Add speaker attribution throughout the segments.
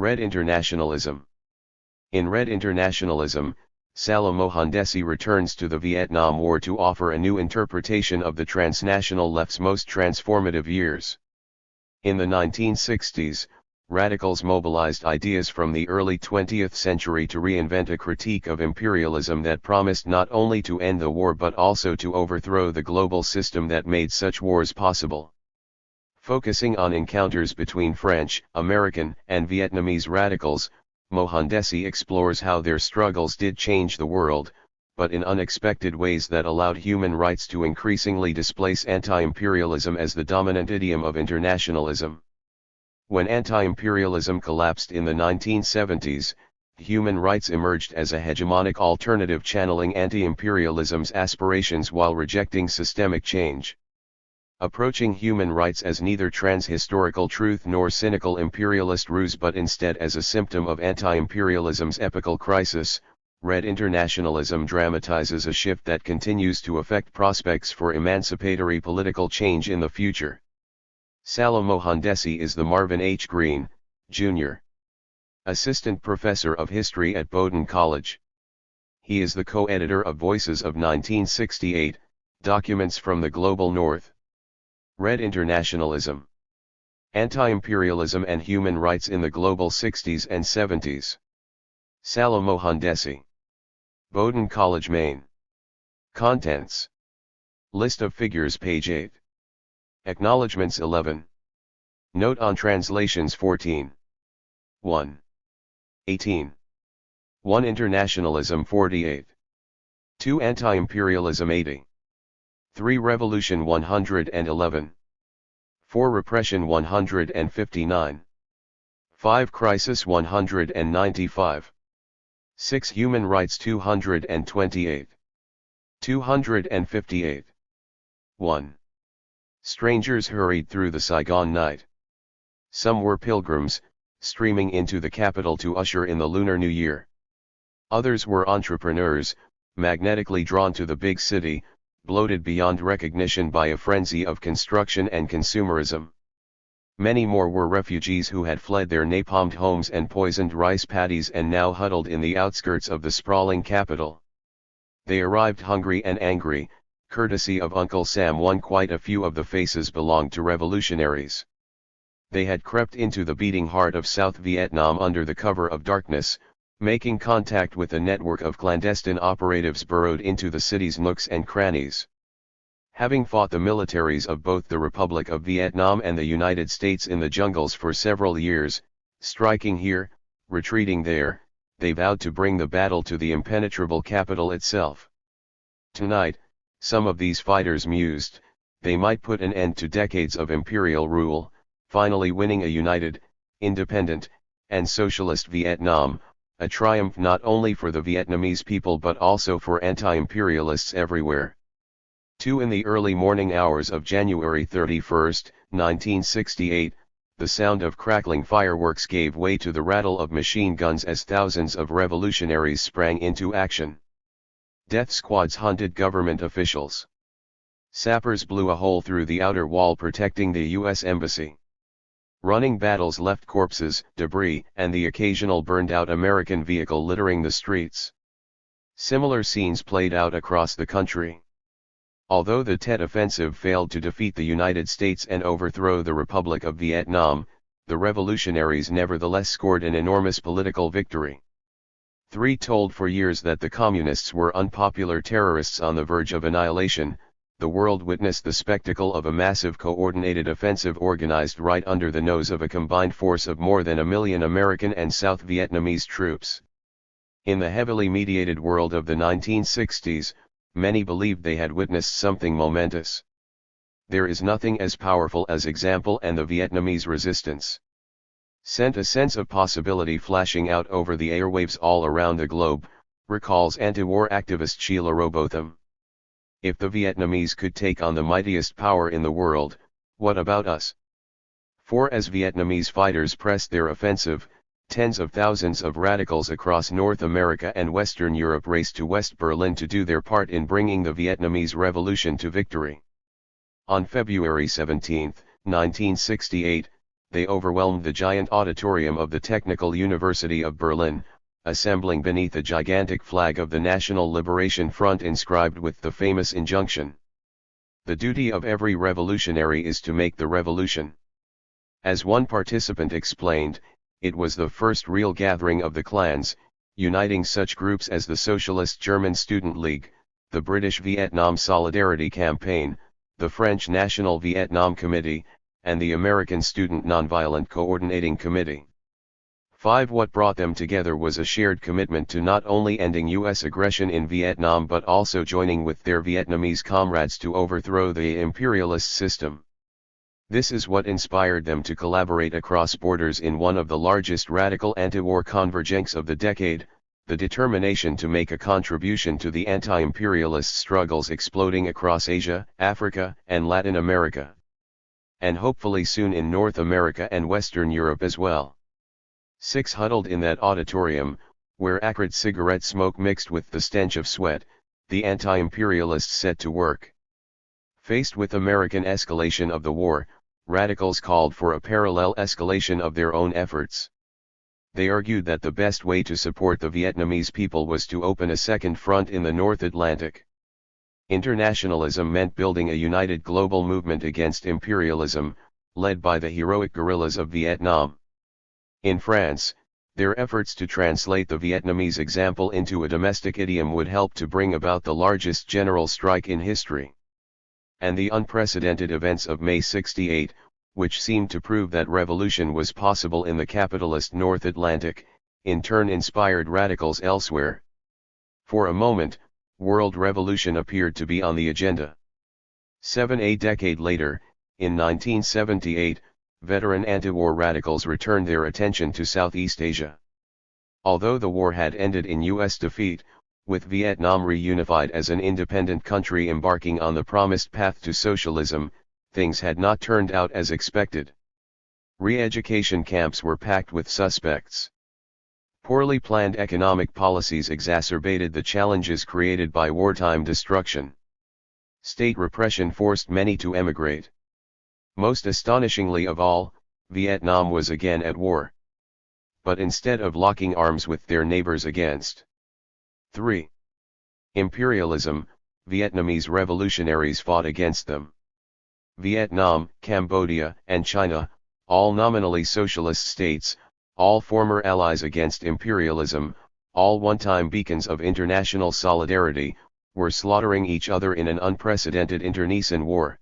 Speaker 1: Red Internationalism. In Red Internationalism, Salo Mohandesi returns to the Vietnam War to offer a new interpretation of the transnational left's most transformative years. In the 1960s, radicals mobilized ideas from the early 20th century to reinvent a critique of imperialism that promised not only to end the war but also to overthrow the global system that made such wars possible. Focusing on encounters between French, American, and Vietnamese radicals, Mohandesi explores how their struggles did change the world, but in unexpected ways that allowed human rights to increasingly displace anti-imperialism as the dominant idiom of internationalism. When anti-imperialism collapsed in the 1970s, human rights emerged as a hegemonic alternative channeling anti-imperialism's aspirations while rejecting systemic change. Approaching human rights as neither trans-historical truth nor cynical imperialist ruse but instead as a symptom of anti-imperialism's epochal crisis, Red Internationalism dramatizes a shift that continues to affect prospects for emancipatory political change in the future. Salo Mohandesi is the Marvin H. Green, Jr. Assistant Professor of History at Bowdoin College. He is the co-editor of Voices of 1968, Documents from the Global North. Red Internationalism. Anti-imperialism and human rights in the global 60s and 70s. Salo Mohandesi. Bowdoin College, Maine. Contents. List of figures, page 8. Acknowledgements 11. Note on translations 14. 1. 18. 1. Internationalism 48. 2. Anti-imperialism 80. 3. Revolution 111. 4. Repression 159. 5. Crisis 195. 6. Human rights 228. 258. 1. Strangers hurried through the Saigon night. Some were pilgrims, streaming into the capital to usher in the Lunar New Year. Others were entrepreneurs, magnetically drawn to the big city, bloated beyond recognition by a frenzy of construction and consumerism. Many more were refugees who had fled their napalmed homes and poisoned rice paddies and now huddled in the outskirts of the sprawling capital. They arrived hungry and angry, courtesy of Uncle Sam. Quite a few of the faces belonged to revolutionaries. They had crept into the beating heart of South Vietnam under the cover of darkness, making contact with a network of clandestine operatives burrowed into the city's nooks and crannies. Having fought the militaries of both the Republic of Vietnam and the United States in the jungles for several years, striking here, retreating there, they vowed to bring the battle to the impenetrable capital itself. Tonight, some of these fighters mused, they might put an end to decades of imperial rule, finally winning a united, independent, and socialist Vietnam, a triumph not only for the Vietnamese people but also for anti-imperialists everywhere. 2. In the early morning hours of January 31, 1968, the sound of crackling fireworks gave way to the rattle of machine guns as thousands of revolutionaries sprang into action. Death squads hunted government officials. Sappers blew a hole through the outer wall protecting the U.S. Embassy. Running battles left corpses, debris, and the occasional burned-out American vehicle littering the streets. Similar scenes played out across the country. Although the Tet Offensive failed to defeat the United States and overthrow the Republic of Vietnam, the revolutionaries nevertheless scored an enormous political victory. 3. Told for years that the communists were unpopular terrorists on the verge of annihilation, the world witnessed the spectacle of a massive coordinated offensive organized right under the nose of a combined force of more than 1 million American and South Vietnamese troops. In the heavily mediated world of the 1960s, many believed they had witnessed something momentous. There is nothing as powerful as example, and the Vietnamese resistance sent a sense of possibility flashing out over the airwaves all around the globe, recalls anti-war activist Sheila Robotham. If the Vietnamese could take on the mightiest power in the world, what about us? For as Vietnamese fighters pressed their offensive, tens of thousands of radicals across North America and Western Europe raced to West Berlin to do their part in bringing the Vietnamese Revolution to victory. On February 17, 1968, they overwhelmed the giant auditorium of the Technical University of Berlin, assembling beneath a gigantic flag of the National Liberation Front inscribed with the famous injunction, "The duty of every revolutionary is to make the revolution." As one participant explained, it was the first real gathering of the clans, uniting such groups as the Socialist German Student League, the British Vietnam Solidarity Campaign, the French National Vietnam Committee, and the American Student Nonviolent Coordinating Committee. 5. What brought them together was a shared commitment to not only ending U.S. aggression in Vietnam but also joining with their Vietnamese comrades to overthrow the imperialist system. This is what inspired them to collaborate across borders in one of the largest radical anti-war convergences of the decade, the determination to make a contribution to the anti-imperialist struggles exploding across Asia, Africa, and Latin America. And hopefully soon in North America and Western Europe as well. 6. Huddled in that auditorium, where acrid cigarette smoke mixed with the stench of sweat, the anti-imperialists set to work. Faced with American escalation of the war, radicals called for a parallel escalation of their own efforts. They argued that the best way to support the Vietnamese people was to open a second front in the North Atlantic. Internationalism meant building a united global movement against imperialism, led by the heroic guerrillas of Vietnam. In France, their efforts to translate the Vietnamese example into a domestic idiom would help to bring about the largest general strike in history. And the unprecedented events of May 68, which seemed to prove that revolution was possible in the capitalist North Atlantic, in turn inspired radicals elsewhere. For a moment, world revolution appeared to be on the agenda. 7. A decade later, in 1978, veteran anti-war radicals returned their attention to Southeast Asia. Although the war had ended in U.S. defeat, with Vietnam reunified as an independent country embarking on the promised path to socialism, things had not turned out as expected. Re-education camps were packed with suspects. Poorly planned economic policies exacerbated the challenges created by wartime destruction. State repression forced many to emigrate. Most astonishingly of all, Vietnam was again at war. But instead of locking arms with their neighbors against 3. Imperialism, Vietnamese revolutionaries fought against them. Vietnam, Cambodia, and China, all nominally socialist states, all former allies against imperialism, all one-time beacons of international solidarity, were slaughtering each other in an unprecedented internecine war.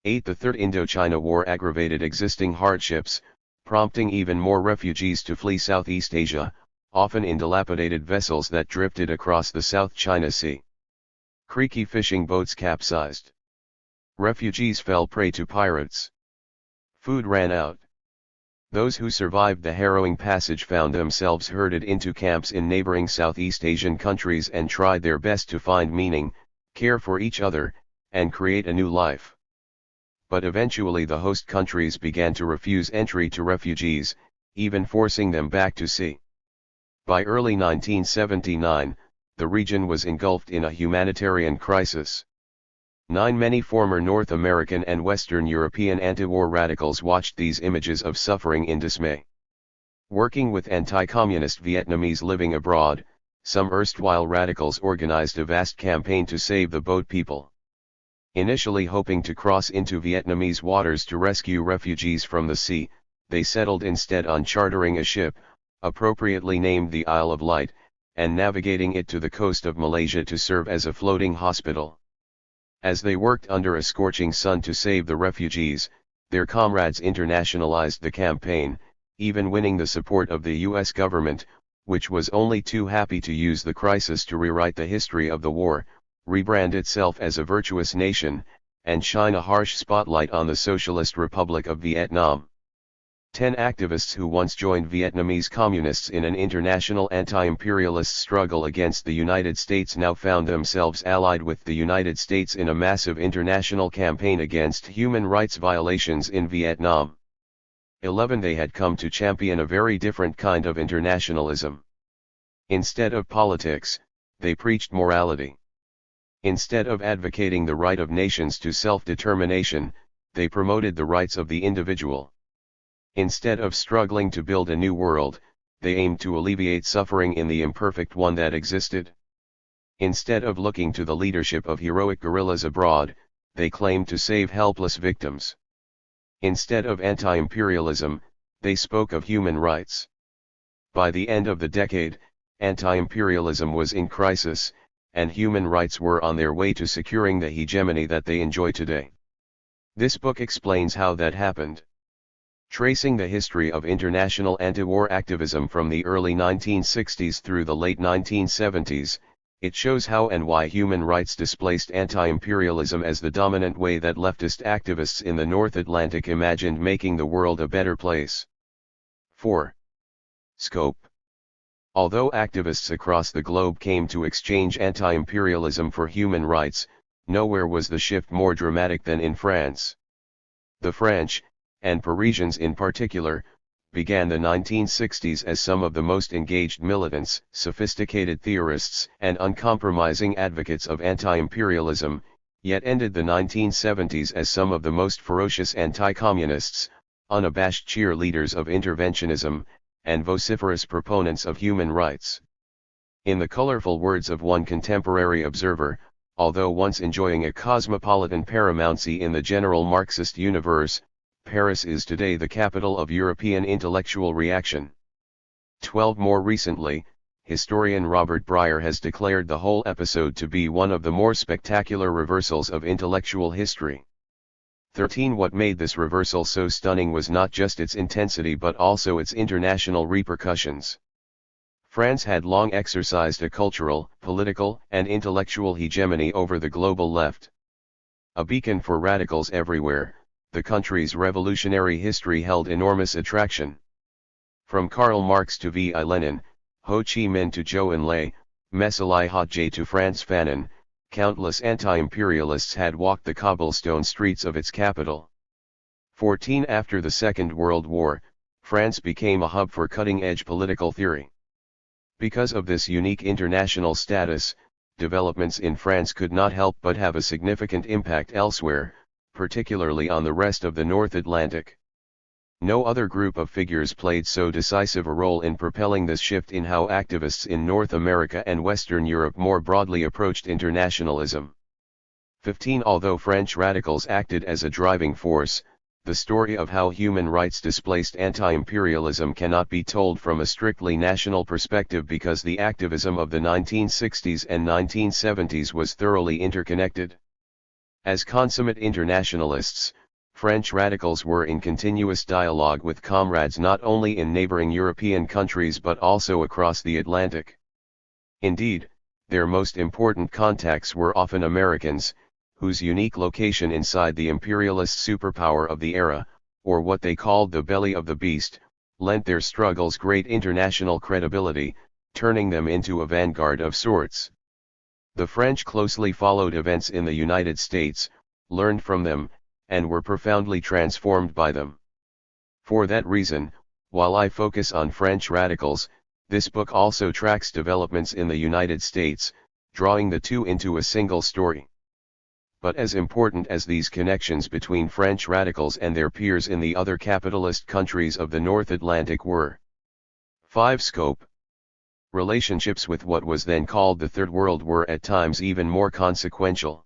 Speaker 1: 8. The Third Indochina War aggravated existing hardships, prompting even more refugees to flee Southeast Asia, often in dilapidated vessels that drifted across the South China Sea. Creaky fishing boats capsized. Refugees fell prey to pirates. Food ran out. Those who survived the harrowing passage found themselves herded into camps in neighboring Southeast Asian countries and tried their best to find meaning, care for each other, and create a new life. But eventually the host countries began to refuse entry to refugees, even forcing them back to sea. By early 1979, the region was engulfed in a humanitarian crisis. Many former North American and Western European anti-war radicals watched these images of suffering in dismay. Working with anti-communist Vietnamese living abroad, some erstwhile radicals organized a vast campaign to save the boat people. Initially hoping to cross into Vietnamese waters to rescue refugees from the sea, they settled instead on chartering a ship, appropriately named the Isle of Light, and navigating it to the coast of Malaysia to serve as a floating hospital. As they worked under a scorching sun to save the refugees, their comrades internationalized the campaign, even winning the support of the U.S. government, which was only too happy to use the crisis to rewrite the history of the war, rebrand itself as a virtuous nation, and shine a harsh spotlight on the Socialist Republic of Vietnam. 10 activists who once joined Vietnamese communists in an international anti-imperialist struggle against the United States now found themselves allied with the United States in a massive international campaign against human rights violations in Vietnam. 11 They had come to champion a very different kind of internationalism. Instead of politics, they preached morality. Instead of advocating the right of nations to self-determination, they promoted the rights of the individual. Instead of struggling to build a new world, they aimed to alleviate suffering in the imperfect one that existed. Instead of looking to the leadership of heroic guerrillas abroad, they claimed to save helpless victims. Instead of anti-imperialism, they spoke of human rights. By the end of the decade, anti-imperialism was in crisis, and human rights were on their way to securing the hegemony that they enjoy today. This book explains how that happened. Tracing the history of international anti-war activism from the early 1960s through the late 1970s, it shows how and why human rights displaced anti-imperialism as the dominant way that leftist activists in the North Atlantic imagined making the world a better place. 4. Scope. Although activists across the globe came to exchange anti-imperialism for human rights, nowhere was the shift more dramatic than in France. The French, and Parisians in particular, began the 1960s as some of the most engaged militants, sophisticated theorists, and uncompromising advocates of anti-imperialism, yet ended the 1970s as some of the most ferocious anti-communists, unabashed cheerleaders of interventionism, and vociferous proponents of human rights. In the colorful words of one contemporary observer, although once enjoying a cosmopolitan paramountcy in the general Marxist universe, Paris is today the capital of European intellectual reaction. 12 More recently, historian Robert Breyer has declared the whole episode to be one of the more spectacular reversals of intellectual history. 13 What made this reversal so stunning was not just its intensity but also its international repercussions. France had long exercised a cultural, political, and intellectual hegemony over the global left. A beacon for radicals everywhere, the country's revolutionary history held enormous attraction. From Karl Marx to V.I. Lenin, Ho Chi Minh to Zhou Enlai, Messilah Hadji to Frantz Fanon, countless anti-imperialists had walked the cobblestone streets of its capital. 14 After the Second World War, France became a hub for cutting-edge political theory. Because of this unique international status, developments in France could not help but have a significant impact elsewhere, particularly on the rest of the North Atlantic. No other group of figures played so decisive a role in propelling this shift in how activists in North America and Western Europe more broadly approached internationalism. 15 Although French radicals acted as a driving force, the story of how human rights displaced anti-imperialism cannot be told from a strictly national perspective because the activism of the 1960s and 1970s was thoroughly interconnected. As consummate internationalists, French radicals were in continuous dialogue with comrades not only in neighboring European countries but also across the Atlantic. Indeed, their most important contacts were often Americans, whose unique location inside the imperialist superpower of the era, or what they called the belly of the beast, lent their struggles great international credibility, turning them into a vanguard of sorts. The French closely followed events in the United States, learned from them, and were profoundly transformed by them. For that reason, while I focus on French radicals, this book also tracks developments in the United States, drawing the two into a single story. But as important as these connections between French radicals and their peers in the other capitalist countries of the North Atlantic were. 5 Scope. Relationships with what was then called the Third World were at times even more consequential.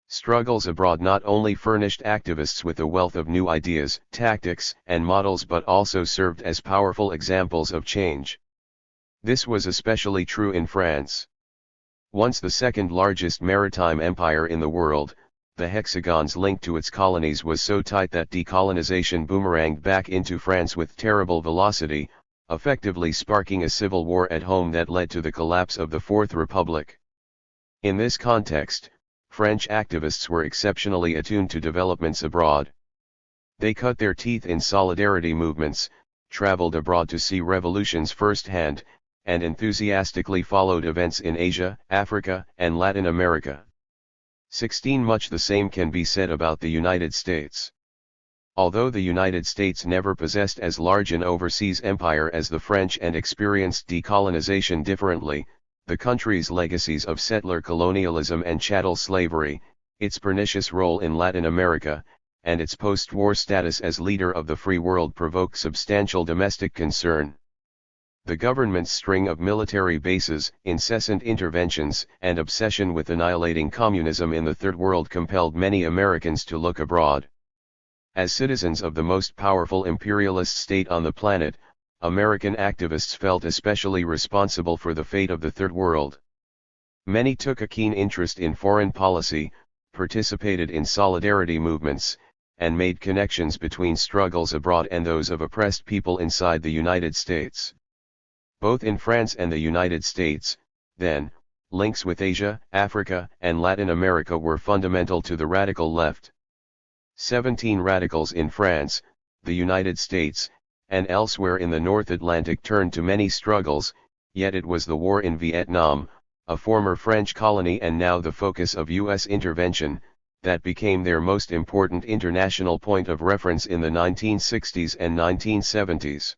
Speaker 1: Struggles abroad not only furnished activists with a wealth of new ideas, tactics, and models but also served as powerful examples of change. This was especially true in France. Once the second largest maritime empire in the world, the hexagon's link to its colonies was so tight that decolonization boomeranged back into France with terrible velocity, effectively sparking a civil war at home that led to the collapse of the Fourth Republic. In this context, French activists were exceptionally attuned to developments abroad. They cut their teeth in solidarity movements, traveled abroad to see revolutions firsthand, and enthusiastically followed events in Asia, Africa, and Latin America. 16 Much the same can be said about the United States. Although the United States never possessed as large an overseas empire as the French and experienced decolonization differently, the country's legacies of settler colonialism and chattel slavery, its pernicious role in Latin America, and its post-war status as leader of the free world provoked substantial domestic concern. The government's string of military bases, incessant interventions, and obsession with annihilating communism in the Third World compelled many Americans to look abroad. As citizens of the most powerful imperialist state on the planet, American activists felt especially responsible for the fate of the Third World. Many took a keen interest in foreign policy, participated in solidarity movements, and made connections between struggles abroad and those of oppressed people inside the United States. Both in France and the United States, then, links with Asia, Africa, and Latin America were fundamental to the radical left. 17 radicals in France, the United States, and elsewhere in the North Atlantic turned to many struggles, yet it was the war in Vietnam, a former French colony and now the focus of U.S. intervention, that became their most important international point of reference in the 1960s and 1970s.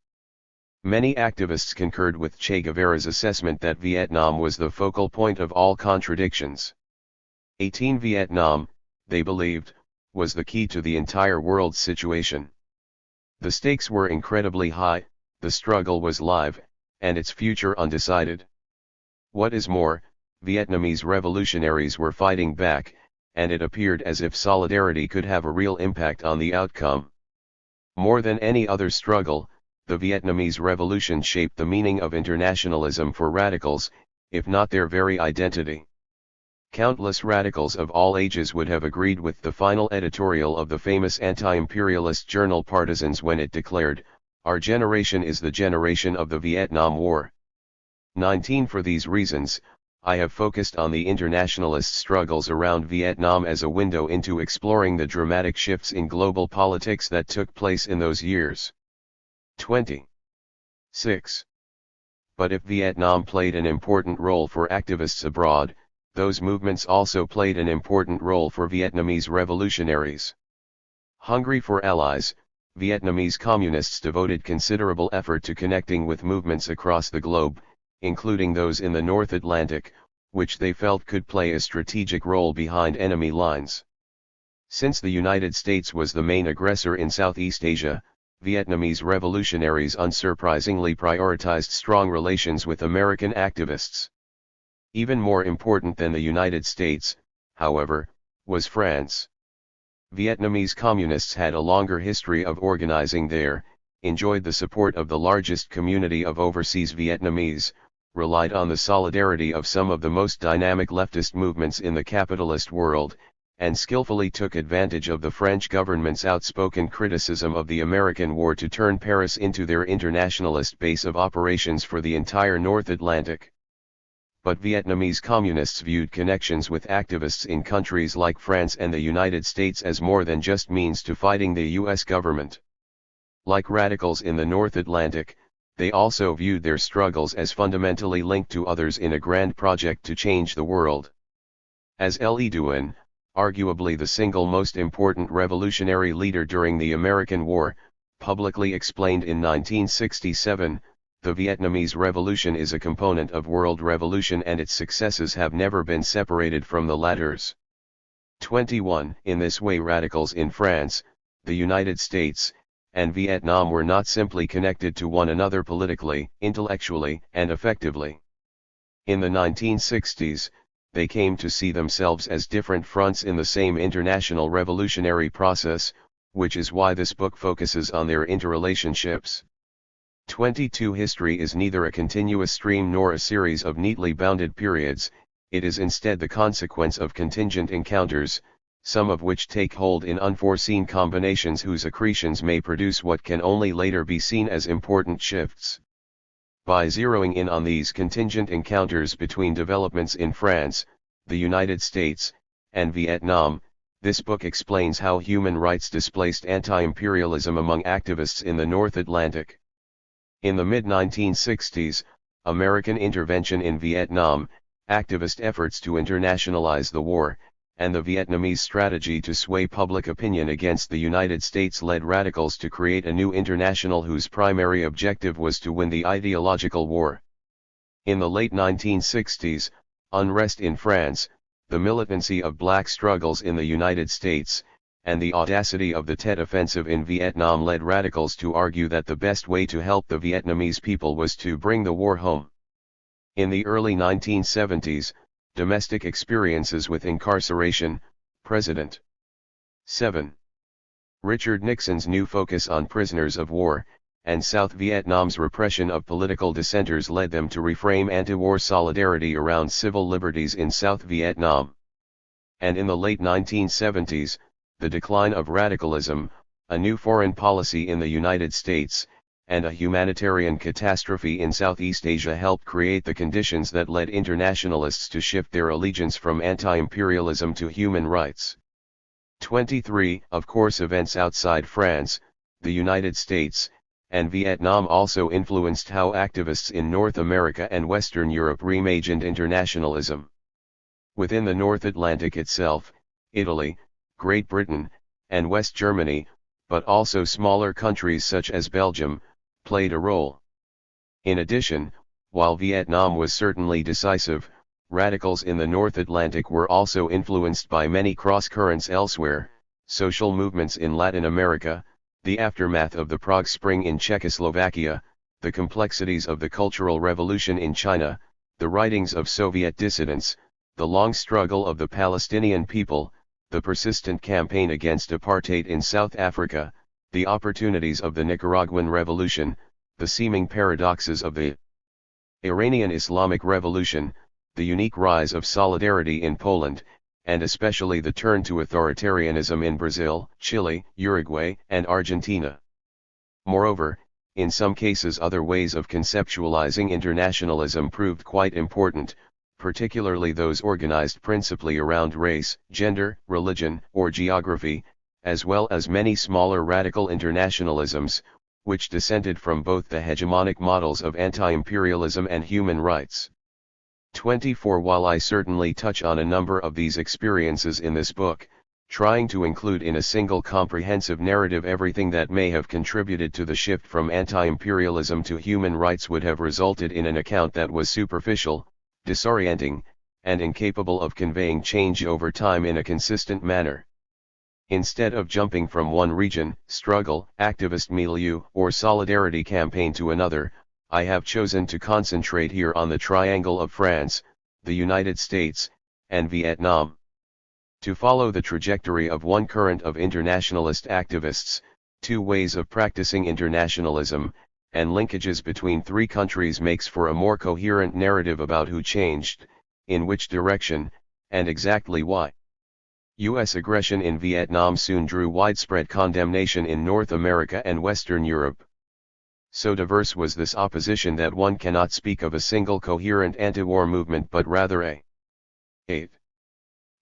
Speaker 1: Many activists concurred with Che Guevara's assessment that Vietnam was the focal point of all contradictions. 18 Vietnam, they believed, was the key to the entire world's situation. The stakes were incredibly high, the struggle was live, and its future undecided. What is more, Vietnamese revolutionaries were fighting back, and it appeared as if solidarity could have a real impact on the outcome. More than any other struggle, the Vietnamese Revolution shaped the meaning of internationalism for radicals, if not their very identity. Countless radicals of all ages would have agreed with the final editorial of the famous anti-imperialist journal Partisans when it declared, "Our generation is the generation of the Vietnam War." 19 For these reasons, I have focused on the internationalist struggles around Vietnam as a window into exploring the dramatic shifts in global politics that took place in those years. 20. 6. But if Vietnam played an important role for activists abroad, those movements also played an important role for Vietnamese revolutionaries. Hungry for allies, Vietnamese communists devoted considerable effort to connecting with movements across the globe, including those in the North Atlantic, which they felt could play a strategic role behind enemy lines. Since the United States was the main aggressor in Southeast Asia, Vietnamese revolutionaries unsurprisingly prioritized strong relations with American activists. Even more important than the United States, however, was France. Vietnamese communists had a longer history of organizing there, enjoyed the support of the largest community of overseas Vietnamese, relied on the solidarity of some of the most dynamic leftist movements in the capitalist world, and skillfully took advantage of the French government's outspoken criticism of the American war to turn Paris into their internationalist base of operations for the entire North Atlantic. But Vietnamese communists viewed connections with activists in countries like France and the United States as more than just means to fighting the U.S. government. Like radicals in the North Atlantic, they also viewed their struggles as fundamentally linked to others in a grand project to change the world. As Le Duin, arguably the single most important revolutionary leader during the American War, publicly explained in 1967, the Vietnamese Revolution is a component of world revolution and its successes have never been separated from the latter's. 21 In this way radicals in France, the United States, and Vietnam were not simply connected to one another politically, intellectually, and effectively. In the 1960s, they came to see themselves as different fronts in the same international revolutionary process, which is why this book focuses on their interrelationships. 22 History is neither a continuous stream nor a series of neatly bounded periods, it is instead the consequence of contingent encounters, some of which take hold in unforeseen combinations whose accretions may produce what can only later be seen as important shifts. By zeroing in on these contingent encounters between developments in France, the United States, and Vietnam, this book explains how human rights displaced anti-imperialism among activists in the North Atlantic. In the mid-1960s, American intervention in Vietnam, activist efforts to internationalize the war, and the Vietnamese strategy to sway public opinion against the United States led radicals to create a new international whose primary objective was to win the ideological war. In the late 1960s, unrest in France, the militancy of black struggles in the United States, and the audacity of the Tet Offensive in Vietnam led radicals to argue that the best way to help the Vietnamese people was to bring the war home. In the early 1970s, domestic experiences with incarceration, President 7. Richard Nixon's new focus on prisoners of war, and South Vietnam's repression of political dissenters led them to reframe anti-war solidarity around civil liberties in South Vietnam. And in the late 1970s, the decline of radicalism, a new foreign policy in the United States, and a humanitarian catastrophe in Southeast Asia helped create the conditions that led internationalists to shift their allegiance from anti-imperialism to human rights. 23. Of course, events outside France, the United States, and Vietnam also influenced how activists in North America and Western Europe reimagined internationalism. Within the North Atlantic itself, Italy, Great Britain, and West Germany, but also smaller countries such as Belgium, played a role. In addition, while Vietnam was certainly decisive, radicals in the North Atlantic were also influenced by many cross-currents elsewhere: social movements in Latin America, the aftermath of the Prague Spring in Czechoslovakia, the complexities of the Cultural Revolution in China, the writings of Soviet dissidents, the long struggle of the Palestinian people, the persistent campaign against apartheid in South Africa, the opportunities of the Nicaraguan Revolution, the seeming paradoxes of the Iranian Islamic Revolution, the unique rise of solidarity in Poland, and especially the turn to authoritarianism in Brazil, Chile, Uruguay, and Argentina. Moreover, in some cases other ways of conceptualizing internationalism proved quite important, particularly those organized principally around race, gender, religion, or geography, as well as many smaller radical internationalisms, which dissented from both the hegemonic models of anti-imperialism and human rights. 24. While I certainly touch on a number of these experiences in this book, trying to include in a single comprehensive narrative everything that may have contributed to the shift from anti-imperialism to human rights would have resulted in an account that was superficial, disorienting, and incapable of conveying change over time in a consistent manner. Instead of jumping from one region, struggle, activist milieu, or solidarity campaign to another, I have chosen to concentrate here on the triangle of France, the United States, and Vietnam. To follow the trajectory of one current of internationalist activists, two ways of practicing internationalism, and linkages between three countries makes for a more coherent narrative about who changed, in which direction, and exactly why. U.S. aggression in Vietnam soon drew widespread condemnation in North America and Western Europe. So diverse was this opposition that one cannot speak of a single coherent anti-war movement but rather a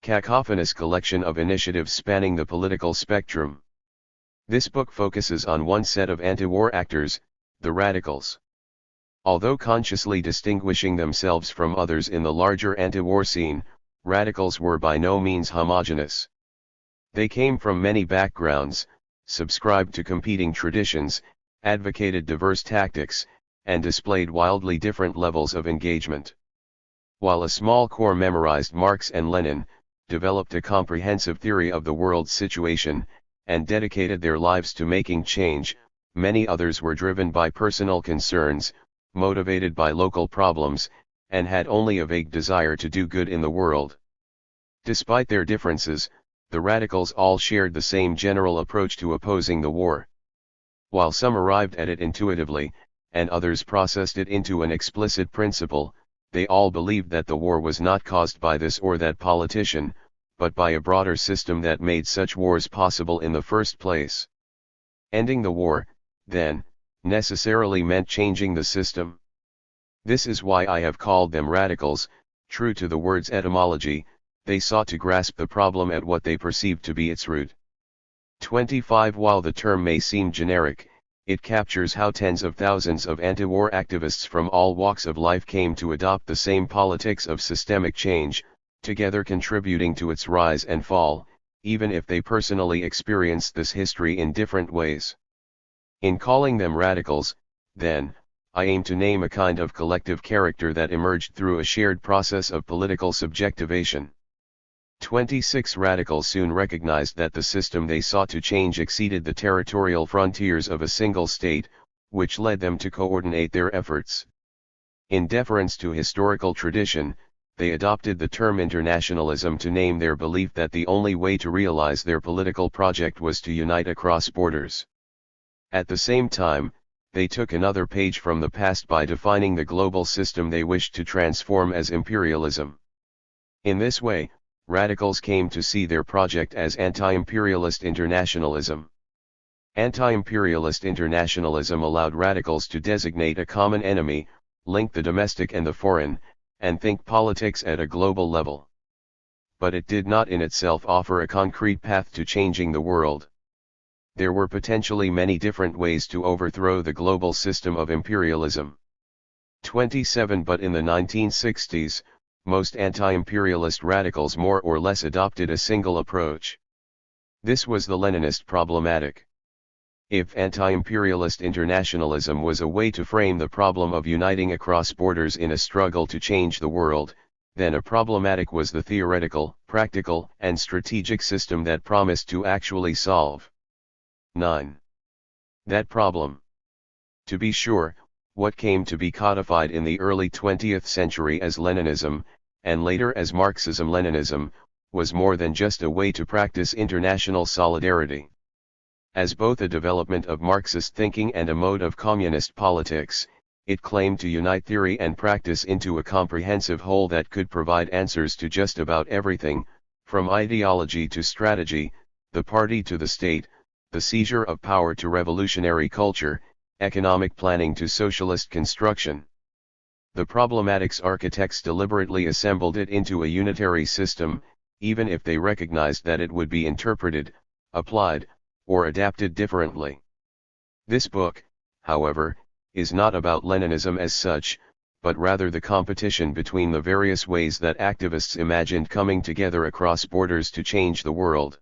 Speaker 1: cacophonous collection of initiatives spanning the political spectrum. This book focuses on one set of anti-war actors, the radicals. Although consciously distinguishing themselves from others in the larger anti-war scene, radicals were by no means homogeneous. They came from many backgrounds, subscribed to competing traditions, advocated diverse tactics, and displayed wildly different levels of engagement. While a small core memorized Marx and Lenin, developed a comprehensive theory of the world's situation, and dedicated their lives to making change, many others were driven by personal concerns, motivated by local problems, and had only a vague desire to do good in the world. Despite their differences, the radicals all shared the same general approach to opposing the war. While some arrived at it intuitively, and others processed it into an explicit principle, they all believed that the war was not caused by this or that politician, but by a broader system that made such wars possible in the first place. Ending the war, then, necessarily meant changing the system. This is why I have called them radicals. True to the word's etymology, they sought to grasp the problem at what they perceived to be its root. 25. While the term may seem generic, it captures how tens of thousands of anti-war activists from all walks of life came to adopt the same politics of systemic change, together contributing to its rise and fall, even if they personally experienced this history in different ways. In calling them radicals, then, I aim to name a kind of collective character that emerged through a shared process of political subjectivation. 26 Radicals soon recognized that the system they sought to change exceeded the territorial frontiers of a single state, which led them to coordinate their efforts. In deference to historical tradition, they adopted the term internationalism to name their belief that the only way to realize their political project was to unite across borders. At the same time, they took another page from the past by defining the global system they wished to transform as imperialism. In this way, radicals came to see their project as anti-imperialist internationalism. Anti-imperialist internationalism allowed radicals to designate a common enemy, link the domestic and the foreign, and think politics at a global level. But it did not in itself offer a concrete path to changing the world. There were potentially many different ways to overthrow the global system of imperialism. 27 But in the 1960s, most anti-imperialist radicals more or less adopted a single approach. This was the Leninist problematic. If anti-imperialist internationalism was a way to frame the problem of uniting across borders in a struggle to change the world, then a problematic was the theoretical, practical, and strategic system that promised to actually solve. 9. That problem. To be sure, what came to be codified in the early 20th century as Leninism, and later as Marxism-Leninism, was more than just a way to practice international solidarity. As both a development of Marxist thinking and a mode of communist politics, it claimed to unite theory and practice into a comprehensive whole that could provide answers to just about everything, from ideology to strategy, the party to the state, the seizure of power to revolutionary culture, economic planning to socialist construction. The problematic's architects deliberately assembled it into a unitary system, even if they recognized that it would be interpreted, applied, or adapted differently. This book, however, is not about Leninism as such, but rather the competition between the various ways that activists imagined coming together across borders to change the world.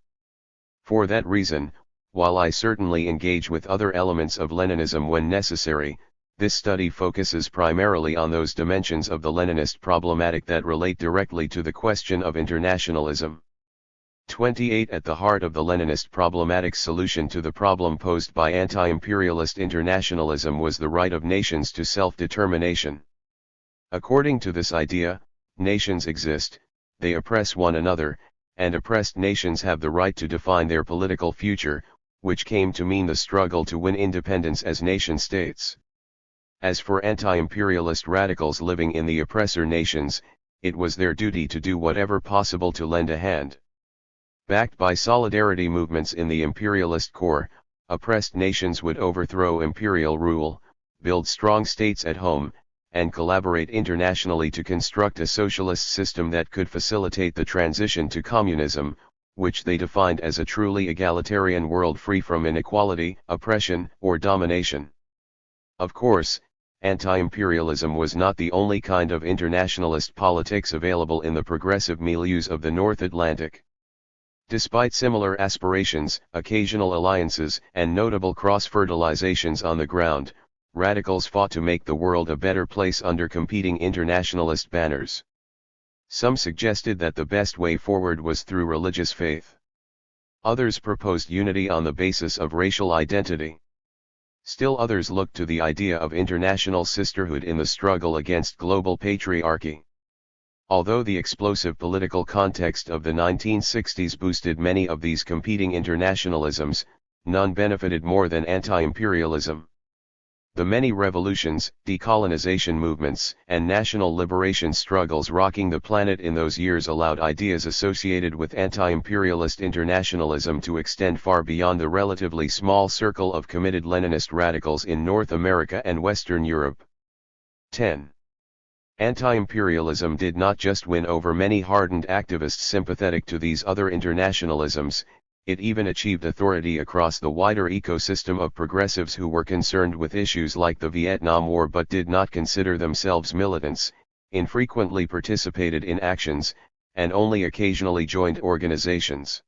Speaker 1: For that reason, while I certainly engage with other elements of Leninism when necessary, this study focuses primarily on those dimensions of the Leninist problematic that relate directly to the question of internationalism. 28 At the heart of the Leninist problematic's solution to the problem posed by anti-imperialist internationalism was the right of nations to self-determination. According to this idea, nations exist, they oppress one another, and oppressed nations have the right to define their political future, which came to mean the struggle to win independence as nation-states. As for anti-imperialist radicals living in the oppressor nations, it was their duty to do whatever possible to lend a hand. Backed by solidarity movements in the imperialist core, oppressed nations would overthrow imperial rule, build strong states at home, and collaborate internationally to construct a socialist system that could facilitate the transition to communism, which they defined as a truly egalitarian world free from inequality, oppression, or domination. Of course, anti-imperialism was not the only kind of internationalist politics available in the progressive milieus of the North Atlantic. Despite similar aspirations, occasional alliances, and notable cross-fertilizations on the ground, radicals fought to make the world a better place under competing internationalist banners. Some suggested that the best way forward was through religious faith. Others proposed unity on the basis of racial identity. Still others looked to the idea of international sisterhood in the struggle against global patriarchy. Although the explosive political context of the 1960s boosted many of these competing internationalisms, none benefited more than anti-imperialism. The many revolutions, decolonization movements, and national liberation struggles rocking the planet in those years allowed ideas associated with anti-imperialist internationalism to extend far beyond the relatively small circle of committed Leninist radicals in North America and Western Europe. 10. Anti-imperialism did not just win over many hardened activists sympathetic to these other internationalisms, it even achieved authority across the wider ecosystem of progressives who were concerned with issues like the Vietnam War but did not consider themselves militants, infrequently participated in actions, and only occasionally joined organizations.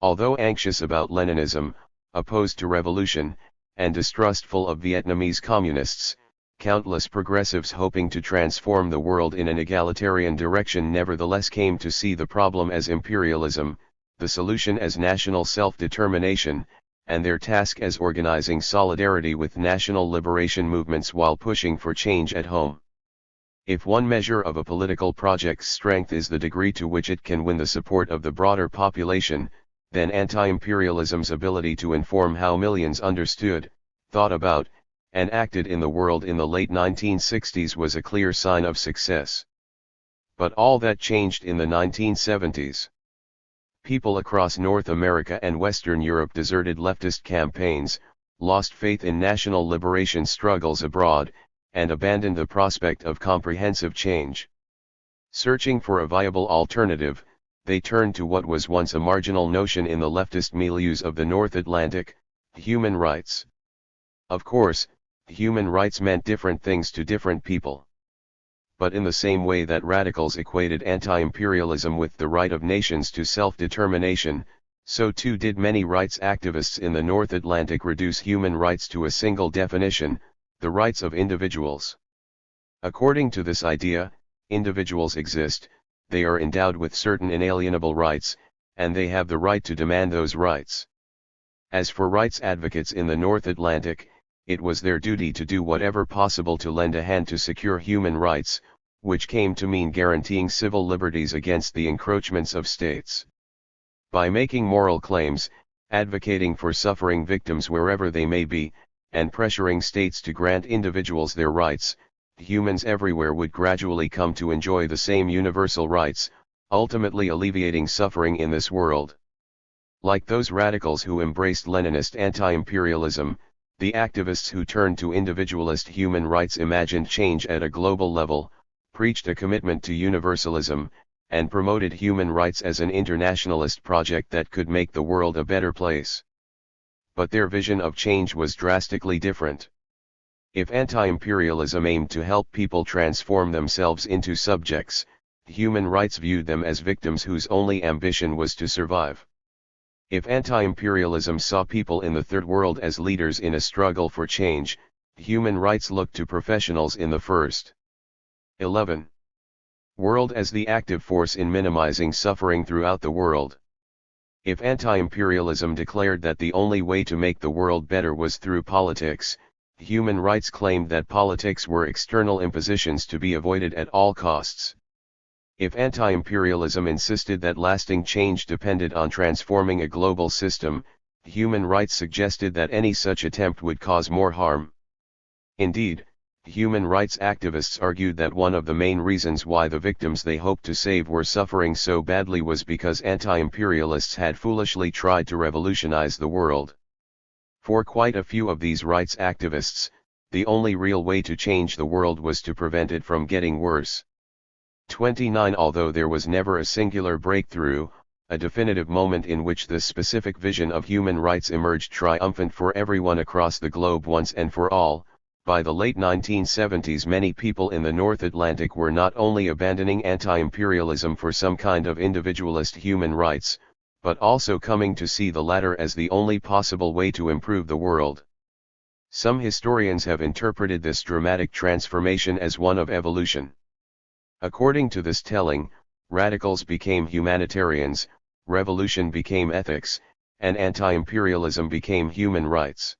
Speaker 1: Although anxious about Leninism, opposed to revolution, and distrustful of Vietnamese communists, Countless progressives hoping to transform the world in an egalitarian direction nevertheless came to see the problem as imperialism, the solution as national self-determination, and their task as organizing solidarity with national liberation movements while pushing for change at home. If one measure of a political project's strength is the degree to which it can win the support of the broader population, then anti-imperialism's ability to inform how millions understood, thought about, and acted in the world in the late 1960s was a clear sign of success. But all that changed in the 1970s. People across North America and Western Europe deserted leftist campaigns, lost faith in national liberation struggles abroad, and abandoned the prospect of comprehensive change. Searching for a viable alternative, they turned to what was once a marginal notion in the leftist milieus of the North Atlantic: human rights. Of course, human rights meant different things to different people. But in the same way that radicals equated anti-imperialism with the right of nations to self-determination, so too did many rights activists in the North Atlantic reduce human rights to a single definition: the rights of individuals. According to this idea, individuals exist, they are endowed with certain inalienable rights, and they have the right to demand those rights. As for rights advocates in the North Atlantic, it was their duty to do whatever possible to lend a hand to secure human rights, which came to mean guaranteeing civil liberties against the encroachments of states. By making moral claims, advocating for suffering victims wherever they may be, and pressuring states to grant individuals their rights, humans everywhere would gradually come to enjoy the same universal rights, ultimately alleviating suffering in this world. Like those radicals who embraced Leninist anti-imperialism, the activists who turned to individualist human rights imagined change at a global level, preached a commitment to universalism, and promoted human rights as an internationalist project that could make the world a better place. But their vision of change was drastically different. If anti-imperialism aimed to help people transform themselves into subjects, human rights viewed them as victims whose only ambition was to survive. If anti-imperialism saw people in the Third World as leaders in a struggle for change, human rights looked to professionals in the First. 11. World as the active force in minimizing suffering throughout the world. If anti-imperialism declared that the only way to make the world better was through politics, human rights claimed that politics were external impositions to be avoided at all costs. If anti-imperialism insisted that lasting change depended on transforming a global system, human rights suggested that any such attempt would cause more harm. Indeed, human rights activists argued that one of the main reasons why the victims they hoped to save were suffering so badly was because anti-imperialists had foolishly tried to revolutionize the world. For quite a few of these rights activists, the only real way to change the world was to prevent it from getting worse. 29. Although there was never a singular breakthrough, a definitive moment in which this specific vision of human rights emerged triumphant for everyone across the globe once and for all, by the late 1970s many people in the North Atlantic were not only abandoning anti-imperialism for some kind of individualist human rights, but also coming to see the latter as the only possible way to improve the world. Some historians have interpreted this dramatic transformation as one of evolution. According to this telling, radicals became humanitarians, revolution became ethics, and anti-imperialism became human rights.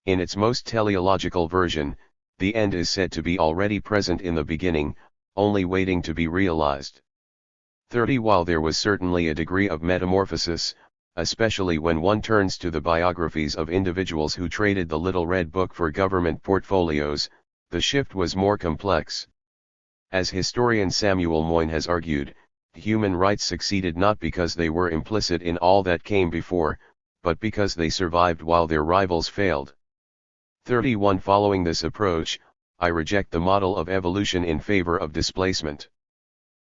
Speaker 1: In its most teleological version, the end is said to be already present in the beginning, only waiting to be realized. 30. While there was certainly a degree of metamorphosis, especially when one turns to the biographies of individuals who traded the Little Red Book for government portfolios, the shift was more complex. As historian Samuel Moyn has argued, human rights succeeded not because they were implicit in all that came before, but because they survived while their rivals failed. 31. Following this approach, I reject the model of evolution in favor of displacement.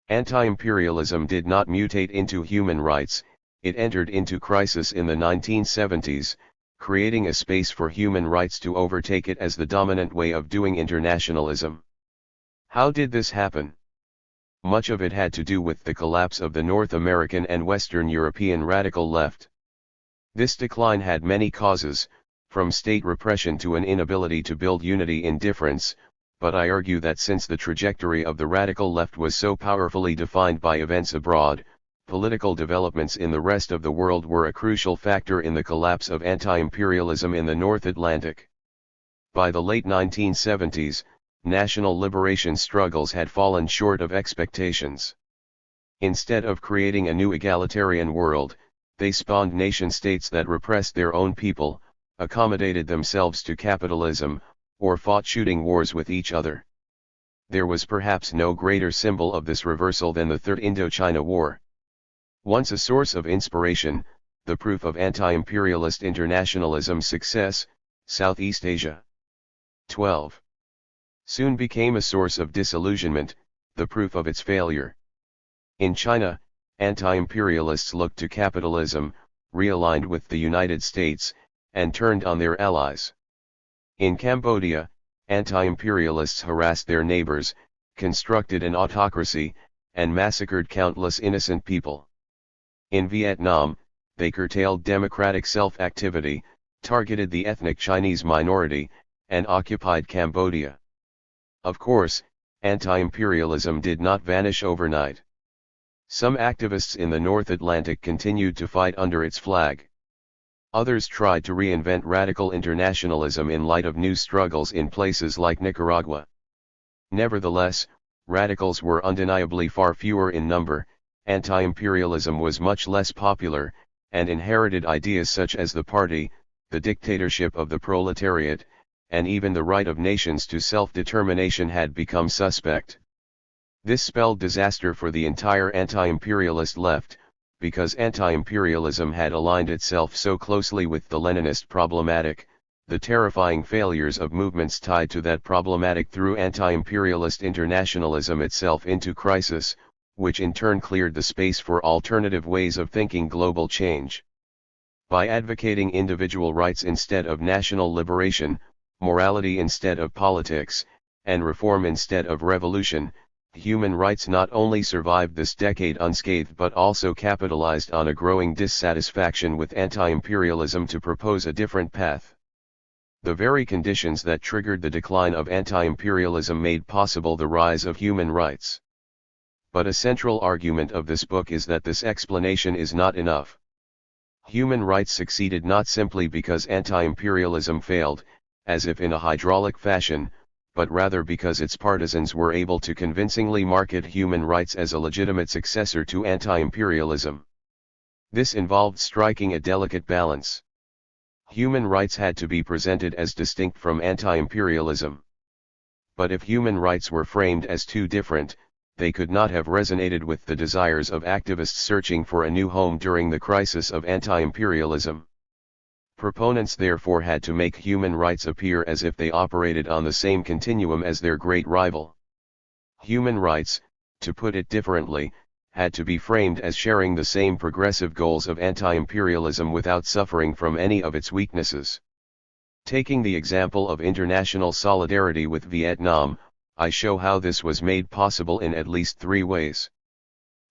Speaker 1: Anti-imperialism did not mutate into human rights, it entered into crisis in the 1970s, creating a space for human rights to overtake it as the dominant way of doing internationalism. How did this happen? Much of it had to do with the collapse of the North American and Western European radical left. This decline had many causes, from state repression to an inability to build unity in difference, but I argue that since the trajectory of the radical left was so powerfully defined by events abroad, political developments in the rest of the world were a crucial factor in the collapse of anti-imperialism in the North Atlantic. By the late 1970s, national liberation struggles had fallen short of expectations. Instead of creating a new egalitarian world, they spawned nation-states that repressed their own people, accommodated themselves to capitalism, or fought shooting wars with each other. There was perhaps no greater symbol of this reversal than the Third Indochina War. Once a source of inspiration, the proof of anti-imperialist internationalism's success, Southeast Asia 12. Soon became a source of disillusionment, the proof of its failure. In China, anti-imperialists looked to capitalism, realigned with the United States, and turned on their allies. In Cambodia, anti-imperialists harassed their neighbors, constructed an autocracy, and massacred countless innocent people. In Vietnam, they curtailed democratic self-activity, targeted the ethnic Chinese minority, and occupied Cambodia. Of course, anti-imperialism did not vanish overnight. Some activists in the North Atlantic continued to fight under its flag. Others tried to reinvent radical internationalism in light of new struggles in places like Nicaragua. Nevertheless, radicals were undeniably far fewer in number, anti-imperialism was much less popular, and inherited ideas such as the party, the dictatorship of the proletariat, and even the right of nations to self-determination had become suspect. This spelled disaster for the entire anti-imperialist left, because anti-imperialism had aligned itself so closely with the Leninist problematic. The terrifying failures of movements tied to that problematic threw anti-imperialist internationalism itself into crisis, which in turn cleared the space for alternative ways of thinking global change. By advocating individual rights instead of national liberation, morality instead of politics, and reform instead of revolution, human rights not only survived this decade unscathed but also capitalized on a growing dissatisfaction with anti-imperialism to propose a different path. The very conditions that triggered the decline of anti-imperialism made possible the rise of human rights. But a central argument of this book is that this explanation is not enough. Human rights succeeded not simply because anti-imperialism failed, as if in a hydraulic fashion, but rather because its partisans were able to convincingly market human rights as a legitimate successor to anti-imperialism. This involved striking a delicate balance. Human rights had to be presented as distinct from anti-imperialism. But if human rights were framed as too different, they could not have resonated with the desires of activists searching for a new home during the crisis of anti-imperialism. Proponents therefore had to make human rights appear as if they operated on the same continuum as their great rival. Human rights, to put it differently, had to be framed as sharing the same progressive goals of anti-imperialism without suffering from any of its weaknesses. Taking the example of international solidarity with Vietnam, I show how this was made possible in at least three ways.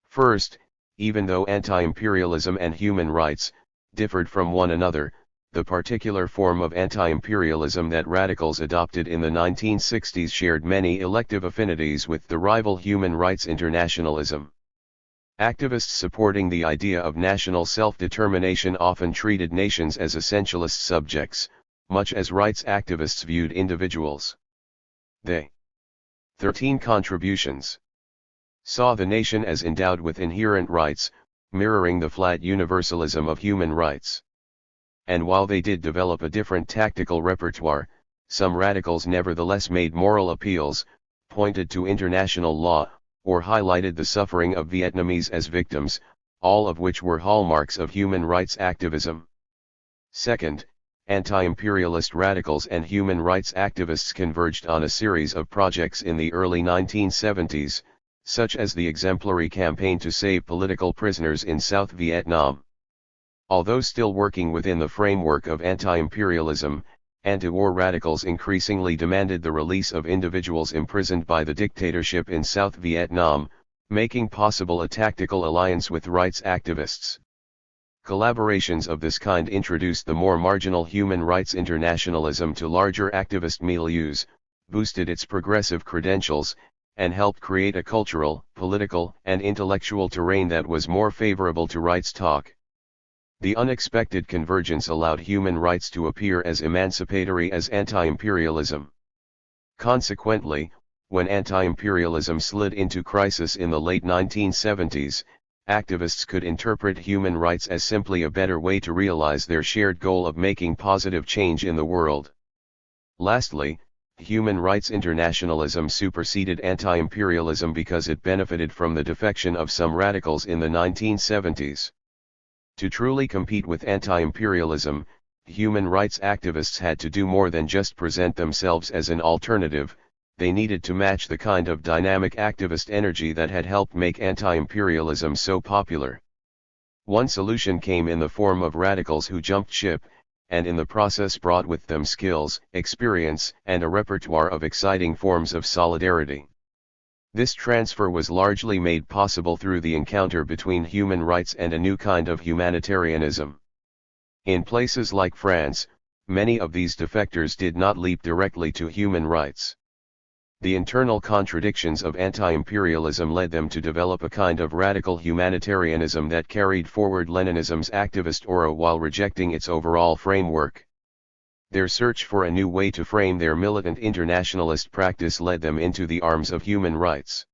Speaker 1: First, even though anti-imperialism and human rights differed from one another, the particular form of anti-imperialism that radicals adopted in the 1960s shared many elective affinities with the rival human rights internationalism. Activists supporting the idea of national self-determination often treated nations as essentialist subjects, much as rights activists viewed individuals. They 13 contributions saw the nation as endowed with inherent rights, mirroring the flat universalism of human rights. And while they did develop a different tactical repertoire, some radicals nevertheless made moral appeals, pointed to international law, or highlighted the suffering of Vietnamese as victims, all of which were hallmarks of human rights activism. Second, anti-imperialist radicals and human rights activists converged on a series of projects in the early 1970s, such as the exemplary campaign to save political prisoners in South Vietnam. Although still working within the framework of anti-imperialism, anti-war radicals increasingly demanded the release of individuals imprisoned by the dictatorship in South Vietnam, making possible a tactical alliance with rights activists. Collaborations of this kind introduced the more marginal human rights internationalism to larger activist milieus, boosted its progressive credentials, and helped create a cultural, political, and intellectual terrain that was more favorable to rights talk. The unexpected convergence allowed human rights to appear as emancipatory as anti-imperialism. Consequently, when anti-imperialism slid into crisis in the late 1970s, activists could interpret human rights as simply a better way to realize their shared goal of making positive change in the world. Lastly, human rights internationalism superseded anti-imperialism because it benefited from the defection of some radicals in the 1970s. To truly compete with anti-imperialism, human rights activists had to do more than just present themselves as an alternative. They needed to match the kind of dynamic activist energy that had helped make anti-imperialism so popular. One solution came in the form of radicals who jumped ship, and in the process brought with them skills, experience, and a repertoire of exciting forms of solidarity. This transfer was largely made possible through the encounter between human rights and a new kind of humanitarianism. In places like France, many of these defectors did not leap directly to human rights. The internal contradictions of anti-imperialism led them to develop a kind of radical humanitarianism that carried forward Leninism's activist aura while rejecting its overall framework. Their search for a new way to frame their militant internationalist practice led them into the arms of human rights.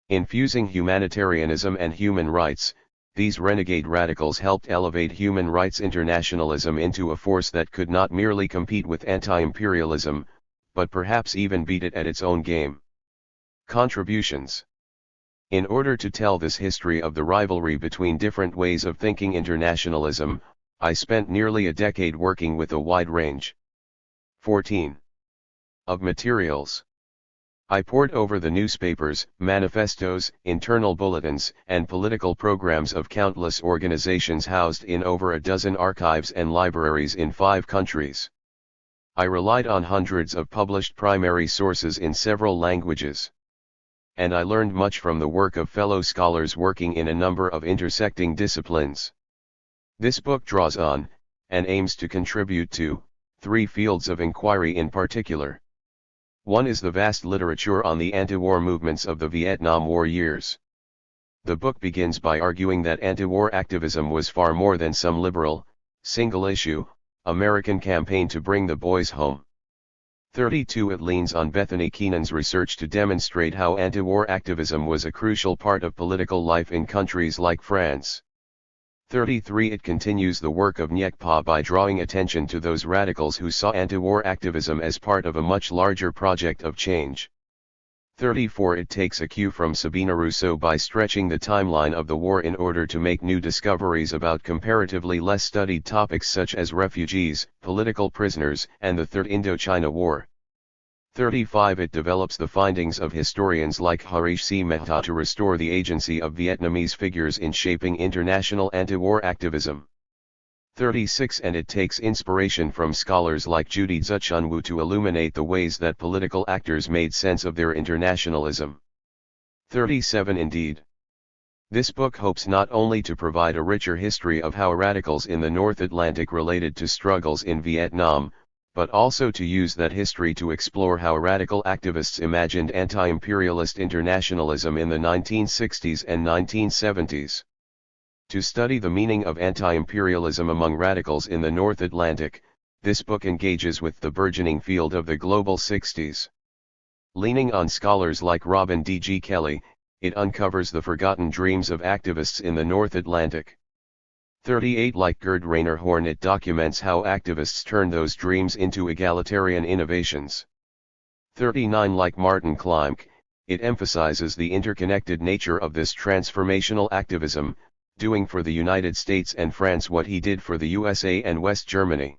Speaker 1: In fusing humanitarianism and human rights, these renegade radicals helped elevate human rights internationalism into a force that could not merely compete with anti-imperialism, but perhaps even beat it at its own game. Contributions. In order to tell this history of the rivalry between different ways of thinking internationalism, I spent nearly a decade working with a wide range 14 of materials. I pored over the newspapers, manifestos, internal bulletins, and political programs of countless organizations housed in over a dozen archives and libraries in 5 countries. I relied on hundreds of published primary sources in several languages. And I learned much from the work of fellow scholars working in a number of intersecting disciplines. This book draws on, and aims to contribute to, 3 fields of inquiry in particular. One is the vast literature on the anti-war movements of the Vietnam War years. The book begins by arguing that anti-war activism was far more than some liberal, single-issue, American campaign to bring the boys home. 32 It leans on Bethany Keenan's research to demonstrate how anti-war activism was a crucial part of political life in countries like France. 33 It continues the work of Nyekpa by drawing attention to those radicals who saw anti-war activism as part of a much larger project of change. 34 It takes a cue from Sabina Rousseau by stretching the timeline of the war in order to make new discoveries about comparatively less studied topics such as refugees, political prisoners, and the Third Indochina War. 35 It develops the findings of historians like Harish C. Mehta to restore the agency of Vietnamese figures in shaping international anti-war activism. 36 And it takes inspiration from scholars like Judy Zuchunwu to illuminate the ways that political actors made sense of their internationalism. 37 Indeed. This book hopes not only to provide a richer history of how radicals in the North Atlantic related to struggles in Vietnam, but also to use that history to explore how radical activists imagined anti-imperialist internationalism in the 1960s and 1970s. To study the meaning of anti-imperialism among radicals in the North Atlantic, this book engages with the burgeoning field of the global Sixties. Leaning on scholars like Robin D. G. Kelly, it uncovers the forgotten dreams of activists in the North Atlantic. 38 Like Gerd Rainer Horn, it documents how activists turned those dreams into egalitarian innovations. 39 Like Martin Klimke, it emphasizes the interconnected nature of this transformational activism, doing for the United States and France what he did for the USA and West Germany.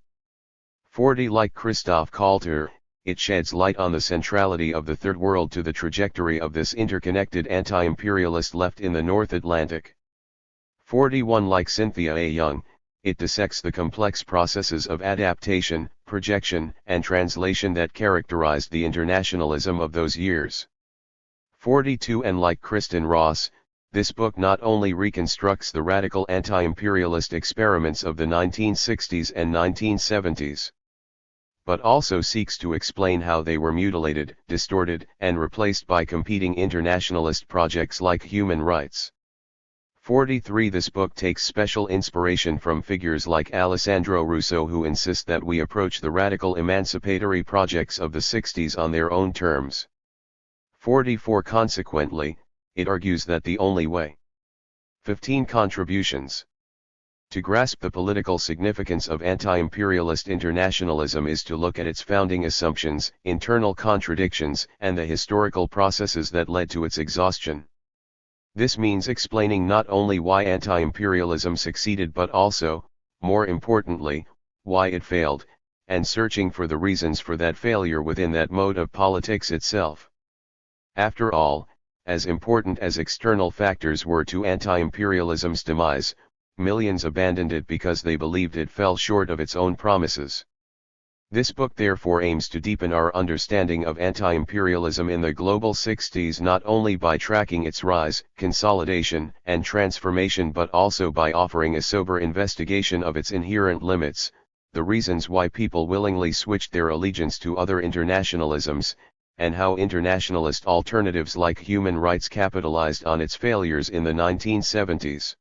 Speaker 1: 40 Like Christoph Kalter, it sheds light on the centrality of the Third World to the trajectory of this interconnected anti-imperialist left in the North Atlantic. 41 Like Cynthia A. Young, it dissects the complex processes of adaptation, projection, and translation that characterized the internationalism of those years. 42 And like Kristen Ross, This book not only reconstructs the radical anti-imperialist experiments of the 1960s and 1970s, but also seeks to explain how they were mutilated, distorted, and replaced by competing internationalist projects like human rights. 43. This book takes special inspiration from figures like Alessandro Russo, who insist that we approach the radical emancipatory projects of the 60s on their own terms. 44. Consequently, it argues that the only way. 15. Contributions. To grasp the political significance of anti-imperialist internationalism is to look at its founding assumptions, internal contradictions, and the historical processes that led to its exhaustion. This means explaining not only why anti-imperialism succeeded but also, more importantly, why it failed, and searching for the reasons for that failure within that mode of politics itself. After all, as important as external factors were to anti-imperialism's demise, millions abandoned it because they believed it fell short of its own promises. This book therefore aims to deepen our understanding of anti-imperialism in the global 60s, not only by tracking its rise, consolidation, and transformation, but also by offering a sober investigation of its inherent limits, the reasons why people willingly switched their allegiance to other internationalisms, and how internationalist alternatives like human rights capitalized on its failures in the 1970s.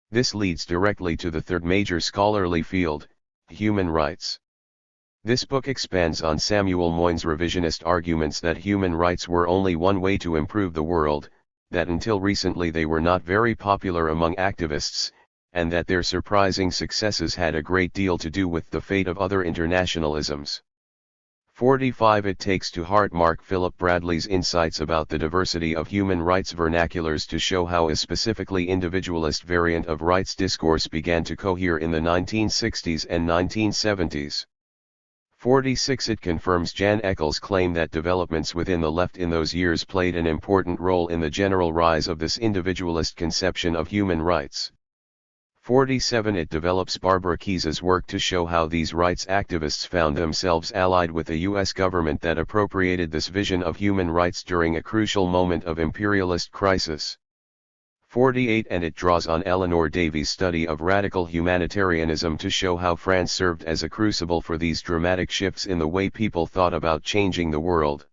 Speaker 1: This leads directly to the third major scholarly field, human rights. This book expands on Samuel Moyn's revisionist arguments that human rights were only one way to improve the world, that until recently they were not very popular among activists, and that their surprising successes had a great deal to do with the fate of other internationalisms. 45. It takes to heart Mark Philip Bradley's insights about the diversity of human rights vernaculars to show how a specifically individualist variant of rights discourse began to cohere in the 1960s and 1970s. 46. It confirms Jan Eckel's claim that developments within the left in those years played an important role in the general rise of this individualist conception of human rights. 47. It develops Barbara Keyes's work to show how these rights activists found themselves allied with a U.S. government that appropriated this vision of human rights during a crucial moment of imperialist crisis. 48. And it draws on Eleanor Davies' study of radical humanitarianism to show how France served as a crucible for these dramatic shifts in the way people thought about changing the world.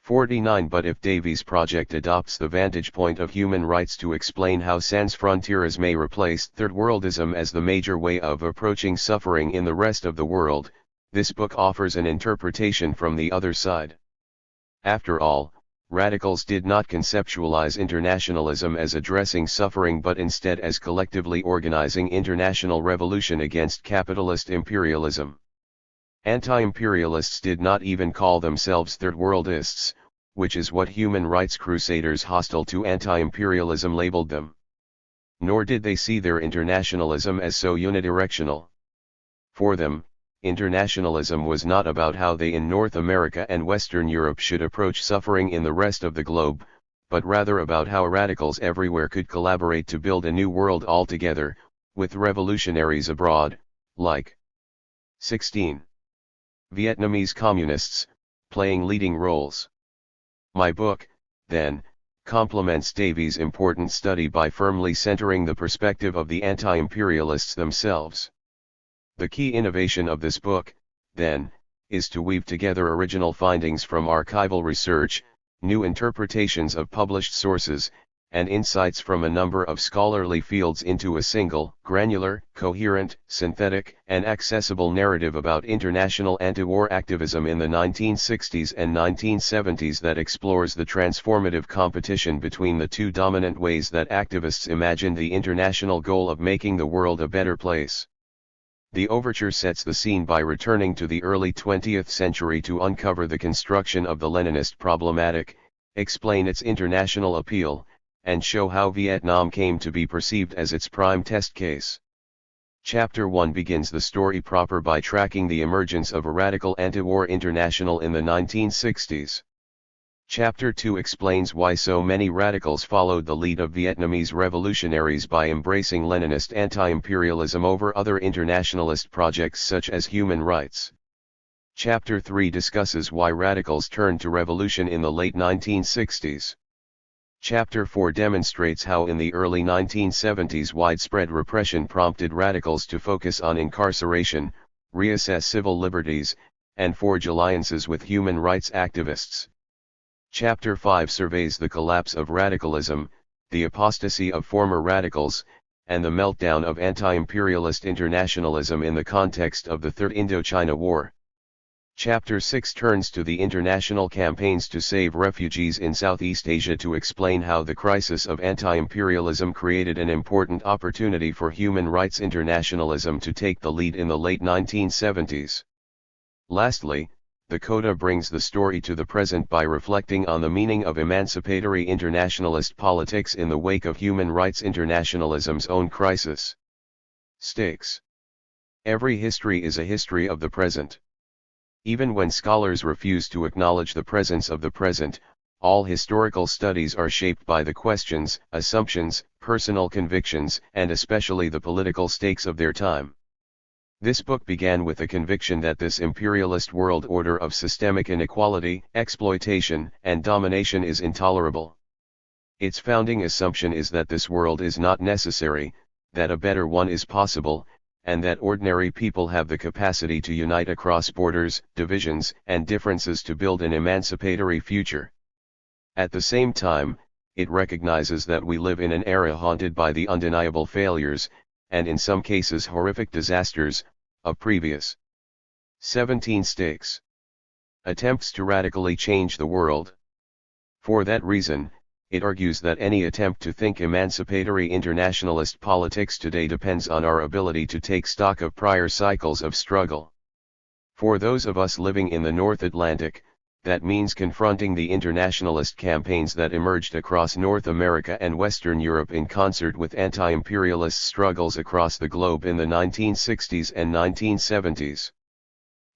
Speaker 1: 49. But if Davies' project adopts the vantage point of human rights to explain how sans frontières may replace third worldism as the major way of approaching suffering in the rest of the world, this book offers an interpretation from the other side. After all, radicals did not conceptualize internationalism as addressing suffering but instead as collectively organizing international revolution against capitalist imperialism. Anti-imperialists did not even call themselves third worldists, which is what human rights crusaders hostile to anti-imperialism labeled them. Nor did they see their internationalism as so unidirectional. For them, internationalism was not about how they in North America and Western Europe should approach suffering in the rest of the globe, but rather about how radicals everywhere could collaborate to build a new world altogether, with revolutionaries abroad, like 16. Vietnamese communists, playing leading roles. My book, then, complements Davies' important study by firmly centering the perspective of the anti-imperialists themselves. The key innovation of this book, then, is to weave together original findings from archival research, new interpretations of published sources, and insights from a number of scholarly fields into a single, granular, coherent, synthetic, and accessible narrative about international anti-war activism in the 1960s and 1970s that explores the transformative competition between the two dominant ways that activists imagined the international goal of making the world a better place. The overture sets the scene by returning to the early 20th century to uncover the construction of the Leninist problematic, explain its international appeal, and show how Vietnam came to be perceived as its prime test case. Chapter 1 begins the story proper by tracking the emergence of a radical anti-war international in the 1960s. Chapter 2 explains why so many radicals followed the lead of Vietnamese revolutionaries by embracing Leninist anti-imperialism over other internationalist projects such as human rights. Chapter 3 discusses why radicals turned to revolution in the late 1960s. Chapter 4 demonstrates how in the early 1970s widespread repression prompted radicals to focus on incarceration, reassess civil liberties, and forge alliances with human rights activists. Chapter 5 surveys the collapse of radicalism, the apostasy of former radicals, and the meltdown of anti-imperialist internationalism in the context of the Third Indochina War. Chapter 6 turns to the international campaigns to save refugees in Southeast Asia to explain how the crisis of anti-imperialism created an important opportunity for human rights internationalism to take the lead in the late 1970s. Lastly, the coda brings the story to the present by reflecting on the meaning of emancipatory internationalist politics in the wake of human rights internationalism's own crisis. Stakes. Every history is a history of the present. Even when scholars refuse to acknowledge the presence of the present, all historical studies are shaped by the questions, assumptions, personal convictions, and especially the political stakes of their time. This book began with the conviction that this imperialist world order of systemic inequality, exploitation, and domination is intolerable. Its founding assumption is that this world is not necessary, that a better one is possible, and that ordinary people have the capacity to unite across borders, divisions, and differences to build an emancipatory future. At the same time, it recognizes that we live in an era haunted by the undeniable failures, and in some cases horrific disasters, of previous 17 stakes. Attempts to radically change the world. For that reason, it argues that any attempt to think emancipatory internationalist politics today depends on our ability to take stock of prior cycles of struggle. For those of us living in the North Atlantic, that means confronting the internationalist campaigns that emerged across North America and Western Europe in concert with anti-imperialist struggles across the globe in the 1960s and 1970s.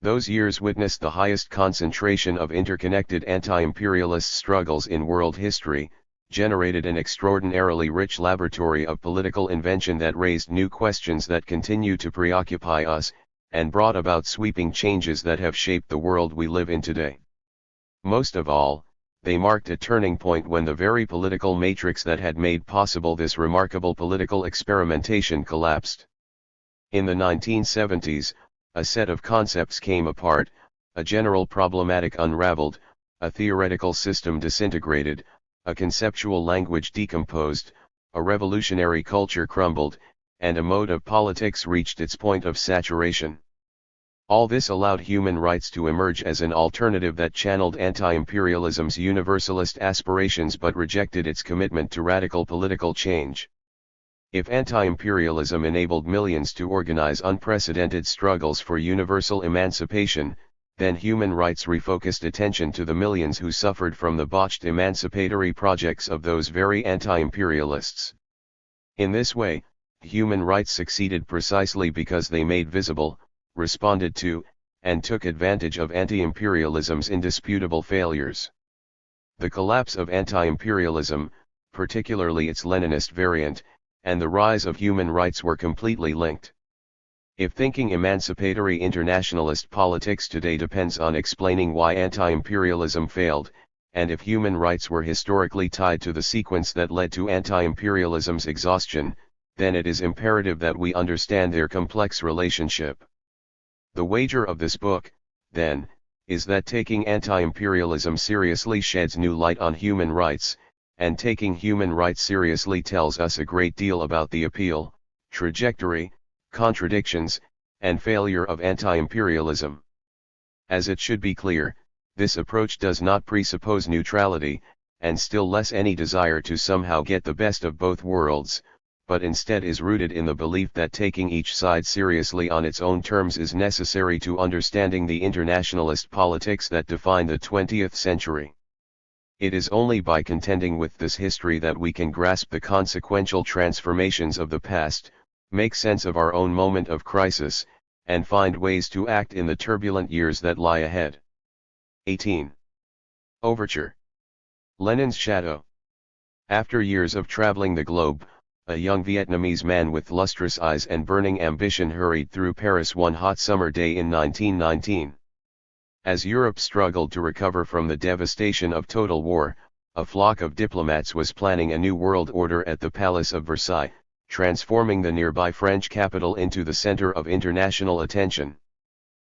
Speaker 1: Those years witnessed the highest concentration of interconnected anti-imperialist struggles in world history, generated an extraordinarily rich laboratory of political invention that raised new questions that continue to preoccupy us, and brought about sweeping changes that have shaped the world we live in today. Most of all, they marked a turning point when the very political matrix that had made possible this remarkable political experimentation collapsed. In the 1970s, a set of concepts came apart, a general problematic unraveled, a theoretical system disintegrated, a conceptual language decomposed, a revolutionary culture crumbled, and a mode of politics reached its point of saturation. All this allowed human rights to emerge as an alternative that channeled anti-imperialism's universalist aspirations but rejected its commitment to radical political change. If anti-imperialism enabled millions to organize unprecedented struggles for universal emancipation, then human rights refocused attention to the millions who suffered from the botched emancipatory projects of those very anti-imperialists. In this way, human rights succeeded precisely because they made visible, responded to, and took advantage of anti-imperialism's indisputable failures. The collapse of anti-imperialism, particularly its Leninist variant, and the rise of human rights were completely linked. If thinking emancipatory internationalist politics today depends on explaining why anti-imperialism failed, and if human rights were historically tied to the sequence that led to anti-imperialism's exhaustion, then it is imperative that we understand their complex relationship. The wager of this book, then, is that taking anti-imperialism seriously sheds new light on human rights, and taking human rights seriously tells us a great deal about the appeal, trajectory, contradictions, and failure of anti-imperialism. As it should be clear, this approach does not presuppose neutrality, and still less any desire to somehow get the best of both worlds, but instead is rooted in the belief that taking each side seriously on its own terms is necessary to understanding the internationalist politics that define the 20th century. It is only by contending with this history that we can grasp the consequential transformations of the past, make sense of our own moment of crisis, and find ways to act in the turbulent years that lie ahead. 18. Overture. Lenin's Shadow. After years of traveling the globe, a young Vietnamese man with lustrous eyes and burning ambition hurried through Paris one hot summer day in 1919. As Europe struggled to recover from the devastation of total war, a flock of diplomats was planning a new world order at the Palace of Versailles, transforming the nearby French capital into the center of international attention.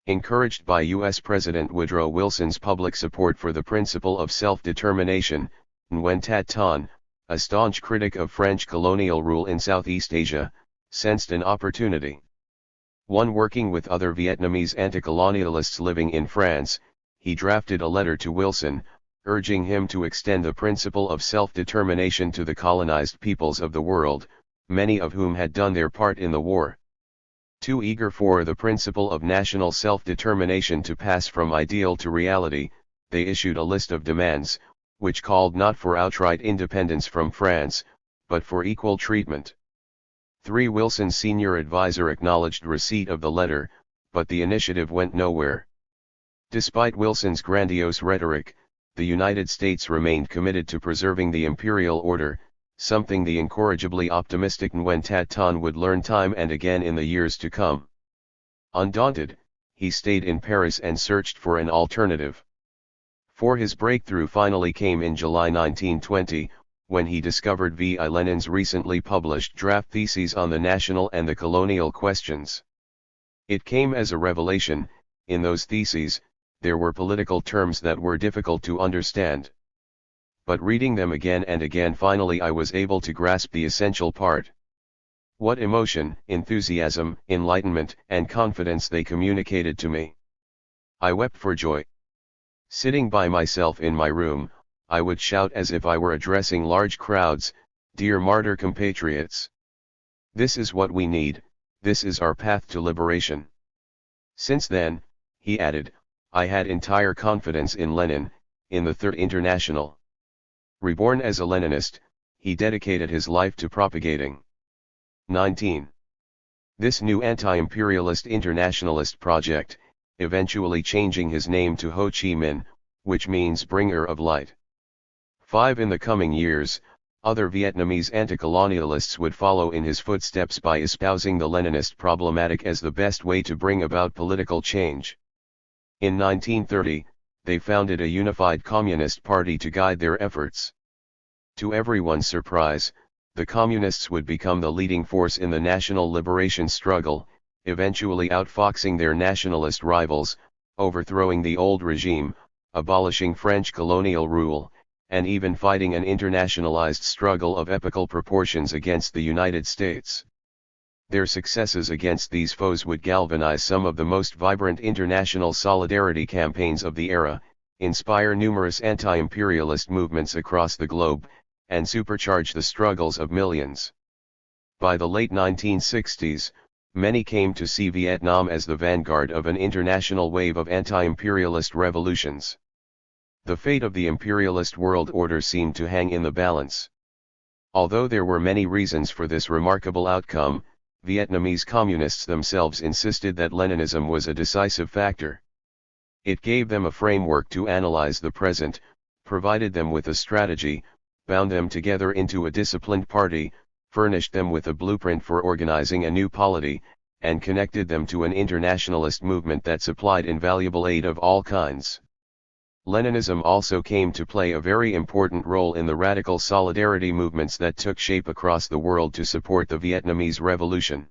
Speaker 1: Encouraged by U.S. President Woodrow Wilson's public support for the principle of self-determination, Nguyen Tat Ton, a staunch critic of French colonial rule in Southeast Asia, sensed an opportunity. One working with other Vietnamese anti-colonialists living in France, he drafted a letter to Wilson, urging him to extend the principle of self-determination to the colonized peoples of the world, many of whom had done their part in the war. Too eager for the principle of national self-determination to pass from ideal to reality, they issued a list of demands, which called not for outright independence from France, but for equal treatment. Wilson's senior advisor acknowledged receipt of the letter, but the initiative went nowhere. Despite Wilson's grandiose rhetoric, the United States remained committed to preserving the imperial order, something the incorrigibly optimistic Nguyen Tat Ton would learn time and again in the years to come. Undaunted, he stayed in Paris and searched for an alternative. For his breakthrough finally came in July 1920, when he discovered V. I. Lenin's recently published draft theses on the national and the colonial questions. It came as a revelation. In those theses, there were political terms that were difficult to understand. But reading them again and again, finally I was able to grasp the essential part. What emotion, enthusiasm, enlightenment, and confidence they communicated to me. I wept for joy. Sitting by myself in my room, I would shout as if I were addressing large crowds, "Dear martyr compatriots! This is what we need, this is our path to liberation." Since then, he added, I had entire confidence in Lenin, in the Third International. Reborn as a Leninist, he dedicated his life to propagating. 19. This new anti-imperialist internationalist project, eventually changing his name to Ho Chi Minh, which means bringer of light. 5. In the coming years, other Vietnamese anti-colonialists would follow in his footsteps by espousing the Leninist problematic as the best way to bring about political change. In 1930, they founded a unified communist party to guide their efforts. To everyone's surprise, the communists would become the leading force in the national liberation struggle, eventually outfoxing their nationalist rivals, overthrowing the old regime, abolishing French colonial rule, and even fighting an internationalized struggle of epical proportions against the United States. Their successes against these foes would galvanize some of the most vibrant international solidarity campaigns of the era, inspire numerous anti-imperialist movements across the globe, and supercharge the struggles of millions. By the late 1960s, many came to see Vietnam as the vanguard of an international wave of anti-imperialist revolutions. The fate of the imperialist world order seemed to hang in the balance. Although there were many reasons for this remarkable outcome, Vietnamese communists themselves insisted that Leninism was a decisive factor. It gave them a framework to analyze the present, provided them with a strategy, bound them together into a disciplined party, furnished them with a blueprint for organizing a new polity, and connected them to an internationalist movement that supplied invaluable aid of all kinds. Leninism also came to play a very important role in the radical solidarity movements that took shape across the world to support the Vietnamese Revolution.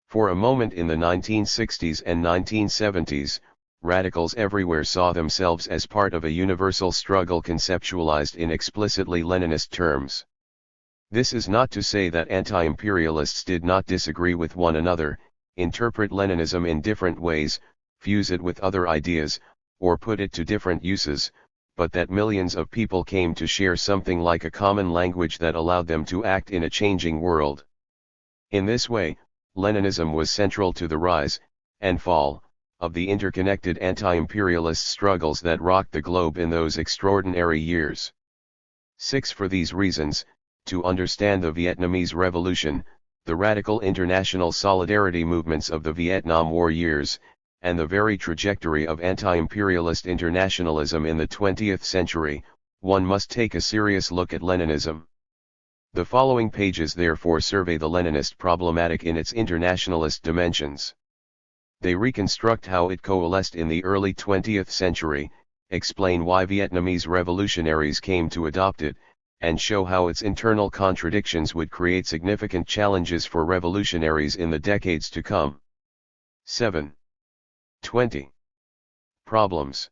Speaker 1: For a moment in the 1960s and 1970s, radicals everywhere saw themselves as part of a universal struggle conceptualized in explicitly Leninist terms. This is not to say that anti-imperialists did not disagree with one another, interpret Leninism in different ways, fuse it with other ideas, or put it to different uses, but that millions of people came to share something like a common language that allowed them to act in a changing world. In this way, Leninism was central to the rise, and fall, of the interconnected anti-imperialist struggles that rocked the globe in those extraordinary years. 6. For these reasons, to understand the Vietnamese Revolution, the radical international solidarity movements of the Vietnam War years, and the very trajectory of anti-imperialist internationalism in the 20th century, one must take a serious look at Leninism. The following pages therefore survey the Leninist problematic in its internationalist dimensions. They reconstruct how it coalesced in the early 20th century, explain why Vietnamese revolutionaries came to adopt it, and show how its internal contradictions would create significant challenges for revolutionaries in the decades to come. 7. 20. Problems.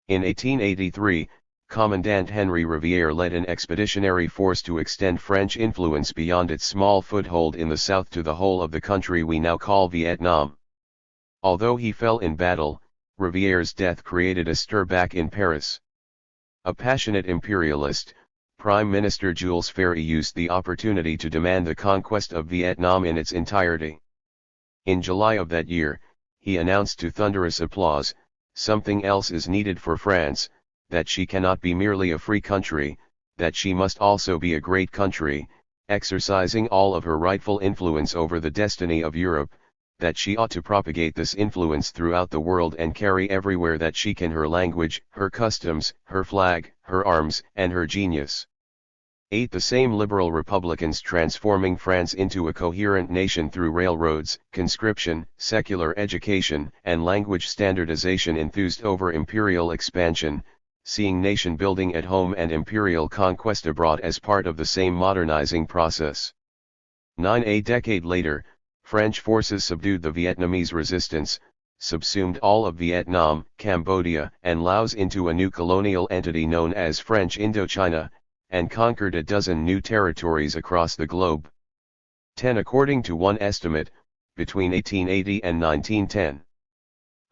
Speaker 1: In 1883, Commandant Henry Rivière led an expeditionary force to extend French influence beyond its small foothold in the south to the whole of the country we now call Vietnam. Although he fell in battle, Rivière's death created a stir back in Paris. A passionate imperialist, Prime Minister Jules Ferry used the opportunity to demand the conquest of Vietnam in its entirety. In July of that year, he announced to thunderous applause, "Something else is needed for France, that she cannot be merely a free country, that she must also be a great country, exercising all of her rightful influence over the destiny of Europe, that she ought to propagate this influence throughout the world and carry everywhere that she can her language, her customs, her flag, her arms, and her genius." 8. The same liberal republicans transforming France into a coherent nation through railroads, conscription, secular education, and language standardization enthused over imperial expansion, seeing nation building at home and imperial conquest abroad as part of the same modernizing process. 9. A decade later, French forces subdued the Vietnamese resistance, subsumed all of Vietnam, Cambodia, and Laos into a new colonial entity known as French Indochina, and conquered a dozen new territories across the globe. 10. According to one estimate, between 1880 and 1910,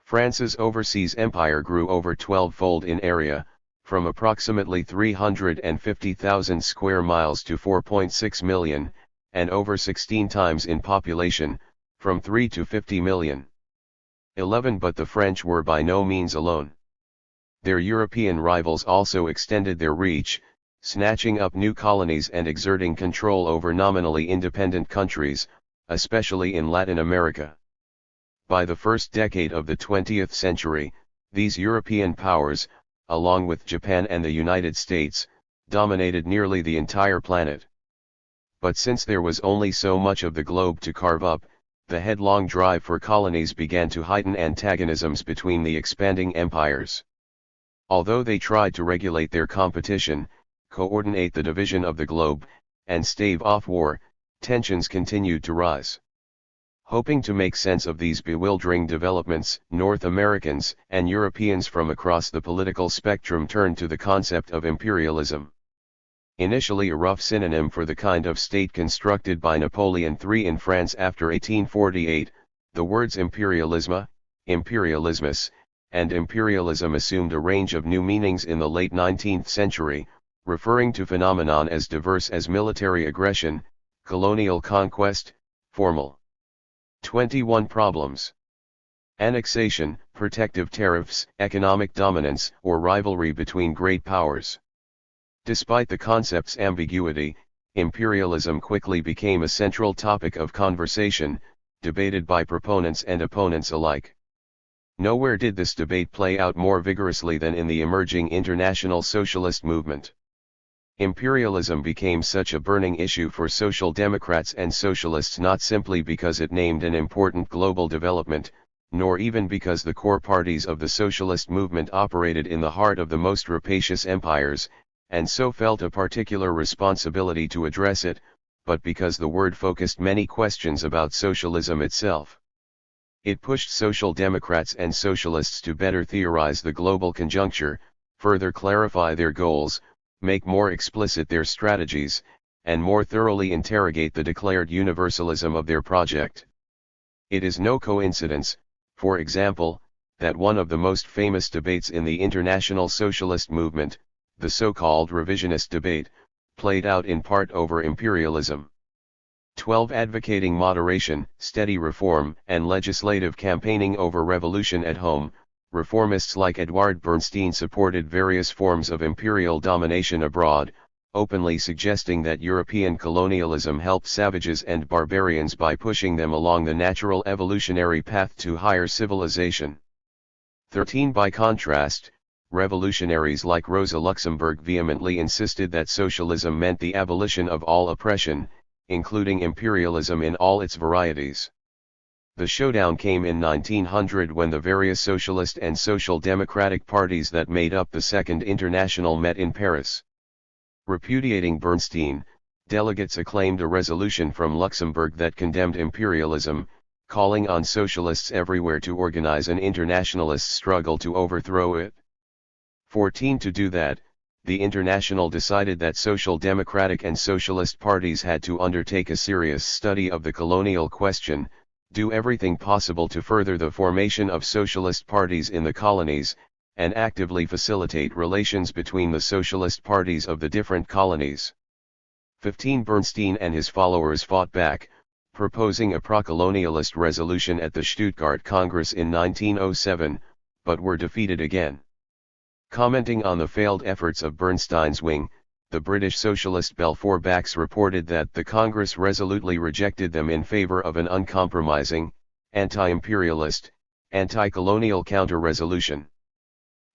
Speaker 1: France's overseas empire grew over 12-fold in area, from approximately 350,000 square miles to 4.6 million, and over 16 times in population, from 3 to 50 million. 11. But the French were by no means alone. Their European rivals also extended their reach, snatching up new colonies and exerting control over nominally independent countries, especially in Latin America. By the first decade of the 20th century, these European powers, along with Japan and the United States, dominated nearly the entire planet. But since there was only so much of the globe to carve up, the headlong drive for colonies began to heighten antagonisms between the expanding empires. Although they tried to regulate their competition, coordinate the division of the globe, and stave off war, tensions continued to rise. Hoping to make sense of these bewildering developments, North Americans and Europeans from across the political spectrum turned to the concept of imperialism. Initially a rough synonym for the kind of state constructed by Napoleon III in France after 1848, the words imperialisme, imperialismus, and imperialism assumed a range of new meanings in the late 19th century, referring to phenomenon as diverse as military aggression, colonial conquest, formal. 21. Problems. Annexation, protective tariffs, economic dominance, or rivalry between great powers. Despite the concept's ambiguity, imperialism quickly became a central topic of conversation, debated by proponents and opponents alike. Nowhere did this debate play out more vigorously than in the emerging international socialist movement. Imperialism became such a burning issue for social democrats and socialists not simply because it named an important global development, nor even because the core parties of the socialist movement operated in the heart of the most rapacious empires, and so felt a particular responsibility to address it, but because the word focused many questions about socialism itself. It pushed social democrats and socialists to better theorize the global conjuncture, further clarify their goals, make more explicit their strategies, and more thoroughly interrogate the declared universalism of their project. It is no coincidence, for example, that one of the most famous debates in the international socialist movement, the so-called revisionist debate, played out in part over imperialism. 12. Advocating moderation, steady reform, and legislative campaigning over revolution at home, reformists like Edward Bernstein supported various forms of imperial domination abroad, openly suggesting that European colonialism helped savages and barbarians by pushing them along the natural evolutionary path to higher civilization. 13. By contrast, revolutionaries like Rosa Luxemburg vehemently insisted that socialism meant the abolition of all oppression, including imperialism in all its varieties. The showdown came in 1900 when the various socialist and social democratic parties that made up the Second International met in Paris. Repudiating Bernstein, delegates acclaimed a resolution from Luxembourg that condemned imperialism, calling on socialists everywhere to organize an internationalist struggle to overthrow it. 14 To do that, the International decided that social democratic and socialist parties had to undertake a serious study of the colonial question, do everything possible to further the formation of socialist parties in the colonies, and actively facilitate relations between the socialist parties of the different colonies. 15 Bernstein and his followers fought back, proposing a pro-colonialist resolution at the Stuttgart Congress in 1907, but were defeated again. Commenting on the failed efforts of Bernstein's wing, the British socialist Balfour Bax reported that the Congress resolutely rejected them in favor of an uncompromising, anti-imperialist, anti-colonial counter-resolution.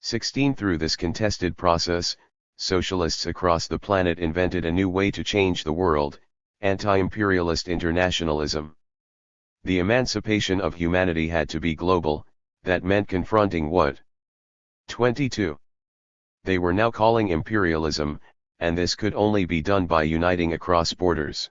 Speaker 1: 16 Through this contested process, socialists across the planet invented a new way to change the world, anti-imperialist internationalism. The emancipation of humanity had to be global, that meant confronting what? 22. They were now calling imperialism, and this could only be done by uniting across borders.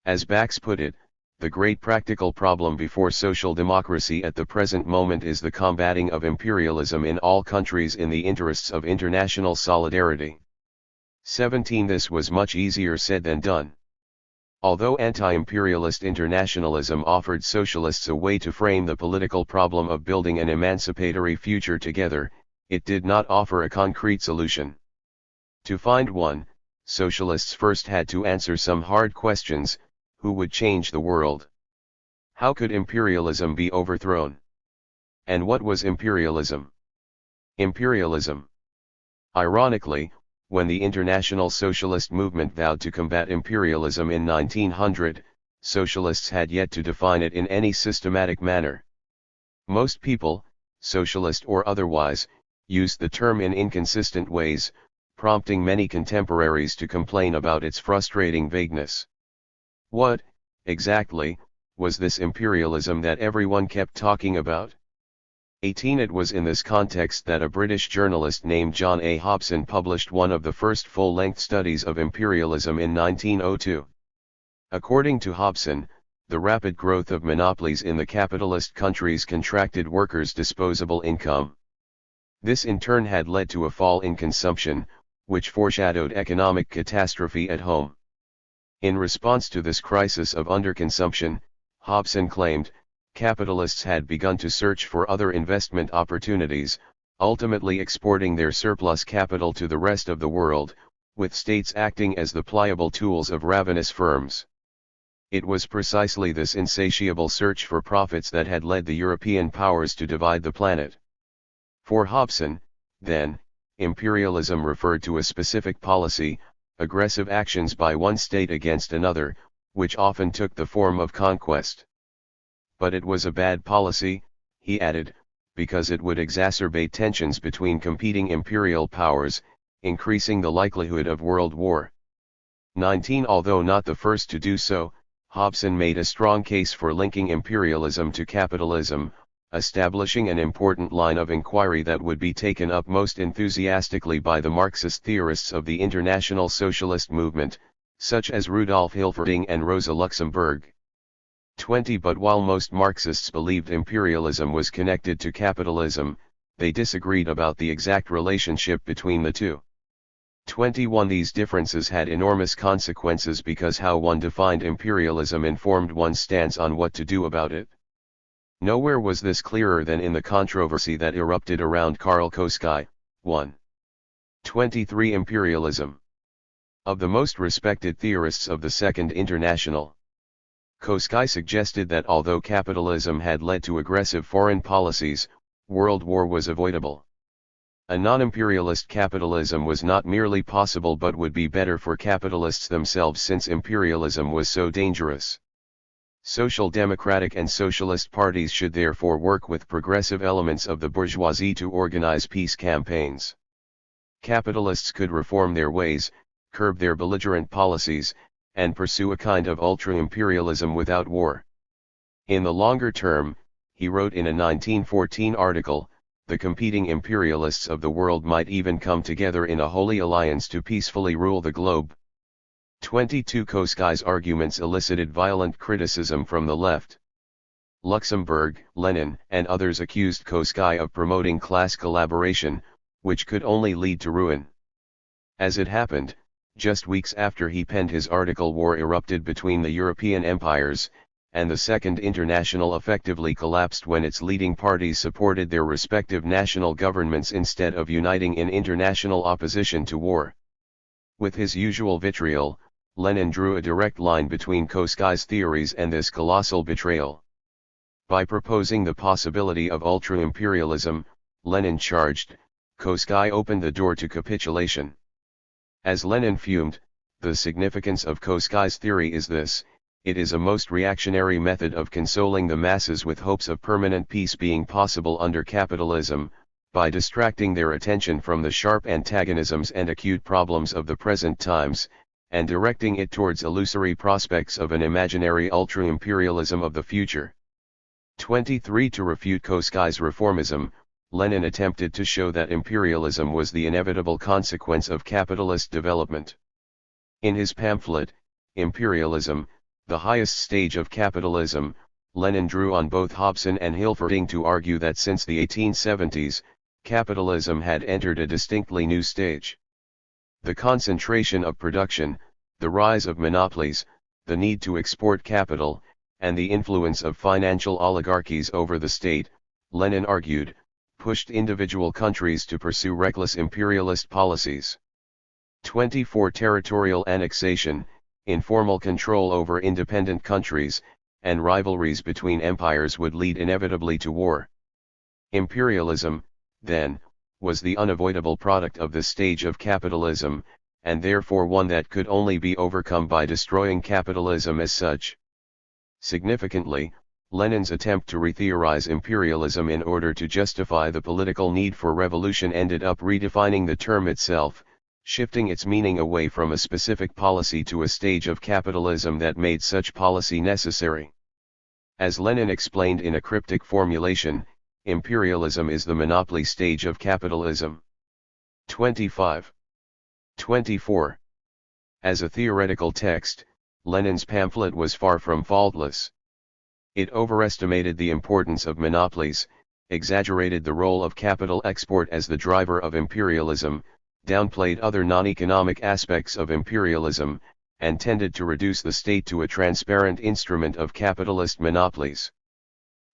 Speaker 1: As Bax put it, the great practical problem before social democracy at the present moment is the combating of imperialism in all countries in the interests of international solidarity. 17 This was much easier said than done. Although anti-imperialist internationalism offered socialists a way to frame the political problem of building an emancipatory future together, it did not offer a concrete solution. To find one, socialists first had to answer some hard questions: who would change the world? How could imperialism be overthrown? And what was imperialism? Imperialism. Ironically, when the international socialist movement vowed to combat imperialism in 1900, socialists had yet to define it in any systematic manner. Most people, socialist or otherwise, used the term in inconsistent ways, prompting many contemporaries to complain about its frustrating vagueness. What, exactly, was this imperialism that everyone kept talking about? 18 It was in this context that a British journalist named John A. Hobson published one of the first full-length studies of imperialism in 1902. According to Hobson, the rapid growth of monopolies in the capitalist countries contracted workers' disposable income. This in turn had led to a fall in consumption, which foreshadowed economic catastrophe at home. In response to this crisis of underconsumption, Hobson claimed, capitalists had begun to search for other investment opportunities, ultimately exporting their surplus capital to the rest of the world, with states acting as the pliable tools of ravenous firms. It was precisely this insatiable search for profits that had led the European powers to divide the planet. For Hobson, then, imperialism referred to a specific policy, aggressive actions by one state against another, which often took the form of conquest. But it was a bad policy, he added, because it would exacerbate tensions between competing imperial powers, increasing the likelihood of world war. 19 Although not the first to do so, Hobson made a strong case for linking imperialism to capitalism, establishing an important line of inquiry that would be taken up most enthusiastically by the Marxist theorists of the international socialist movement, such as Rudolf Hilferding and Rosa Luxemburg. 20 But while most Marxists believed imperialism was connected to capitalism, they disagreed about the exact relationship between the two. 21 These differences had enormous consequences because how one defined imperialism informed one's stance on what to do about it. Nowhere was this clearer than in the controversy that erupted around Karl Koski. 1. 23 Imperialism. Of the most respected theorists of the Second International, Koski suggested that although capitalism had led to aggressive foreign policies, world war was avoidable. A non-imperialist capitalism was not merely possible but would be better for capitalists themselves since imperialism was so dangerous. Social democratic and socialist parties should therefore work with progressive elements of the bourgeoisie to organize peace campaigns. Capitalists could reform their ways, curb their belligerent policies, and pursue a kind of ultra-imperialism without war. In the longer term, he wrote in a 1914 article, the competing imperialists of the world might even come together in a holy alliance to peacefully rule the globe. 22 Koskai's arguments elicited violent criticism from the left. Luxemburg, Lenin, and others accused Koskai of promoting class collaboration, which could only lead to ruin. As it happened, just weeks after he penned his article, war erupted between the European empires, and the Second International effectively collapsed when its leading parties supported their respective national governments instead of uniting in international opposition to war. With his usual vitriol, Lenin drew a direct line between Koskai's theories and this colossal betrayal. By proposing the possibility of ultra-imperialism, Lenin charged, Koskai opened the door to capitulation. As Lenin fumed, the significance of Koskai's theory is this: it is a most reactionary method of consoling the masses with hopes of permanent peace being possible under capitalism, by distracting their attention from the sharp antagonisms and acute problems of the present times, and directing it towards illusory prospects of an imaginary ultra-imperialism of the future. 23 To refute Koskai's reformism, Lenin attempted to show that imperialism was the inevitable consequence of capitalist development. In his pamphlet, Imperialism, the highest stage of capitalism, Lenin drew on both Hobson and Hilferding to argue that since the 1870s, capitalism had entered a distinctly new stage. The concentration of production, the rise of monopolies, the need to export capital, and the influence of financial oligarchies over the state, Lenin argued, pushed individual countries to pursue reckless imperialist policies. 24 Territorial annexation, informal control over independent countries, and rivalries between empires would lead inevitably to war. Imperialism, then, was the unavoidable product of this stage of capitalism, and therefore one that could only be overcome by destroying capitalism as such. Significantly, Lenin's attempt to re-theorize imperialism in order to justify the political need for revolution ended up redefining the term itself, shifting its meaning away from a specific policy to a stage of capitalism that made such policy necessary. As Lenin explained in a cryptic formulation, imperialism is the monopoly stage of capitalism. 25. 24. As a theoretical text, Lenin's pamphlet was far from faultless. It overestimated the importance of monopolies, exaggerated the role of capital export as the driver of imperialism, downplayed other non-economic aspects of imperialism, and tended to reduce the state to a transparent instrument of capitalist monopolies.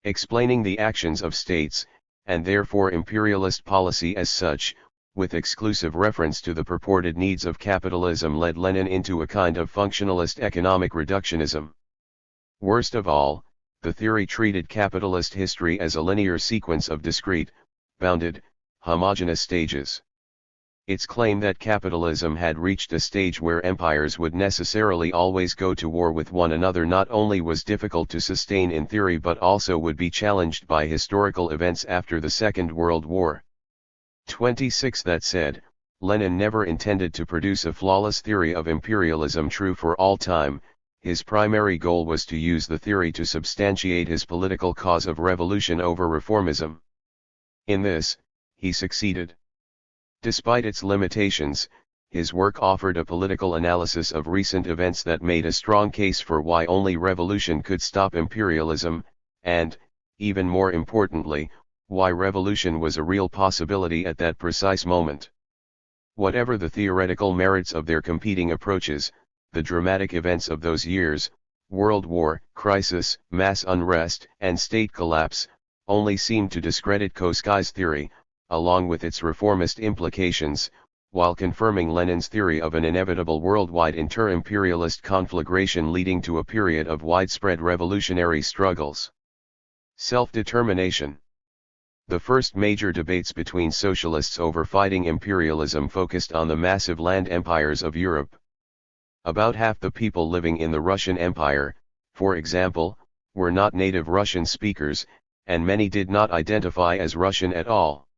Speaker 1: Explaining the actions of states, and therefore imperialist policy as such, with exclusive reference to the purported needs of capitalism led Lenin into a kind of functionalist economic reductionism. Worst of all, the theory treated capitalist history as a linear sequence of discrete, bounded, homogeneous stages. Its claim that capitalism had reached a stage where empires would necessarily always go to war with one another not only was difficult to sustain in theory but also would be challenged by historical events after the Second World War. 26 That said, Lenin never intended to produce a flawless theory of imperialism true for all time. His primary goal was to use the theory to substantiate his political cause of revolution over reformism. In this, he succeeded. Despite its limitations, his work offered a political analysis of recent events that made a strong case for why only revolution could stop imperialism, and, even more importantly, why revolution was a real possibility at that precise moment. Whatever the theoretical merits of their competing approaches, the dramatic events of those years, world war, crisis, mass unrest, and state collapse, only seemed to discredit Koskai's theory, along with its reformist implications, while confirming Lenin's theory of an inevitable worldwide inter-imperialist conflagration leading to a period of widespread revolutionary struggles. Self-determination. The first major debates between socialists over fighting imperialism focused on the massive land empires of Europe. About half the people living in the Russian Empire, for example, were not native Russian speakers, and many did not identify as Russian at all.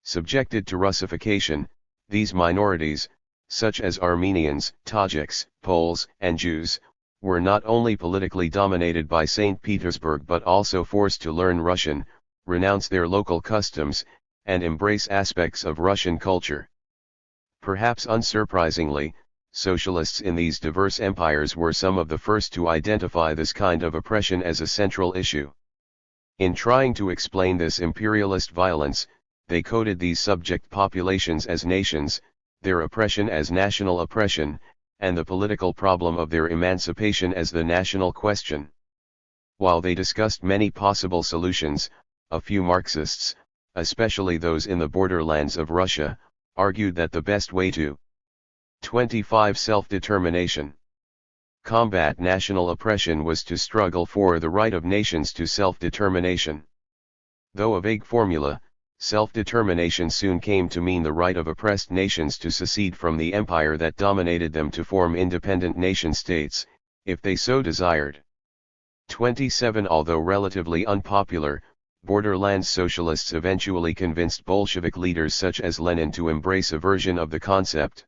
Speaker 1: Subjected to Russification, these minorities, such as Armenians, Tajiks, Poles, and Jews, were not only politically dominated by St. Petersburg but also forced to learn Russian, renounce their local customs, and embrace aspects of Russian culture. Perhaps unsurprisingly, socialists in these diverse empires were some of the first to identify this kind of oppression as a central issue. In trying to explain this imperialist violence, they coded these subject populations as nations, their oppression as national oppression, and the political problem of their emancipation as the national question. While they discussed many possible solutions, a few Marxists, especially those in the borderlands of Russia, argued that the best way to 25 self-determination, combat national oppression was to struggle for the right of nations to self-determination. Though a vague formula, self-determination soon came to mean the right of oppressed nations to secede from the empire that dominated them to form independent nation-states, if they so desired. 27 Although relatively unpopular, borderlands socialists eventually convinced Bolshevik leaders such as Lenin to embrace a version of the concept.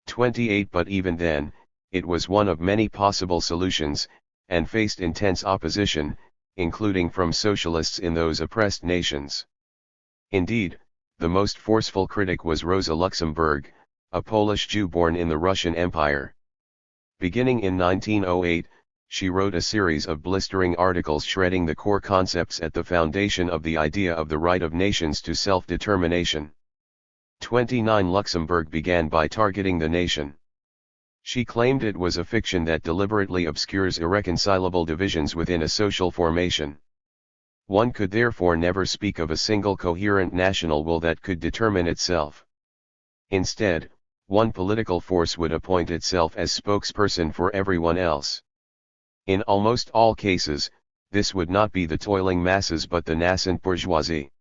Speaker 1: 28 But even then, it was one of many possible solutions, and faced intense opposition, including from socialists in those oppressed nations. Indeed, the most forceful critic was Rosa Luxemburg, a Polish Jew born in the Russian Empire. Beginning in 1908, she wrote a series of blistering articles shredding the core concepts at the foundation of the idea of the right of nations to self-determination. 29 Luxemburg began by targeting the nation. She claimed it was a fiction that deliberately obscures irreconcilable divisions within a social formation. One could therefore never speak of a single coherent national will that could determine itself. Instead, one political force would appoint itself as spokesperson for everyone else. In almost all cases, this would not be the toiling masses but the nascent bourgeoisie.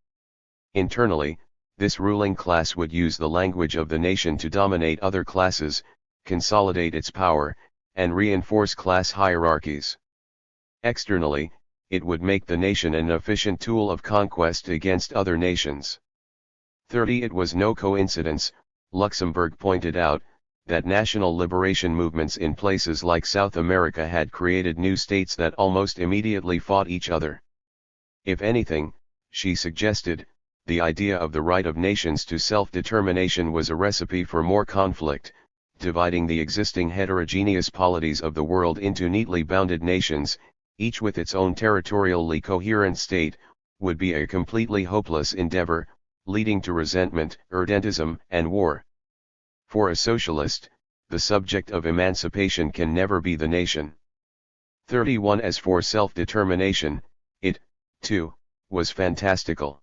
Speaker 1: Internally, this ruling class would use the language of the nation to dominate other classes, consolidate its power, and reinforce class hierarchies. Externally, it would make the nation an efficient tool of conquest against other nations. 30 It was no coincidence, Luxemburg pointed out, that national liberation movements in places like South America had created new states that almost immediately fought each other. If anything, she suggested, the idea of the right of nations to self-determination was a recipe for more conflict, dividing the existing heterogeneous polities of the world into neatly bounded nations, each with its own territorially coherent state, would be a completely hopeless endeavor, leading to resentment, irredentism, and war. For a socialist, the subject of emancipation can never be the nation. 31 As for self-determination, it, too, was fantastical.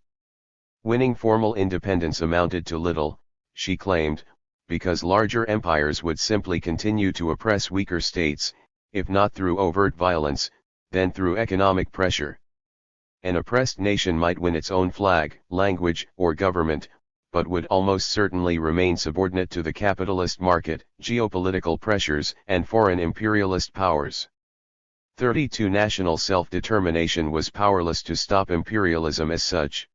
Speaker 1: Winning formal independence amounted to little, she claimed, because larger empires would simply continue to oppress weaker states, if not through overt violence, then through economic pressure. An oppressed nation might win its own flag, language, or government, but would almost certainly remain subordinate to the capitalist market, geopolitical pressures, and foreign imperialist powers. 32 National self-determination was powerless to stop imperialism as such.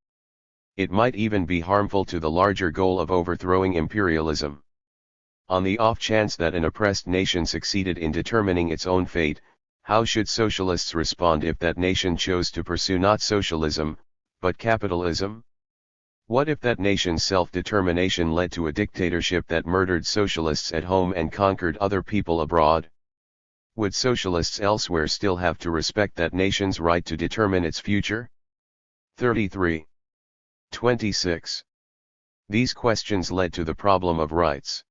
Speaker 1: It might even be harmful to the larger goal of overthrowing imperialism. On the off chance that an oppressed nation succeeded in determining its own fate, how should socialists respond if that nation chose to pursue not socialism, but capitalism? What if that nation's self-determination led to a dictatorship that murdered socialists at home and conquered other people abroad? Would socialists elsewhere still have to respect that nation's right to determine its future? 33. 26. These questions led to the problem of rights.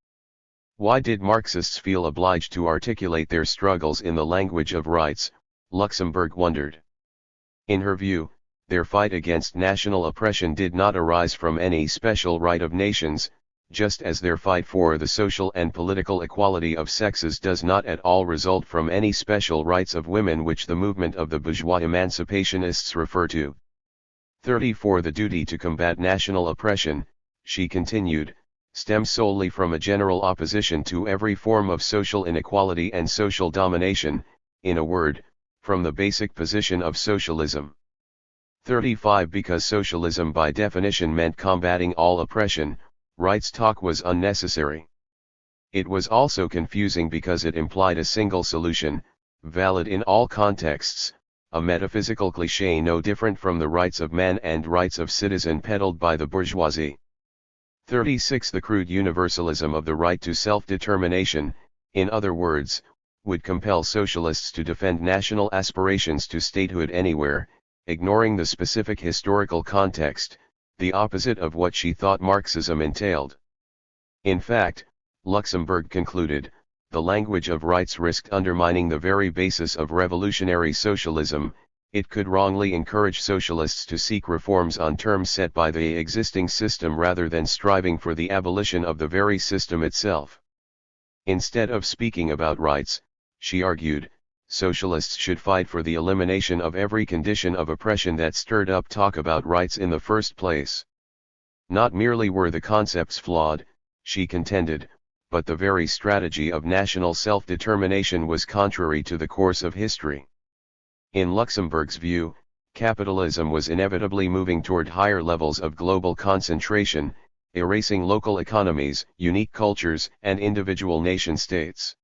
Speaker 1: Why did Marxists feel obliged to articulate their struggles in the language of rights, Luxemburg wondered. In her view, their fight against national oppression did not arise from any special right of nations, just as their fight for the social and political equality of sexes does not at all result from any special rights of women which the movement of the bourgeois emancipationists refer to. 34 The duty to combat national oppression, she continued, stems solely from a general opposition to every form of social inequality and social domination, in a word, from the basic position of socialism. 35 Because socialism by definition meant combating all oppression, rights talk was unnecessary. It was also confusing because it implied a single solution, valid in all contexts, a metaphysical cliché no different from the rights of man and rights of citizen peddled by the bourgeoisie. 36. The crude universalism of the right to self-determination, in other words, would compel socialists to defend national aspirations to statehood anywhere, ignoring the specific historical context, the opposite of what she thought Marxism entailed. In fact, Luxemburg concluded, the language of rights risked undermining the very basis of revolutionary socialism. It could wrongly encourage socialists to seek reforms on terms set by the existing system rather than striving for the abolition of the very system itself. Instead of speaking about rights, she argued, socialists should fight for the elimination of every condition of oppression that stirred up talk about rights in the first place. Not merely were the concepts flawed, she contended, but the very strategy of national self-determination was contrary to the course of history. In Luxemburg's view, capitalism was inevitably moving toward higher levels of global concentration, erasing local economies, unique cultures, and individual nation-states.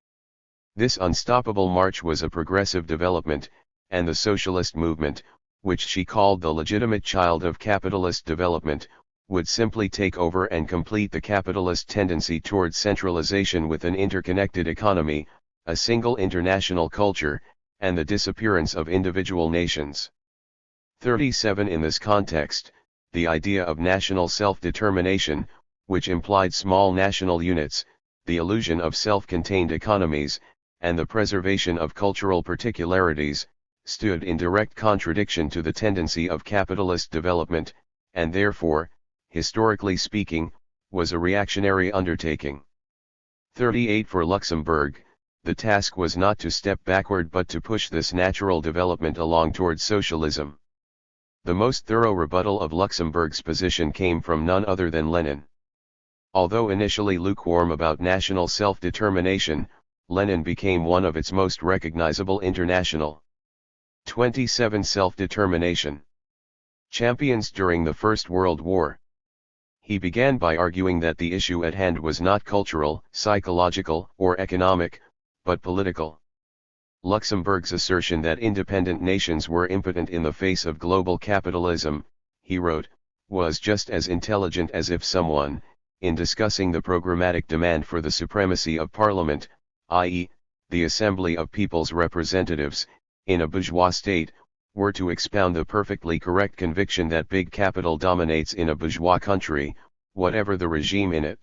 Speaker 1: This unstoppable march was a progressive development, and the socialist movement, which she called the legitimate child of capitalist development, would simply take over and complete the capitalist tendency toward centralization with an interconnected economy, a single international culture, and the disappearance of individual nations. 37. In this context, the idea of national self-determination, which implied small national units, the illusion of self-contained economies, and the preservation of cultural particularities, stood in direct contradiction to the tendency of capitalist development, and therefore, historically speaking, was a reactionary undertaking. 38. For Luxemburg, the task was not to step backward but to push this natural development along towards socialism. The most thorough rebuttal of Luxemburg's position came from none other than Lenin. Although initially lukewarm about national self-determination, Lenin became one of its most recognizable international 27 self-determination champions during the First World War. He began by arguing that the issue at hand was not cultural, psychological, or economic, but political. Luxemburg's assertion that independent nations were impotent in the face of global capitalism, he wrote, was just as intelligent as if someone, in discussing the programmatic demand for the supremacy of parliament, i.e., the assembly of people's representatives, in a bourgeois state, were to expound the perfectly correct conviction that big capital dominates in a bourgeois country, whatever the regime in it.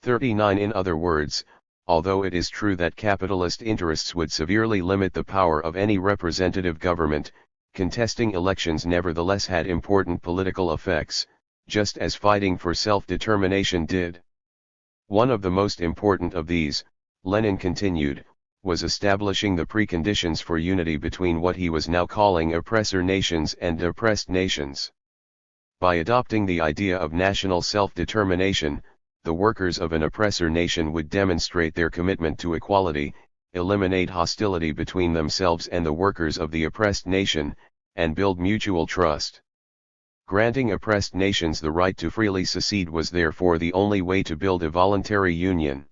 Speaker 1: 39. In other words, although it is true that capitalist interests would severely limit the power of any representative government, contesting elections nevertheless had important political effects, just as fighting for self-determination did. One of the most important of these, Lenin continued, was establishing the preconditions for unity between what he was now calling oppressor nations and oppressed nations. By adopting the idea of national self-determination, the workers of an oppressor nation would demonstrate their commitment to equality, eliminate hostility between themselves and the workers of the oppressed nation, and build mutual trust. Granting oppressed nations the right to freely secede was therefore the only way to build a voluntary union.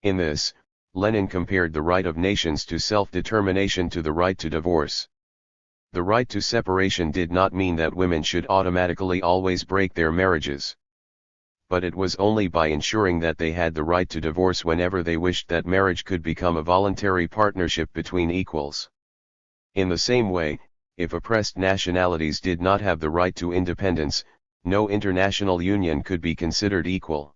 Speaker 1: In this, Lenin compared the right of nations to self-determination to the right to divorce. The right to separation did not mean that women should automatically always break their marriages. But it was only by ensuring that they had the right to divorce whenever they wished that marriage could become a voluntary partnership between equals. In the same way, if oppressed nationalities did not have the right to independence, no international union could be considered equal.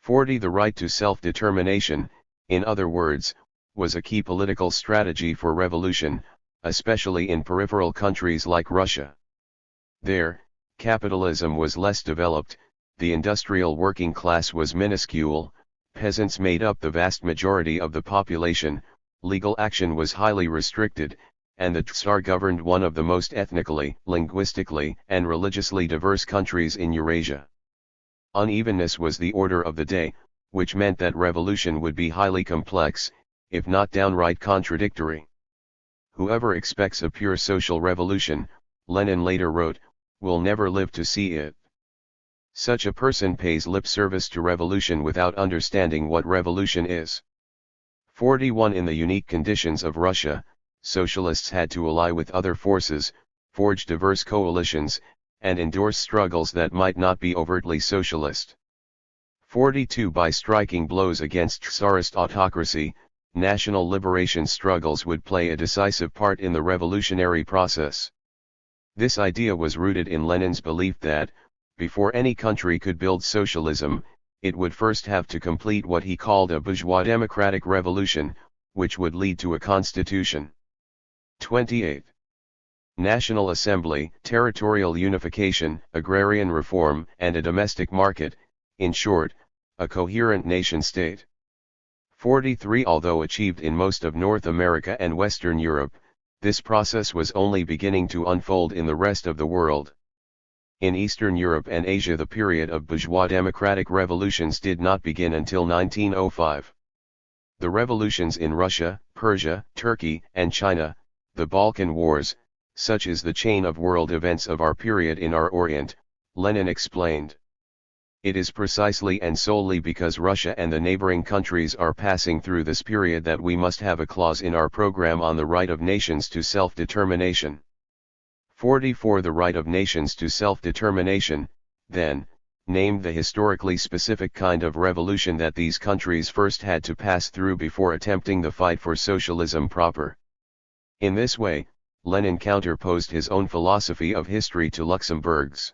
Speaker 1: 40. The right to self-determination, in other words, was a key political strategy for revolution, especially in peripheral countries like Russia. There, capitalism was less developed, the industrial working class was minuscule, peasants made up the vast majority of the population, legal action was highly restricted, and the Tsar governed one of the most ethnically, linguistically, and religiously diverse countries in Eurasia. Unevenness was the order of the day, which meant that revolution would be highly complex, if not downright contradictory. Whoever expects a pure social revolution, Lenin later wrote, will never live to see it. Such a person pays lip service to revolution without understanding what revolution is. 41 In the unique conditions of Russia, socialists had to ally with other forces, forge diverse coalitions, and endorse struggles that might not be overtly socialist. 42 By striking blows against Tsarist autocracy, national liberation struggles would play a decisive part in the revolutionary process. This idea was rooted in Lenin's belief that, before any country could build socialism, it would first have to complete what he called a bourgeois democratic revolution, which would lead to a constitution. 28. National Assembly, territorial unification, agrarian reform, and a domestic market, in short, a coherent nation-state. 43 Although achieved in most of North America and Western Europe, this process was only beginning to unfold in the rest of the world. In Eastern Europe and Asia the period of bourgeois democratic revolutions did not begin until 1905. The revolutions in Russia, Persia, Turkey, and China, the Balkan Wars, such is the chain of world events of our period in our Orient, Lenin explained. It is precisely and solely because Russia and the neighboring countries are passing through this period that we must have a clause in our program on the right of nations to self-determination. 44 The right of nations to self-determination, then, named the historically specific kind of revolution that these countries first had to pass through before attempting the fight for socialism proper. In this way, Lenin counterposed his own philosophy of history to Luxemburg's.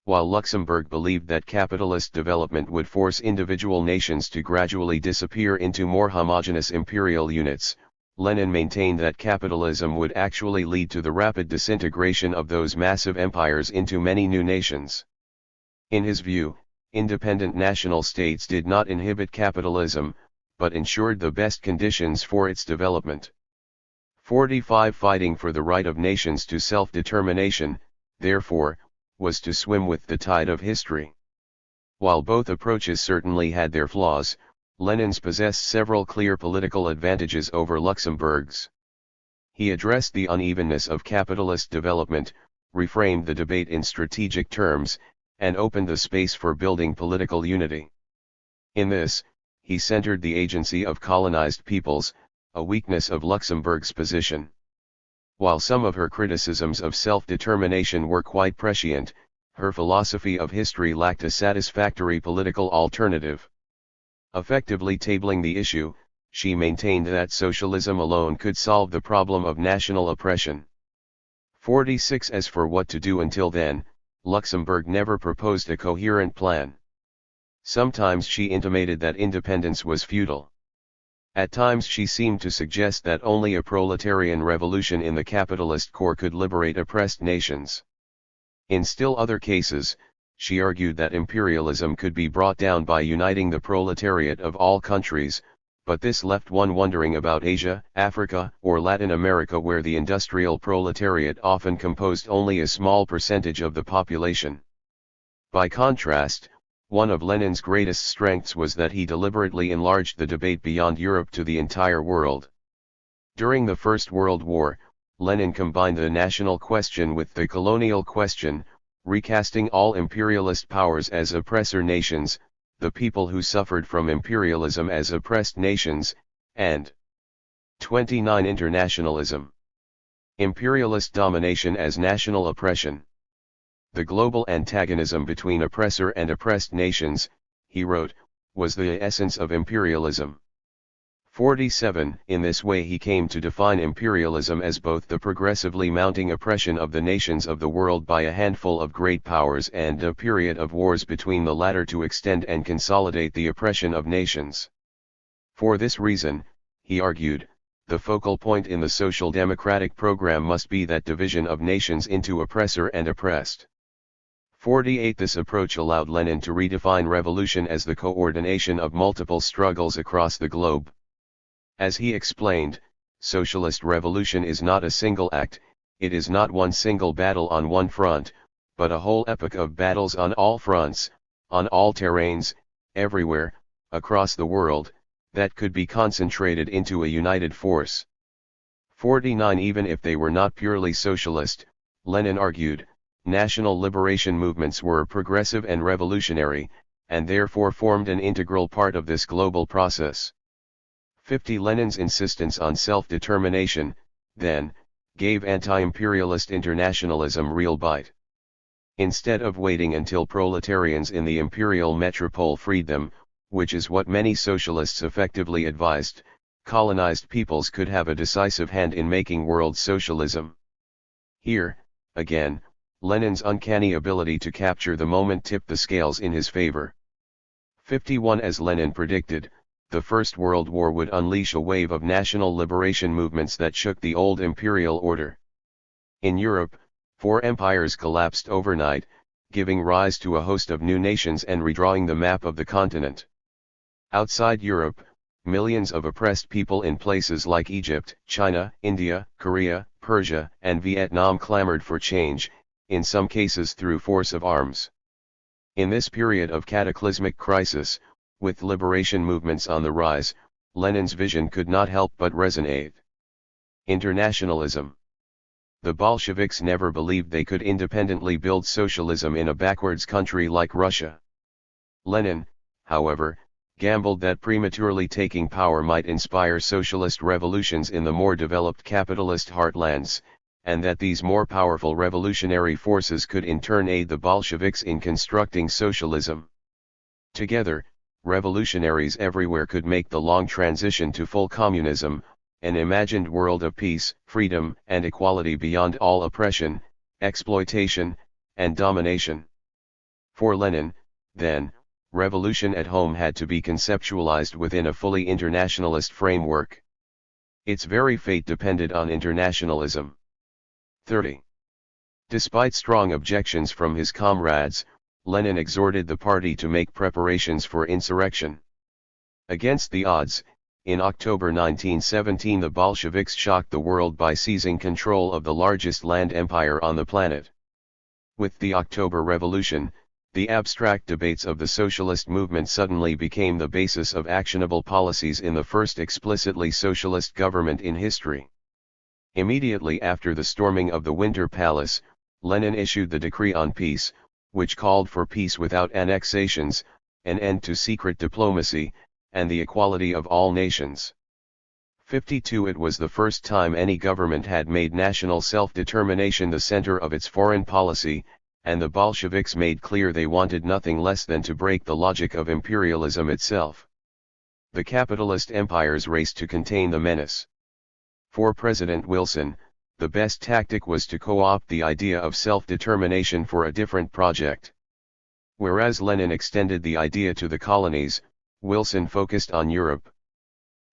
Speaker 1: While Luxemburg believed that capitalist development would force individual nations to gradually disappear into more homogeneous imperial units, Lenin maintained that capitalism would actually lead to the rapid disintegration of those massive empires into many new nations. In his view, independent national states did not inhibit capitalism, but ensured the best conditions for its development. 45 Fighting for the right of nations to self-determination, therefore, was to swim with the tide of history. While both approaches certainly had their flaws, Lenin's possessed several clear political advantages over Luxemburg's. He addressed the unevenness of capitalist development, reframed the debate in strategic terms, and opened the space for building political unity. In this, he centered the agency of colonized peoples, a weakness of Luxemburg's position. While some of her criticisms of self-determination were quite prescient, her philosophy of history lacked a satisfactory political alternative. Effectively tabling the issue, she maintained that socialism alone could solve the problem of national oppression. 46 As for what to do until then, Luxemburg never proposed a coherent plan. Sometimes she intimated that independence was futile. At times she seemed to suggest that only a proletarian revolution in the capitalist core could liberate oppressed nations. In still other cases, she argued that imperialism could be brought down by uniting the proletariat of all countries, but this left one wondering about Asia, Africa, or Latin America where the industrial proletariat often composed only a small percentage of the population. By contrast, one of Lenin's greatest strengths was that he deliberately enlarged the debate beyond Europe to the entire world. During the First World War, Lenin combined the national question with the colonial question, recasting all imperialist powers as oppressor nations, the people who suffered from imperialism as oppressed nations, and 29 Internationalism. Imperialist domination as national oppression. The global antagonism between oppressor and oppressed nations, he wrote, was the essence of imperialism. 47 In this way he came to define imperialism as both the progressively mounting oppression of the nations of the world by a handful of great powers and a period of wars between the latter to extend and consolidate the oppression of nations. For this reason, he argued, the focal point in the social democratic program must be that division of nations into oppressor and oppressed. 48 This approach allowed Lenin to redefine revolution as the coordination of multiple struggles across the globe. As he explained, socialist revolution is not a single act, it is not one single battle on one front, but a whole epoch of battles on all fronts, on all terrains, everywhere, across the world, that could be concentrated into a united force. 49 Even if they were not purely socialist, Lenin argued, national liberation movements were progressive and revolutionary, and therefore formed an integral part of this global process. 50. Lenin's insistence on self-determination, then, gave anti-imperialist internationalism real bite. Instead of waiting until proletarians in the imperial metropole freed them, which is what many socialists effectively advised, colonized peoples could have a decisive hand in making world socialism. Here, again, Lenin's uncanny ability to capture the moment tipped the scales in his favor. 51. As Lenin predicted, the First World War would unleash a wave of national liberation movements that shook the old imperial order. In Europe, 4 empires collapsed overnight, giving rise to a host of new nations and redrawing the map of the continent. Outside Europe, millions of oppressed people in places like Egypt, China, India, Korea, Persia, and Vietnam clamored for change, in some cases through force of arms. In this period of cataclysmic crisis, with liberation movements on the rise, Lenin's vision could not help but resonate. Internationalism. The Bolsheviks never believed they could independently build socialism in a backwards country like Russia. Lenin, however, gambled that prematurely taking power might inspire socialist revolutions in the more developed capitalist heartlands, and that these more powerful revolutionary forces could in turn aid the Bolsheviks in constructing socialism. Together, revolutionaries everywhere could make the long transition to full communism, an imagined world of peace, freedom, and equality beyond all oppression, exploitation, and domination. For Lenin, then, revolution at home had to be conceptualized within a fully internationalist framework. Its very fate depended on internationalism. 30. Despite strong objections from his comrades, Lenin exhorted the party to make preparations for insurrection. Against the odds, in October 1917 the Bolsheviks shocked the world by seizing control of the largest land empire on the planet. With the October Revolution, the abstract debates of the socialist movement suddenly became the basis of actionable policies in the first explicitly socialist government in history. Immediately after the storming of the Winter Palace, Lenin issued the Decree on Peace, which called for peace without annexations, an end to secret diplomacy, and the equality of all nations. 52. It was the first time any government had made national self-determination the center of its foreign policy, and the Bolsheviks made clear they wanted nothing less than to break the logic of imperialism itself. The capitalist empires raced to contain the menace. For President Wilson, the best tactic was to co-opt the idea of self-determination for a different project. Whereas Lenin extended the idea to the colonies, Wilson focused on Europe.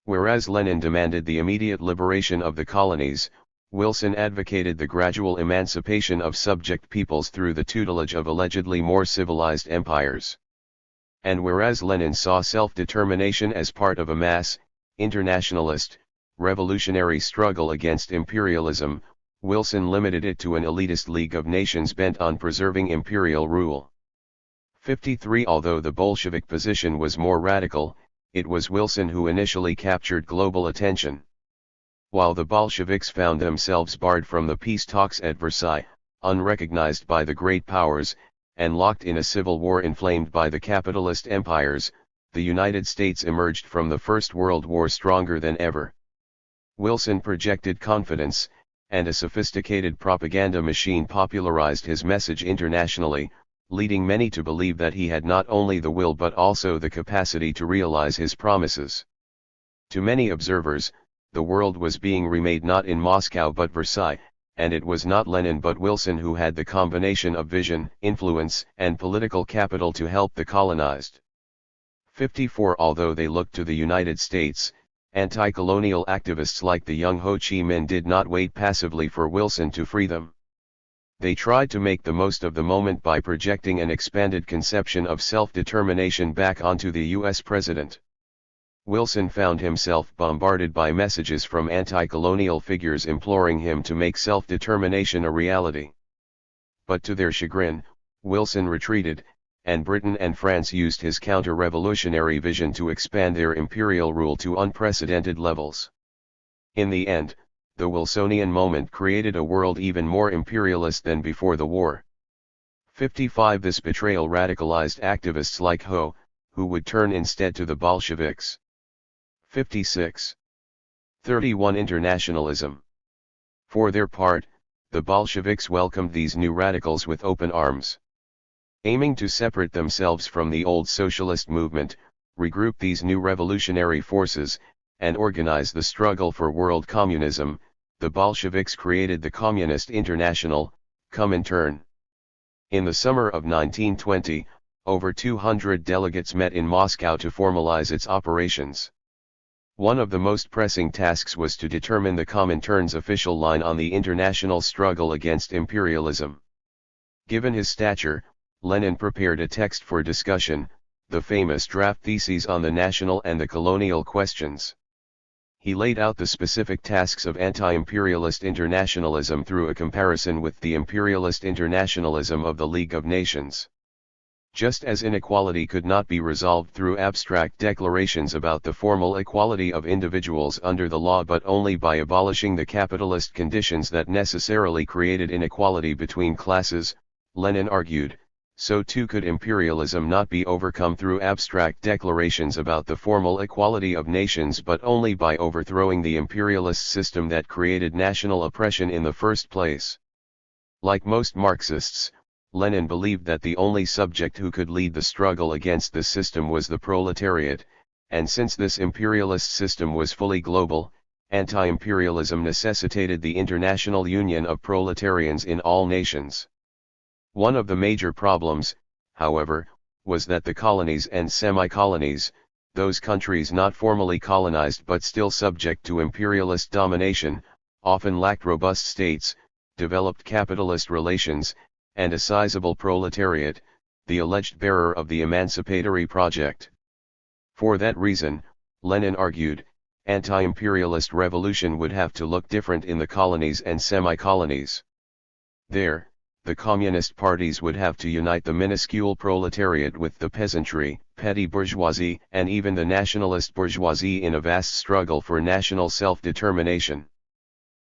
Speaker 1: Whereas Lenin demanded the immediate liberation of the colonies, Wilson advocated the gradual emancipation of subject peoples through the tutelage of allegedly more civilized empires. And whereas Lenin saw self-determination as part of a mass, internationalist, revolutionary struggle against imperialism, Wilson limited it to an elitist league of nations bent on preserving imperial rule. 53. Although the Bolshevik position was more radical, it was Wilson who initially captured global attention. While the Bolsheviks found themselves barred from the peace talks at Versailles, unrecognized by the great powers, and locked in a civil war inflamed by the capitalist empires, the United States emerged from the First World War stronger than ever. Wilson projected confidence, and a sophisticated propaganda machine popularized his message internationally, leading many to believe that he had not only the will but also the capacity to realize his promises. To many observers, the world was being remade not in Moscow but Versailles, and it was not Lenin but Wilson who had the combination of vision, influence, and political capital to help the colonized. 54. Although they looked to the United States, anti-colonial activists like the young Ho Chi Minh did not wait passively for Wilson to free them. They tried to make the most of the moment by projecting an expanded conception of self-determination back onto the U.S. president. Wilson found himself bombarded by messages from anti-colonial figures imploring him to make self-determination a reality. But to their chagrin, Wilson retreated, and Britain and France used his counter-revolutionary vision to expand their imperial rule to unprecedented levels. In the end, the Wilsonian moment created a world even more imperialist than before the war. 55. This betrayal radicalized activists like Ho, who would turn instead to the Bolsheviks. 56. 31. Internationalism. For their part, the Bolsheviks welcomed these new radicals with open arms. Aiming to separate themselves from the old socialist movement, regroup these new revolutionary forces, and organize the struggle for world communism, the Bolsheviks created the Communist International, Comintern. In the summer of 1920, over 200 delegates met in Moscow to formalize its operations. One of the most pressing tasks was to determine the Comintern's official line on the international struggle against imperialism. Given his stature, Lenin prepared a text for discussion, the famous draft theses on the national and the colonial questions. He laid out the specific tasks of anti-imperialist internationalism through a comparison with the imperialist internationalism of the League of Nations. Just as inequality could not be resolved through abstract declarations about the formal equality of individuals under the law but only by abolishing the capitalist conditions that necessarily created inequality between classes, Lenin argued, so too could imperialism not be overcome through abstract declarations about the formal equality of nations but only by overthrowing the imperialist system that created national oppression in the first place. Like most Marxists, Lenin believed that the only subject who could lead the struggle against this system was the proletariat, and since this imperialist system was fully global, anti-imperialism necessitated the international union of proletarians in all nations. One of the major problems, however, was that the colonies and semi-colonies, those countries not formally colonized but still subject to imperialist domination, often lacked robust states, developed capitalist relations, and a sizable proletariat, the alleged bearer of the emancipatory project. For that reason, Lenin argued, anti-imperialist revolution would have to look different in the colonies and semi-colonies. There, the communist parties would have to unite the minuscule proletariat with the peasantry, petty bourgeoisie, and even the nationalist bourgeoisie in a vast struggle for national self-determination.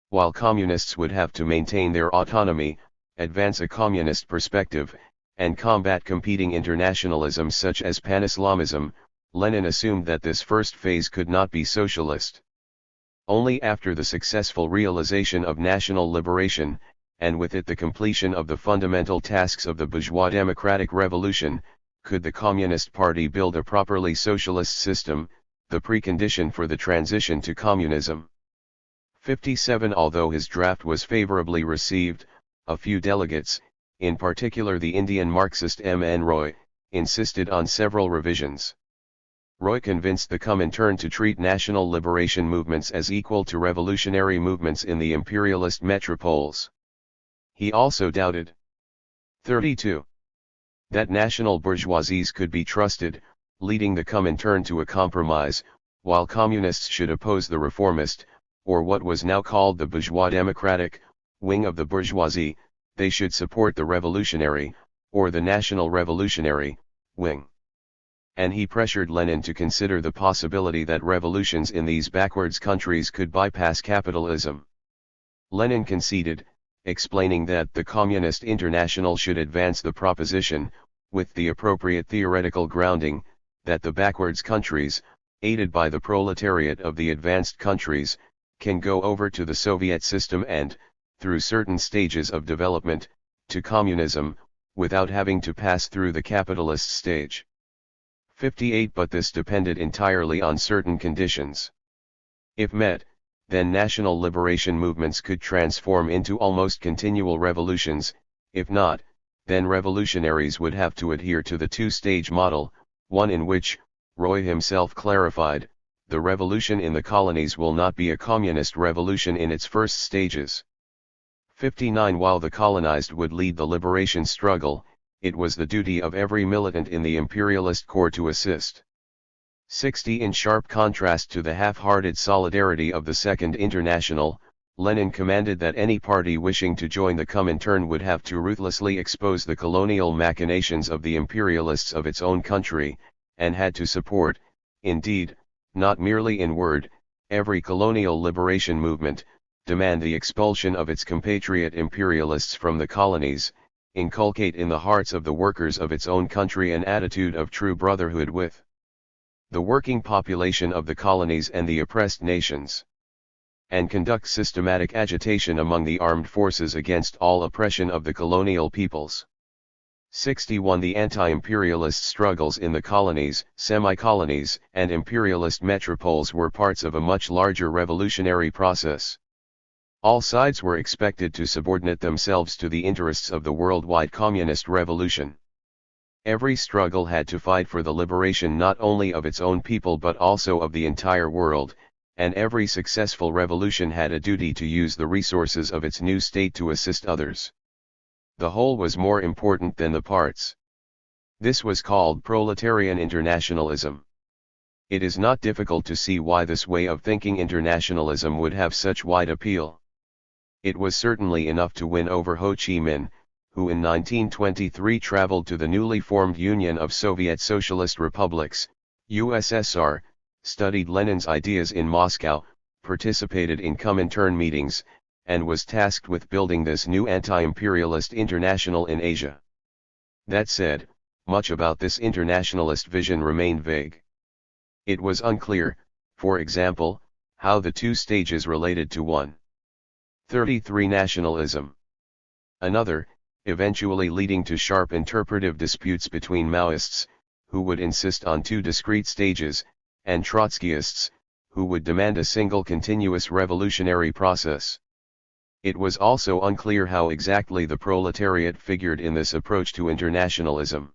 Speaker 1: While communists would have to maintain their autonomy, advance a communist perspective, and combat competing internationalisms such as pan-Islamism, Lenin assumed that this first phase could not be socialist. Only after the successful realization of national liberation, and with it the completion of the fundamental tasks of the bourgeois democratic revolution, could the Communist Party build a properly socialist system, the precondition for the transition to communism. 57. Although his draft was favorably received, a few delegates, in particular the Indian Marxist M. N. Roy, insisted on several revisions. Roy convinced the Comintern to treat national liberation movements as equal to revolutionary movements in the imperialist metropoles. He also doubted 32. That national bourgeoisies could be trusted, leading the Comintern to a compromise, while communists should oppose the reformist, or what was now called the bourgeois democratic, wing of the bourgeoisie, they should support the revolutionary, or the national revolutionary, wing. And he pressured Lenin to consider the possibility that revolutions in these backwards countries could bypass capitalism. Lenin conceded, explaining that the Communist International should advance the proposition, with the appropriate theoretical grounding, that the backwards countries, aided by the proletariat of the advanced countries, can go over to the Soviet system and, through certain stages of development, to communism, without having to pass through the capitalist stage. 58. But this depended entirely on certain conditions. If met, then national liberation movements could transform into almost continual revolutions; if not, then revolutionaries would have to adhere to the two-stage model, one in which, Roy himself clarified, the revolution in the colonies will not be a communist revolution in its first stages. 59. While the colonized would lead the liberation struggle, it was the duty of every militant in the imperialist core to assist. 60. In sharp contrast to the half-hearted solidarity of the Second International, Lenin commanded that any party wishing to join the Comintern would have to ruthlessly expose the colonial machinations of the imperialists of its own country, and had to support, indeed, not merely in word, every colonial liberation movement, demand the expulsion of its compatriot imperialists from the colonies, inculcate in the hearts of the workers of its own country an attitude of true brotherhood with the working population of the colonies and the oppressed nations, and conduct systematic agitation among the armed forces against all oppression of the colonial peoples. 61. The anti-imperialist struggles in the colonies, semi-colonies, and imperialist metropoles were parts of a much larger revolutionary process. All sides were expected to subordinate themselves to the interests of the worldwide communist revolution. Every struggle had to fight for the liberation not only of its own people but also of the entire world, and every successful revolution had a duty to use the resources of its new state to assist others. The whole was more important than the parts. This was called proletarian internationalism. It is not difficult to see why this way of thinking internationalism would have such wide appeal. It was certainly enough to win over Ho Chi Minh, who in 1923 traveled to the newly formed Union of Soviet Socialist Republics, USSR, studied Lenin's ideas in Moscow, participated in Comintern meetings, and was tasked with building this new anti-imperialist international in Asia. That said, much about this internationalist vision remained vague. It was unclear, for example, how the two stages related to one. 33. Nationalism. Another, eventually leading to sharp interpretive disputes between Maoists, who would insist on two discrete stages, and Trotskyists, who would demand a single continuous revolutionary process. It was also unclear how exactly the proletariat figured in this approach to internationalism.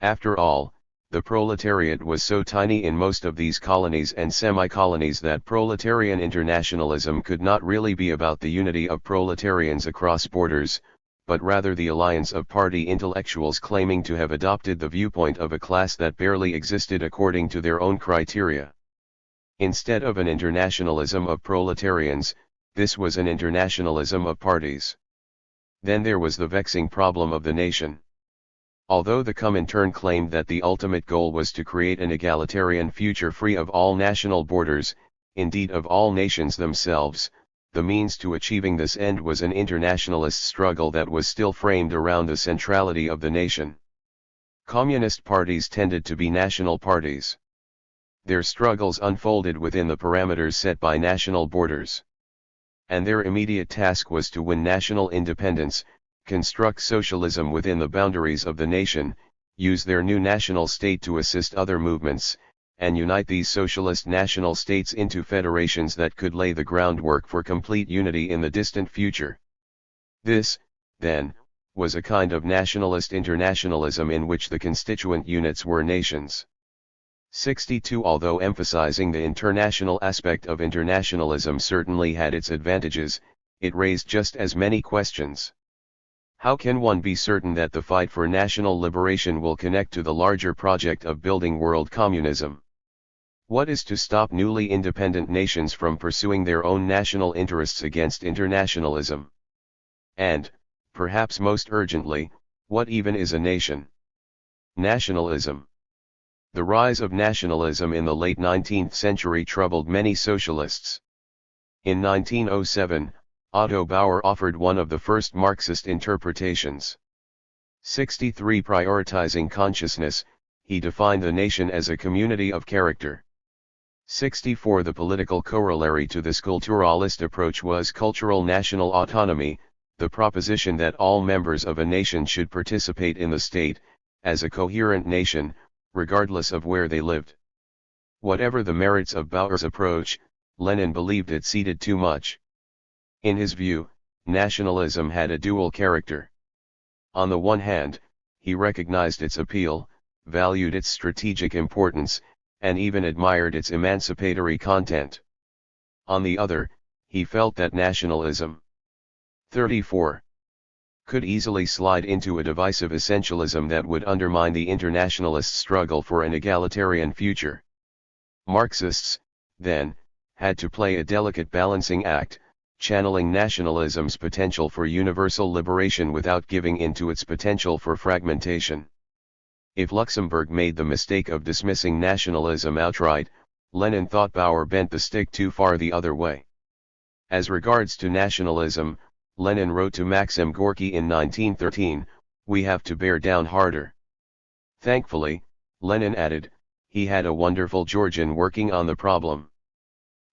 Speaker 1: After all, the proletariat was so tiny in most of these colonies and semi-colonies that proletarian internationalism could not really be about the unity of proletarians across borders, but rather the alliance of party intellectuals claiming to have adopted the viewpoint of a class that barely existed according to their own criteria. Instead of an internationalism of proletarians, this was an internationalism of parties. Then there was the vexing problem of the nation. Although the Comintern claimed that the ultimate goal was to create an egalitarian future free of all national borders, indeed of all nations themselves, the means to achieving this end was an internationalist struggle that was still framed around the centrality of the nation. Communist parties tended to be national parties. Their struggles unfolded within the parameters set by national borders. And their immediate task was to win national independence, construct socialism within the boundaries of the nation, use their new national state to assist other movements, and unite these socialist national states into federations that could lay the groundwork for complete unity in the distant future. This, then, was a kind of nationalist internationalism in which the constituent units were nations. 62. Although emphasizing the international aspect of internationalism certainly had its advantages, it raised just as many questions. How can one be certain that the fight for national liberation will connect to the larger project of building world communism? What is to stop newly independent nations from pursuing their own national interests against internationalism? And, perhaps most urgently, what even is a nation? Nationalism. The rise of nationalism in the late 19th century troubled many socialists. In 1907, Otto Bauer offered one of the first Marxist interpretations. 63. Prioritizing consciousness, he defined the nation as a community of character. 64. The political corollary to this culturalist approach was cultural national autonomy, the proposition that all members of a nation should participate in the state, as a coherent nation, regardless of where they lived. Whatever the merits of Bauer's approach, Lenin believed it ceded too much. In his view, nationalism had a dual character. On the one hand, he recognized its appeal, valued its strategic importance, and even admired its emancipatory content. On the other, he felt that nationalism 34. Could easily slide into a divisive essentialism that would undermine the internationalist struggle for an egalitarian future. Marxists, then, had to play a delicate balancing act, channeling nationalism's potential for universal liberation without giving in to its potential for fragmentation. If Luxemburg made the mistake of dismissing nationalism outright, Lenin thought Bauer bent the stick too far the other way. As regards to nationalism, Lenin wrote to Maxim Gorky in 1913, "We have to bear down harder." Thankfully, Lenin added, he had a wonderful Georgian working on the problem.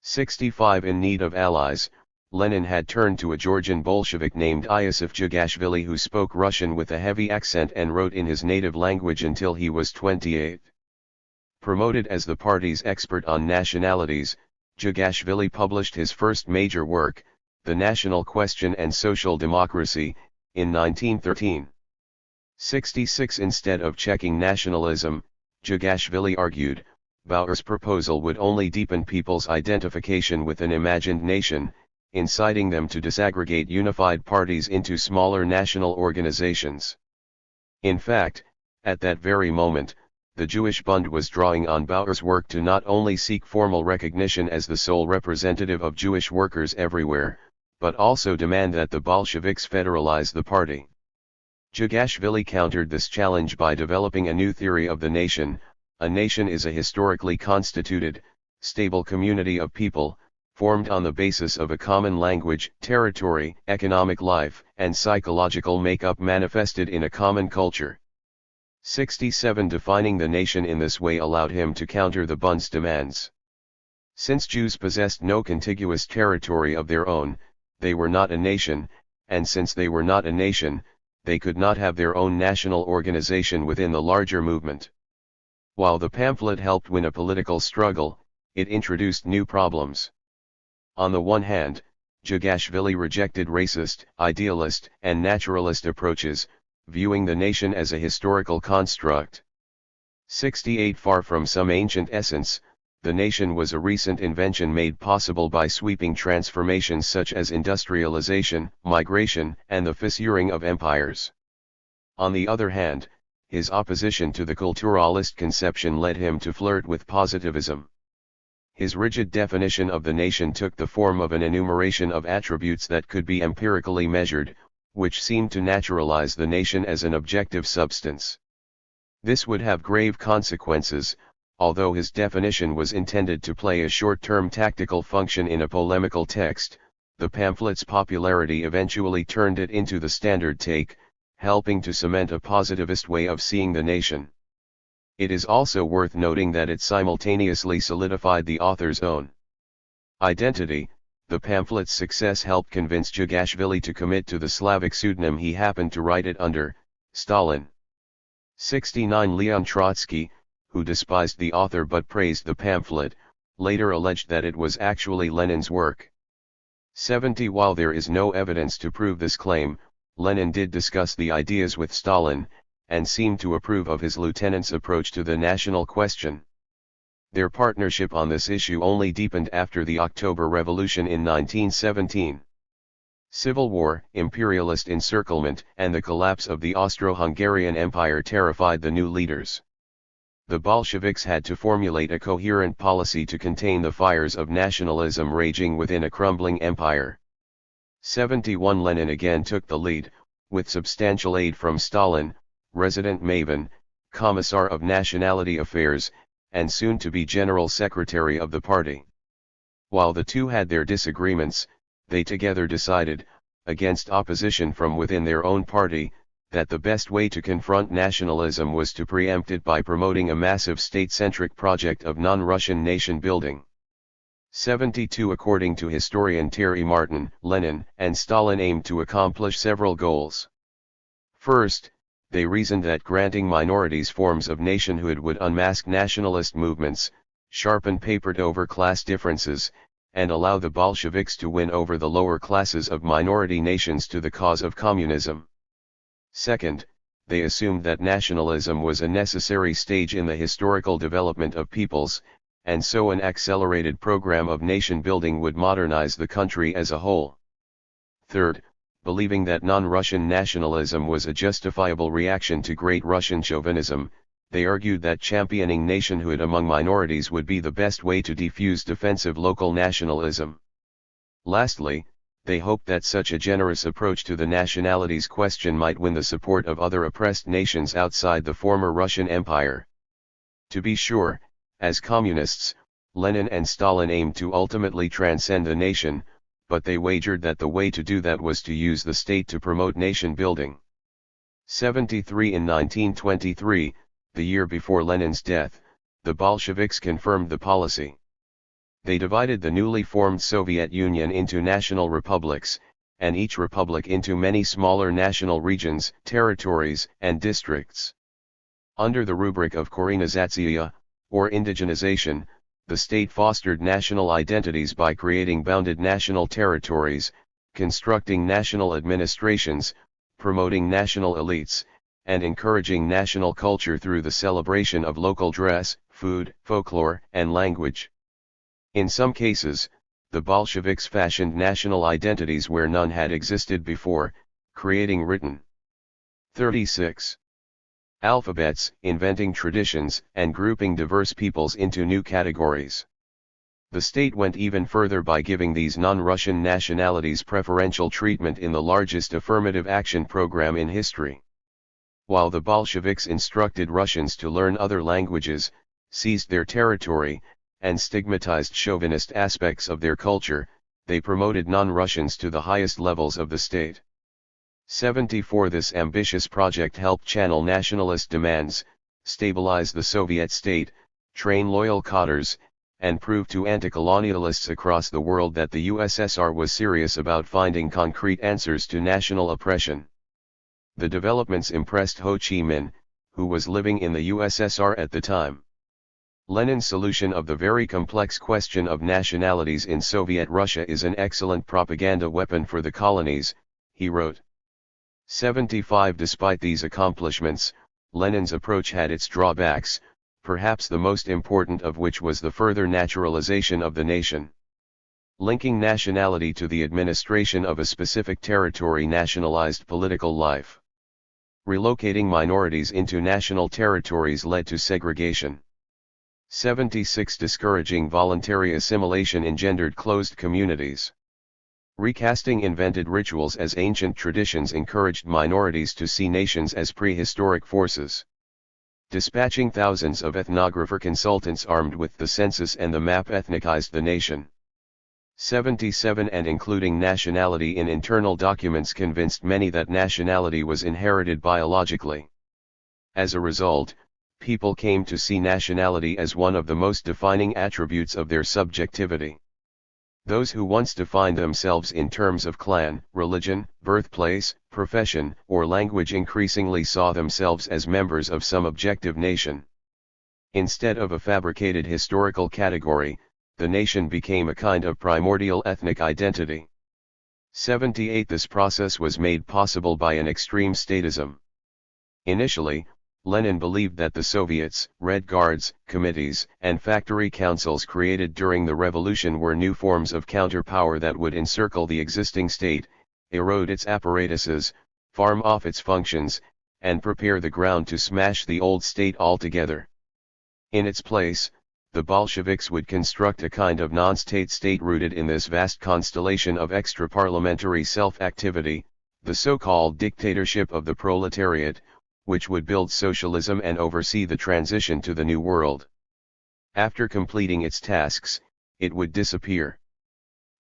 Speaker 1: 65 In need of allies, Lenin had turned to a Georgian Bolshevik named Iosif Jugashvili who spoke Russian with a heavy accent and wrote in his native language until he was 28. Promoted as the party's expert on nationalities, Jugashvili published his first major work, The National Question and Social Democracy, in 1913. 66 Instead of checking nationalism, Jugashvili argued, Bauer's proposal would only deepen people's identification with an imagined nation, inciting them to disaggregate unified parties into smaller national organizations. In fact, at that very moment, the Jewish Bund was drawing on Bauer's work to not only seek formal recognition as the sole representative of Jewish workers everywhere, but also demand that the Bolsheviks federalize the party. Jugashvili countered this challenge by developing a new theory of the nation. A nation is a historically constituted, stable community of people, formed on the basis of a common language, territory, economic life, and psychological makeup manifested in a common culture. 67 Defining the nation in this way allowed him to counter the Bund's demands. Since Jews possessed no contiguous territory of their own, they were not a nation, and since they were not a nation, they could not have their own national organization within the larger movement. While the pamphlet helped win a political struggle, it introduced new problems. On the one hand, Jugashvili rejected racist, idealist, and naturalist approaches, viewing the nation as a historical construct. 68 Far from some ancient essence, the nation was a recent invention made possible by sweeping transformations such as industrialization, migration, and the fissuring of empires. On the other hand, his opposition to the culturalist conception led him to flirt with positivism. His rigid definition of the nation took the form of an enumeration of attributes that could be empirically measured, which seemed to naturalize the nation as an objective substance. This would have grave consequences, although his definition was intended to play a short-term tactical function in a polemical text. The pamphlet's popularity eventually turned it into the standard take, helping to cement a positivist way of seeing the nation. It is also worth noting that it simultaneously solidified the author's own identity. The pamphlet's success helped convince Jugashvili to commit to the Slavic pseudonym he happened to write it under, Stalin. 69 Leon Trotsky, who despised the author but praised the pamphlet, later alleged that it was actually Lenin's work. 70 While there is no evidence to prove this claim, Lenin did discuss the ideas with Stalin, and seemed to approve of his lieutenant's approach to the national question. Their partnership on this issue only deepened after the October Revolution in 1917. Civil war, imperialist encirclement, and the collapse of the Austro-Hungarian Empire terrified the new leaders. The Bolsheviks had to formulate a coherent policy to contain the fires of nationalism raging within a crumbling empire. 71 Lenin again took the lead, with substantial aid from Stalin, resident Maven, Commissar of Nationality Affairs, and soon to be General Secretary of the party. While the two had their disagreements, they together decided, against opposition from within their own party, that the best way to confront nationalism was to preempt it by promoting a massive state-centric project of non-Russian nation building. 72 According to historian Terry Martin, Lenin and Stalin aimed to accomplish several goals. First, they reasoned that granting minorities forms of nationhood would unmask nationalist movements, sharpen papered-over class differences, and allow the Bolsheviks to win over the lower classes of minority nations to the cause of communism. Second, they assumed that nationalism was a necessary stage in the historical development of peoples, and so an accelerated program of nation-building would modernize the country as a whole. Third, believing that non-Russian nationalism was a justifiable reaction to Great Russian chauvinism, they argued that championing nationhood among minorities would be the best way to defuse defensive local nationalism. Lastly, they hoped that such a generous approach to the nationalities question might win the support of other oppressed nations outside the former Russian Empire. To be sure, as communists, Lenin and Stalin aimed to ultimately transcend the nation, but they wagered that the way to do that was to use the state to promote nation building. 73 In 1923, the year before Lenin's death, the Bolsheviks confirmed the policy. They divided the newly formed Soviet Union into national republics, and each republic into many smaller national regions, territories, and districts. Under the rubric of Korenizatsiya, or indigenization, the state fostered national identities by creating bounded national territories, constructing national administrations, promoting national elites, and encouraging national culture through the celebration of local dress, food, folklore, and language. In some cases, the Bolsheviks fashioned national identities where none had existed before, creating written 36 alphabets, inventing traditions, and grouping diverse peoples into new categories. The state went even further by giving these non-Russian nationalities preferential treatment in the largest affirmative action program in history. While the Bolsheviks instructed Russians to learn other languages, seized their territory, and stigmatized chauvinist aspects of their culture, they promoted non-Russians to the highest levels of the state. 74 This ambitious project helped channel nationalist demands, stabilize the Soviet state, train loyal cadres, and prove to anti-colonialists across the world that the USSR was serious about finding concrete answers to national oppression. The developments impressed Ho Chi Minh, who was living in the USSR at the time. Lenin's solution of the very complex question of nationalities in Soviet Russia is an excellent propaganda weapon for the colonies, he wrote. 75 Despite these accomplishments, Lenin's approach had its drawbacks, perhaps the most important of which was the further naturalization of the nation. Linking nationality to the administration of a specific territory nationalized political life. Relocating minorities into national territories led to segregation. 76 Discouraging voluntary assimilation engendered closed communities. Recasting invented rituals as ancient traditions encouraged minorities to see nations as prehistoric forces. Dispatching thousands of ethnographer consultants armed with the census and the map ethnicized the nation. 77 And including nationality in internal documents convinced many that nationality was inherited biologically. As a result, people came to see nationality as one of the most defining attributes of their subjectivity. Those who once defined themselves in terms of clan, religion, birthplace, profession, or language increasingly saw themselves as members of some objective nation. Instead of a fabricated historical category, the nation became a kind of primordial ethnic identity. 78 This process was made possible by an extreme statism. Initially, Lenin believed that the Soviets, Red Guards, committees, and factory councils created during the revolution were new forms of counterpower that would encircle the existing state, erode its apparatuses, farm off its functions, and prepare the ground to smash the old state altogether. In its place, the Bolsheviks would construct a kind of non-state state rooted in this vast constellation of extra-parliamentary self-activity, the so-called dictatorship of the proletariat, which would build socialism and oversee the transition to the New World. After completing its tasks, it would disappear.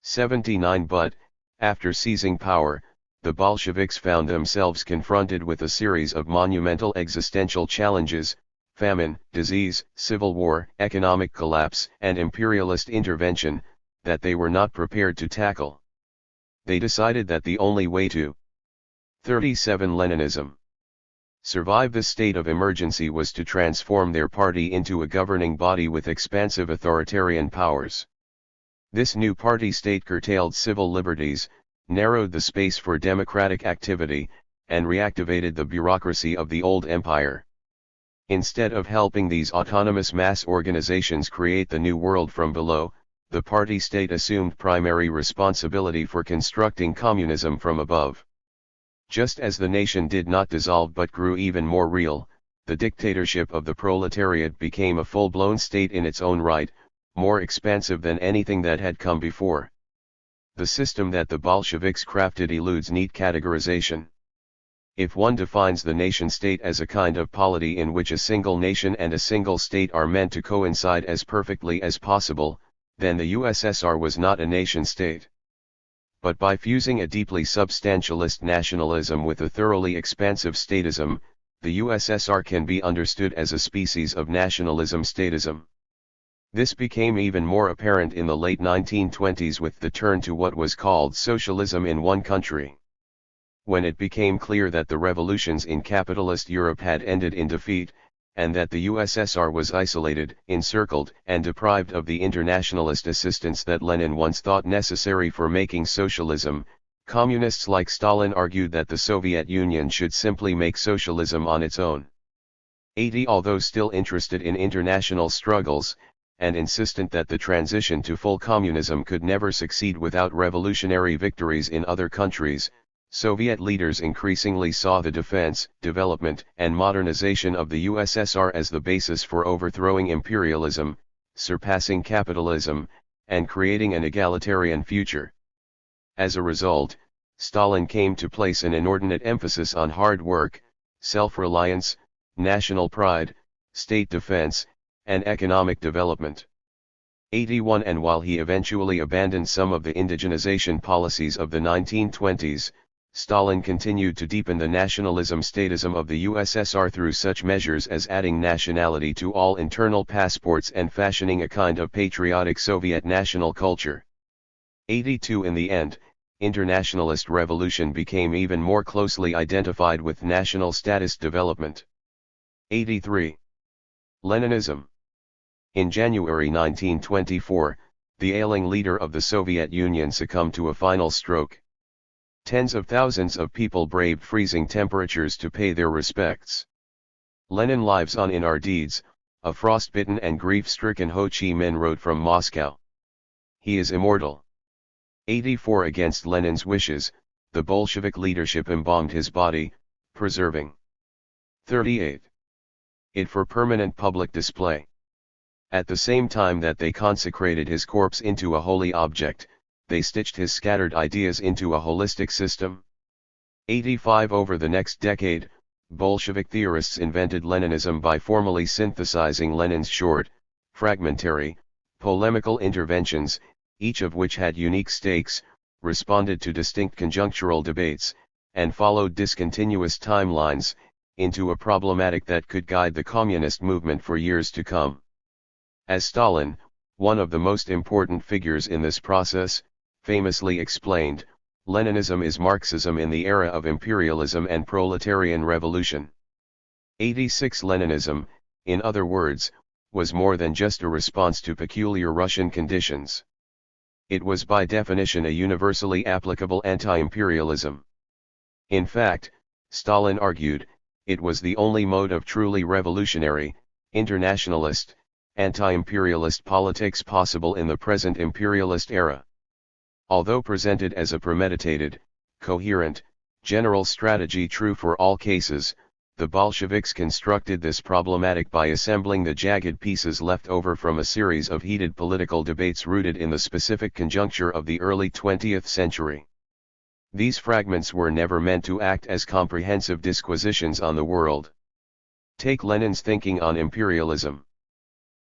Speaker 1: 79 But, after seizing power, the Bolsheviks found themselves confronted with a series of monumental existential challenges: famine, disease, civil war, economic collapse, and imperialist intervention, that they were not prepared to tackle. They decided that the only way to 37 Leninism survive this state of emergency was to transform their party into a governing body with expansive authoritarian powers. This new party state curtailed civil liberties, narrowed the space for democratic activity, and reactivated the bureaucracy of the old empire. Instead of helping these autonomous mass organizations create the new world from below, the party state assumed primary responsibility for constructing communism from above. Just as the nation did not dissolve but grew even more real, the dictatorship of the proletariat became a full-blown state in its own right, more expansive than anything that had come before. The system that the Bolsheviks crafted eludes neat categorization. If one defines the nation-state as a kind of polity in which a single nation and a single state are meant to coincide as perfectly as possible, then the USSR was not a nation-state. But by fusing a deeply substantialist nationalism with a thoroughly expansive statism, the USSR can be understood as a species of nationalism-statism. This became even more apparent in the late 1920s with the turn to what was called socialism in one country. When it became clear that the revolutions in capitalist Europe had ended in defeat, and that the USSR was isolated, encircled, and deprived of the internationalist assistance that Lenin once thought necessary for making socialism, communists like Stalin argued that the Soviet Union should simply make socialism on its own. Although still interested in international struggles, and insistent that the transition to full communism could never succeed without revolutionary victories in other countries, Soviet leaders increasingly saw the defense, development, and modernization of the USSR as the basis for overthrowing imperialism, surpassing capitalism, and creating an egalitarian future. As a result, Stalin came to place an inordinate emphasis on hard work, self-reliance, national pride, state defense, and economic development. 81 And while he eventually abandoned some of the indigenization policies of the 1920s, Stalin continued to deepen the nationalism-statism of the USSR through such measures as adding nationality to all internal passports and fashioning a kind of patriotic Soviet national culture. 82 In the end, internationalist revolution became even more closely identified with national status development. 83. Leninism. In January 1924, the ailing leader of the Soviet Union succumbed to a final stroke. Tens of thousands of people braved freezing temperatures to pay their respects. Lenin lives on in our deeds, a frostbitten and grief-stricken Ho Chi Minh wrote from Moscow. He is immortal. 84 Against Lenin's wishes, the Bolshevik leadership embalmed his body, preserving 38. It for permanent public display. At the same time that they consecrated his corpse into a holy object, they stitched his scattered ideas into a holistic system. 85 Over the next decade, Bolshevik theorists invented Leninism by formally synthesizing Lenin's short, fragmentary, polemical interventions, each of which had unique stakes, responded to distinct conjunctural debates, and followed discontinuous timelines, into a problematic that could guide the communist movement for years to come. As Stalin, one of the most important figures in this process, famously explained, Leninism is Marxism in the era of imperialism and proletarian revolution. 86 Leninism, in other words, was more than just a response to peculiar Russian conditions. It was by definition a universally applicable anti-imperialism. In fact, Stalin argued, it was the only mode of truly revolutionary, internationalist, anti-imperialist politics possible in the present imperialist era. Although presented as a premeditated, coherent, general strategy true for all cases, the Bolsheviks constructed this problematic by assembling the jagged pieces left over from a series of heated political debates rooted in the specific conjuncture of the early 20th century. These fragments were never meant to act as comprehensive disquisitions on the world. Take Lenin's thinking on imperialism.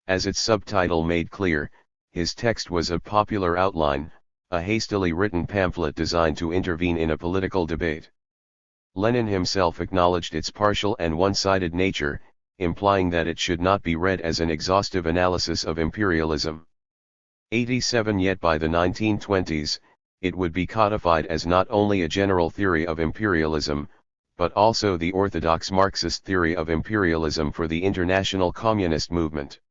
Speaker 1: As its subtitle made clear, his text was a popular outline, a hastily written pamphlet designed to intervene in a political debate. Lenin himself acknowledged its partial and one-sided nature, implying that it should not be read as an exhaustive analysis of imperialism. 87 Yet by the 1920s, it would be codified as not only a general theory of imperialism, but also the orthodox Marxist theory of imperialism for the international communist movement.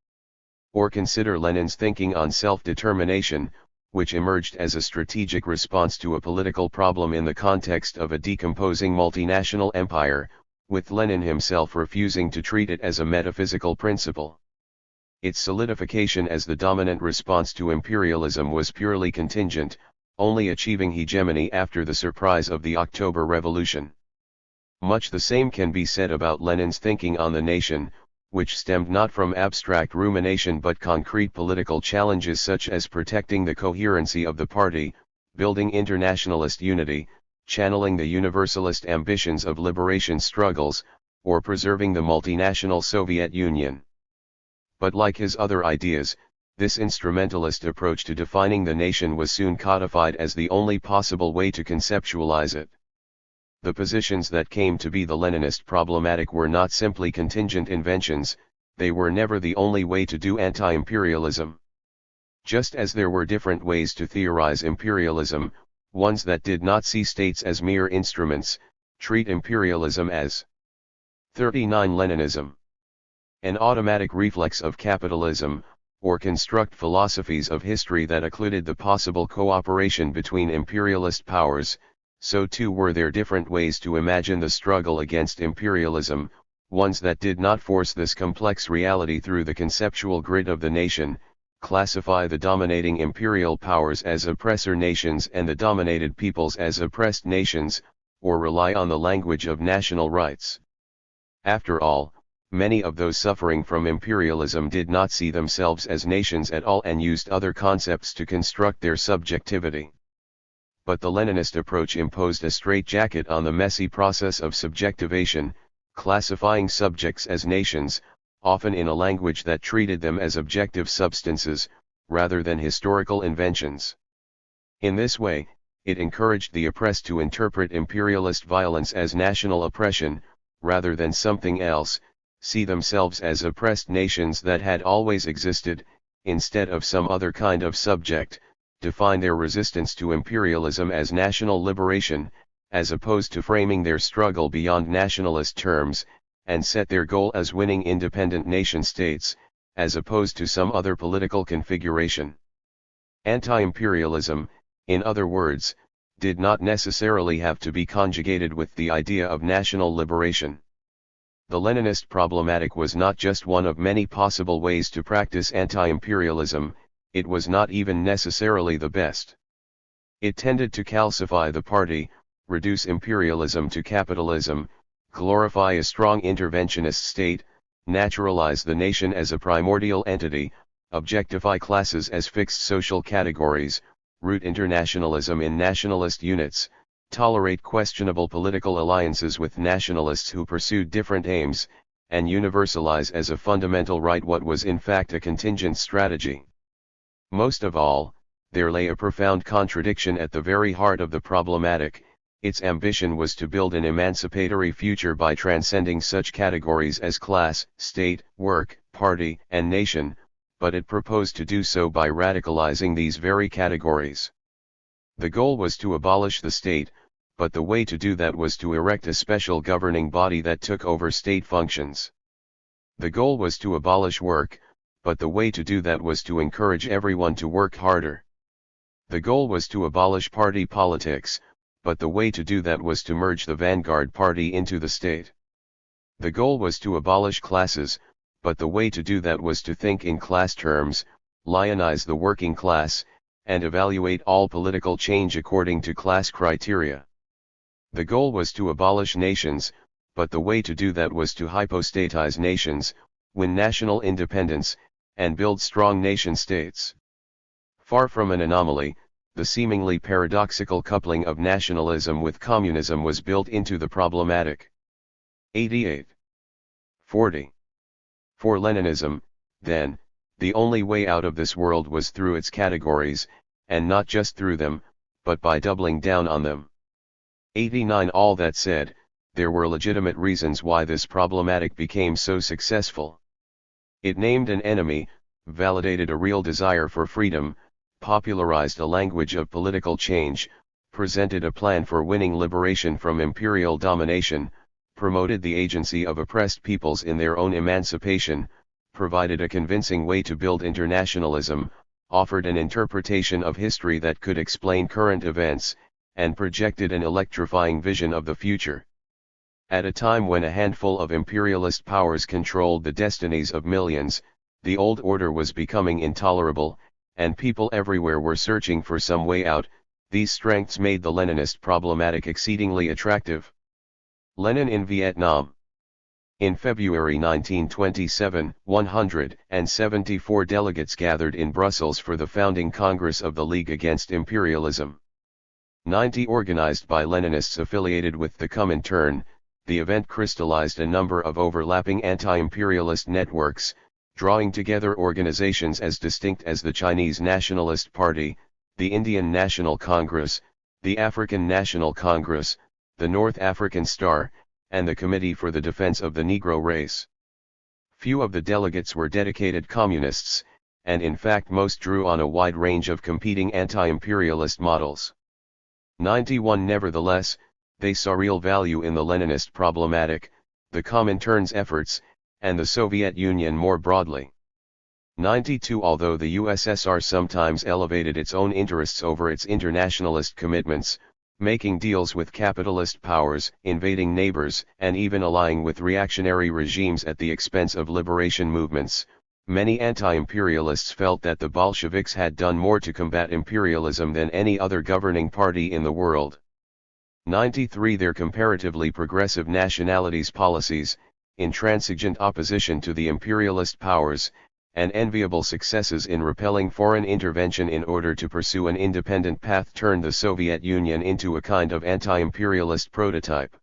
Speaker 1: Or consider Lenin's thinking on self-determination, which emerged as a strategic response to a political problem in the context of a decomposing multinational empire, with Lenin himself refusing to treat it as a metaphysical principle. Its solidification as the dominant response to imperialism was purely contingent, only achieving hegemony after the surprise of the October Revolution. Much the same can be said about Lenin's thinking on the nation, which stemmed not from abstract rumination but concrete political challenges such as protecting the coherency of the party, building internationalist unity, channeling the universalist ambitions of liberation struggles, or preserving the multinational Soviet Union. But like his other ideas, this instrumentalist approach to defining the nation was soon codified as the only possible way to conceptualize it. The positions that came to be the Leninist problematic were not simply contingent inventions, they were never the only way to do anti-imperialism. Just as there were different ways to theorize imperialism, ones that did not see states as mere instruments, treat imperialism as 39 Leninism. An automatic reflex of capitalism, or construct philosophies of history that occluded the possible cooperation between imperialist powers, so too were there different ways to imagine the struggle against imperialism, ones that did not force this complex reality through the conceptual grid of the nation, classify the dominating imperial powers as oppressor nations and the dominated peoples as oppressed nations, or rely on the language of national rights. After all, many of those suffering from imperialism did not see themselves as nations at all and used other concepts to construct their subjectivity. But the Leninist approach imposed a straitjacket on the messy process of subjectivation, classifying subjects as nations, often in a language that treated them as objective substances, rather than historical inventions. In this way, it encouraged the oppressed to interpret imperialist violence as national oppression, rather than something else, see themselves as oppressed nations that had always existed, instead of some other kind of subject, define their resistance to imperialism as national liberation, as opposed to framing their struggle beyond nationalist terms, and set their goal as winning independent nation-states, as opposed to some other political configuration. Anti-imperialism, in other words, did not necessarily have to be conjugated with the idea of national liberation. The Leninist problematic was not just one of many possible ways to practice anti-imperialism, it was not even necessarily the best. It tended to calcify the party, reduce imperialism to capitalism, glorify a strong interventionist state, naturalize the nation as a primordial entity, objectify classes as fixed social categories, root internationalism in nationalist units, tolerate questionable political alliances with nationalists who pursued different aims, and universalize as a fundamental right what was in fact a contingent strategy. Most of all, there lay a profound contradiction at the very heart of the problematic. Its ambition was to build an emancipatory future by transcending such categories as class, state, work, party, and nation, but it proposed to do so by radicalizing these very categories. The goal was to abolish the state, but the way to do that was to erect a special governing body that took over state functions. The goal was to abolish work, but the way to do that was to encourage everyone to work harder. The goal was to abolish party politics, but the way to do that was to merge the vanguard party into the state. The goal was to abolish classes, but the way to do that was to think in class terms, lionize the working class, and evaluate all political change according to class criteria. The goal was to abolish nations, but the way to do that was to hypostatize nations, win national independence, and build strong nation-states. Far from an anomaly, the seemingly paradoxical coupling of nationalism with communism was built into the problematic. 88. 40. For Leninism, then, the only way out of this world was through its categories, and not just through them, but by doubling down on them. 89. All that said, there were legitimate reasons why this problematic became so successful. It named an enemy, validated a real desire for freedom, popularized a language of political change, presented a plan for winning liberation from imperial domination, promoted the agency of oppressed peoples in their own emancipation, provided a convincing way to build internationalism, offered an interpretation of history that could explain current events, and projected an electrifying vision of the future. At a time when a handful of imperialist powers controlled the destinies of millions, the old order was becoming intolerable, and people everywhere were searching for some way out. These strengths made the Leninist problematic exceedingly attractive. Lenin in Vietnam. In February 1927, 174 delegates gathered in Brussels for the founding Congress of the League Against Imperialism. 90 organized by Leninists affiliated with the Comintern, the event crystallized a number of overlapping anti-imperialist networks, drawing together organizations as distinct as the Chinese Nationalist Party, the Indian National Congress, the African National Congress, the North African Star, and the Committee for the Defense of the Negro Race. Few of the delegates were dedicated communists, and in fact most drew on a wide range of competing anti-imperialist models. 91 Nevertheless, they saw real value in the Leninist problematic, the Comintern's efforts, and the Soviet Union more broadly. 92 Although the USSR sometimes elevated its own interests over its internationalist commitments, making deals with capitalist powers, invading neighbors, and even allying with reactionary regimes at the expense of liberation movements, many anti-imperialists felt that the Bolsheviks had done more to combat imperialism than any other governing party in the world. 93 Their comparatively progressive nationalities' policies, intransigent opposition to the imperialist powers, and enviable successes in repelling foreign intervention in order to pursue an independent path turned the Soviet Union into a kind of anti-imperialist prototype.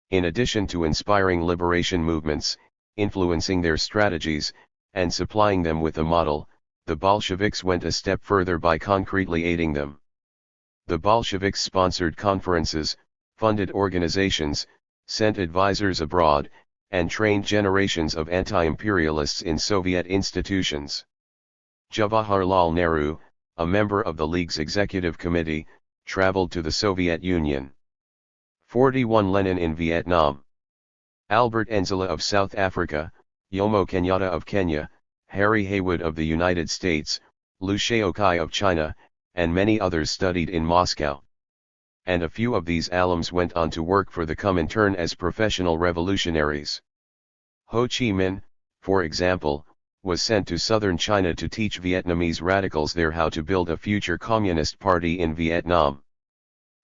Speaker 1: In addition to inspiring liberation movements, influencing their strategies, and supplying them with a model, the Bolsheviks went a step further by concretely aiding them. The Bolsheviks sponsored conferences, funded organizations, sent advisors abroad, and trained generations of anti-imperialists in Soviet institutions. Jawaharlal Nehru, a member of the League's executive committee, traveled to the Soviet Union. 41 Lenin in Vietnam. Albert Enzela of South Africa, Jomo Kenyatta of Kenya, Harry Haywood of the United States, Liu Shaoqi of China, and many others studied in Moscow. And a few of these alums went on to work for the Comintern as professional revolutionaries. Ho Chi Minh, for example, was sent to southern China to teach Vietnamese radicals there how to build a future communist party in Vietnam.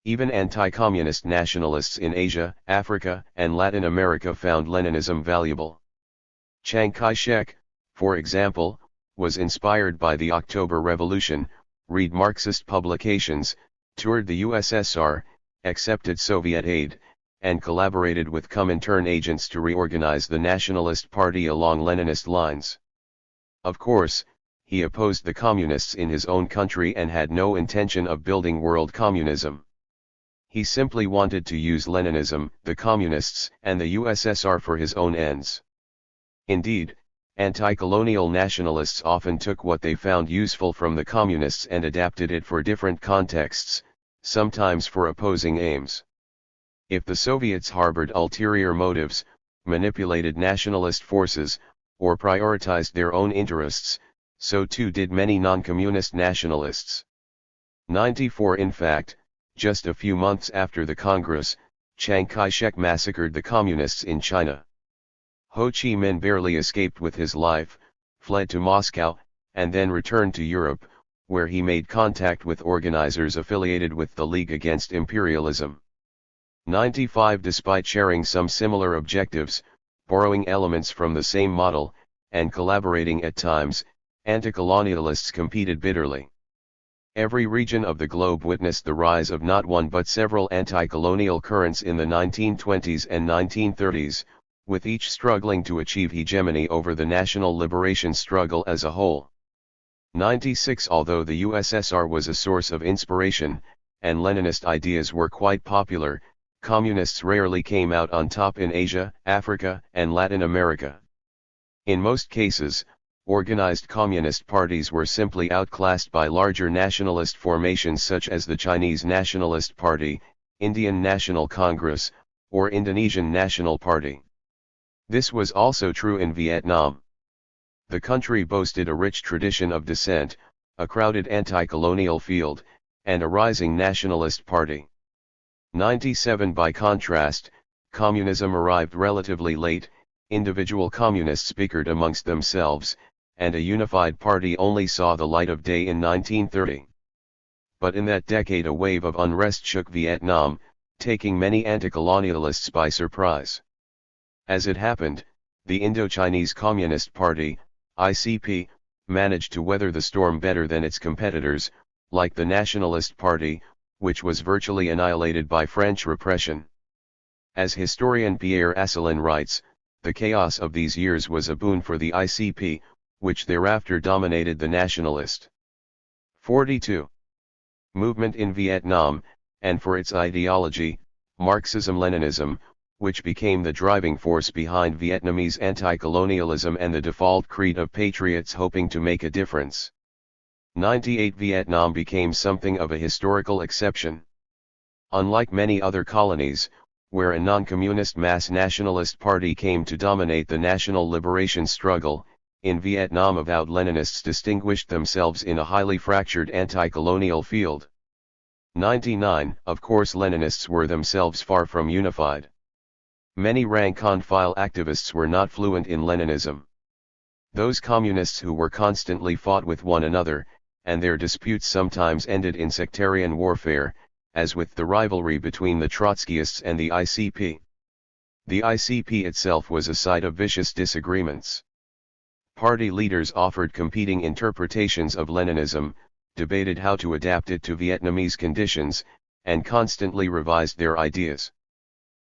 Speaker 1: Even anti-communist nationalists in Asia, Africa, and Latin America found Leninism valuable. Chiang Kai-shek, for example, was inspired by the October Revolution, read Marxist publications, toured the USSR, accepted Soviet aid, and collaborated with Comintern agents to reorganize the Nationalist Party along Leninist lines. Of course, he opposed the communists in his own country and had no intention of building world communism. He simply wanted to use Leninism, the communists, and the USSR for his own ends. Indeed, anti-colonial nationalists often took what they found useful from the communists and adapted it for different contexts, sometimes for opposing aims. If the Soviets harbored ulterior motives, manipulated nationalist forces, or prioritized their own interests, so too did many non-communist nationalists. 94 In fact, just a few months after the Congress, Chiang Kai-shek massacred the communists in China. Ho Chi Minh barely escaped with his life, fled to Moscow, and then returned to Europe, where he made contact with organizers affiliated with the League Against Imperialism. 95 Despite sharing some similar objectives, borrowing elements from the same model, and collaborating at times, anti-colonialists competed bitterly. Every region of the globe witnessed the rise of not one but several anti-colonial currents in the 1920s and 1930s, with each struggling to achieve hegemony over the national liberation struggle as a whole. 96 Although the USSR was a source of inspiration, and Leninist ideas were quite popular, communists rarely came out on top in Asia, Africa, and Latin America. In most cases, organized communist parties were simply outclassed by larger nationalist formations such as the Chinese Nationalist Party, Indian National Congress, or Indonesian National Party. This was also true in Vietnam. The country boasted a rich tradition of dissent, a crowded anti-colonial field, and a rising nationalist party. 97 By contrast, communism arrived relatively late, individual communists bickered amongst themselves, and a unified party only saw the light of day in 1930. But in that decade a wave of unrest shook Vietnam, taking many anti-colonialists by surprise. As it happened, the Indochinese Communist Party, ICP, managed to weather the storm better than its competitors, like the Nationalist Party, which was virtually annihilated by French repression. As historian Pierre Asselin writes, the chaos of these years was a boon for the ICP, which thereafter dominated the nationalist. 42. Movement in Vietnam, and for its ideology, Marxism-Leninism, which became the driving force behind Vietnamese anti-colonialism and the default creed of patriots hoping to make a difference. 98 Vietnam became something of a historical exception. Unlike many other colonies, where a non-communist mass nationalist party came to dominate the national liberation struggle, in Vietnam avowed Leninists distinguished themselves in a highly fractured anti-colonial field. 99 Of course, Leninists were themselves far from unified. Many rank-and-file activists were not fluent in Leninism. Those communists who were constantly fought with one another, and their disputes sometimes ended in sectarian warfare, as with the rivalry between the Trotskyists and the ICP. The ICP itself was a site of vicious disagreements. Party leaders offered competing interpretations of Leninism, debated how to adapt it to Vietnamese conditions, and constantly revised their ideas.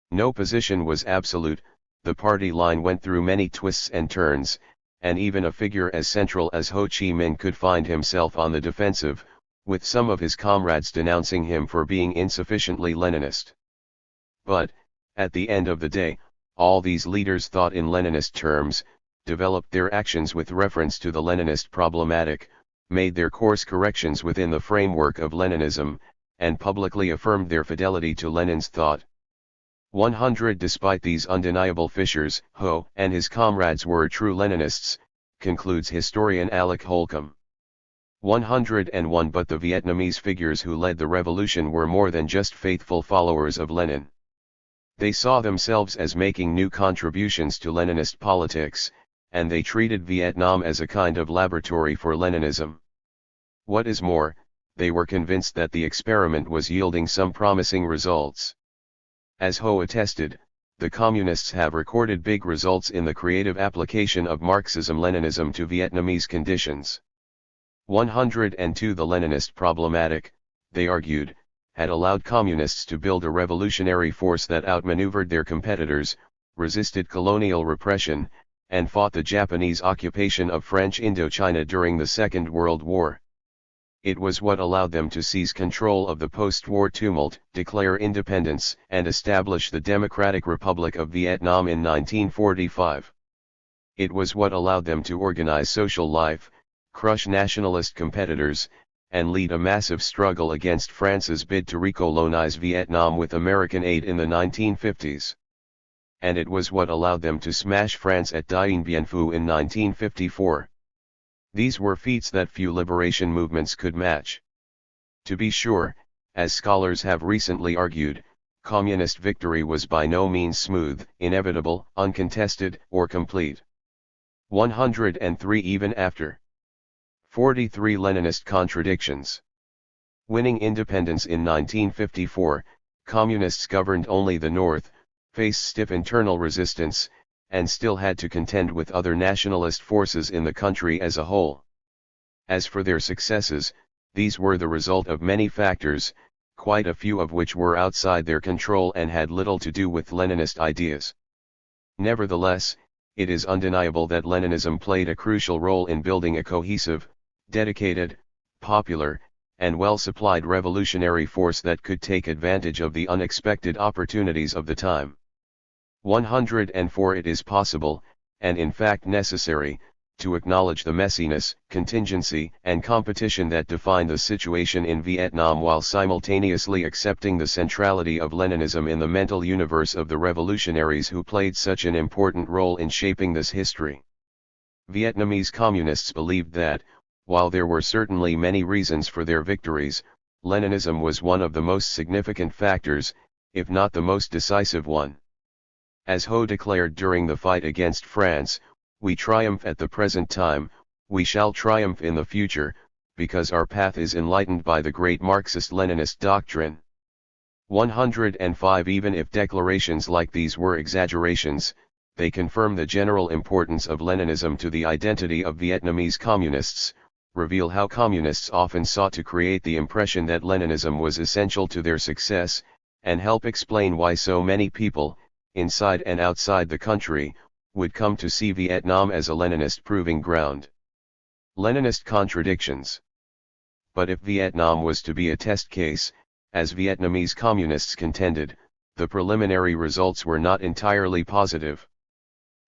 Speaker 1: No position was absolute, the party line went through many twists and turns, and even a figure as central as Ho Chi Minh could find himself on the defensive, with some of his comrades denouncing him for being insufficiently Leninist. But, at the end of the day, all these leaders thought in Leninist terms, developed their actions with reference to the Leninist problematic, made their course corrections within the framework of Leninism, and publicly affirmed their fidelity to Lenin's thought. 100 Despite these undeniable fissures, Ho and his comrades were true Leninists, concludes historian Alec Holcomb. 101 But the Vietnamese figures who led the revolution were more than just faithful followers of Lenin. They saw themselves as making new contributions to Leninist politics, and they treated Vietnam as a kind of laboratory for Leninism. What is more, they were convinced that the experiment was yielding some promising results. As Ho attested, the Communists have recorded big results in the creative application of Marxism-Leninism to Vietnamese conditions. 102 The Leninist problematic, they argued, had allowed Communists to build a revolutionary force that outmaneuvered their competitors, resisted colonial repression, and fought the Japanese occupation of French Indochina during the Second World War. It was what allowed them to seize control of the post-war tumult, declare independence, and establish the Democratic Republic of Vietnam in 1945. It was what allowed them to organize social life, crush nationalist competitors, and lead a massive struggle against France's bid to recolonize Vietnam with American aid in the 1950s. And it was what allowed them to smash France at Dien Bien Phu in 1954. These were feats that few liberation movements could match. To be sure, as scholars have recently argued, communist victory was by no means smooth, inevitable, uncontested, or complete. 103 Even after 43 Leninist contradictions. Winning independence in 1954, communists governed only the North, faced stiff internal resistance, and still had to contend with other nationalist forces in the country as a whole. As for their successes, these were the result of many factors, quite a few of which were outside their control and had little to do with Leninist ideas. Nevertheless, it is undeniable that Leninism played a crucial role in building a cohesive, dedicated, popular, and well-supplied revolutionary force that could take advantage of the unexpected opportunities of the time. 104 It is possible, and in fact necessary, to acknowledge the messiness, contingency, and competition that define the situation in Vietnam while simultaneously accepting the centrality of Leninism in the mental universe of the revolutionaries who played such an important role in shaping this history. Vietnamese communists believed that, while there were certainly many reasons for their victories, Leninism was one of the most significant factors, if not the most decisive one. As Ho declared during the fight against France, "We triumph at the present time, we shall triumph in the future, because our path is enlightened by the great Marxist-Leninist doctrine." 105 Even if declarations like these were exaggerations, they confirm the general importance of Leninism to the identity of Vietnamese communists, reveal how communists often sought to create the impression that Leninism was essential to their success, and help explain why so many people, inside and outside the country, would come to see Vietnam as a Leninist proving ground. Leninist contradictions. But if Vietnam was to be a test case, as Vietnamese communists contended, the preliminary results were not entirely positive.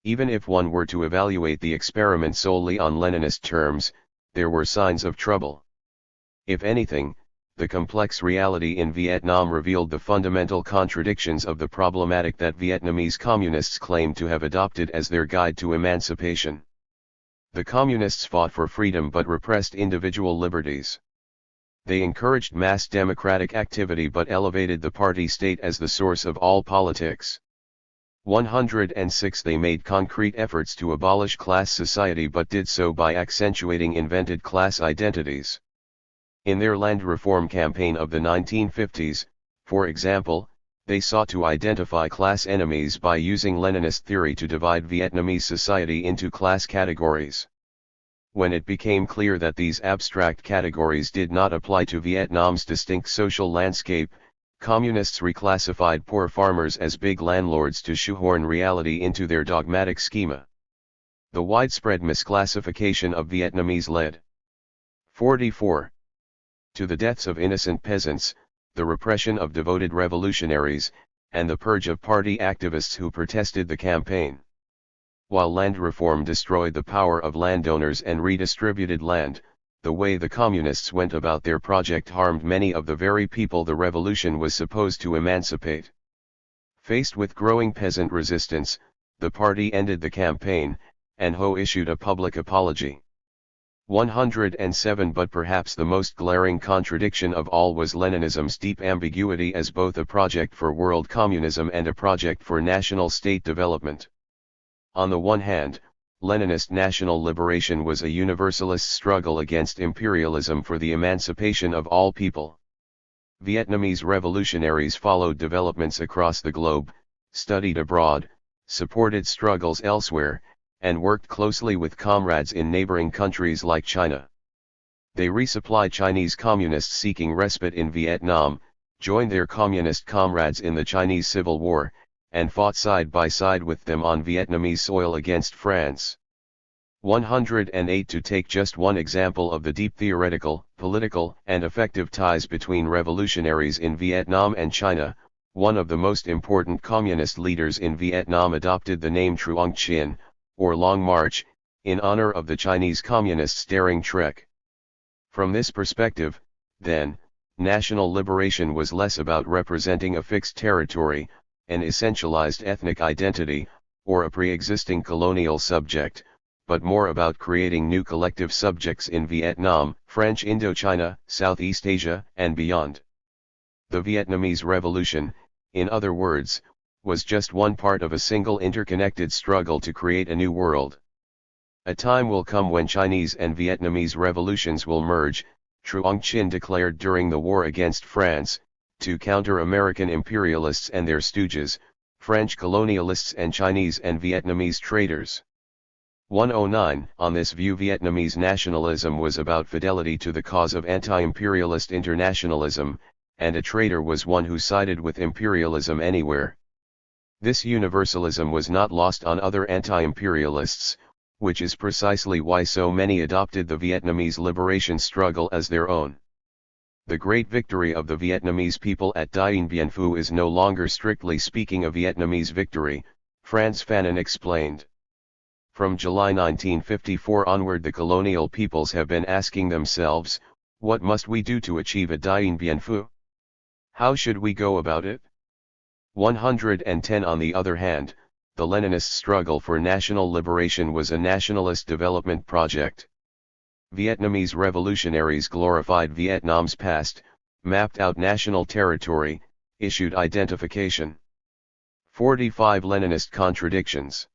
Speaker 1: Even if one were to evaluate the experiment solely on Leninist terms, there were signs of trouble. If anything, the complex reality in Vietnam revealed the fundamental contradictions of the problematic that Vietnamese communists claimed to have adopted as their guide to emancipation. The communists fought for freedom but repressed individual liberties. They encouraged mass democratic activity but elevated the party state as the source of all politics. 106 They made concrete efforts to abolish class society but did so by accentuating invented class identities. In their land reform campaign of the 1950s, for example, they sought to identify class enemies by using Leninist theory to divide Vietnamese society into class categories. When it became clear that these abstract categories did not apply to Vietnam's distinct social landscape, communists reclassified poor farmers as big landlords to shoehorn reality into their dogmatic schema. The widespread misclassification of Vietnamese led 44. To the deaths of innocent peasants, the repression of devoted revolutionaries, and the purge of party activists who protested the campaign. While land reform destroyed the power of landowners and redistributed land, the way the communists went about their project harmed many of the very people the revolution was supposed to emancipate. Faced with growing peasant resistance, the party ended the campaign, and Ho issued a public apology. 107 But perhaps the most glaring contradiction of all was Leninism's deep ambiguity as both a project for world communism and a project for national state development. On the one hand, Leninist national liberation was a universalist struggle against imperialism for the emancipation of all people. Vietnamese revolutionaries followed developments across the globe, studied abroad, supported struggles elsewhere, and worked closely with comrades in neighboring countries like China. They resupplied Chinese communists seeking respite in Vietnam, joined their communist comrades in the Chinese Civil War, and fought side by side with them on Vietnamese soil against France. 108 To take just one example of the deep theoretical, political, and effective ties between revolutionaries in Vietnam and China, one of the most important communist leaders in Vietnam adopted the name Truong Chinh, or Long March, in honor of the Chinese Communists' daring trek. From this perspective, then, national liberation was less about representing a fixed territory, an essentialized ethnic identity, or a pre-existing colonial subject, but more about creating new collective subjects in Vietnam, French Indochina, Southeast Asia, and beyond. The Vietnamese Revolution, in other words, was just one part of a single interconnected struggle to create a new world. A time will come when Chinese and Vietnamese revolutions will merge, Truong Chinh declared during the war against France, to counter American imperialists and their stooges, French colonialists and Chinese and Vietnamese traitors. 109 On this view, Vietnamese nationalism was about fidelity to the cause of anti-imperialist internationalism, and a traitor was one who sided with imperialism anywhere. This universalism was not lost on other anti-imperialists, which is precisely why so many adopted the Vietnamese liberation struggle as their own. The great victory of the Vietnamese people at Dien Bien Phu is no longer strictly speaking a Vietnamese victory, Frantz Fanon explained. From July 1954 onward, the colonial peoples have been asking themselves, what must we do to achieve a Dien Bien Phu? How should we go about it? 110 On the other hand, the Leninist struggle for national liberation was a nationalist development project. Vietnamese revolutionaries glorified Vietnam's past, mapped out national territory, issued identification. 45 Leninist contradictions.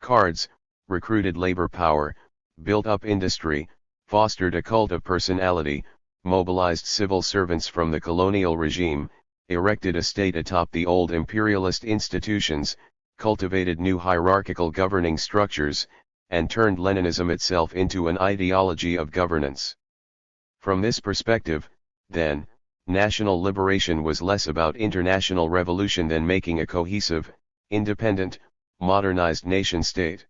Speaker 1: Cards, recruited labor power, built up industry, fostered a cult of personality, mobilized civil servants from the colonial regime, erected a state atop the old imperialist institutions, cultivated new hierarchical governing structures, and turned Leninism itself into an ideology of governance. From this perspective, then, national liberation was less about international revolution than making a cohesive, independent, modernized nation-state.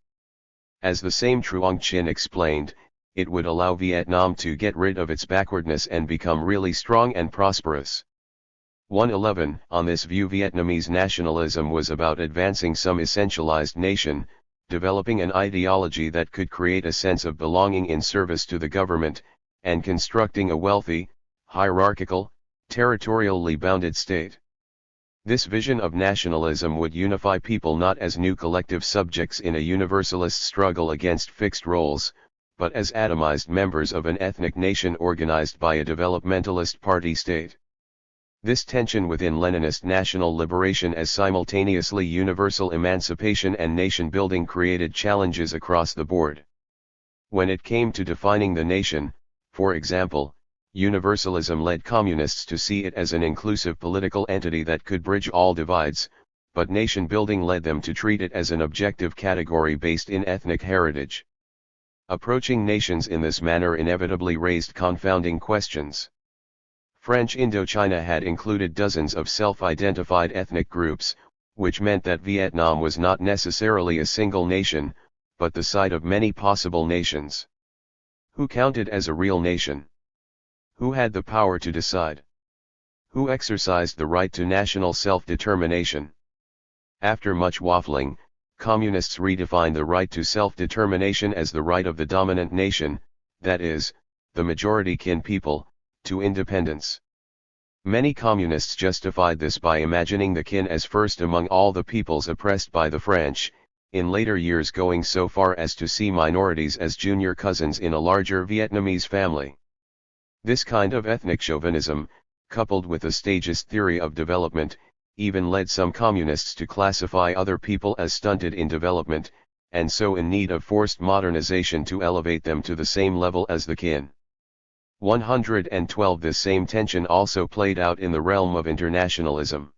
Speaker 1: As the same Truong Chinh explained, it would allow Vietnam to get rid of its backwardness and become really strong and prosperous. 111. On this view, Vietnamese nationalism was about advancing some essentialized nation, developing an ideology that could create a sense of belonging in service to the government, and constructing a wealthy, hierarchical, territorially bounded state. This vision of nationalism would unify people not as new collective subjects in a universalist struggle against fixed roles, but as atomized members of an ethnic nation organized by a developmentalist party state. This tension within Leninist national liberation as simultaneously universal emancipation and nation-building created challenges across the board. When it came to defining the nation, for example, universalism led communists to see it as an inclusive political entity that could bridge all divides, but nation-building led them to treat it as an objective category based in ethnic heritage. Approaching nations in this manner inevitably raised confounding questions. French Indochina had included dozens of self-identified ethnic groups, which meant that Vietnam was not necessarily a single nation, but the site of many possible nations. Who counted as a real nation? Who had the power to decide? Who exercised the right to national self-determination? After much waffling, communists redefined the right to self-determination as the right of the dominant nation, that is, the majority kin people, to independence. Many communists justified this by imagining the kin as first among all the peoples oppressed by the French, in later years going so far as to see minorities as junior cousins in a larger Vietnamese family. This kind of ethnic chauvinism, coupled with a stagist theory of development, even led some communists to classify other people as stunted in development, and so in need of forced modernization to elevate them to the same level as the kin. 112. This same tension also played out in the realm of internationalism.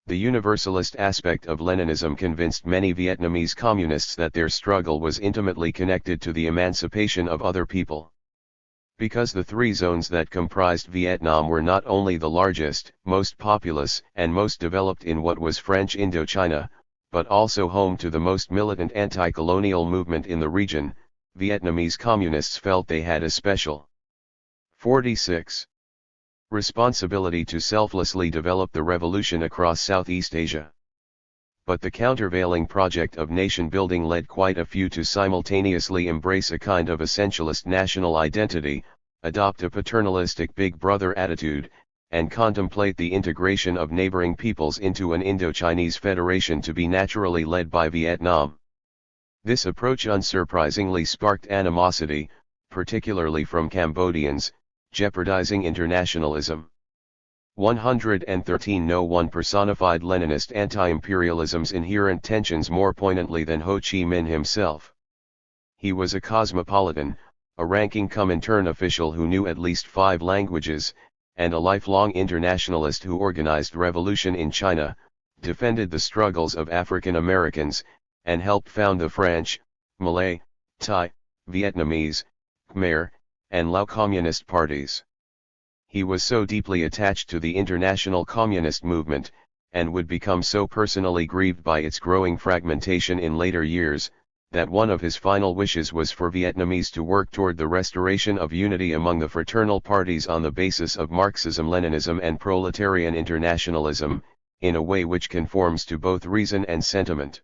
Speaker 1: The universalist aspect of Leninism convinced many Vietnamese communists that their struggle was intimately connected to the emancipation of other people. Because the three zones that comprised Vietnam were not only the largest, most populous, and most developed in what was French Indochina, but also home to the most militant anti-colonial movement in the region, Vietnamese communists felt they had a special 46. responsibility to selflessly develop the revolution across Southeast Asia. But the countervailing project of nation-building led quite a few to simultaneously embrace a kind of essentialist national identity, adopt a paternalistic Big Brother attitude, and contemplate the integration of neighboring peoples into an Indo-Chinese federation to be naturally led by Vietnam. This approach unsurprisingly sparked animosity, particularly from Cambodians, jeopardizing internationalism. 113. No one personified Leninist anti-imperialism's inherent tensions more poignantly than Ho Chi Minh himself. He was a cosmopolitan, a ranking Comintern official who knew at least 5 languages, and a lifelong internationalist who organized revolution in China, defended the struggles of African Americans, and helped found the French, Malay, Thai, Vietnamese, Khmer, and Lao communist parties. He was so deeply attached to the international communist movement, and would become so personally grieved by its growing fragmentation in later years, that one of his final wishes was for Vietnamese to work toward the restoration of unity among the fraternal parties on the basis of Marxism-Leninism and proletarian internationalism, in a way which conforms to both reason and sentiment.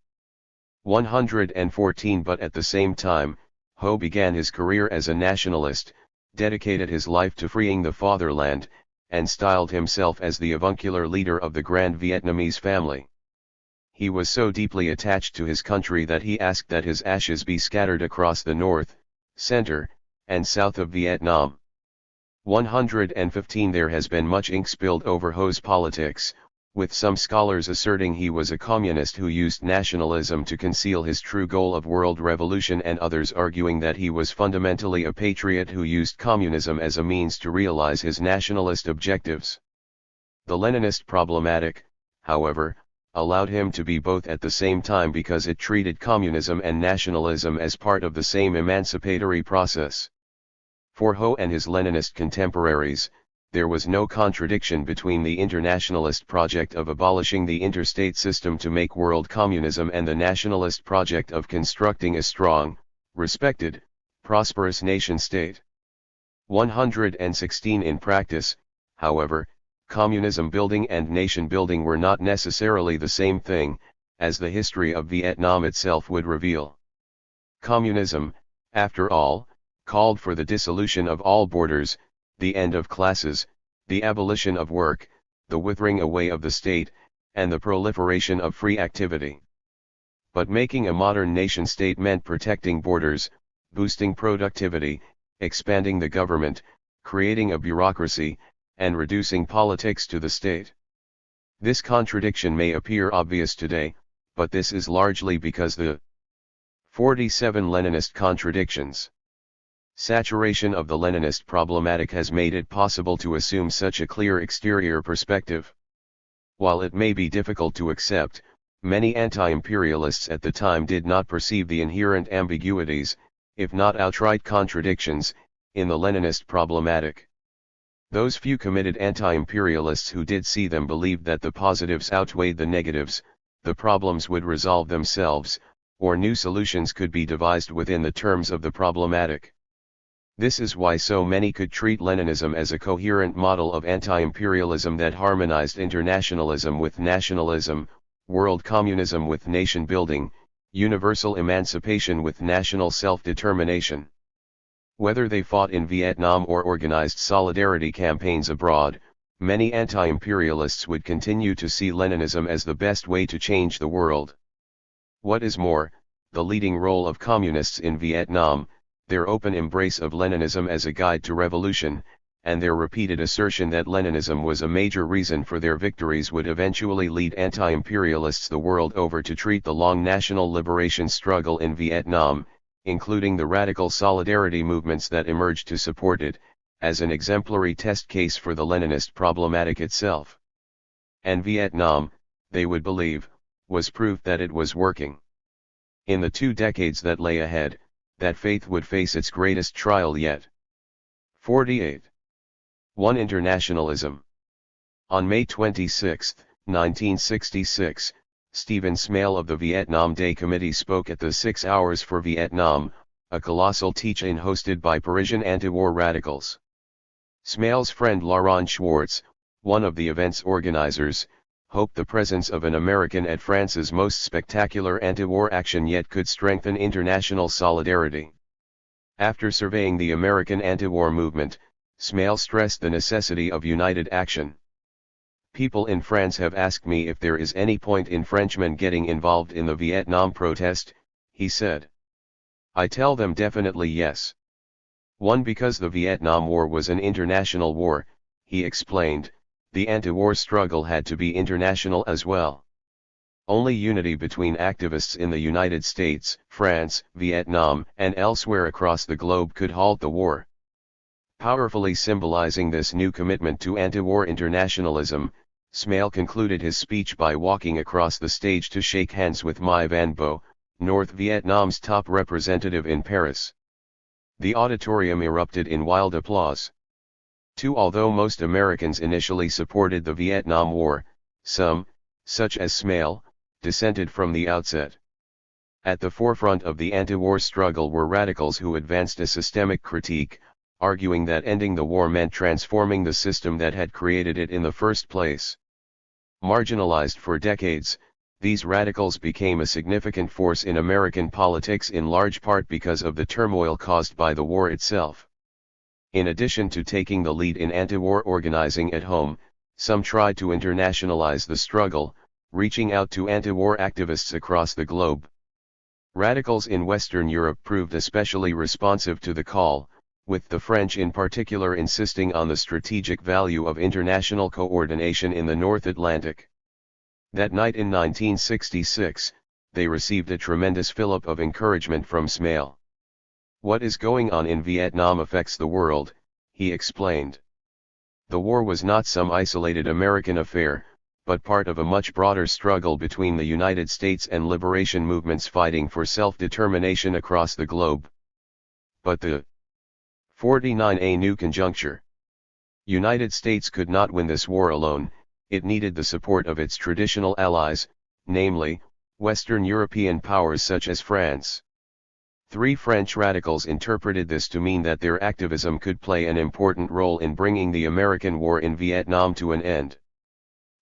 Speaker 1: 114. But at the same time, Ho began his career as a nationalist, dedicated his life to freeing the fatherland, and styled himself as the avuncular leader of the Grand Vietnamese family. He was so deeply attached to his country that he asked that his ashes be scattered across the north, center, and south of Vietnam. 115. There has been much ink spilled over Ho's politics, with some scholars asserting he was a communist who used nationalism to conceal his true goal of world revolution, and others arguing that he was fundamentally a patriot who used communism as a means to realize his nationalist objectives. The Leninist problematic, however, allowed him to be both at the same time because it treated communism and nationalism as part of the same emancipatory process. For Ho and his Leninist contemporaries, there was no contradiction between the internationalist project of abolishing the interstate system to make world communism and the nationalist project of constructing a strong, respected, prosperous nation-state. 116. In practice, however, communism building and nation building were not necessarily the same thing, as the history of Vietnam itself would reveal. Communism, after all, called for the dissolution of all borders, the end of classes, the abolition of work, the withering away of the state, and the proliferation of free activity. But making a modern nation-state meant protecting borders, boosting productivity, expanding the government, creating a bureaucracy, and reducing politics to the state. This contradiction may appear obvious today, but this is largely because the 47 Leninist contradictions. Saturation of the Leninist problematic has made it possible to assume such a clear exterior perspective. While it may be difficult to accept, many anti-imperialists at the time did not perceive the inherent ambiguities, if not outright contradictions, in the Leninist problematic. Those few committed anti-imperialists who did see them believed that the positives outweighed the negatives, the problems would resolve themselves, or new solutions could be devised within the terms of the problematic. This is why so many could treat Leninism as a coherent model of anti-imperialism that harmonized internationalism with nationalism, world communism with nation building, universal emancipation with national self-determination. Whether they fought in Vietnam or organized solidarity campaigns abroad, many anti-imperialists would continue to see Leninism as the best way to change the world. What is more, the leading role of communists in Vietnam, their open embrace of Leninism as a guide to revolution, and their repeated assertion that Leninism was a major reason for their victories would eventually lead anti-imperialists the world over to treat the long national liberation struggle in Vietnam, including the radical solidarity movements that emerged to support it, as an exemplary test case for the Leninist problematic itself. And Vietnam, they would believe, was proof that it was working. In the 2 decades that lay ahead, that faith would face its greatest trial yet. 48. 1. Internationalism. On May 26, 1966, Stephen Smale of the Vietnam Day Committee spoke at the 6 Hours for Vietnam, a colossal teach-in hosted by Parisian anti-war radicals. Smale's friend Laurent Schwartz, one of the event's organizers, hoped the presence of an American at France's most spectacular anti-war action yet could strengthen international solidarity. After surveying the American anti-war movement, Smale stressed the necessity of united action. People in France have asked me if there is any point in Frenchmen getting involved in the Vietnam protest, he said. I tell them definitely yes. 1. Because the Vietnam War was an international war, he explained. The anti-war struggle had to be international as well. Only unity between activists in the United States, France, Vietnam, and elsewhere across the globe could halt the war. Powerfully symbolizing this new commitment to anti-war internationalism, Smale concluded his speech by walking across the stage to shake hands with Mai Van Bo, North Vietnam's top representative in Paris. The auditorium erupted in wild applause. 2. Although most Americans initially supported the Vietnam War, some, such as Smale, dissented from the outset. At the forefront of the anti-war struggle were radicals who advanced a systemic critique, arguing that ending the war meant transforming the system that had created it in the first place. Marginalized for decades, these radicals became a significant force in American politics in large part because of the turmoil caused by the war itself. In addition to taking the lead in anti-war organizing at home, some tried to internationalize the struggle, reaching out to anti-war activists across the globe. Radicals in Western Europe proved especially responsive to the call, with the French in particular insisting on the strategic value of international coordination in the North Atlantic. That night in 1966, they received a tremendous fillip of encouragement from Smale. What is going on in Vietnam affects the world, he explained. The war was not some isolated American affair, but part of a much broader struggle between the United States and liberation movements fighting for self-determination across the globe. But the 49. A new conjuncture. United States could not win this war alone, it needed the support of its traditional allies, namely, Western European powers such as France. Three French radicals interpreted this to mean that their activism could play an important role in bringing the American war in Vietnam to an end.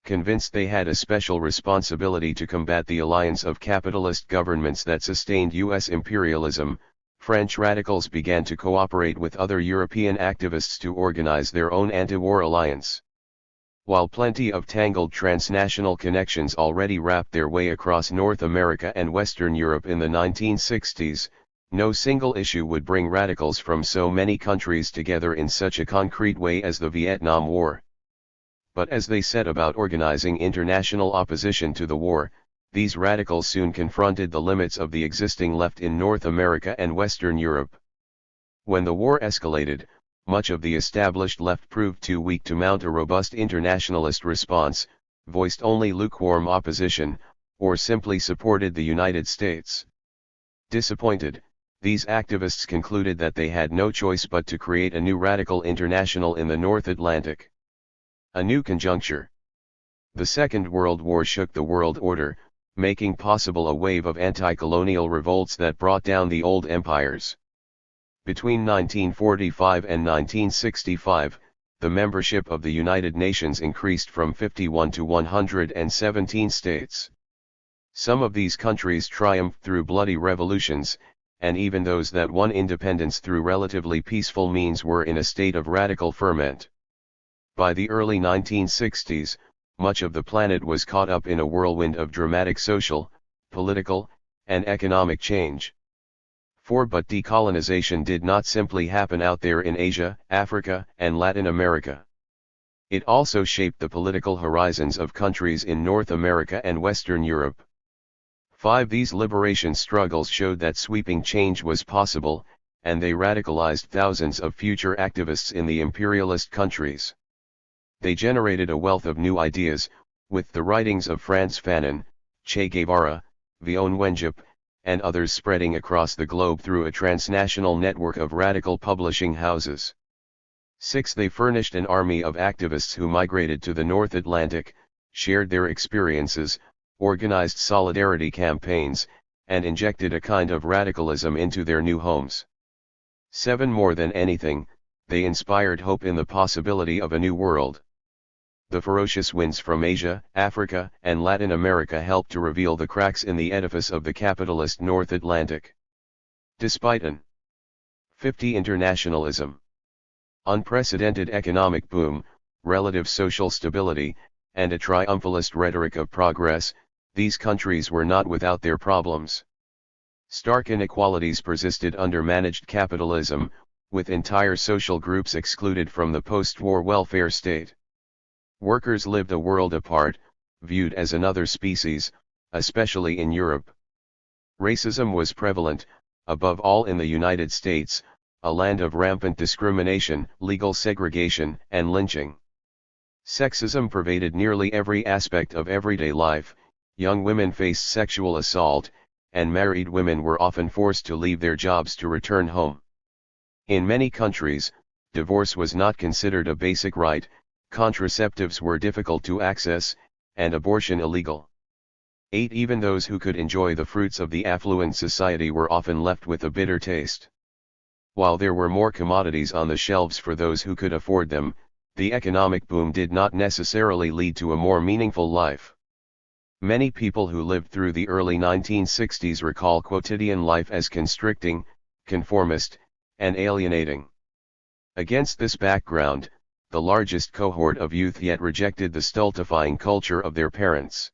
Speaker 1: Convinced they had a special responsibility to combat the alliance of capitalist governments that sustained U.S. imperialism, French radicals began to cooperate with other European activists to organize their own anti-war alliance. While plenty of tangled transnational connections already wrapped their way across North America and Western Europe in the 1960s, no single issue would bring radicals from so many countries together in such a concrete way as the Vietnam War. But as they set about organizing international opposition to the war, these radicals soon confronted the limits of the existing left in North America and Western Europe. When the war escalated, much of the established left proved too weak to mount a robust internationalist response, voiced only lukewarm opposition, or simply supported the United States. Disappointed, these activists concluded that they had no choice but to create a new radical international in the North Atlantic. A new conjuncture. The Second World War shook the world order, making possible a wave of anti-colonial revolts that brought down the old empires. Between 1945 and 1965, the membership of the United Nations increased from 51 to 117 states. Some of these countries triumphed through bloody revolutions, and even those that won independence through relatively peaceful means were in a state of radical ferment. By the early 1960s, much of the planet was caught up in a whirlwind of dramatic social, political, and economic change. But decolonization did not simply happen out there in Asia, Africa, and Latin America. It also shaped the political horizons of countries in North America and Western Europe. These liberation struggles showed that sweeping change was possible, and they radicalized thousands of future activists in the imperialist countries. They generated a wealth of new ideas, with the writings of Frantz Fanon, Che Guevara, Vion Wenjup, and others spreading across the globe through a transnational network of radical publishing houses. They furnished an army of activists who migrated to the North Atlantic, shared their experiences, organized solidarity campaigns, and injected a kind of radicalism into their new homes. More than anything, they inspired hope in the possibility of a new world. The ferocious winds from Asia, Africa, and Latin America helped to reveal the cracks in the edifice of the capitalist North Atlantic. Despite an internationalism, unprecedented economic boom, relative social stability, and a triumphalist rhetoric of progress, these countries were not without their problems. Stark inequalities persisted under managed capitalism, with entire social groups excluded from the post-war welfare state. Workers lived a world apart, viewed as another species, especially in Europe. Racism was prevalent, above all in the United States, a land of rampant discrimination, legal segregation, and lynching. Sexism pervaded nearly every aspect of everyday life. Young women faced sexual assault, and married women were often forced to leave their jobs to return home. In many countries, divorce was not considered a basic right, contraceptives were difficult to access, and abortion illegal. Even those who could enjoy the fruits of the affluent society were often left with a bitter taste. While there were more commodities on the shelves for those who could afford them, the economic boom did not necessarily lead to a more meaningful life. Many people who lived through the early 1960s recall quotidian life as constricting, conformist, and alienating. Against this background, the largest cohort of youth yet rejected the stultifying culture of their parents.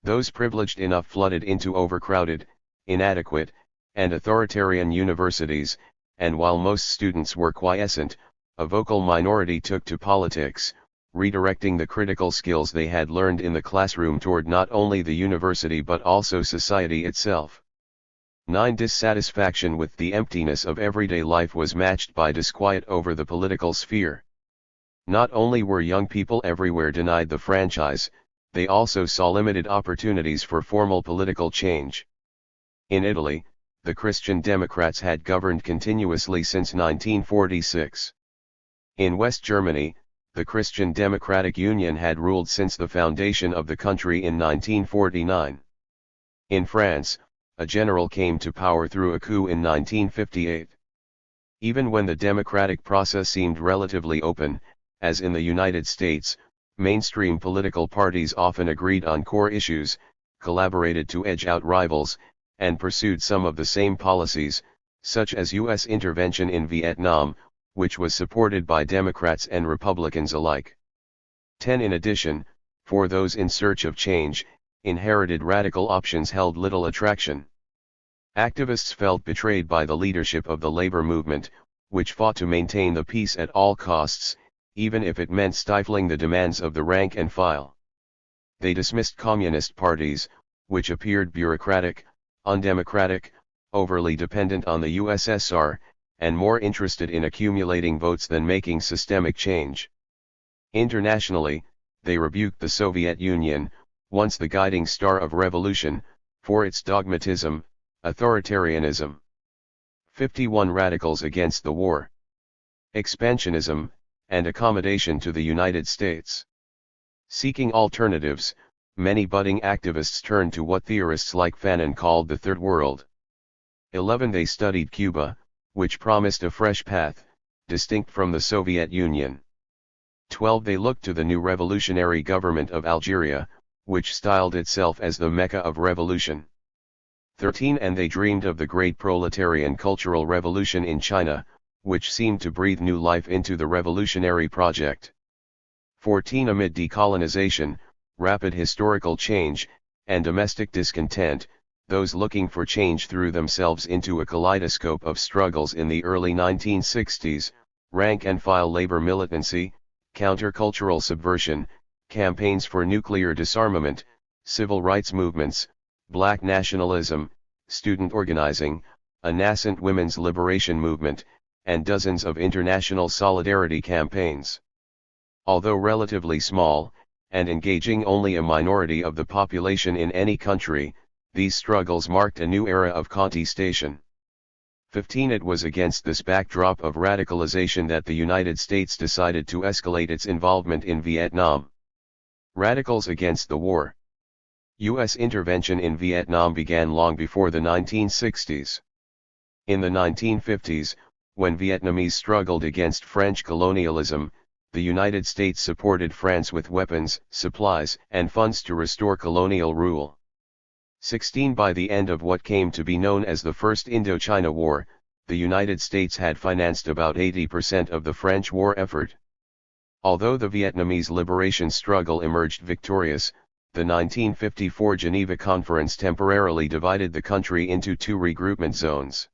Speaker 1: Those privileged enough flooded into overcrowded, inadequate, and authoritarian universities, and while most students were quiescent, a vocal minority took to politics, redirecting the critical skills they had learned in the classroom toward not only the university but also society itself. Dissatisfaction with the emptiness of everyday life was matched by disquiet over the political sphere. Not only were young people everywhere denied the franchise, they also saw limited opportunities for formal political change. In Italy, the Christian Democrats had governed continuously since 1946. In West Germany, the Christian Democratic Union had ruled since the foundation of the country in 1949. In France, a general came to power through a coup in 1958. Even when the democratic process seemed relatively open, as in the United States, mainstream political parties often agreed on core issues, collaborated to edge out rivals, and pursued some of the same policies, such as U.S. intervention in Vietnam, which was supported by Democrats and Republicans alike. 10. In addition, for those in search of change, inherited radical options held little attraction. Activists felt betrayed by the leadership of the labor movement, which fought to maintain the peace at all costs, even if it meant stifling the demands of the rank and file. They dismissed communist parties, which appeared bureaucratic, undemocratic, overly dependent on the USSR, and more interested in accumulating votes than making systemic change. Internationally, they rebuked the Soviet Union, once the guiding star of revolution, for its dogmatism, authoritarianism. 51. Radicals against the war. Expansionism, and accommodation to the United States. Seeking alternatives, many budding activists turned to what theorists like Fanon called the Third World. 11. They studied Cuba, which promised a fresh path, distinct from the Soviet Union. 12. They looked to the new revolutionary government of Algeria, which styled itself as the Mecca of revolution. 13. And they dreamed of the great proletarian cultural revolution in China, which seemed to breathe new life into the revolutionary project. 14. Amid decolonization, rapid historical change, and domestic discontent, those looking for change threw themselves into a kaleidoscope of struggles in the early 1960s, rank-and-file labor militancy, countercultural subversion, campaigns for nuclear disarmament, civil rights movements, black nationalism, student organizing, a nascent women's liberation movement, and dozens of international solidarity campaigns. Although relatively small, and engaging only a minority of the population in any country, these struggles marked a new era of contestation. 15. It was against this backdrop of radicalization that the United States decided to escalate its involvement in Vietnam. Radicals against the war. U.S. intervention in Vietnam began long before the 1960s. In the 1950s, when Vietnamese struggled against French colonialism, the United States supported France with weapons, supplies, and funds to restore colonial rule. 16. By the end of what came to be known as the First Indochina War, the United States had financed about 80% of the French war effort. Although the Vietnamese liberation struggle emerged victorious, the 1954 Geneva Conference temporarily divided the country into two regroupment zones.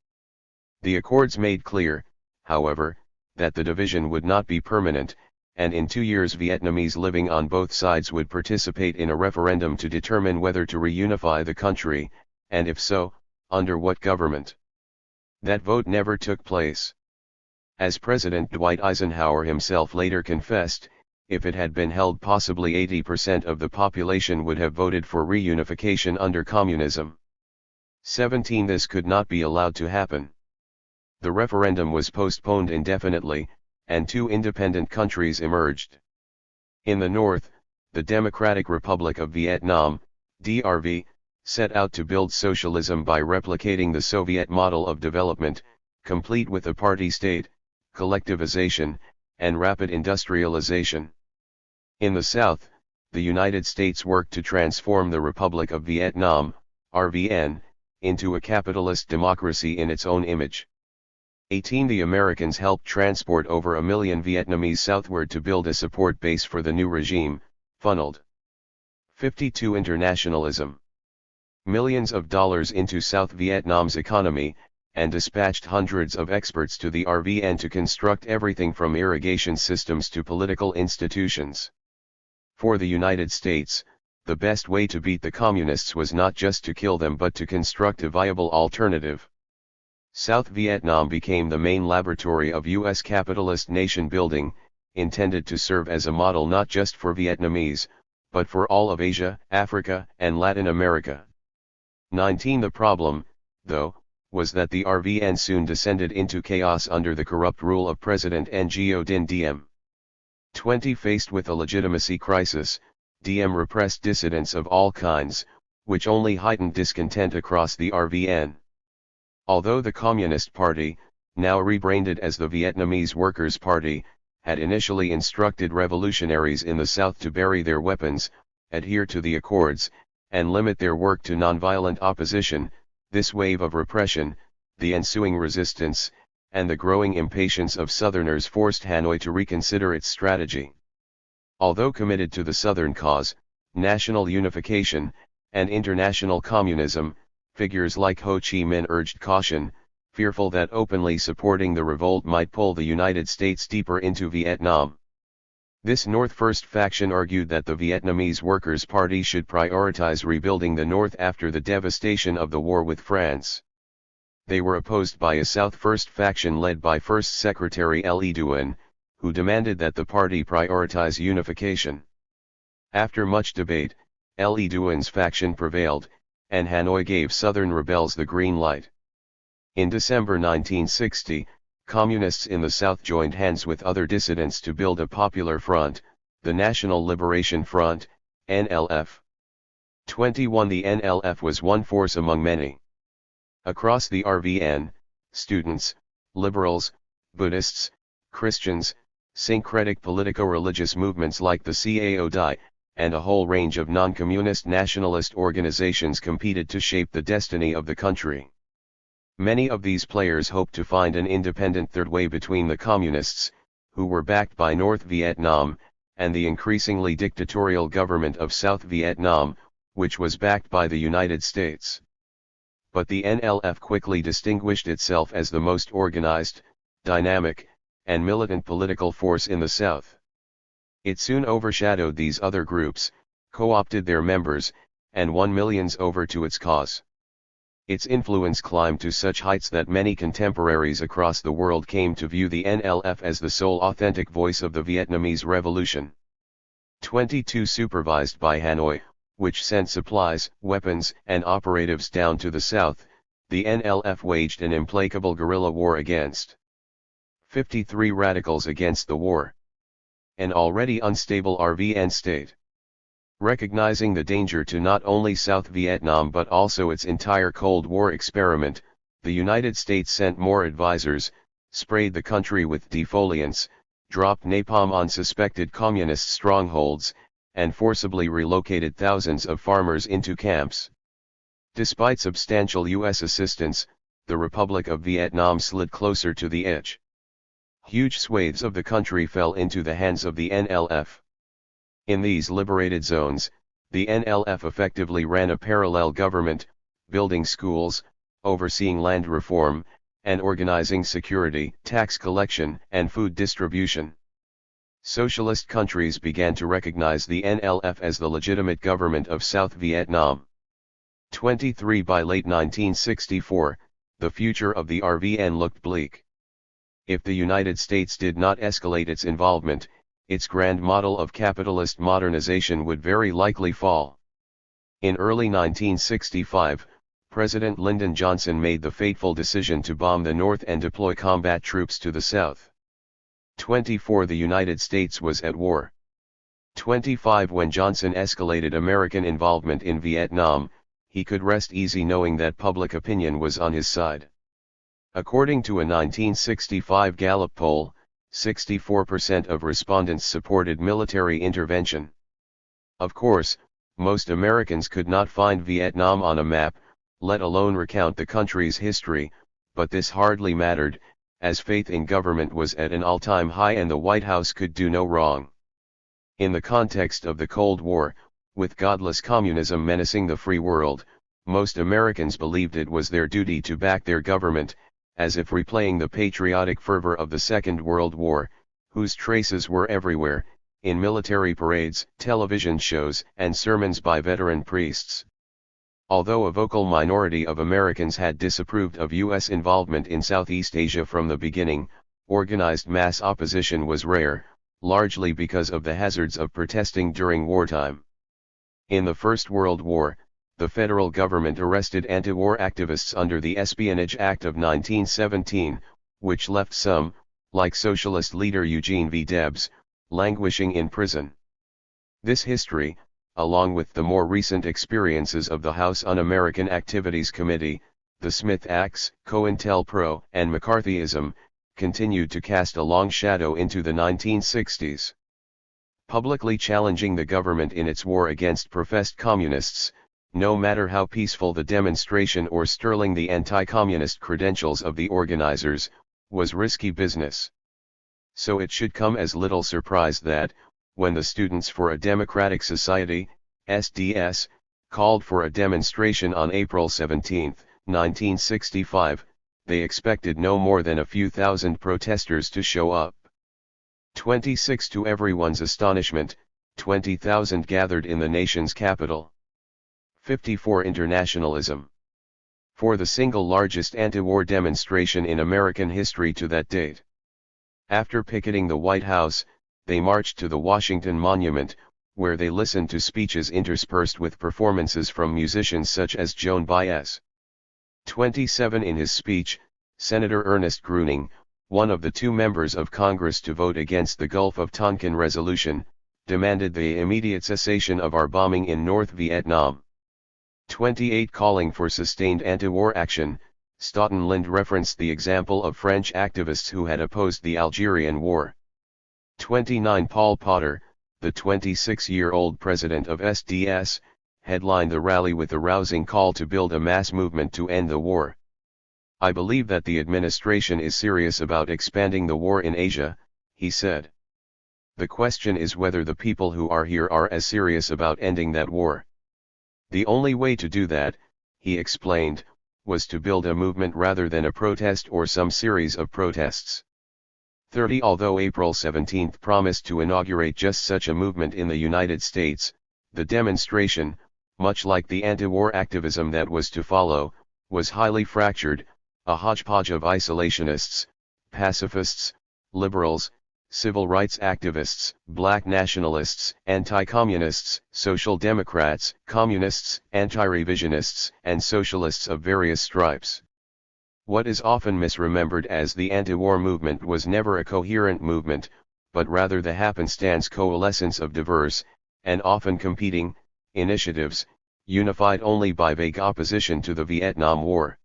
Speaker 1: The accords made clear, however, that the division would not be permanent, and in 2 years Vietnamese living on both sides would participate in a referendum to determine whether to reunify the country, and if so, under what government. That vote never took place. As President Dwight Eisenhower himself later confessed, if it had been held, possibly 80% of the population would have voted for reunification under communism. 17. This could not be allowed to happen. The referendum was postponed indefinitely, and two independent countries emerged. In the north, the Democratic Republic of Vietnam, DRV, set out to build socialism by replicating the Soviet model of development, complete with a party state, collectivization, and rapid industrialization. In the south, the United States worked to transform the Republic of Vietnam, RVN, into a capitalist democracy in its own image. 18. The Americans helped transport over 1 million Vietnamese southward to build a support base for the new regime, funneled 52. Internationalism. Millions of dollars into South Vietnam's economy, and dispatched hundreds of experts to the RVN to construct everything from irrigation systems to political institutions. For the United States, the best way to beat the communists was not just to kill them but to construct a viable alternative. South Vietnam became the main laboratory of U.S. capitalist nation building, intended to serve as a model not just for Vietnamese, but for all of Asia, Africa, and Latin America. 19. The problem, though, was that the RVN soon descended into chaos under the corrupt rule of President Ngo Dinh Diem. 20. Faced with a legitimacy crisis, Diem repressed dissidents of all kinds, which only heightened discontent across the RVN. Although the Communist Party, now rebranded as the Vietnamese Workers' Party, had initially instructed revolutionaries in the South to bury their weapons, adhere to the accords, and limit their work to nonviolent opposition, this wave of repression, the ensuing resistance, and the growing impatience of Southerners forced Hanoi to reconsider its strategy. Although committed to the Southern cause, national unification, and international communism, figures like Ho Chi Minh urged caution, fearful that openly supporting the revolt might pull the United States deeper into Vietnam. This North First faction argued that the Vietnamese Workers' Party should prioritize rebuilding the North after the devastation of the war with France. They were opposed by a South First faction led by First Secretary Le Duan, who demanded that the party prioritize unification. After much debate, Le Duan's faction prevailed, and Hanoi gave Southern rebels the green light. In December 1960, Communists in the South joined hands with other dissidents to build a popular front, the National Liberation Front, NLF. 21 The NLF was one force among many. Across the RVN, students, liberals, Buddhists, Christians, syncretic politico-religious movements like the CAODI, and a whole range of non-communist nationalist organizations competed to shape the destiny of the country. Many of these players hoped to find an independent third way between the communists, who were backed by North Vietnam, and the increasingly dictatorial government of South Vietnam, which was backed by the United States. But the NLF quickly distinguished itself as the most organized, dynamic, and militant political force in the South. It soon overshadowed these other groups, co-opted their members, and won millions over to its cause. Its influence climbed to such heights that many contemporaries across the world came to view the NLF as the sole authentic voice of the Vietnamese Revolution. 22 Supervised by Hanoi, which sent supplies, weapons, and operatives down to the south, the NLF waged an implacable guerrilla war against 53 radicals against the war. An already unstable RVN state. Recognizing the danger to not only South Vietnam but also its entire Cold War experiment, the United States sent more advisors, sprayed the country with defoliants, dropped napalm on suspected communist strongholds, and forcibly relocated thousands of farmers into camps. Despite substantial U.S. assistance, the Republic of Vietnam slid closer to the edge. Huge swathes of the country fell into the hands of the NLF. In these liberated zones, the NLF effectively ran a parallel government, building schools, overseeing land reform, and organizing security, tax collection, and food distribution. Socialist countries began to recognize the NLF as the legitimate government of South Vietnam. 23 By late 1964, the future of the RVN looked bleak. If the United States did not escalate its involvement, its grand model of capitalist modernization would very likely fall. In early 1965, President Lyndon Johnson made the fateful decision to bomb the North and deploy combat troops to the South. 24 The United States was at war. 25 When Johnson escalated American involvement in Vietnam, he could rest easy knowing that public opinion was on his side. According to a 1965 Gallup poll, 64% of respondents supported military intervention. Of course, most Americans could not find Vietnam on a map, let alone recount the country's history, but this hardly mattered, as faith in government was at an all-time high and the White House could do no wrong. In the context of the Cold War, with godless communism menacing the free world, most Americans believed it was their duty to back their government, as if replaying the patriotic fervor of the Second World War, whose traces were everywhere, in military parades, television shows, and sermons by veteran priests. Although a vocal minority of Americans had disapproved of U.S. involvement in Southeast Asia from the beginning, organized mass opposition was rare, largely because of the hazards of protesting during wartime. In the First World War, the federal government arrested anti-war activists under the Espionage Act of 1917, which left some, like socialist leader Eugene V. Debs, languishing in prison. This history, along with the more recent experiences of the House Un-American Activities Committee, the Smith Acts, COINTELPRO, and McCarthyism, continued to cast a long shadow into the 1960s. Publicly challenging the government in its war against professed communists, no matter how peaceful the demonstration or sterling the anti-communist credentials of the organizers, was risky business. So it should come as little surprise that, when the Students for a Democratic Society, SDS, called for a demonstration on April 17, 1965, they expected no more than a few thousand protesters to show up. 26 To everyone's astonishment, 20,000 gathered in the nation's capital. 54 Internationalism. For the single largest anti-war demonstration in American history to that date. After picketing the White House, they marched to the Washington Monument, where they listened to speeches interspersed with performances from musicians such as Joan Baez. 27 In his speech, Senator Ernest Gruening, one of the two members of Congress to vote against the Gulf of Tonkin resolution, demanded the immediate cessation of our bombing in North Vietnam. 28 Calling for sustained anti-war action, Stoughton Lynd referenced the example of French activists who had opposed the Algerian War. 29 Paul Potter, the 26-year-old president of SDS, headlined the rally with a rousing call to build a mass movement to end the war. I believe that the administration is serious about expanding the war in Asia, he said. The question is whether the people who are here are as serious about ending that war. The only way to do that, he explained, was to build a movement rather than a protest or some series of protests. 30 Although April 17 promised to inaugurate just such a movement in the United States, the demonstration, much like the anti-war activism that was to follow, was highly fractured, a hodgepodge of isolationists, pacifists, liberals, civil rights activists, black nationalists, anti-communists, social democrats, communists, anti-revisionists, and socialists of various stripes. What is often misremembered as the anti-war movement was never a coherent movement, but rather the happenstance coalescence of diverse, and often competing, initiatives, unified only by vague opposition to the Vietnam War.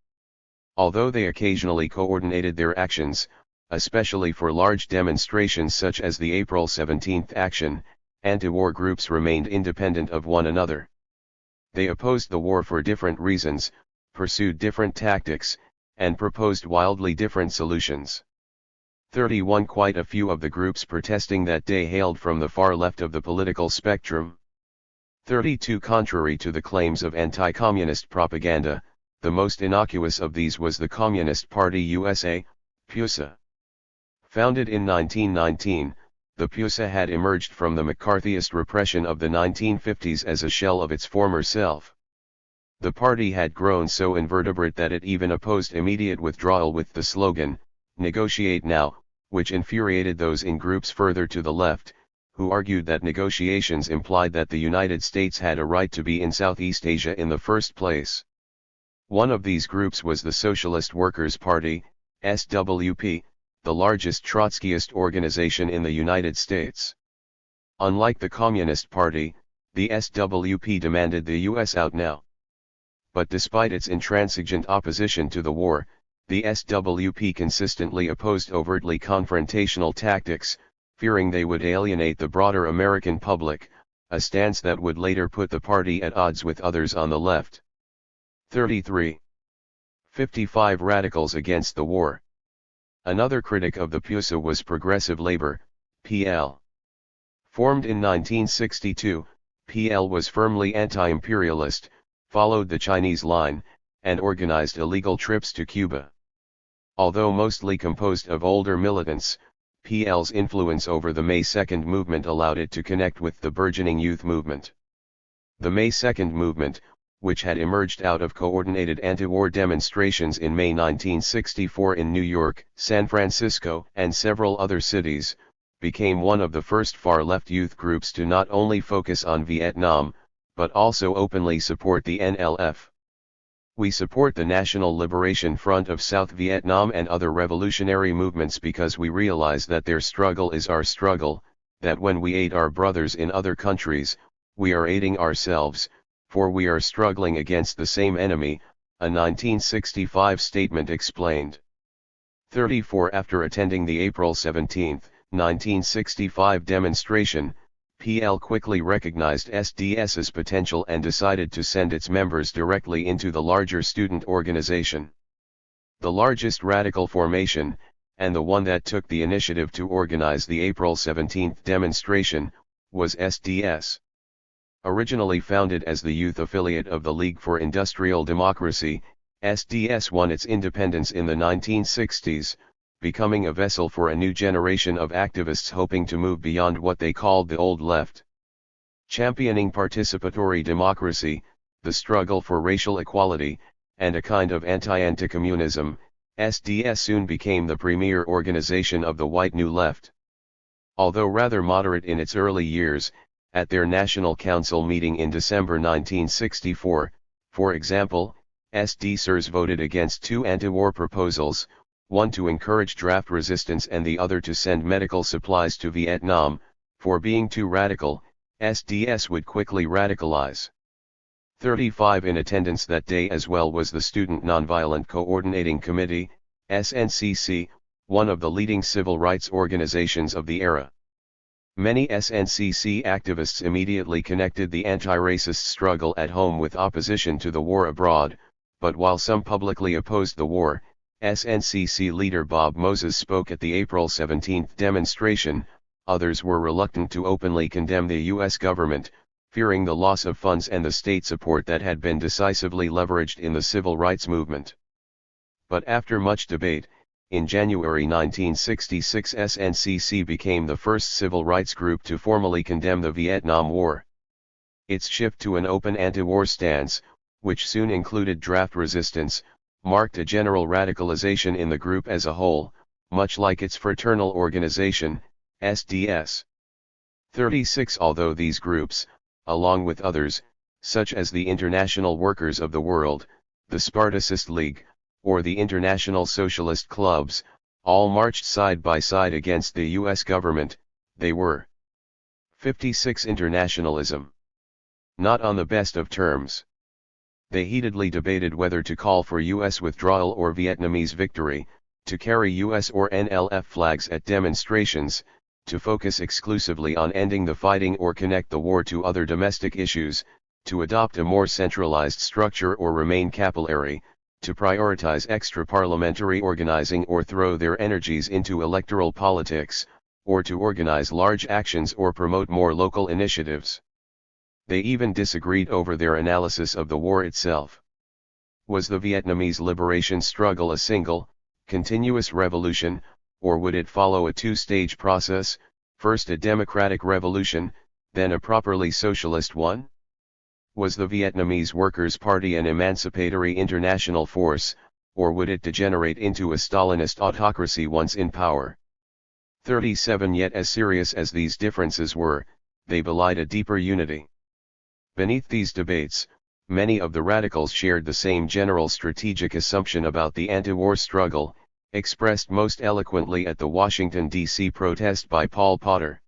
Speaker 1: Although they occasionally coordinated their actions, especially for large demonstrations such as the April 17 action, anti-war groups remained independent of one another. They opposed the war for different reasons, pursued different tactics, and proposed wildly different solutions. 31 Quite a few of the groups protesting that day hailed from the far left of the political spectrum. 32 Contrary to the claims of anti-communist propaganda, the most innocuous of these was the Communist Party USA, PUSA. Founded in 1919, the PUSA had emerged from the McCarthyist repression of the 1950s as a shell of its former self. The party had grown so invertebrate that it even opposed immediate withdrawal with the slogan, "Negotiate now," which infuriated those in groups further to the left, who argued that negotiations implied that the United States had a right to be in Southeast Asia in the first place. One of these groups was the Socialist Workers' Party, SWP, the largest Trotskyist organization in the United States. Unlike the Communist Party, the SWP demanded the U.S. out now. But despite its intransigent opposition to the war, the SWP consistently opposed overtly confrontational tactics, fearing they would alienate the broader American public, a stance that would later put the party at odds with others on the left. 33. 55 Radicals against the war. Another critic of the PUSA was Progressive Labor, PL. Formed in 1962, PL was firmly anti-imperialist, followed the Chinese line, and organized illegal trips to Cuba. Although mostly composed of older militants, PL's influence over the May 2 movement allowed it to connect with the burgeoning youth movement. The May 2 movement, which had emerged out of coordinated anti-war demonstrations in May 1964 in New York, San Francisco, and several other cities, became one of the first far-left youth groups to not only focus on Vietnam, but also openly support the NLF. We support the National Liberation Front of South Vietnam and other revolutionary movements because we realize that their struggle is our struggle, that when we aid our brothers in other countries, "We are aiding ourselves, for we are struggling against the same enemy," a 1965 statement explained. 34 After attending the April 17, 1965 demonstration, PL quickly recognized SDS's potential and decided to send its members directly into the larger student organization. The largest radical formation, and the one that took the initiative to organize the April 17 demonstration, was SDS. Originally founded as the youth affiliate of the League for Industrial Democracy, SDS won its independence in the 1960s, becoming a vessel for a new generation of activists hoping to move beyond what they called the old left. Championing participatory democracy, the struggle for racial equality, and a kind of anti-anti-communism, SDS soon became the premier organization of the white New Left. Although rather moderate in its early years, at their National Council meeting in December 1964, for example, SDSers voted against two anti-war proposals, one to encourage draft resistance and the other to send medical supplies to Vietnam. For being too radical, SDS would quickly radicalize. 35 In attendance that day as well was the Student Nonviolent Coordinating Committee, SNCC, one of the leading civil rights organizations of the era. Many SNCC activists immediately connected the anti-racist struggle at home with opposition to the war abroad, but while some publicly opposed the war, SNCC leader Bob Moses spoke at the April 17 demonstration, others were reluctant to openly condemn the U.S. government, fearing the loss of funds and the state support that had been decisively leveraged in the civil rights movement. But after much debate, in January 1966 SNCC became the first civil rights group to formally condemn the Vietnam War. Its shift to an open anti-war stance, which soon included draft resistance, marked a general radicalization in the group as a whole, much like its fraternal organization, SDS. 36 Although these groups, along with others, such as the International Workers of the World, the Spartacist League, or the International Socialist Clubs, all marched side by side against the U.S. government, they were 56 Internationalism. Not on the best of terms. They heatedly debated whether to call for U.S. withdrawal or Vietnamese victory, to carry U.S. or NLF flags at demonstrations, to focus exclusively on ending the fighting or connect the war to other domestic issues, to adopt a more centralized structure or remain capillary, to prioritize extra-parliamentary organizing or throw their energies into electoral politics, or to organize large actions or promote more local initiatives. They even disagreed over their analysis of the war itself. Was the Vietnamese liberation struggle a single, continuous revolution, or would it follow a two-stage process, first a democratic revolution, then a properly socialist one? Was the Vietnamese Workers' Party an emancipatory international force, or would it degenerate into a Stalinist autocracy once in power? 37 Yet as serious as these differences were, they belied a deeper unity. Beneath these debates, many of the radicals shared the same general strategic assumption about the anti-war struggle, expressed most eloquently at the Washington, D.C. protest by Paul Potter.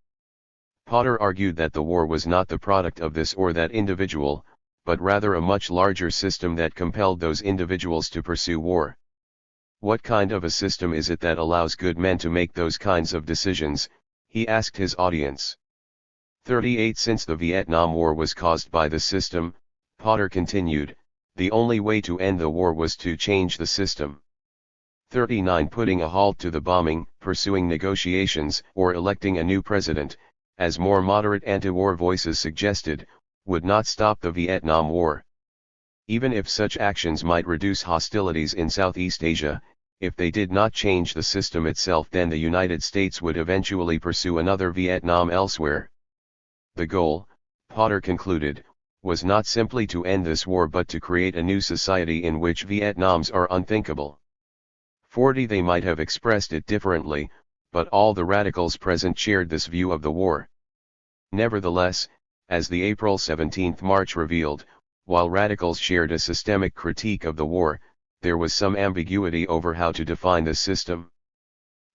Speaker 1: Potter argued that the war was not the product of this or that individual, but rather a much larger system that compelled those individuals to pursue war. What kind of a system is it that allows good men to make those kinds of decisions, he asked his audience. 38 Since the Vietnam War was caused by the system, Potter continued, the only way to end the war was to change the system. 39 Putting a halt to the bombing, pursuing negotiations, or electing a new president, as more moderate anti-war voices suggested, would not stop the Vietnam War. Even if such actions might reduce hostilities in Southeast Asia, if they did not change the system itself, then the United States would eventually pursue another Vietnam elsewhere. The goal, Potter concluded, was not simply to end this war but to create a new society in which Vietnams are unthinkable. 40 They might have expressed it differently, but all the radicals present shared this view of the war. Nevertheless, as the April 17 march revealed, while radicals shared a systemic critique of the war, there was some ambiguity over how to define the system.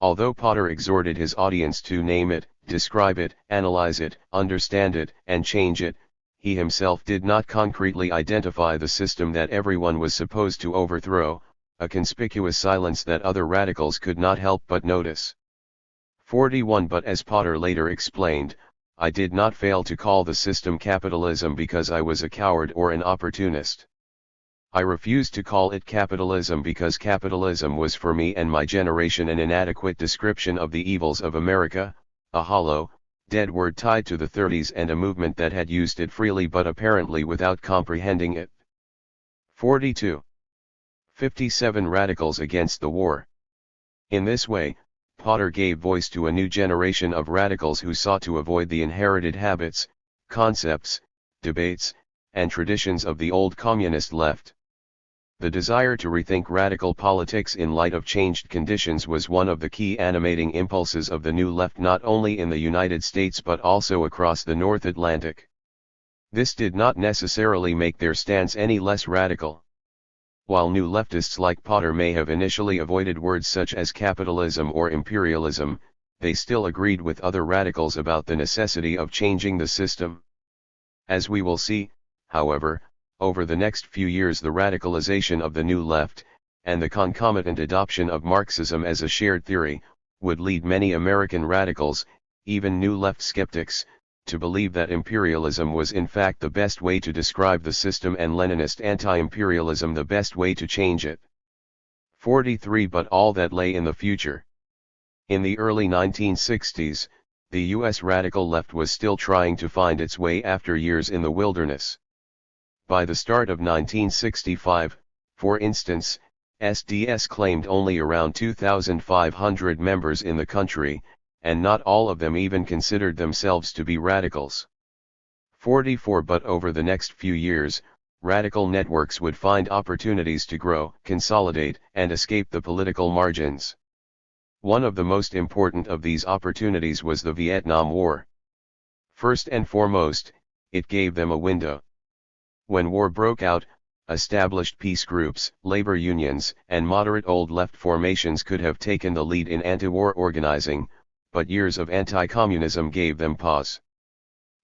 Speaker 1: Although Potter exhorted his audience to name it, describe it, analyze it, understand it, and change it, he himself did not concretely identify the system that everyone was supposed to overthrow, a conspicuous silence that other radicals could not help but notice. 41 But as Potter later explained, I did not fail to call the system capitalism because I was a coward or an opportunist. I refused to call it capitalism because capitalism was for me and my generation an inadequate description of the evils of America, a hollow, dead word tied to the 30s and a movement that had used it freely but apparently without comprehending it. 42. 57 Radicals against the war. In this way, Potter gave voice to a new generation of radicals who sought to avoid the inherited habits, concepts, debates, and traditions of the old communist left. The desire to rethink radical politics in light of changed conditions was one of the key animating impulses of the New Left not only in the United States but also across the North Atlantic. This did not necessarily make their stance any less radical. While New Leftists like Potter may have initially avoided words such as capitalism or imperialism, they still agreed with other radicals about the necessity of changing the system. As we will see, however, over the next few years the radicalization of the New Left, and the concomitant adoption of Marxism as a shared theory, would lead many American radicals, even New Left skeptics, to believe that imperialism was in fact the best way to describe the system and Leninist anti-imperialism the best way to change it. 43 But all that lay in the future. In the early 1960s, the U.S. radical left was still trying to find its way after years in the wilderness. By the start of 1965, for instance, SDS claimed only around 2,500 members in the country, and not all of them even considered themselves to be radicals. 44 But over the next few years, radical networks would find opportunities to grow, consolidate, and escape the political margins. One of the most important of these opportunities was the Vietnam War. First and foremost, it gave them a window. When war broke out, established peace groups, labor unions, and moderate old left formations could have taken the lead in anti-war organizing, but years of anti-communism gave them pause.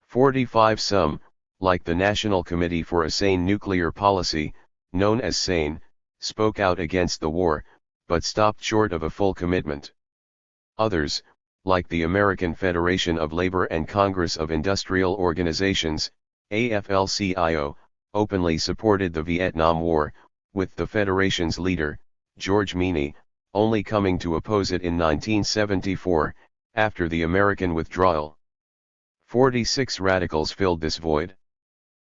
Speaker 1: 45 Some, like the National Committee for a Sane Nuclear Policy, known as SANE, spoke out against the war, but stopped short of a full commitment. Others, like the American Federation of Labor and Congress of Industrial Organizations, AFL-CIO, openly supported the Vietnam War, with the Federation's leader, George Meany, only coming to oppose it in 1974, after the American withdrawal. 46 Radicals filled this void.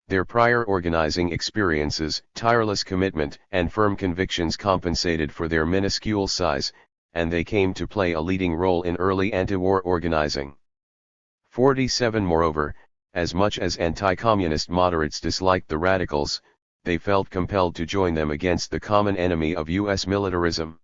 Speaker 1: Their prior organizing experiences, tireless commitment, and firm convictions compensated for their minuscule size, and they came to play a leading role in early anti-war organizing. 47 Moreover, as much as anti-communist moderates disliked the radicals, they felt compelled to join them against the common enemy of U.S. militarism.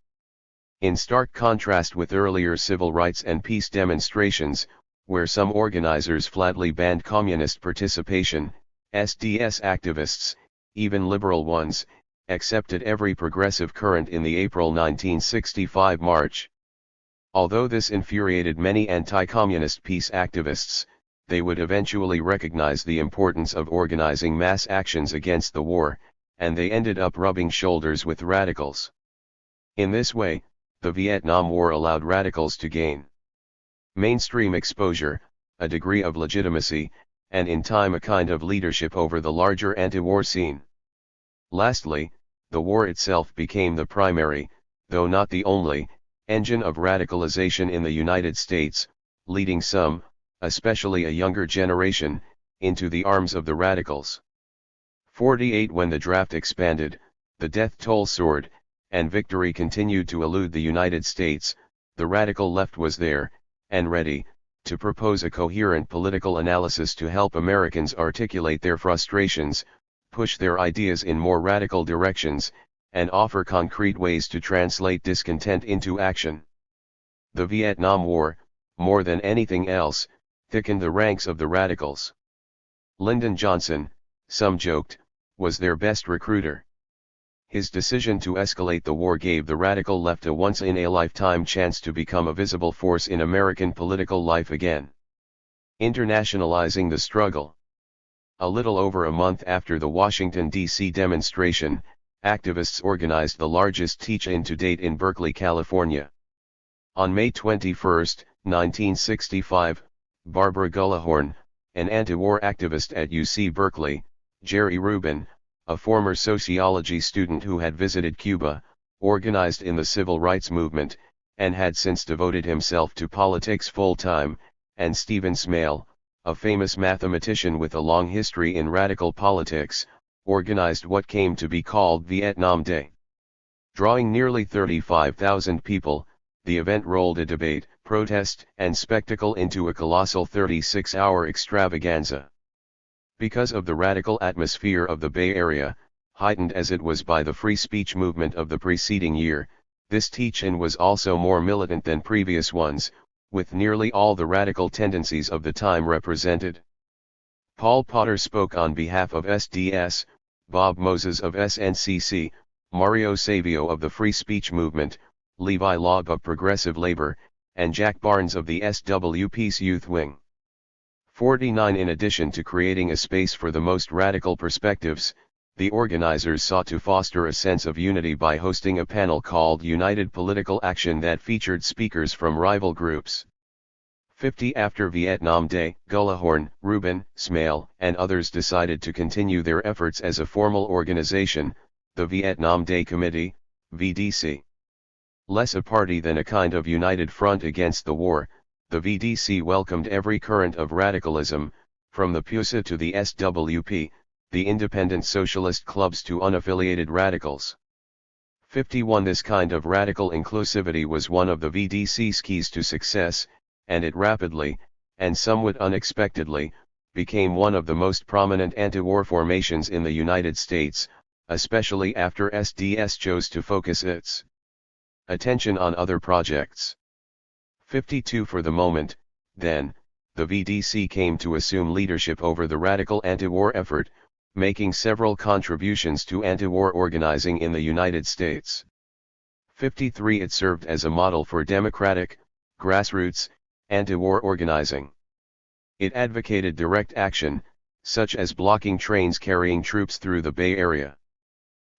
Speaker 1: In stark contrast with earlier civil rights and peace demonstrations, where some organizers flatly banned communist participation, SDS activists, even liberal ones, accepted every progressive current in the April 1965 march. Although this infuriated many anti-communist peace activists, they would eventually recognize the importance of organizing mass actions against the war, and they ended up rubbing shoulders with radicals. In this way, the Vietnam War allowed radicals to gain mainstream exposure, a degree of legitimacy, and in time a kind of leadership over the larger anti-war scene. Lastly, the war itself became the primary, though not the only, engine of radicalization in the United States, leading some, especially a younger generation, into the arms of the radicals. 48 When the draft expanded, the death toll soared, and victory continued to elude the United States, the radical left was there, and ready, to propose a coherent political analysis to help Americans articulate their frustrations, push their ideas in more radical directions, and offer concrete ways to translate discontent into action. The Vietnam War, more than anything else, thickened the ranks of the radicals. Lyndon Johnson, some joked, was their best recruiter. His decision to escalate the war gave the radical left a once-in-a-lifetime chance to become a visible force in American political life again. Internationalizing the struggle. A little over a month after the Washington, D.C. demonstration, activists organized the largest teach-in to date in Berkeley, California. On May 21, 1965, Barbara Gullahorn, an anti-war activist at UC Berkeley, Jerry Rubin, a former sociology student who had visited Cuba, organized in the civil rights movement, and had since devoted himself to politics full-time, and Stephen Smale, a famous mathematician with a long history in radical politics, organized what came to be called Vietnam Day. Drawing nearly 35,000 people, the event rolled a debate, protest, and spectacle into a colossal 36-hour extravaganza. Because of the radical atmosphere of the Bay Area, heightened as it was by the free speech movement of the preceding year, this teach-in was also more militant than previous ones, with nearly all the radical tendencies of the time represented. Paul Potter spoke on behalf of SDS, Bob Moses of SNCC, Mario Savio of the Free Speech Movement, Levi Loeb of Progressive Labor, and Jack Barnes of the SWP's Youth Wing. 49 In addition to creating a space for the most radical perspectives, the organizers sought to foster a sense of unity by hosting a panel called United Political Action that featured speakers from rival groups. 50 After Vietnam Day, Gullahorn, Rubin, Smale, and others decided to continue their efforts as a formal organization, the Vietnam Day Committee, VDC. Less a party than a kind of united front against the war, the VDC welcomed every current of radicalism, from the PUSA to the SWP, the independent socialist clubs to unaffiliated radicals. 51 This kind of radical inclusivity was one of the VDC's keys to success, and it rapidly, and somewhat unexpectedly, became one of the most prominent anti-war formations in the United States, especially after SDS chose to focus its attention on other projects. 52 For the moment, then, the VDC came to assume leadership over the radical anti-war effort, making several contributions to anti-war organizing in the United States. 53 It served as a model for democratic, grassroots, anti-war organizing. It advocated direct action, such as blocking trains carrying troops through the Bay Area.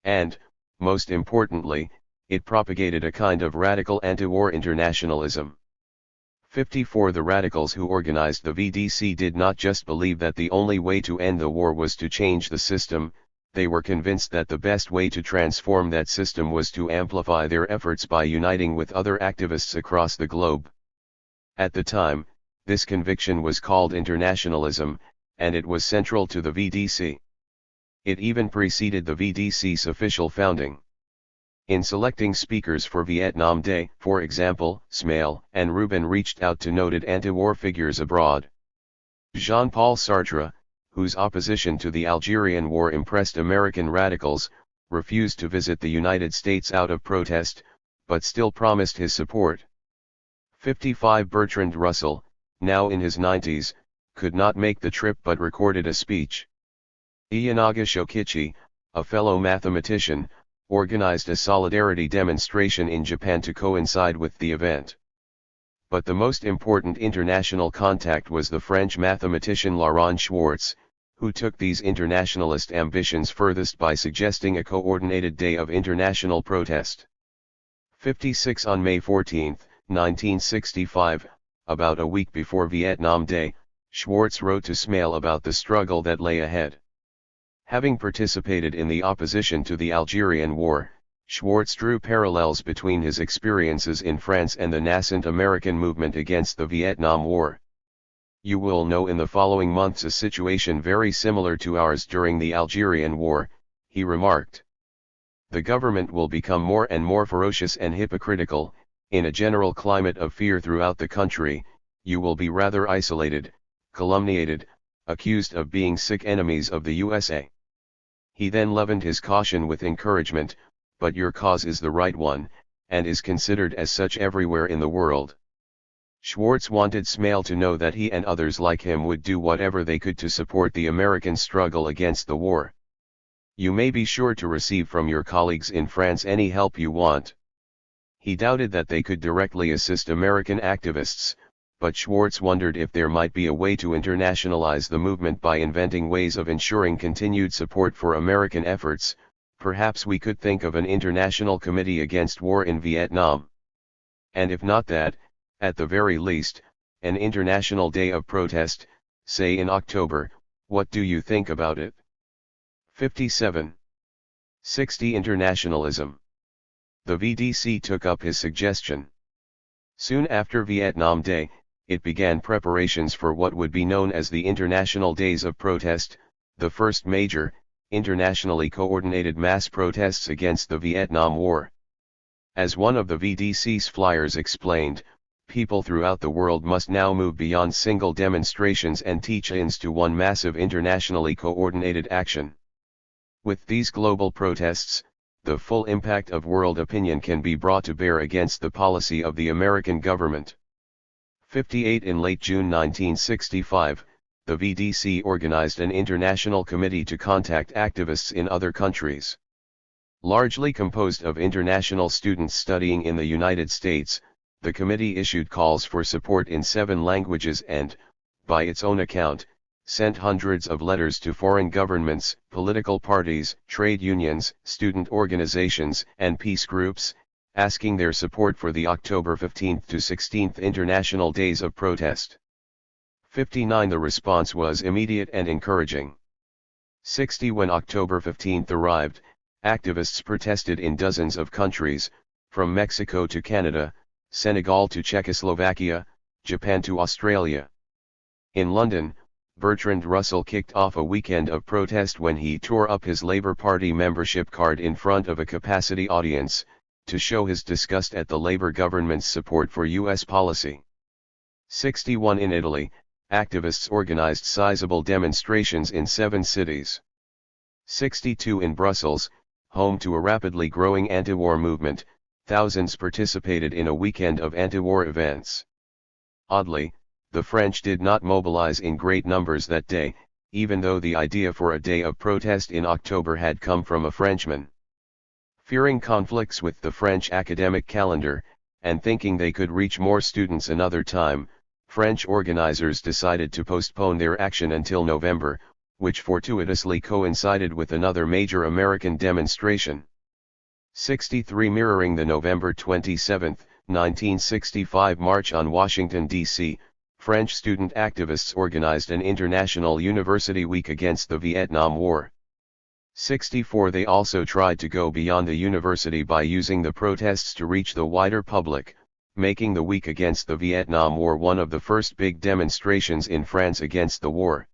Speaker 1: And, most importantly, it propagated a kind of radical anti-war internationalism. 54 The radicals who organized the VDC did not just believe that the only way to end the war was to change the system, they were convinced that the best way to transform that system was to amplify their efforts by uniting with other activists across the globe. At the time, this conviction was called internationalism, and it was central to the VDC. It even preceded the VDC's official founding. In selecting speakers for Vietnam Day, for example, Smale and Rubin reached out to noted anti-war figures abroad. Jean-Paul Sartre, whose opposition to the Algerian War impressed American radicals, refused to visit the United States out of protest, but still promised his support. 55 Bertrand Russell, now in his 90s, could not make the trip but recorded a speech. Iyanaga Shokichi, a fellow mathematician, organized a solidarity demonstration in Japan to coincide with the event. But the most important international contact was the French mathematician Laurent Schwartz, who took these internationalist ambitions furthest by suggesting a coordinated day of international protest. 56 On May 14, 1965, about a week before Vietnam Day, Schwartz wrote to Smale about the struggle that lay ahead. Having participated in the opposition to the Algerian War, Schwartz drew parallels between his experiences in France and the nascent American movement against the Vietnam War. You will know in the following months a situation very similar to ours during the Algerian War, he remarked. The government will become more and more ferocious and hypocritical, in a general climate of fear throughout the country, you will be rather isolated, calumniated, accused of being sick enemies of the USA. He then leavened his caution with encouragement, but your cause is the right one, and is considered as such everywhere in the world. Schwartz wanted Smale to know that he and others like him would do whatever they could to support the American struggle against the war. You may be sure to receive from your colleagues in France any help you want. He doubted that they could directly assist American activists, but Schwartz wondered if there might be a way to internationalize the movement by inventing ways of ensuring continued support for American efforts. Perhaps we could think of an international committee against war in Vietnam. And if not that, at the very least, an international day of protest, say in October. What do you think about it? 57. 60. Internationalism. The VDC took up his suggestion. Soon after Vietnam Day, it began preparations for what would be known as the International Days of Protest, the first major, internationally coordinated mass protests against the Vietnam War. As one of the VDC's flyers explained, people throughout the world must now move beyond single demonstrations and teach-ins to one massive internationally coordinated action. With these global protests, the full impact of world opinion can be brought to bear against the policy of the American government. 58. In late June 1965, the VDC organized an international committee to contact activists in other countries. Largely composed of international students studying in the United States, the committee issued calls for support in 7 languages and, by its own account, sent hundreds of letters to foreign governments, political parties, trade unions, student organizations, and peace groups, asking their support for the October 15 to 16 International Days of Protest. 59. The response was immediate and encouraging. 60. When October 15 arrived, activists protested in dozens of countries, from Mexico to Canada, Senegal to Czechoslovakia, Japan to Australia. In London, Bertrand Russell kicked off a weekend of protest when he tore up his Labour Party membership card in front of a capacity audience, to show his disgust at the Labour government's support for U.S. policy. 61. In Italy, activists organized sizable demonstrations in 7 cities. 62. In Brussels, home to a rapidly growing anti-war movement, thousands participated in a weekend of anti-war events. Oddly, the French did not mobilize in great numbers that day, even though the idea for a day of protest in October had come from a Frenchman. Fearing conflicts with the French academic calendar, and thinking they could reach more students another time, French organizers decided to postpone their action until November, which fortuitously coincided with another major American demonstration. 63. Mirroring the November 27, 1965 March on Washington, D.C., French student activists organized an International University Week against the Vietnam War. 64. They also tried to go beyond the university by using the protests to reach the wider public, making the week against the Vietnam War one of the first big demonstrations in France against the war.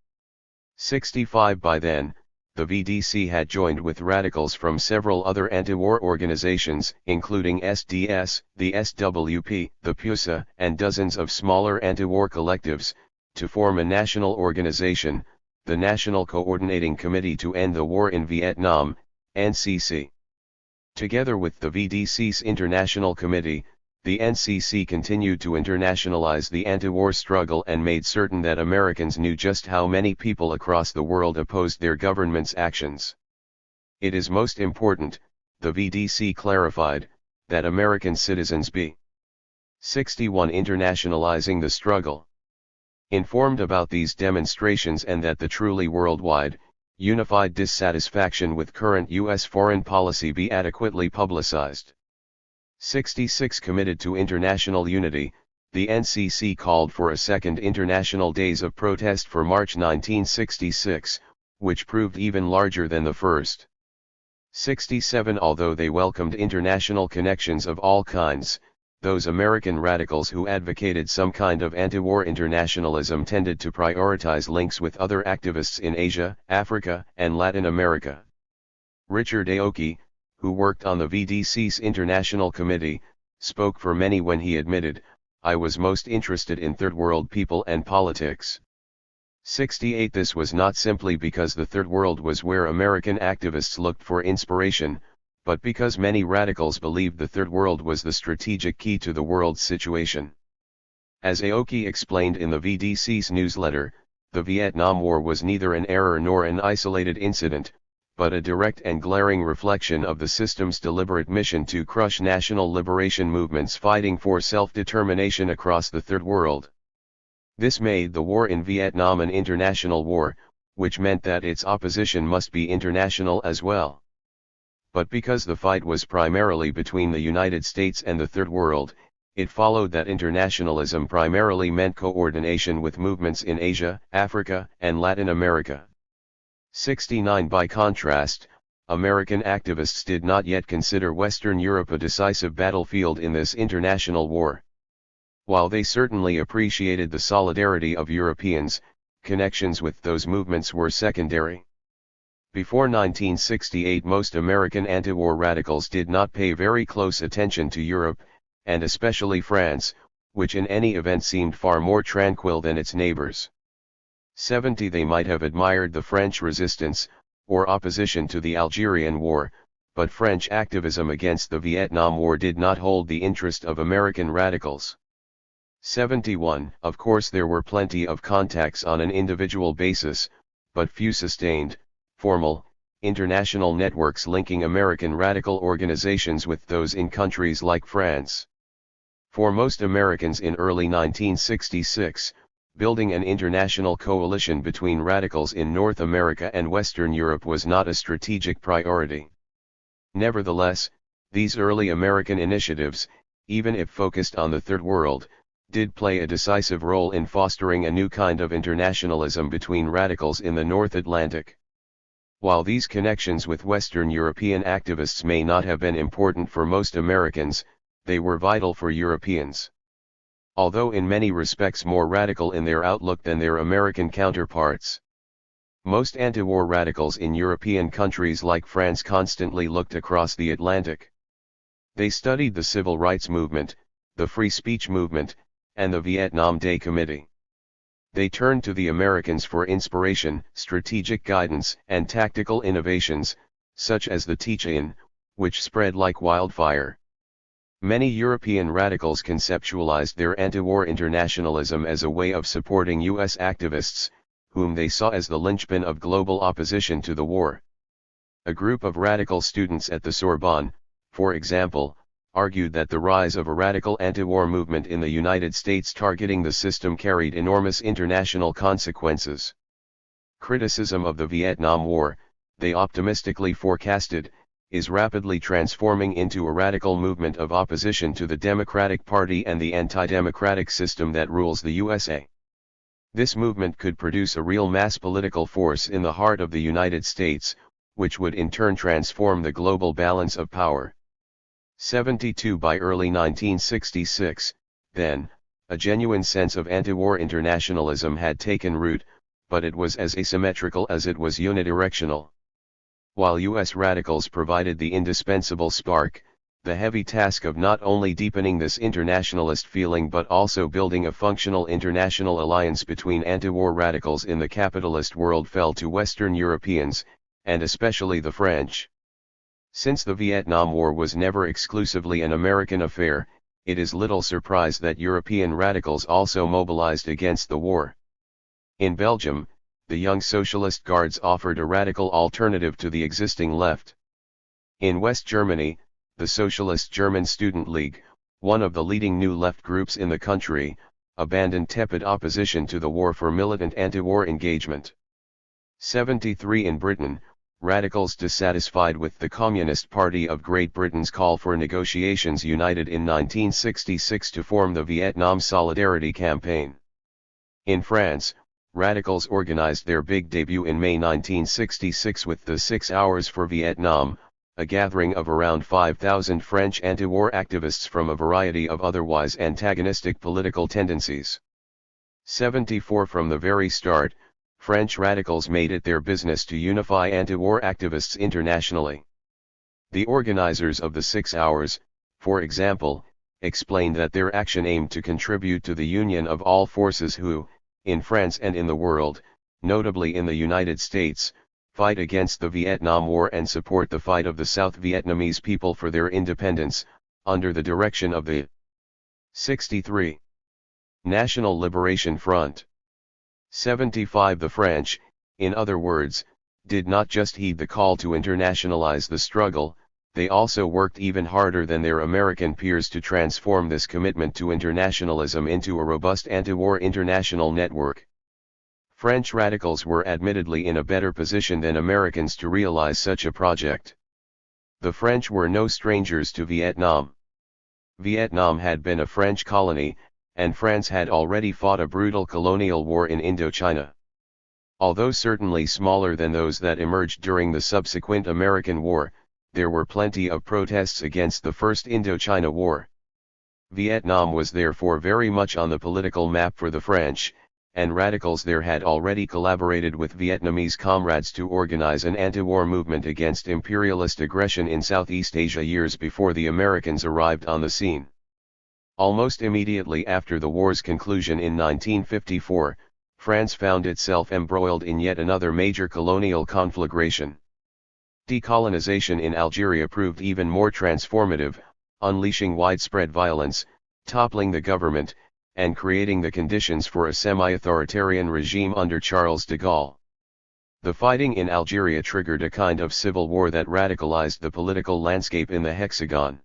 Speaker 1: 65. By then, the VDC had joined with radicals from several other anti-war organizations, including SDS, the SWP, the PUSA, and dozens of smaller anti-war collectives, to form a national organization, the National Coordinating Committee to End the War in Vietnam, NCC. Together with the VDC's International Committee, the NCC continued to internationalize the anti-war struggle and made certain that Americans knew just how many people across the world opposed their government's actions. It is most important, the VDC clarified, that American citizens be 61. Internationalizing the struggle. Informed about these demonstrations and that the truly worldwide, unified dissatisfaction with current U.S. foreign policy be adequately publicized. 66. Committed to international unity, the NCC called for a second International Days of Protest for March 1966, which proved even larger than the first. 67. Although they welcomed international connections of all kinds, those American radicals who advocated some kind of anti-war internationalism tended to prioritize links with other activists in Asia, Africa, and Latin America. Richard Aoki, who worked on the VDC's International Committee, spoke for many when he admitted, "I was most interested in Third World people and politics." 68. This was not simply because the Third World was where American activists looked for inspiration, but because many radicals believed the Third World was the strategic key to the world's situation. As Aoki explained in the VDC's newsletter, the Vietnam War was neither an error nor an isolated incident, but a direct and glaring reflection of the system's deliberate mission to crush national liberation movements fighting for self-determination across the Third World. This made the war in Vietnam an international war, which meant that its opposition must be international as well. But because the fight was primarily between the United States and the Third World, it followed that internationalism primarily meant coordination with movements in Asia, Africa, and Latin America. 69 By contrast, American activists did not yet consider Western Europe a decisive battlefield in this international war. While they certainly appreciated the solidarity of Europeans, connections with those movements were secondary. Before 1968, most American anti-war radicals did not pay very close attention to Europe, and especially France, which in any event seemed far more tranquil than its neighbors. 70 They might have admired the French resistance, or opposition to the Algerian War, but French activism against the Vietnam War did not hold the interest of American radicals. 71 Of course there were plenty of contacts on an individual basis, but few sustained, formal, international networks linking American radical organizations with those in countries like France. For most Americans in early 1966, building an international coalition between radicals in North America and Western Europe was not a strategic priority. Nevertheless, these early American initiatives, even if focused on the Third World, did play a decisive role in fostering a new kind of internationalism between radicals in the North Atlantic. While these connections with Western European activists may not have been important for most Americans, they were vital for Europeans. Although in many respects more radical in their outlook than their American counterparts. Most anti-war radicals in European countries like France constantly looked across the Atlantic. They studied the civil rights movement, the free speech movement, and the Vietnam Day Committee. They turned to the Americans for inspiration, strategic guidance, and tactical innovations, such as the teach-in, which spread like wildfire. Many European radicals conceptualized their anti-war internationalism as a way of supporting U.S. activists, whom they saw as the linchpin of global opposition to the war. A group of radical students at the Sorbonne, for example, argued that the rise of a radical anti-war movement in the United States targeting the system carried enormous international consequences. Criticism of the Vietnam War, they optimistically forecasted, is rapidly transforming into a radical movement of opposition to the Democratic Party and the anti-democratic system that rules the USA. This movement could produce a real mass political force in the heart of the United States, which would in turn transform the global balance of power. 72 By early 1966, then, a genuine sense of anti-war internationalism had taken root, but it was as asymmetrical as it was unidirectional. While U.S. radicals provided the indispensable spark, the heavy task of not only deepening this internationalist feeling but also building a functional international alliance between anti-war radicals in the capitalist world fell to Western Europeans, and especially the French. Since the Vietnam War was never exclusively an American affair, it is little surprise that European radicals also mobilized against the war. In Belgium, the Young Socialist Guards offered a radical alternative to the existing left. In West Germany, the Socialist German Student League, one of the leading new left groups in the country, abandoned tepid opposition to the war for militant anti-war engagement. 73 In Britain, radicals dissatisfied with the Communist Party of Great Britain's call for negotiations united in 1966 to form the Vietnam Solidarity Campaign. In France, radicals organized their big debut in May 1966 with the 6 Hours for Vietnam, a gathering of around 5,000 French anti-war activists from a variety of otherwise antagonistic political tendencies. 74 From the very start, French radicals made it their business to unify anti-war activists internationally. The organizers of the 6 Hours, for example, explained that their action aimed to contribute to the union of all forces who, in France and in the world, notably in the United States, fight against the Vietnam War and support the fight of the South Vietnamese people for their independence, under the direction of the 63 National Liberation Front. 75 The French, in other words, did not just heed the call to internationalize the struggle, they also worked even harder than their American peers to transform this commitment to internationalism into a robust anti-war international network. French radicals were admittedly in a better position than Americans to realize such a project. The French were no strangers to Vietnam. Vietnam had been a French colony, and France had already fought a brutal colonial war in Indochina. Although certainly smaller than those that emerged during the subsequent American War, there were plenty of protests against the First Indochina War. Vietnam was therefore very much on the political map for the French, and radicals there had already collaborated with Vietnamese comrades to organize an anti-war movement against imperialist aggression in Southeast Asia years before the Americans arrived on the scene. Almost immediately after the war's conclusion in 1954, France found itself embroiled in yet another major colonial conflagration. Decolonization in Algeria proved even more transformative, unleashing widespread violence, toppling the government, and creating the conditions for a semi-authoritarian regime under Charles de Gaulle. The fighting in Algeria triggered a kind of civil war that radicalized the political landscape in the Hexagon.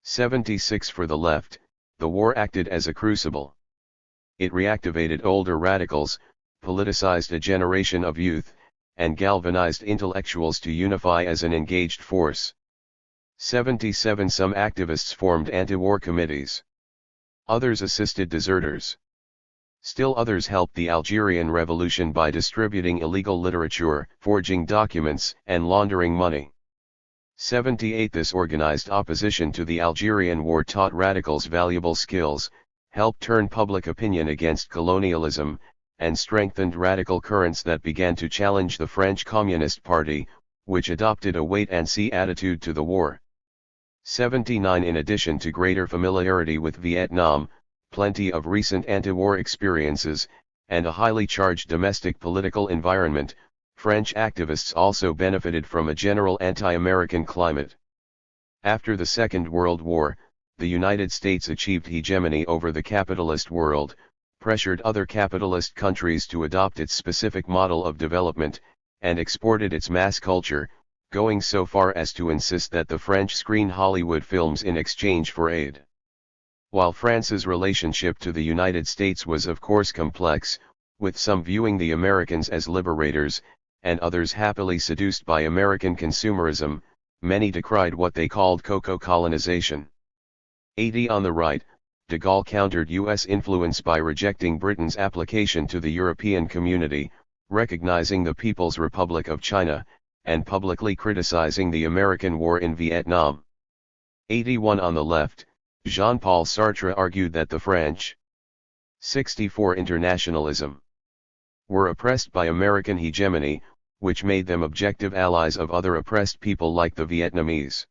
Speaker 1: 76 For the left, the war acted as a crucible. It reactivated older radicals, politicized a generation of youth, and galvanized intellectuals to unify as an engaged force. 77 Some activists formed anti-war committees. Others assisted deserters. Still others helped the Algerian Revolution by distributing illegal literature, forging documents, and laundering money. 78 This organized opposition to the Algerian War taught radicals valuable skills, helped turn public opinion against colonialism, and strengthened radical currents that began to challenge the French Communist Party, which adopted a wait-and-see attitude to the war. 79 In addition to greater familiarity with Vietnam, plenty of recent anti-war experiences, and a highly charged domestic political environment, French activists also benefited from a general anti-American climate. After the Second World War, the United States achieved hegemony over the capitalist world, pressured other capitalist countries to adopt its specific model of development, and exported its mass culture, going so far as to insist that the French screen Hollywood films in exchange for aid. While France's relationship to the United States was of course complex, with some viewing the Americans as liberators, and others happily seduced by American consumerism, many decried what they called coco-colonization. 80 On the right, de Gaulle countered U.S. influence by rejecting Britain's application to the European Community, recognizing the People's Republic of China, and publicly criticizing the American war in Vietnam. 81 On the left, Jean-Paul Sartre argued that the French 64 Internationalism were oppressed by American hegemony, which made them objective allies of other oppressed people like the Vietnamese.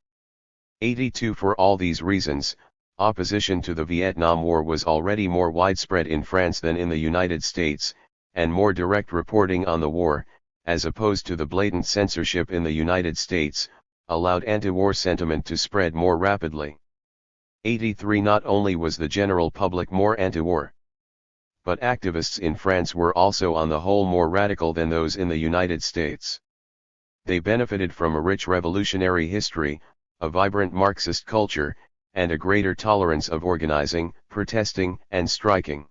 Speaker 1: 82 For all these reasons, opposition to the Vietnam War was already more widespread in France than in the United States, and more direct reporting on the war, as opposed to the blatant censorship in the United States, allowed anti-war sentiment to spread more rapidly. 83 Not only was the general public more anti-war, but activists in France were also on the whole more radical than those in the United States. They benefited from a rich revolutionary history, a vibrant Marxist culture, and a greater tolerance of organizing, protesting, and striking.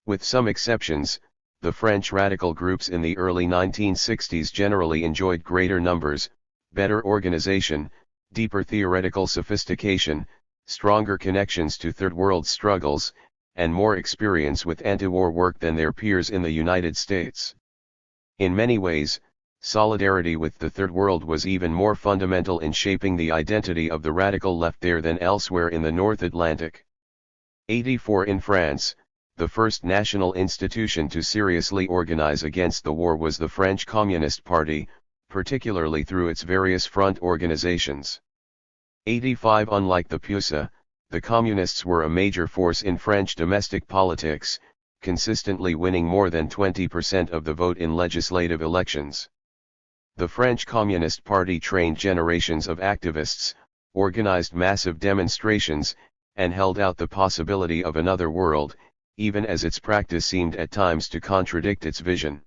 Speaker 1: With some exceptions, the French radical groups in the early 1960s generally enjoyed greater numbers, better organization, deeper theoretical sophistication, stronger connections to Third World struggles, and more experience with anti-war work than their peers in the United States. In many ways, solidarity with the Third World was even more fundamental in shaping the identity of the radical left there than elsewhere in the North Atlantic. 84 In France, the first national institution to seriously organize against the war was the French Communist Party, particularly through its various front organizations. 85 Unlike the PUSA, the Communists were a major force in French domestic politics, consistently winning more than 20% of the vote in legislative elections. The French Communist Party trained generations of activists, organized massive demonstrations, and held out the possibility of another world, even as its practice seemed at times to contradict its vision.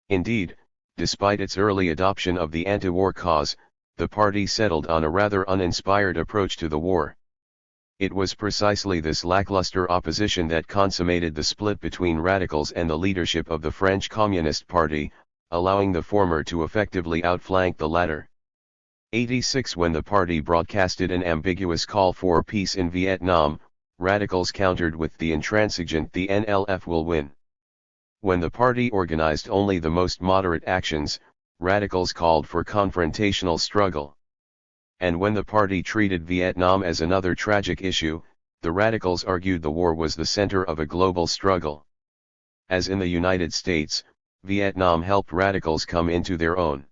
Speaker 1: Indeed, despite its early adoption of the anti-war cause, the party settled on a rather uninspired approach to the war. It was precisely this lackluster opposition that consummated the split between radicals and the leadership of the French Communist Party, allowing the former to effectively outflank the latter. 86 When the party broadcasted an ambiguous call for peace in Vietnam, radicals countered with the intransigent "the NLF will win." When the party organized only the most moderate actions, radicals called for confrontational struggle. And when the party treated Vietnam as another tragic issue, the radicals argued the war was the center of a global struggle. As in the United States, Vietnam helped radicals come into their own.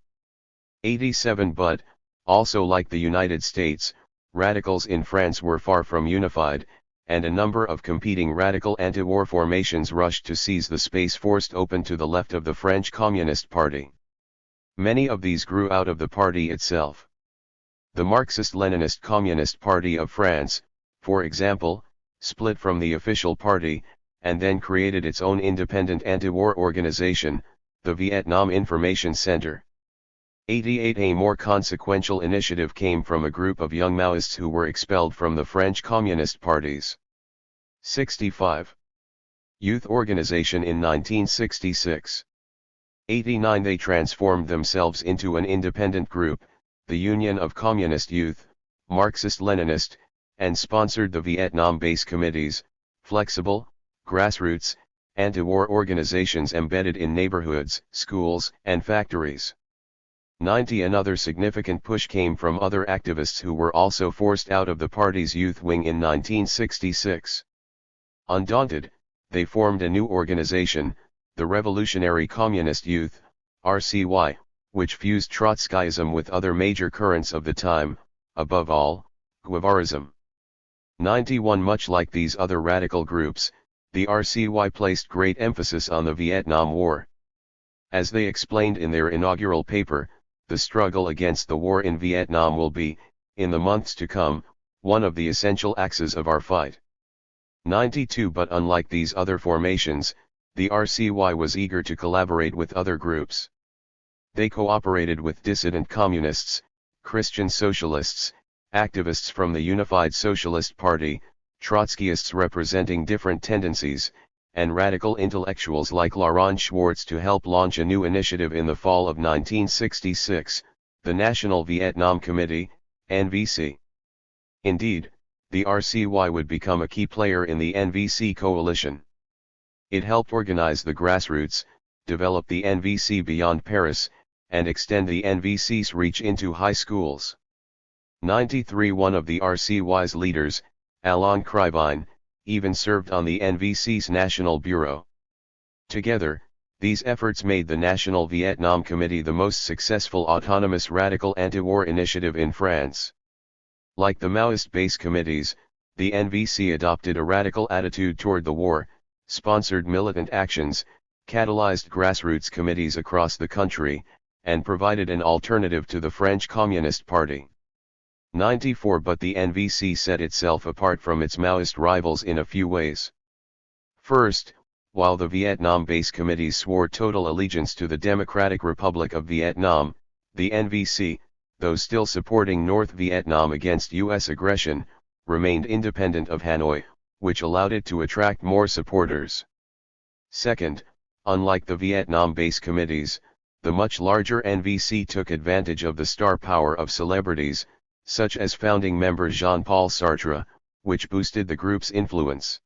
Speaker 1: 87 But, also like the United States, radicals in France were far from unified, and a number of competing radical anti-war formations rushed to seize the space forced open to the left of the French Communist Party. Many of these grew out of the party itself. The Marxist-Leninist Communist Party of France, for example, split from the official party, and then created its own independent anti-war organization, the Vietnam Information Center. 88 A more consequential initiative came from a group of young Maoists who were expelled from the French Communist parties. 65. Youth organization in 1966. 89 They transformed themselves into an independent group, the Union of Communist Youth, Marxist-Leninist, and sponsored the Vietnam Base Committees, flexible, grassroots, anti-war organizations embedded in neighborhoods, schools, and factories. 90 Another significant push came from other activists who were also forced out of the party's youth wing in 1966. Undaunted, they formed a new organization, the Revolutionary Communist Youth, RCY, which fused Trotskyism with other major currents of the time, above all, Guevarism. 91 Much like these other radical groups, the RCY placed great emphasis on the Vietnam War. As they explained in their inaugural paper, the struggle against the war in Vietnam will be, in the months to come, one of the essential axes of our fight. 92 But unlike these other formations, the RCY was eager to collaborate with other groups. They cooperated with dissident communists, Christian socialists, activists from the Unified Socialist Party, Trotskyists representing different tendencies, and radical intellectuals like Laurent Schwartz to help launch a new initiative in the fall of 1966, the National Vietnam Committee, NVC. Indeed, the RCY would become a key player in the NVC coalition. It helped organize the grassroots, develop the NVC beyond Paris, and extend the NVC's reach into high schools. 93 One of the RCY's leaders, Alain Krivine, even served on the NVC's National Bureau. Together, these efforts made the National Vietnam Committee the most successful autonomous radical anti-war initiative in France. Like the Maoist base committees, the NVC adopted a radical attitude toward the war, sponsored militant actions, catalyzed grassroots committees across the country, and provided an alternative to the French Communist Party. 94 But the NVC set itself apart from its Maoist rivals in a few ways. First, while the Vietnam base committees swore total allegiance to the Democratic Republic of Vietnam, the NVC, though still supporting North Vietnam against U.S. aggression, remained independent of Hanoi, which allowed it to attract more supporters. Second, unlike the Vietnam base committees, the much larger NVC took advantage of the star power of celebrities, such as founding member Jean-Paul Sartre, which boosted the group's influence.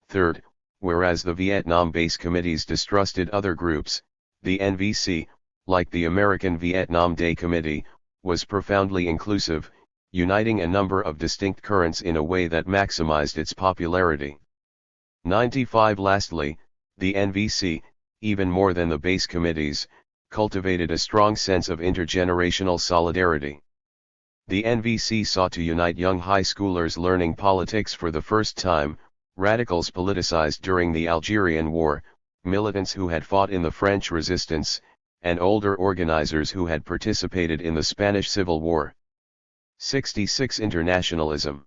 Speaker 1: Third, whereas the Vietnam base committees distrusted other groups, the NVC, like the American Vietnam Day Committee, was profoundly inclusive, uniting a number of distinct currents in a way that maximized its popularity. 95 Lastly, the NVC, even more than the base committees, cultivated a strong sense of intergenerational solidarity. The NVC sought to unite young high schoolers learning politics for the first time, radicals politicized during the Algerian War, militants who had fought in the French resistance, and older organizers who had participated in the Spanish Civil War. 66 Internationalism.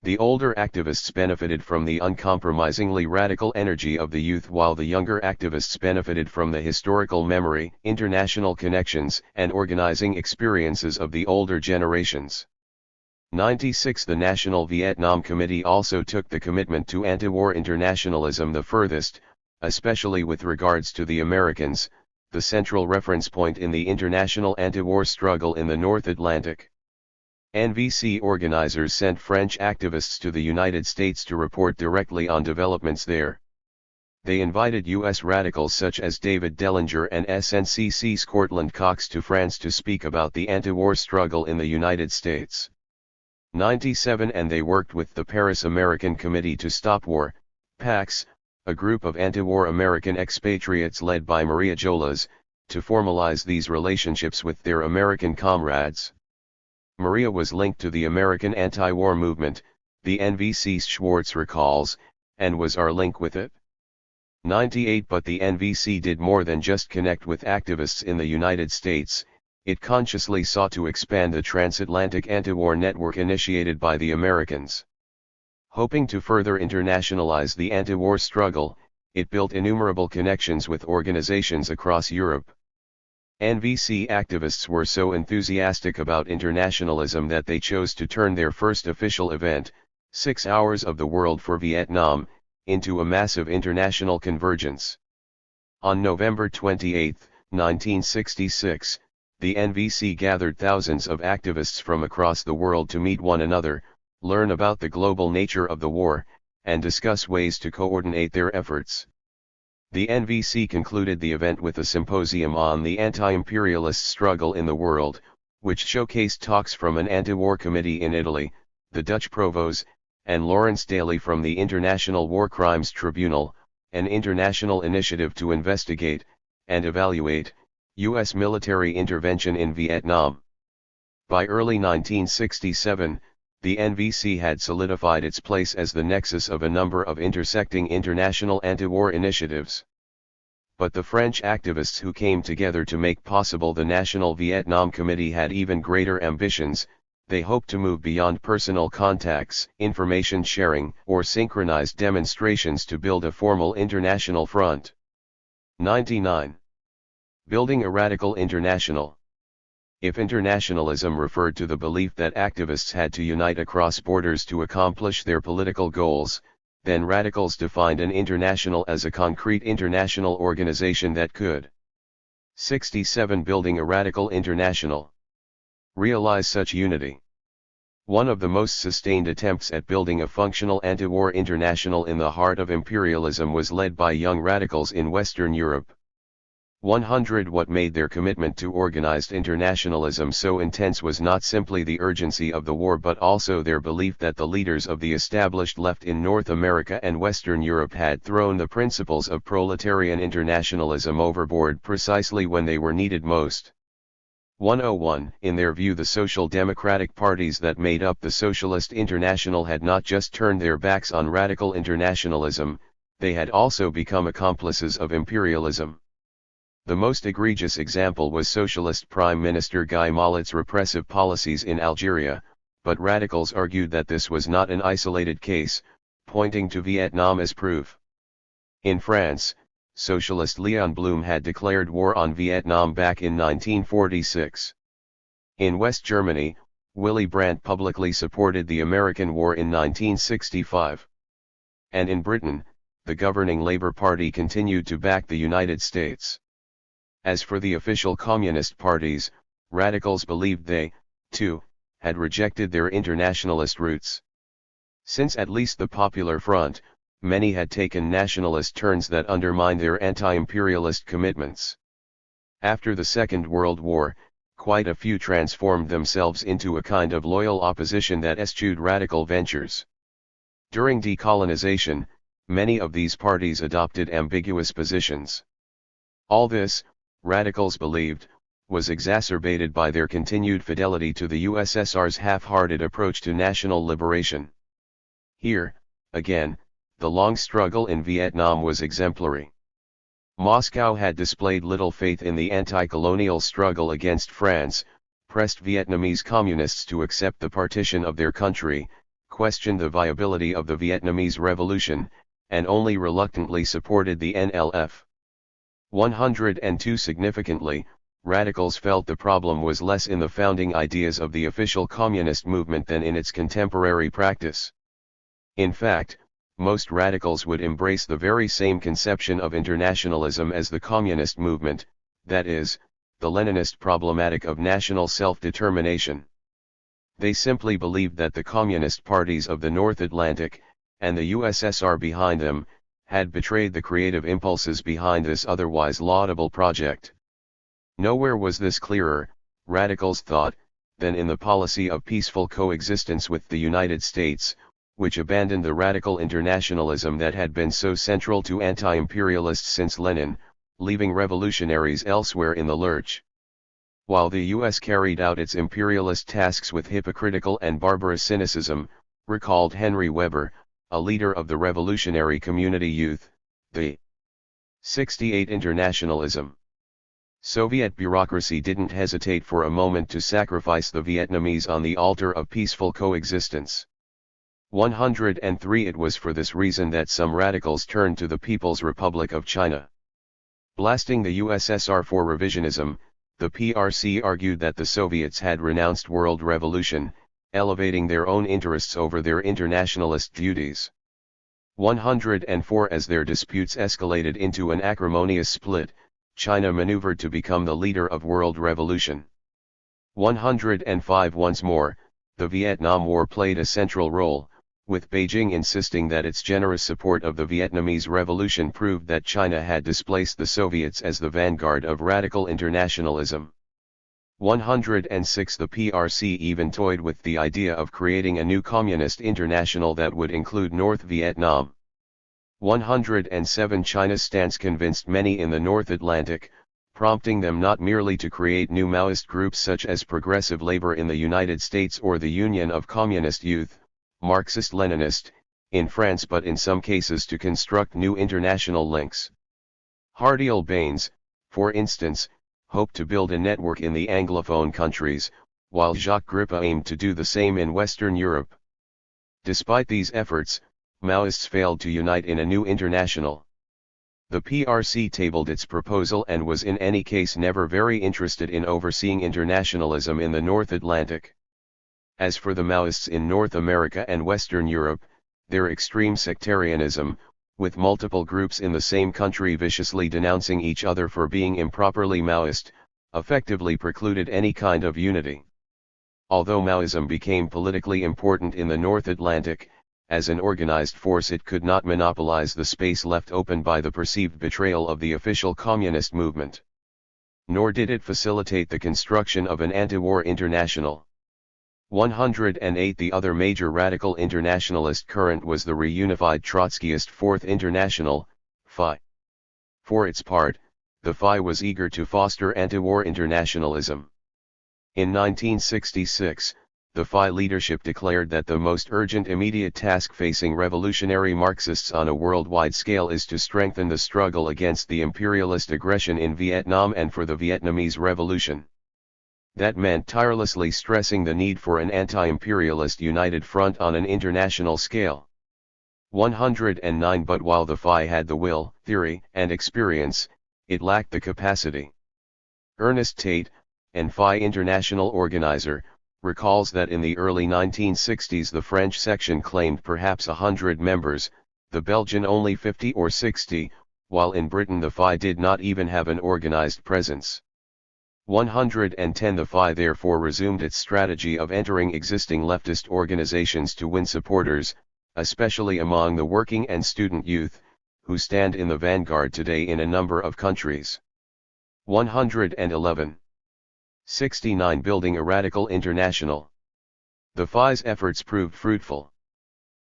Speaker 1: The older activists benefited from the uncompromisingly radical energy of the youth, while the younger activists benefited from the historical memory, international connections, and organizing experiences of the older generations. 96 The National Vietnam Committee also took the commitment to anti-war internationalism the furthest, especially with regards to the Americans, the central reference point in the international anti-war struggle in the North Atlantic. NVC organizers sent French activists to the United States to report directly on developments there. They invited U.S. radicals such as David Dellinger and SNCC's Courtland Cox to France to speak about the anti-war struggle in the United States. 97 And they worked with the Paris American Committee to Stop War, PAX, a group of anti-war American expatriates led by Maria Jolas, to formalize these relationships with their American comrades. Maria was linked to the American anti-war movement, the NVC's Schwartz recalls, and was our link with it. 98 But the NVC did more than just connect with activists in the United States, it consciously sought to expand the transatlantic anti-war network initiated by the Americans. Hoping to further internationalize the anti-war struggle, it built innumerable connections with organizations across Europe. NVC activists were so enthusiastic about internationalism that they chose to turn their first official event, 6 Hours of the World for Vietnam, into a massive international convergence. On November 28, 1966, the NVC gathered thousands of activists from across the world to meet one another, learn about the global nature of the war, and discuss ways to coordinate their efforts. The NVC concluded the event with a symposium on the anti-imperialist struggle in the world, which showcased talks from an anti-war committee in Italy, the Dutch Provos, and Lawrence Daly from the International War Crimes Tribunal, an international initiative to investigate, and evaluate, U.S. military intervention in Vietnam. By early 1967, the NVC had solidified its place as the nexus of a number of intersecting international anti-war initiatives. But the French activists who came together to make possible the National Vietnam Committee had even greater ambitions. They hoped to move beyond personal contacts, information sharing, or synchronized demonstrations to build a formal international front. 99. Building a radical international. If internationalism referred to the belief that activists had to unite across borders to accomplish their political goals, then radicals defined an international as a concrete international organization that could 67. Building a radical international. Realize such unity. One of the most sustained attempts at building a functional anti-war international in the heart of imperialism was led by young radicals in Western Europe. 100. What made their commitment to organized internationalism so intense was not simply the urgency of the war but also their belief that the leaders of the established left in North America and Western Europe had thrown the principles of proletarian internationalism overboard precisely when they were needed most. 101. In their view, the social democratic parties that made up the Socialist International had not just turned their backs on radical internationalism, they had also become accomplices of imperialism. The most egregious example was Socialist Prime Minister Guy Mollet's repressive policies in Algeria, but radicals argued that this was not an isolated case, pointing to Vietnam as proof. In France, Socialist Léon Blum had declared war on Vietnam back in 1946. In West Germany, Willy Brandt publicly supported the American war in 1965. And in Britain, the governing Labour Party continued to back the United States. As for the official communist parties, radicals believed they, too, had rejected their internationalist roots. Since at least the Popular Front, many had taken nationalist turns that undermined their anti-imperialist commitments. After the Second World War, quite a few transformed themselves into a kind of loyal opposition that eschewed radical ventures. During decolonization, many of these parties adopted ambiguous positions. All this, radicals believed, was exacerbated by their continued fidelity to the USSR's half-hearted approach to national liberation. Here, again, the long struggle in Vietnam was exemplary. Moscow had displayed little faith in the anti-colonial struggle against France, pressed Vietnamese communists to accept the partition of their country, questioned the viability of the Vietnamese Revolution, and only reluctantly supported the NLF. 102 Significantly, radicals felt the problem was less in the founding ideas of the official communist movement than in its contemporary practice. In fact, most radicals would embrace the very same conception of internationalism as the communist movement, that is, the Leninist problematic of national self-determination. They simply believed that the communist parties of the North Atlantic, and the USSR behind them, had betrayed the creative impulses behind this otherwise laudable project. Nowhere was this clearer, radicals thought, than in the policy of peaceful coexistence with the United States, which abandoned the radical internationalism that had been so central to anti-imperialists since Lenin, leaving revolutionaries elsewhere in the lurch. While the US carried out its imperialist tasks with hypocritical and barbarous cynicism, recalled Henry Weber, a leader of the revolutionary community youth, the 68 Internationalism. Soviet bureaucracy didn't hesitate for a moment to sacrifice the Vietnamese on the altar of peaceful coexistence. 103 It was for this reason that some radicals turned to the People's Republic of China. Blasting the USSR for revisionism, the PRC argued that the Soviets had renounced world revolution, elevating their own interests over their internationalist duties. 104 As their disputes escalated into an acrimonious split, China maneuvered to become the leader of world revolution. 105 Once more, the Vietnam War played a central role, with Beijing insisting that its generous support of the Vietnamese Revolution proved that China had displaced the Soviets as the vanguard of radical internationalism. 106 The PRC even toyed with the idea of creating a new communist international that would include North Vietnam. 107 China's stance convinced many in the North Atlantic, prompting them not merely to create new Maoist groups such as Progressive Labor in the United States or the Union of Communist Youth, Marxist-Leninist, in France but in some cases to construct new international links. Hardiel Baines, for instance, hoped to build a network in the Anglophone countries, while Jacques Grippa aimed to do the same in Western Europe. Despite these efforts, Maoists failed to unite in a new international. The PRC tabled its proposal and was in any case never very interested in overseeing internationalism in the North Atlantic. As for the Maoists in North America and Western Europe, their extreme sectarianism, with multiple groups in the same country viciously denouncing each other for being improperly Maoist, effectively precluded any kind of unity. Although Maoism became politically important in the North Atlantic, as an organized force it could not monopolize the space left open by the perceived betrayal of the official communist movement. Nor did it facilitate the construction of an anti-war international. 108 The other major radical internationalist current was the reunified Trotskyist Fourth International, FI. For its part, the FI was eager to foster anti-war internationalism. In 1966, the FI leadership declared that the most urgent immediate task facing revolutionary Marxists on a worldwide scale is to strengthen the struggle against the imperialist aggression in Vietnam and for the Vietnamese Revolution. That meant tirelessly stressing the need for an anti-imperialist united front on an international scale. 109 But while the FI had the will, theory, and experience, it lacked the capacity. Ernest Tate, an FI international organizer, recalls that in the early 1960s the French section claimed perhaps 100 members, the Belgian only 50 or 60, while in Britain the FI did not even have an organized presence. 110 The FI therefore resumed its strategy of entering existing leftist organizations to win supporters, especially among the working and student youth, who stand in the vanguard today in a number of countries. 111. 69 Building a radical international. The FI's efforts proved fruitful.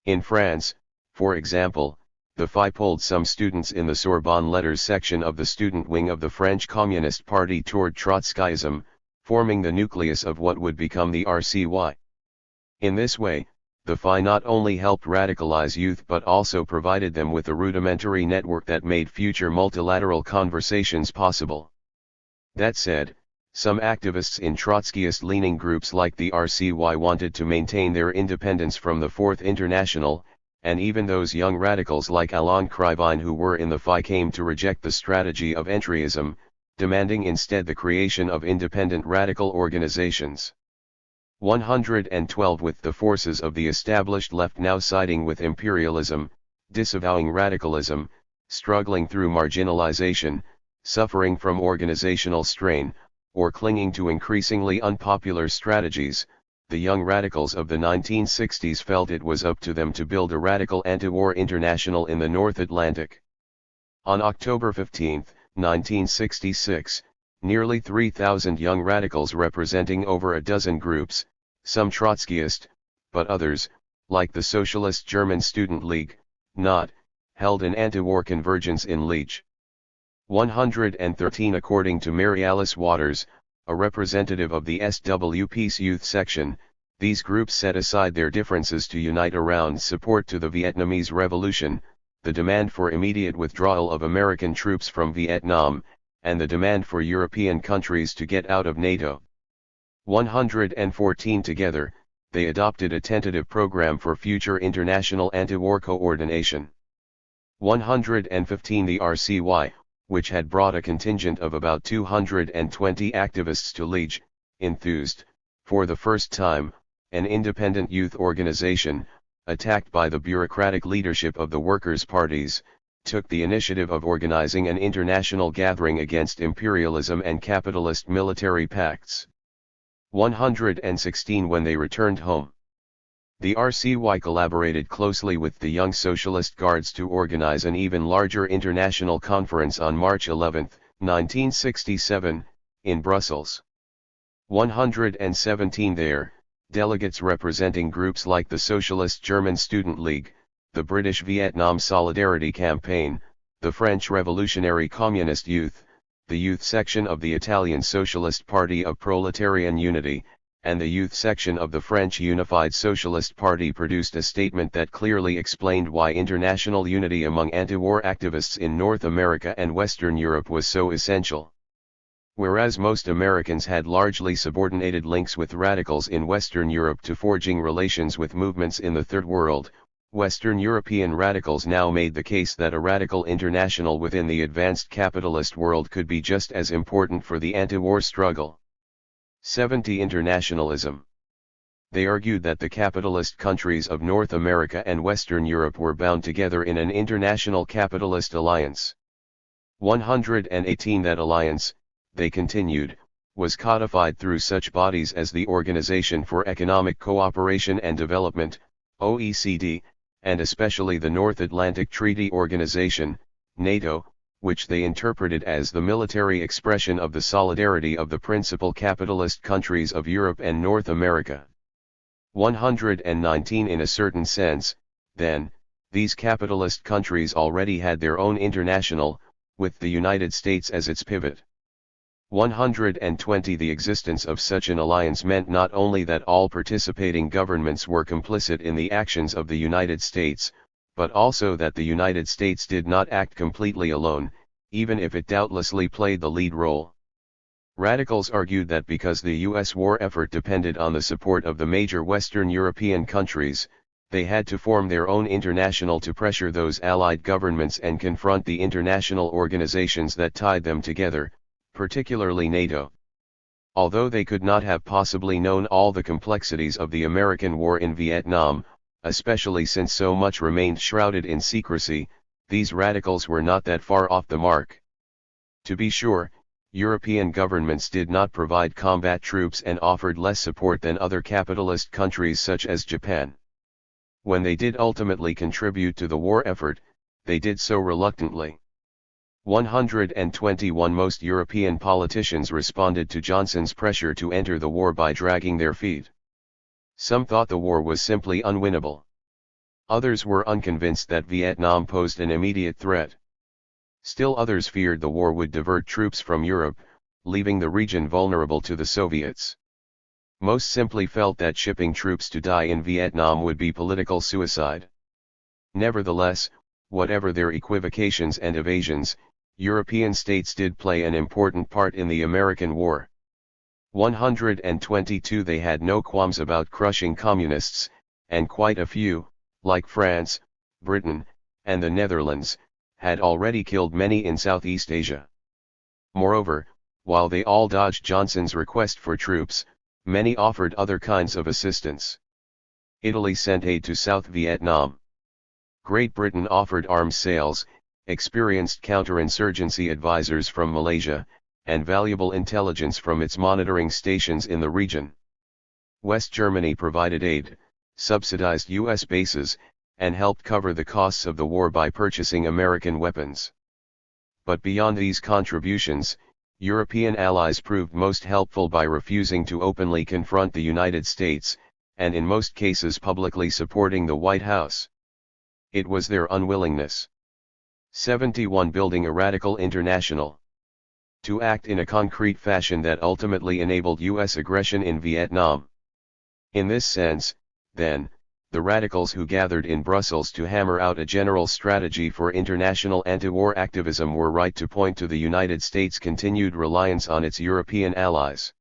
Speaker 1: In France, for example, the FI pulled some students in the Sorbonne Letters section of the student wing of the French Communist Party toward Trotskyism, forming the nucleus of what would become the RCY. In this way, the FI not only helped radicalize youth but also provided them with a rudimentary network that made future multilateral conversations possible. That said, Some activists in Trotskyist-leaning groups like the RCY wanted to maintain their independence from the Fourth International, and even those young radicals like Alain Krivine who were in the FI came to reject the strategy of entryism, demanding instead the creation of independent radical organizations. 112 With the forces of the established left now siding with imperialism, disavowing radicalism, struggling through marginalization, suffering from organizational strain, or clinging to increasingly unpopular strategies, the young radicals of the 1960s felt it was up to them to build a radical anti-war international in the North Atlantic. On October 15, 1966, nearly 3,000 young radicals representing over a dozen groups, some Trotskyist, but others, like the Socialist German Student League, not, held an anti-war convergence in Liege. 113 According to Mary Alice Waters, a representative of the SWP's youth section, these groups set aside their differences to unite around support to the Vietnamese Revolution, the demand for immediate withdrawal of American troops from Vietnam, and the demand for European countries to get out of NATO. 114 Together, they adopted a tentative program for future international anti-war coordination. 115 The RCY, which had brought a contingent of about 220 activists to Liege, enthused, for the first time, an independent youth organization, attacked by the bureaucratic leadership of the workers' parties, took the initiative of organizing an international gathering against imperialism and capitalist military pacts. 116 When they returned home, the RCY collaborated closely with the Young Socialist Guards to organize an even larger international conference on March 11, 1967, in Brussels. 117 There, delegates representing groups like the Socialist German Student League, the British Vietnam Solidarity Campaign, the French Revolutionary Communist Youth, the youth section of the Italian Socialist Party of Proletarian Unity, and the youth section of the French Unified Socialist Party produced a statement that clearly explained why international unity among anti-war activists in North America and Western Europe was so essential. Whereas most Americans had largely subordinated links with radicals in Western Europe to forging relations with movements in the Third World, Western European radicals now made the case that a radical international within the advanced capitalist world could be just as important for the anti-war struggle. 70 Internationalism. They argued that the capitalist countries of North America and Western Europe were bound together in an international capitalist alliance. 118 That alliance, they continued, was codified through such bodies as the Organization for Economic Cooperation and Development, OECD, and especially the North Atlantic Treaty Organization, NATO, which they interpreted as the military expression of the solidarity of the principal capitalist countries of Europe and North America. 119 In a certain sense, then, these capitalist countries already had their own international, with the United States as its pivot. 120 The existence of such an alliance meant not only that all participating governments were complicit in the actions of the United States, but also that the United States did not act completely alone, even if it doubtlessly played the lead role. Radicals argued that because the U.S. war effort depended on the support of the major Western European countries, they had to form their own international to pressure those allied governments and confront the international organizations that tied them together, particularly NATO. Although they could not have possibly known all the complexities of the American war in Vietnam, especially since so much remained shrouded in secrecy, these radicals were not that far off the mark. To be sure, European governments did not provide combat troops and offered less support than other capitalist countries such as Japan. When they did ultimately contribute to the war effort, they did so reluctantly. 121 Most European politicians responded to Johnson's pressure to enter the war by dragging their feet. Some thought the war was simply unwinnable. Others were unconvinced that Vietnam posed an immediate threat. Still others feared the war would divert troops from Europe, leaving the region vulnerable to the Soviets. Most simply felt that shipping troops to die in Vietnam would be political suicide. Nevertheless, whatever their equivocations and evasions, European states did play an important part in the American war. 122 They had no qualms about crushing communists, and quite a few, like France, Britain, and the Netherlands, had already killed many in Southeast Asia. Moreover, while they all dodged Johnson's request for troops, many offered other kinds of assistance. Italy sent aid to South Vietnam. Great Britain offered arms sales, experienced counterinsurgency advisors from Malaysia, and valuable intelligence from its monitoring stations in the region. West Germany provided aid, subsidized U.S. bases, and helped cover the costs of the war by purchasing American weapons. But beyond these contributions, European allies proved most helpful by refusing to openly confront the United States, and in most cases publicly supporting the White House. It was their unwillingness. 71 Building a radical international. To act in a concrete fashion that ultimately enabled U.S. aggression in Vietnam. In this sense, then, the radicals who gathered in Brussels to hammer out a general strategy for international anti-war activism were right to point to the United States' continued reliance on its European allies.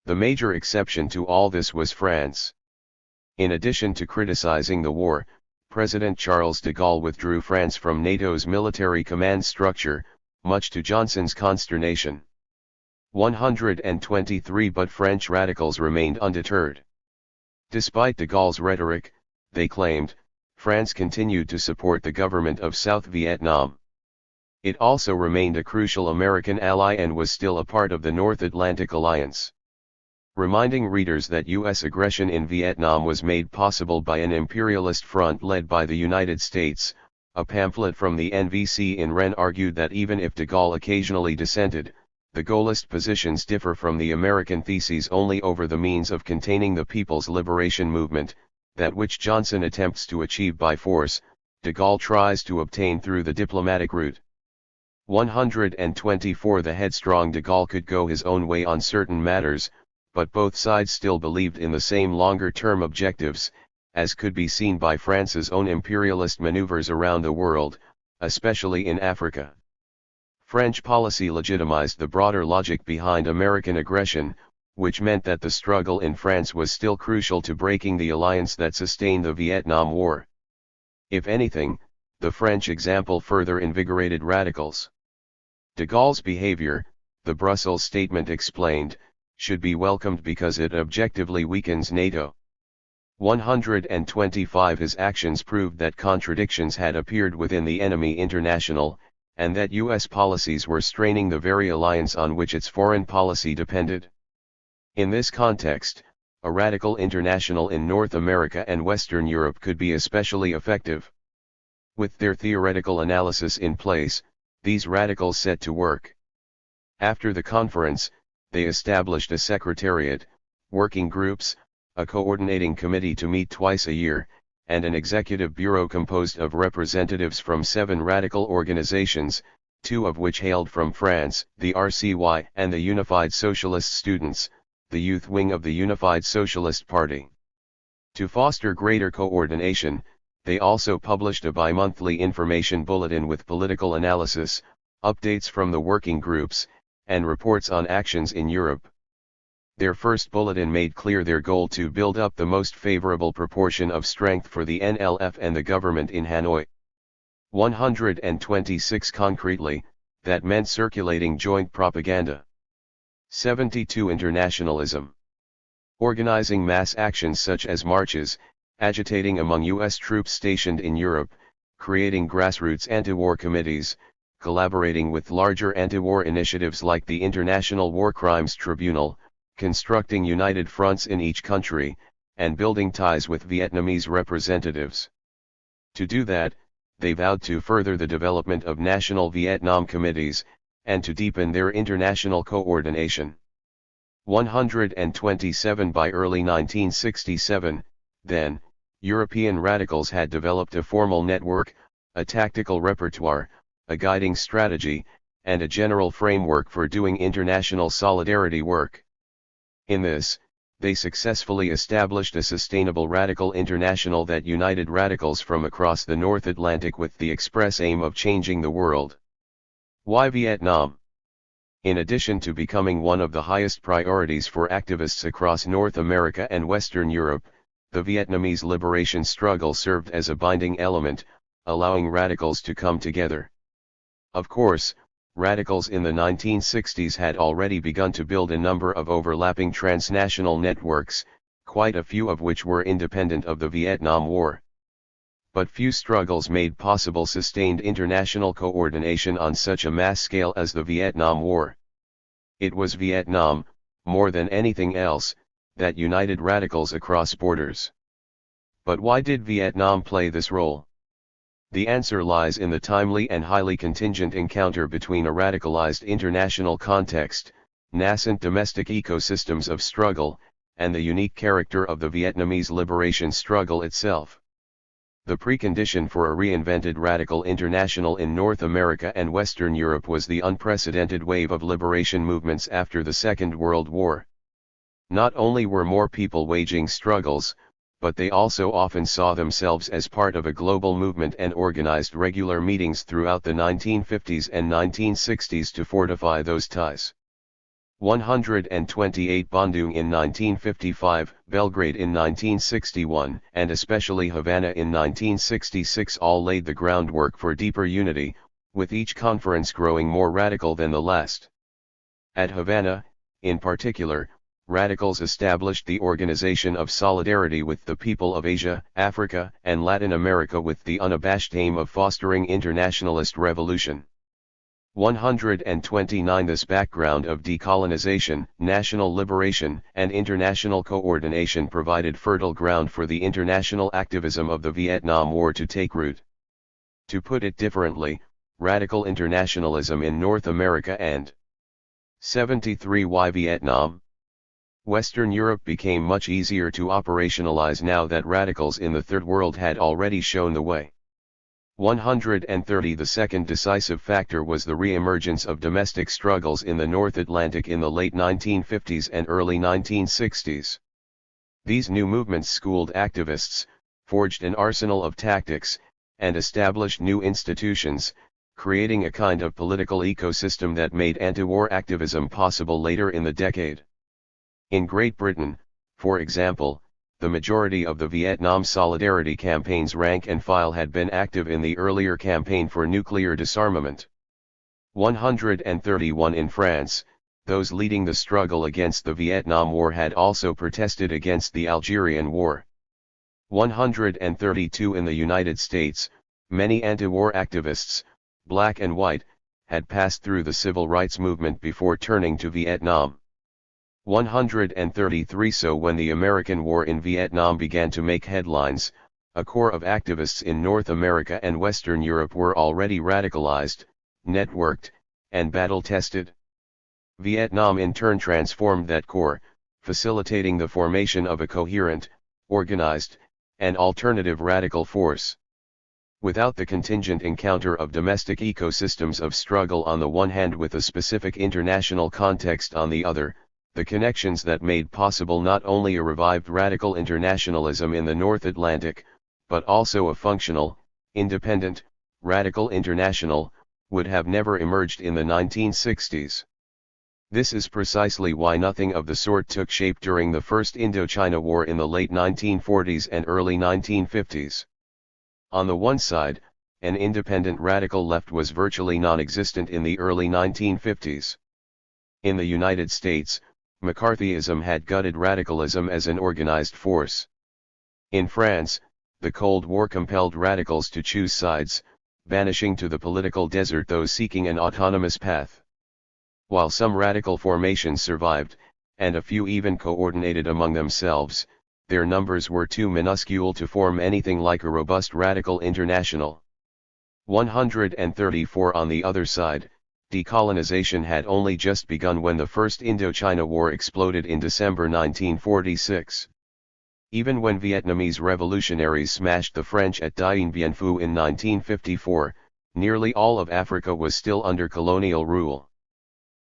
Speaker 1: The major exception to all this was France. In addition to criticizing the war, President Charles de Gaulle withdrew France from NATO's military command structure, much to Johnson's consternation. 123 But French radicals remained undeterred. Despite de Gaulle's rhetoric, they claimed, France continued to support the government of South Vietnam. It also remained a crucial American ally and was still a part of the North Atlantic Alliance. Reminding readers that U.S. aggression in Vietnam was made possible by an imperialist front led by the United States, a pamphlet from the NVC in Rennes argued that even if de Gaulle occasionally dissented, the Gaullist positions differ from the American theses only over the means of containing the People's Liberation Movement, that which Johnson attempts to achieve by force, de Gaulle tries to obtain through the diplomatic route. 124 The headstrong de Gaulle could go his own way on certain matters, but both sides still believed in the same longer-term objectives, as could be seen by France's own imperialist maneuvers around the world, especially in Africa. French policy legitimized the broader logic behind American aggression, which meant that the struggle in France was still crucial to breaking the alliance that sustained the Vietnam War. If anything, the French example further invigorated radicals. De Gaulle's behavior, the Brussels statement explained, should be welcomed because it objectively weakens NATO. 125 His actions proved that contradictions had appeared within the enemy international, and that U.S. policies were straining the very alliance on which its foreign policy depended. In this context, a radical international in North America and Western Europe could be especially effective. With their theoretical analysis in place, these radicals set to work. After the conference, they established a secretariat, working groups, a coordinating committee to meet twice a year, and an executive bureau composed of representatives from 7 radical organizations, 2 of which hailed from France, the RCY and the Unified Socialist Students, the youth wing of the Unified Socialist Party. To foster greater coordination, they also published a bi-monthly information bulletin with political analysis, updates from the working groups, and reports on actions in Europe. Their first bulletin made clear their goal to build up the most favorable proportion of strength for the NLF and the government in Hanoi. 126 Concretely, that meant circulating joint propaganda. 72 Internationalism. Organizing mass actions such as marches, agitating among U.S. troops stationed in Europe, creating grassroots anti-war committees, collaborating with larger anti-war initiatives like the International War Crimes Tribunal, constructing united fronts in each country, and building ties with Vietnamese representatives. To do that, they vowed to further the development of national Vietnam committees, and to deepen their international coordination. 127 By early 1967, then, European radicals had developed a formal network, a tactical repertoire, a guiding strategy, and a general framework for doing international solidarity work. In this, they successfully established a sustainable radical international that united radicals from across the North Atlantic with the express aim of changing the world. Why Vietnam? In addition to becoming one of the highest priorities for activists across North America and Western Europe, the Vietnamese liberation struggle served as a binding element, allowing radicals to come together. Of course, radicals in the 1960s had already begun to build a number of overlapping transnational networks, quite a few of which were independent of the Vietnam War. But few struggles made possible sustained international coordination on such a mass scale as the Vietnam War. It was Vietnam, more than anything else, that united radicals across borders. But why did Vietnam play this role? The answer lies in the timely and highly contingent encounter between a radicalized international context, nascent domestic ecosystems of struggle, and the unique character of the Vietnamese liberation struggle itself. The precondition for a reinvented radical international in North America and Western Europe was the unprecedented wave of liberation movements after the Second World War. Not only were more people waging struggles, but they also often saw themselves as part of a global movement and organized regular meetings throughout the 1950s and 1960s to fortify those ties. 128 Bandung in 1955, Belgrade in 1961, and especially Havana in 1966 all laid the groundwork for deeper unity, with each conference growing more radical than the last. At Havana, in particular, radicals established the Organization of Solidarity with the people of Asia, Africa, and Latin America with the unabashed aim of fostering internationalist revolution. 129 This background of decolonization, national liberation, and international coordination provided fertile ground for the international activism of the Vietnam War to take root. To put it differently, radical internationalism in North America and 73 Why Vietnam? Western Europe became much easier to operationalize now that radicals in the Third World had already shown the way. 130 The second decisive factor was the re-emergence of domestic struggles in the North Atlantic in the late 1950s and early 1960s. These new movements schooled activists, forged an arsenal of tactics, and established new institutions, creating a kind of political ecosystem that made anti-war activism possible later in the decade. In Great Britain, for example, the majority of the Vietnam Solidarity campaign's rank and file had been active in the earlier campaign for nuclear disarmament. 131 In France, those leading the struggle against the Vietnam War had also protested against the Algerian War. 132 In the United States, many anti-war activists, black and white, had passed through the civil rights movement before turning to Vietnam. 133 So when the American War in Vietnam began to make headlines, a core of activists in North America and Western Europe were already radicalized, networked, and battle-tested. Vietnam in turn transformed that core, facilitating the formation of a coherent, organized, and alternative radical force. Without the contingent encounter of domestic ecosystems of struggle on the one hand with a specific international context on the other, the connections that made possible not only a revived radical internationalism in the North Atlantic, but also a functional, independent, radical international, would have never emerged in the 1960s. This is precisely why nothing of the sort took shape during the First Indochina War in the late 1940s and early 1950s. On the one side, an independent radical left was virtually non-existent in the early 1950s. In the United States, McCarthyism had gutted radicalism as an organized force. In France, the Cold War compelled radicals to choose sides, banishing to the political desert those seeking an autonomous path. While some radical formations survived, and a few even coordinated among themselves, their numbers were too minuscule to form anything like a robust radical international. 134 On the other side, decolonization had only just begun when the First Indochina War exploded in December 1946. Even when Vietnamese revolutionaries smashed the French at Dien Bien Phu in 1954, nearly all of Africa was still under colonial rule.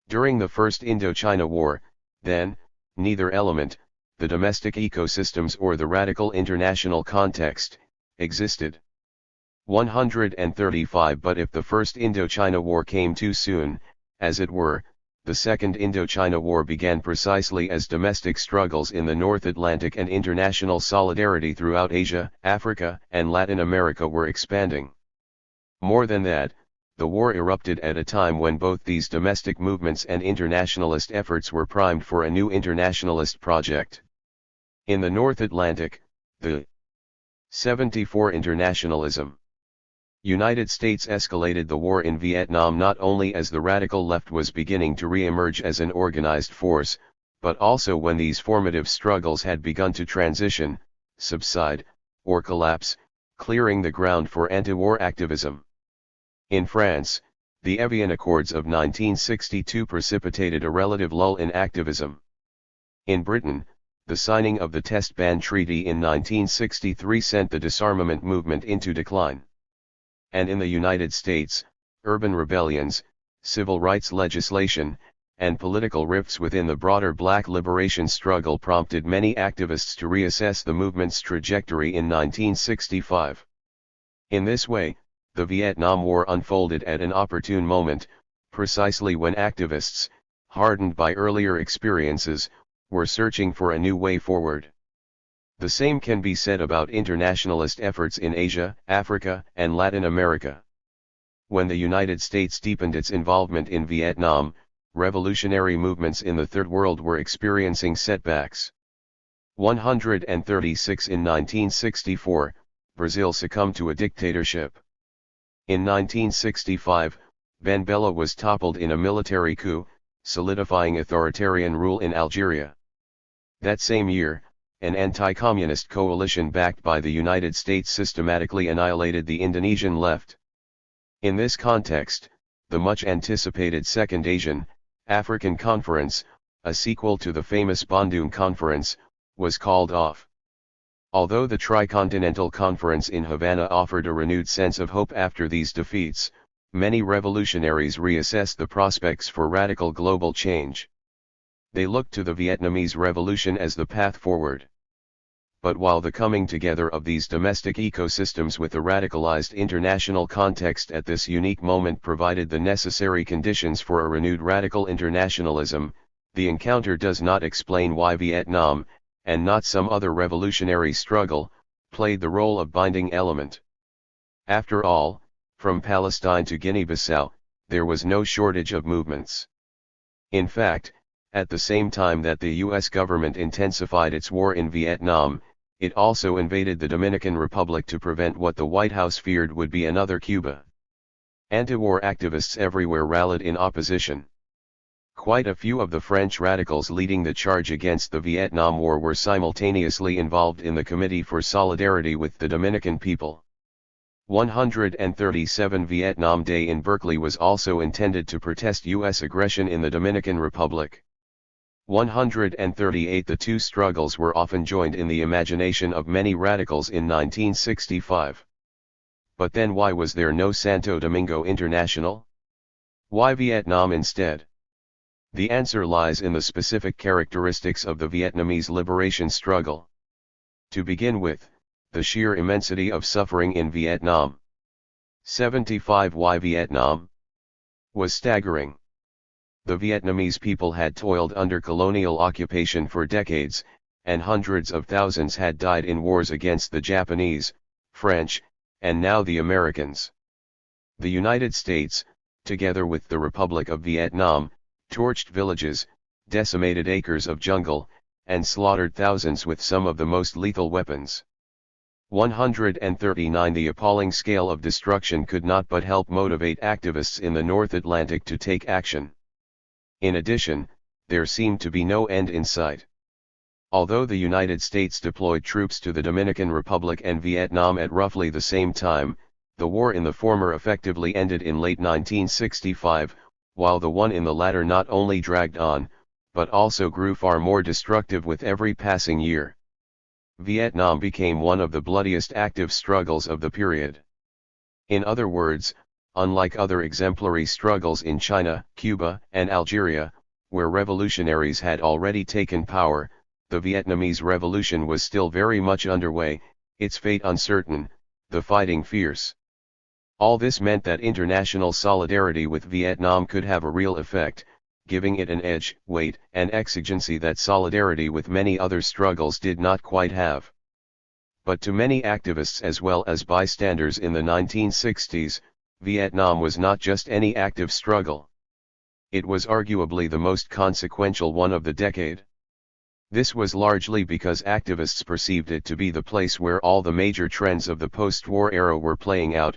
Speaker 1: During the First Indochina War, then, neither element, the domestic ecosystems or the radical international context, existed. 135 But if the First Indochina War came too soon, as it were, the Second Indochina War began precisely as domestic struggles in the North Atlantic and international solidarity throughout Asia, Africa, and Latin America were expanding. More than that, the war erupted at a time when both these domestic movements and internationalist efforts were primed for a new internationalist project. In the North Atlantic, the 74 Internationalism. United States escalated the war in Vietnam not only as the radical left was beginning to re-emerge as an organized force, but also when these formative struggles had begun to transition, subside, or collapse, clearing the ground for anti-war activism. In France, the Evian Accords of 1962 precipitated a relative lull in activism. In Britain, the signing of the Test Ban Treaty in 1963 sent the disarmament movement into decline. And in the United States, urban rebellions, civil rights legislation, and political rifts within the broader black liberation struggle prompted many activists to reassess the movement's trajectory in 1965. In this way, the Vietnam War unfolded at an opportune moment, precisely when activists, hardened by earlier experiences, were searching for a new way forward. The same can be said about internationalist efforts in Asia, Africa, and Latin America. When the United States deepened its involvement in Vietnam, revolutionary movements in the Third World were experiencing setbacks. 136 in 1964, Brazil succumbed to a dictatorship. In 1965, Ben Bella was toppled in a military coup, solidifying authoritarian rule in Algeria. That same year, an anti-communist coalition backed by the United States systematically annihilated the Indonesian left. In this context, the much-anticipated Second Asian, African Conference, a sequel to the famous Bandung Conference, was called off. Although the Tricontinental Conference in Havana offered a renewed sense of hope after these defeats, many revolutionaries reassessed the prospects for radical global change. They looked to the Vietnamese Revolution as the path forward. But while the coming together of these domestic ecosystems with the radicalized international context at this unique moment provided the necessary conditions for a renewed radical internationalism, the encounter does not explain why Vietnam, and not some other revolutionary struggle, played the role of binding element. After all, from Palestine to Guinea-Bissau, there was no shortage of movements. In fact, at the same time that the U.S. government intensified its war in Vietnam, it also invaded the Dominican Republic to prevent what the White House feared would be another Cuba. Anti-war activists everywhere rallied in opposition. Quite a few of the French radicals leading the charge against the Vietnam War were simultaneously involved in the Committee for Solidarity with the Dominican people. 137 Vietnam Day in Berkeley was also intended to protest U.S. aggression in the Dominican Republic. 138 The two struggles were often joined in the imagination of many radicals in 1965. But then why was there no Santo Domingo International? Why Vietnam instead? The answer lies in the specific characteristics of the Vietnamese liberation struggle. To begin with, the sheer immensity of suffering in Vietnam. 75 Why Vietnam? Was staggering. The Vietnamese people had toiled under colonial occupation for decades, and hundreds of thousands had died in wars against the Japanese, French, and now the Americans. The United States, together with the Republic of Vietnam, torched villages, decimated acres of jungle, and slaughtered thousands with some of the most lethal weapons. 139 The appalling scale of destruction could not but help motivate activists in the North Atlantic to take action. In addition, there seemed to be no end in sight. Although the United States deployed troops to the Dominican Republic and Vietnam at roughly the same time, the war in the former effectively ended in late 1965, while the one in the latter not only dragged on, but also grew far more destructive with every passing year. Vietnam became one of the bloodiest active struggles of the period. In other words, unlike other exemplary struggles in China, Cuba, and Algeria, where revolutionaries had already taken power, the Vietnamese Revolution was still very much underway, its fate uncertain, the fighting fierce. All this meant that international solidarity with Vietnam could have a real effect, giving it an edge, weight, and exigency that solidarity with many other struggles did not quite have. But to many activists as well as bystanders in the 1960s, Vietnam was not just any active struggle. It was arguably the most consequential one of the decade. This was largely because activists perceived it to be the place where all the major trends of the post-war era were playing out: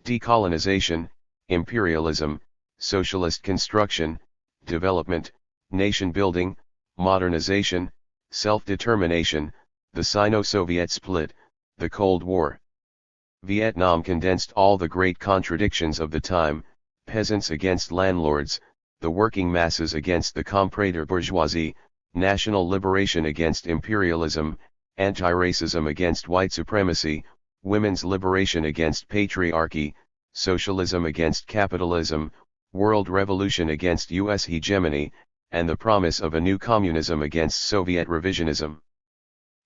Speaker 1: decolonization, imperialism, socialist construction, development, nation building, modernization, self-determination, the Sino-Soviet split, the Cold War. Vietnam condensed all the great contradictions of the time: peasants against landlords, the working masses against the comprador bourgeoisie, national liberation against imperialism, anti-racism against white supremacy, women's liberation against patriarchy, socialism against capitalism, world revolution against US hegemony, and the promise of a new communism against Soviet revisionism.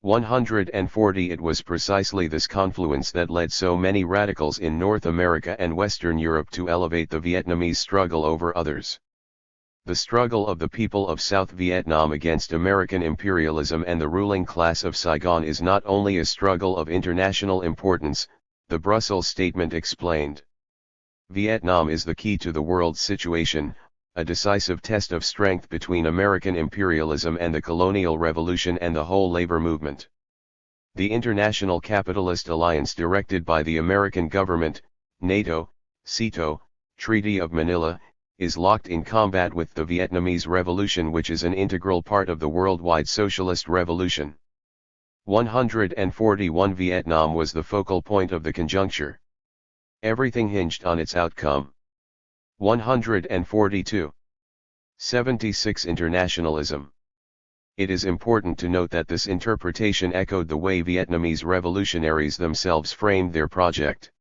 Speaker 1: 140 It was precisely this confluence that led so many radicals in North America and Western Europe to elevate the Vietnamese struggle over others. The struggle of the people of South Vietnam against American imperialism and the ruling class of Saigon is not only a struggle of international importance, the Brussels Statement explained. Vietnam is the key to the world's situation, a decisive test of strength between American imperialism and the colonial revolution and the whole labor movement. The International Capitalist Alliance directed by the American government, NATO, CETO, Treaty of Manila, is locked in combat with the Vietnamese Revolution, which is an integral part of the worldwide socialist revolution. 141 Vietnam was the focal point of the conjuncture. Everything hinged on its outcome. 142. 76 Internationalism. It is important to note that this interpretation echoed the way Vietnamese revolutionaries themselves framed their project.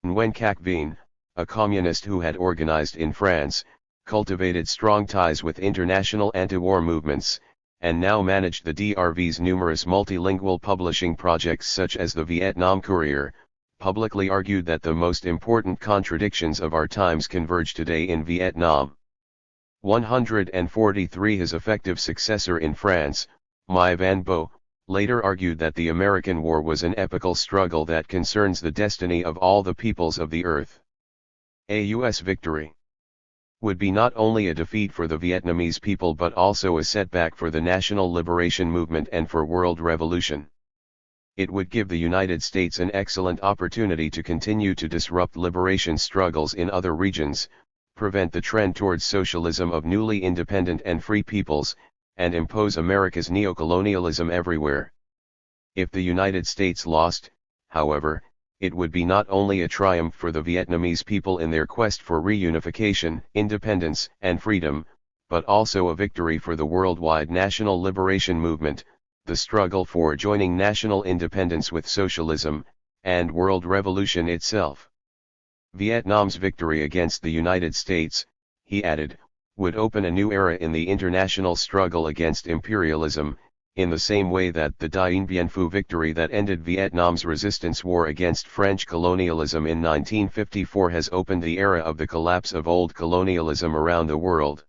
Speaker 1: Nguyen Quoc Vinh, a communist who had organized in France, cultivated strong ties with international anti-war movements, and now managed the DRV's numerous multilingual publishing projects such as the Vietnam Courier, publicly argued that the most important contradictions of our times converge today in Vietnam. 143 His effective successor in France, Mai Van Bo, later argued that the American war was an epical struggle that concerns the destiny of all the peoples of the earth. A U.S. victory would be not only a defeat for the Vietnamese people but also a setback for the national liberation movement and for world revolution. It would give the United States an excellent opportunity to continue to disrupt liberation struggles in other regions, prevent the trend towards socialism of newly independent and free peoples, and impose America's neocolonialism everywhere. If the United States lost, however, it would be not only a triumph for the Vietnamese people in their quest for reunification, independence, and freedom, but also a victory for the worldwide national liberation movement, the struggle for joining national independence with socialism, and world revolution itself. Vietnam's victory against the United States, he added, would open a new era in the international struggle against imperialism, in the same way that the Dien Bien Phu victory that ended Vietnam's resistance war against French colonialism in 1954 has opened the era of the collapse of old colonialism around the world.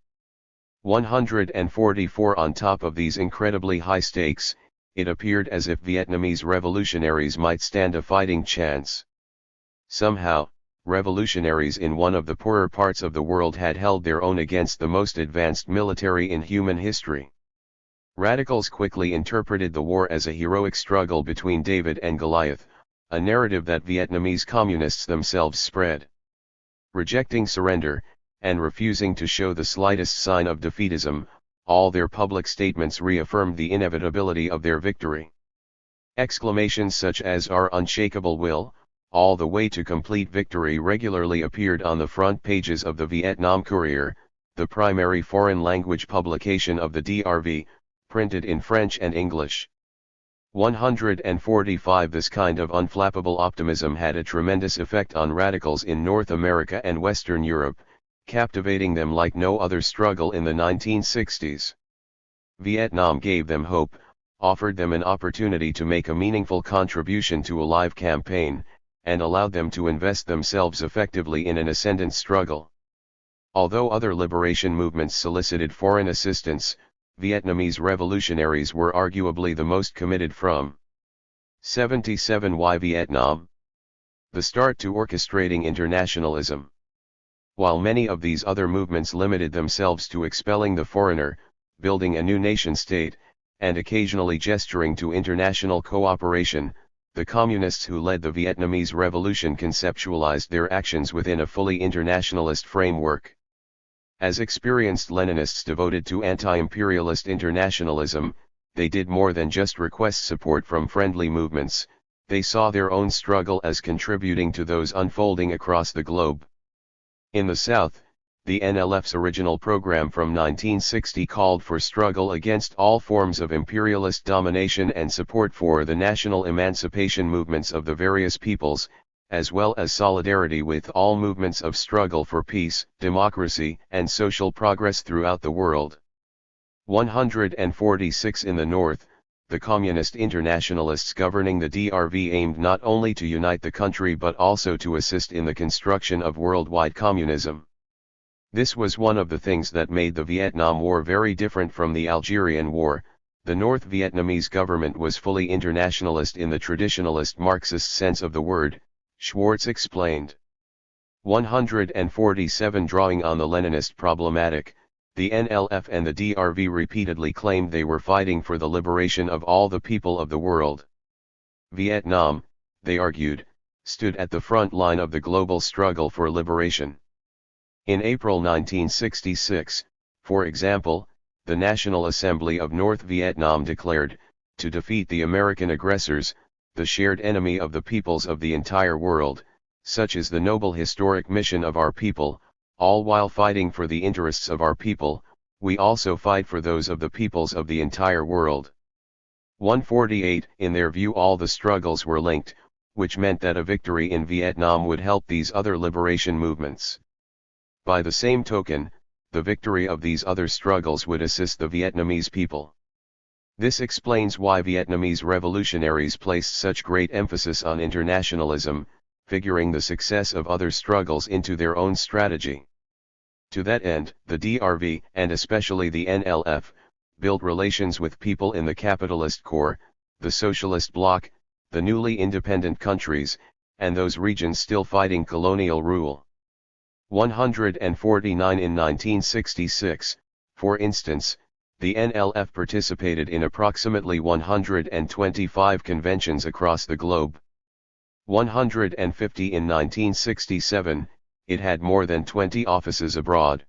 Speaker 1: 144 On top of these incredibly high stakes, it appeared as if Vietnamese revolutionaries might stand a fighting chance. Somehow, revolutionaries in one of the poorer parts of the world had held their own against the most advanced military in human history. Radicals quickly interpreted the war as a heroic struggle between David and Goliath, a narrative that Vietnamese communists themselves spread. Rejecting surrender, and refusing to show the slightest sign of defeatism, all their public statements reaffirmed the inevitability of their victory. Exclamations such as "Our unshakable will," all the way to complete victory regularly appeared on the front pages of the Vietnam Courier, the primary foreign language publication of the DRV, printed in French and English. 145 This kind of unflappable optimism had a tremendous effect on radicals in North America and Western Europe, captivating them like no other struggle in the 1960s. Vietnam gave them hope, offered them an opportunity to make a meaningful contribution to a live campaign, and allowed them to invest themselves effectively in an ascendant struggle. Although other liberation movements solicited foreign assistance, Vietnamese revolutionaries were arguably the most committed from 77. Why Vietnam? The start to orchestrating internationalism. While many of these other movements limited themselves to expelling the foreigner, building a new nation-state, and occasionally gesturing to international cooperation, the communists who led the Vietnamese Revolution conceptualized their actions within a fully internationalist framework. As experienced Leninists devoted to anti-imperialist internationalism, they did more than just request support from friendly movements, they saw their own struggle as contributing to those unfolding across the globe. In the South, the NLF's original program from 1960 called for struggle against all forms of imperialist domination and support for the national emancipation movements of the various peoples, as well as solidarity with all movements of struggle for peace, democracy, and social progress throughout the world. 146. In the North, the communist internationalists governing the DRV aimed not only to unite the country but also to assist in the construction of worldwide communism. This was one of the things that made the Vietnam War very different from the Algerian War. The North Vietnamese government was fully internationalist in the traditionalist Marxist sense of the word, Schwartz explained. 147. Drawing on the Leninist problematic, the NLF and the DRV repeatedly claimed they were fighting for the liberation of all the people of the world. Vietnam, they argued, stood at the front line of the global struggle for liberation. In April 1966, for example, the National Assembly of North Vietnam declared, to defeat the American aggressors, the shared enemy of the peoples of the entire world, such is the noble historic mission of our people, all while fighting for the interests of our people, we also fight for those of the peoples of the entire world. 148. In their view all the struggles were linked, which meant that a victory in Vietnam would help these other liberation movements. By the same token, the victory of these other struggles would assist the Vietnamese people. This explains why Vietnamese revolutionaries placed such great emphasis on internationalism, figuring the success of other struggles into their own strategy. To that end, the DRV, and especially the NLF, built relations with people in the capitalist core, the socialist bloc, the newly independent countries, and those regions still fighting colonial rule. 149. In 1966, for instance, the NLF participated in approximately 125 conventions across the globe. 150. In 1967, it had more than 20 offices abroad.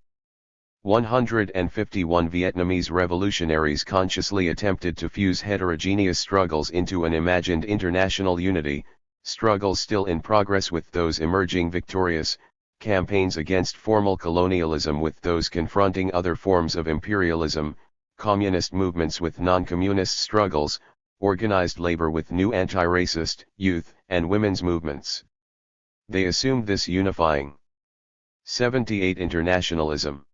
Speaker 1: 151. Vietnamese revolutionaries consciously attempted to fuse heterogeneous struggles into an imagined international unity, struggles still in progress with those emerging victorious, campaigns against formal colonialism with those confronting other forms of imperialism, communist movements with non-communist struggles, organized labor with new anti-racist, youth, and women's movements. They assumed this unifying 78 internationalism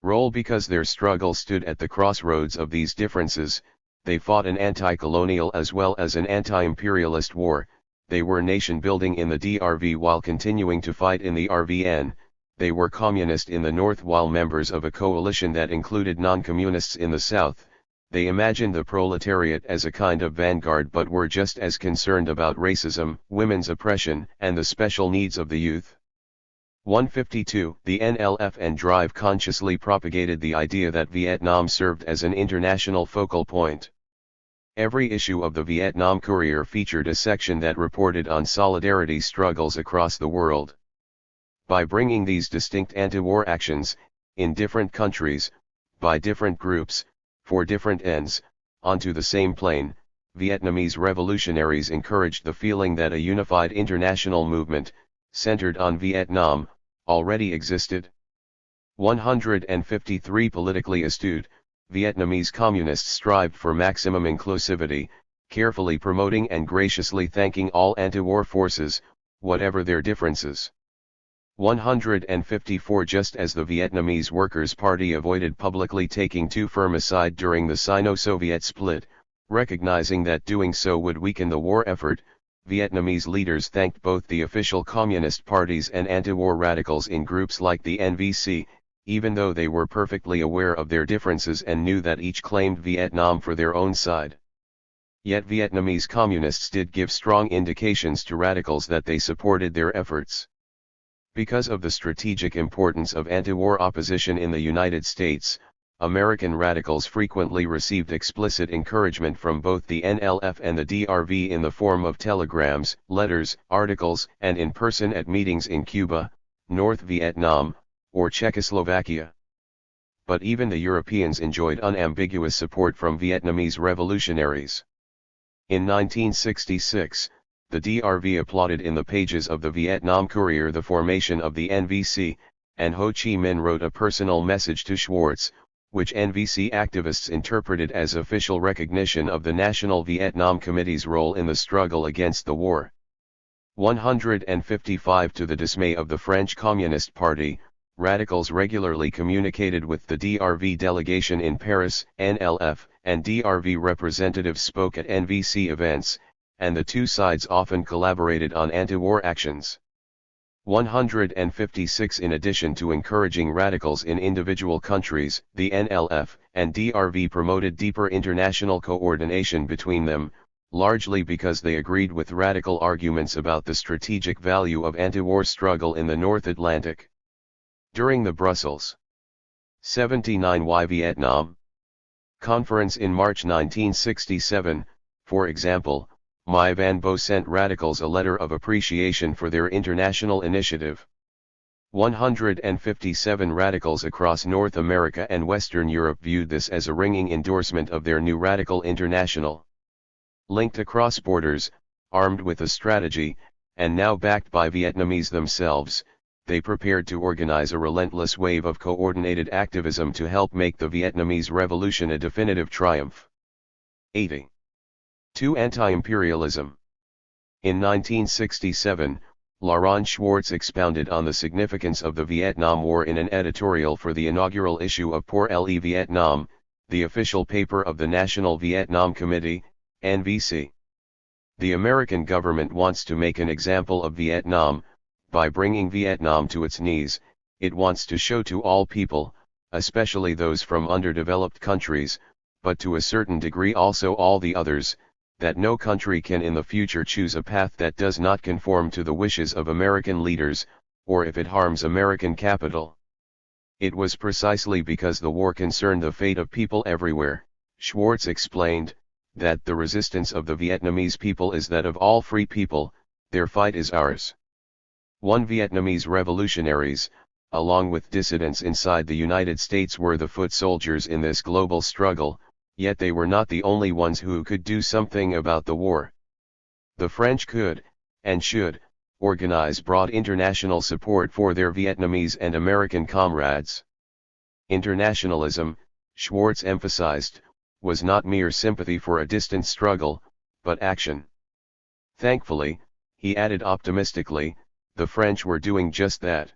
Speaker 1: role because their struggle stood at the crossroads of these differences. They fought an anti-colonial as well as an anti-imperialist war. They were nation-building in the DRV while continuing to fight in the RVN. They were communist in the North while members of a coalition that included non-communists in the South. They imagined the proletariat as a kind of vanguard but were just as concerned about racism, women's oppression, and the special needs of the youth. 152. The NLF and DRIVE consciously propagated the idea that Vietnam served as an international focal point. Every issue of the Vietnam Courier featured a section that reported on solidarity struggles across the world. By bringing these distinct anti-war actions, in different countries, by different groups, for different ends, onto the same plane, Vietnamese revolutionaries encouraged the feeling that a unified international movement, centered on Vietnam, already existed. 153. Politically astute, Vietnamese communists strived for maximum inclusivity, carefully promoting and graciously thanking all anti-war forces, whatever their differences. 154. Just as the Vietnamese Workers' Party avoided publicly taking too firm a side during the Sino-Soviet split, recognizing that doing so would weaken the war effort, Vietnamese leaders thanked both the official communist parties and anti-war radicals in groups like the NVC, even though they were perfectly aware of their differences and knew that each claimed Vietnam for their own side. Yet Vietnamese communists did give strong indications to radicals that they supported their efforts. Because of the strategic importance of anti-war opposition in the United States, American radicals frequently received explicit encouragement from both the NLF and the DRV in the form of telegrams, letters, articles, and in person at meetings in Cuba, North Vietnam, or Czechoslovakia. But even the Europeans enjoyed unambiguous support from Vietnamese revolutionaries. In 1966, the DRV applauded in the pages of the Vietnam Courier the formation of the NVC, and Ho Chi Minh wrote a personal message to Schwartz, which NVC activists interpreted as official recognition of the National Vietnam Committee's role in the struggle against the war. 155 To the dismay of the French Communist Party, radicals regularly communicated with the DRV delegation in Paris. NLF and DRV representatives spoke at NVC events, and the two sides often collaborated on anti-war actions. 156 In addition to encouraging radicals in individual countries, the NLF and DRV promoted deeper international coordination between them, largely because they agreed with radical arguments about the strategic value of anti-war struggle in the North Atlantic. During the Brussels 79 Why Vietnam? Conference in March 1967, for example, My Van Bo sent radicals a letter of appreciation for their international initiative. 157 radicals across North America and Western Europe viewed this as a ringing endorsement of their new radical international. Linked across borders, armed with a strategy, and now backed by Vietnamese themselves, they prepared to organize a relentless wave of coordinated activism to help make the Vietnamese Revolution a definitive triumph. 80. 2. Anti-imperialism. In 1967, Laurent Schwartz expounded on the significance of the Vietnam War in an editorial for the inaugural issue of Pour le Vietnam, the official paper of the National Vietnam Committee, NVC. The American government wants to make an example of Vietnam. By bringing Vietnam to its knees, it wants to show to all people, especially those from underdeveloped countries, but to a certain degree also all the others, that no country can in the future choose a path that does not conform to the wishes of American leaders, or if it harms American capital. It was precisely because the war concerned the fate of people everywhere, Schwartz explained, that the resistance of the Vietnamese people is that of all free people, their fight is ours. 1. Vietnamese revolutionaries, along with dissidents inside the United States, were the foot soldiers in this global struggle, yet they were not the only ones who could do something about the war. The French could, and should, organize broad international support for their Vietnamese and American comrades. Internationalism, Schwartz emphasized, was not mere sympathy for a distant struggle, but action. Thankfully, he added optimistically, the French were doing just that.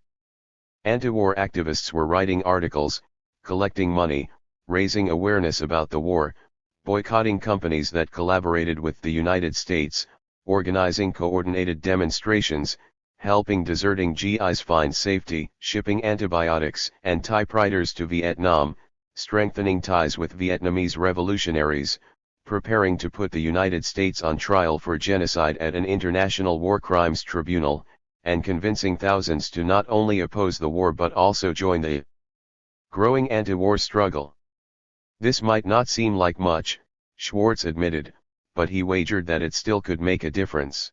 Speaker 1: Anti-war activists were writing articles, collecting money, raising awareness about the war, boycotting companies that collaborated with the United States, organizing coordinated demonstrations, helping deserting GIs find safety, shipping antibiotics and typewriters to Vietnam, strengthening ties with Vietnamese revolutionaries, preparing to put the United States on trial for genocide at an international war crimes tribunal, and convincing thousands to not only oppose the war but also join the growing anti-war struggle. This might not seem like much, Schwartz admitted, but he wagered that it still could make a difference.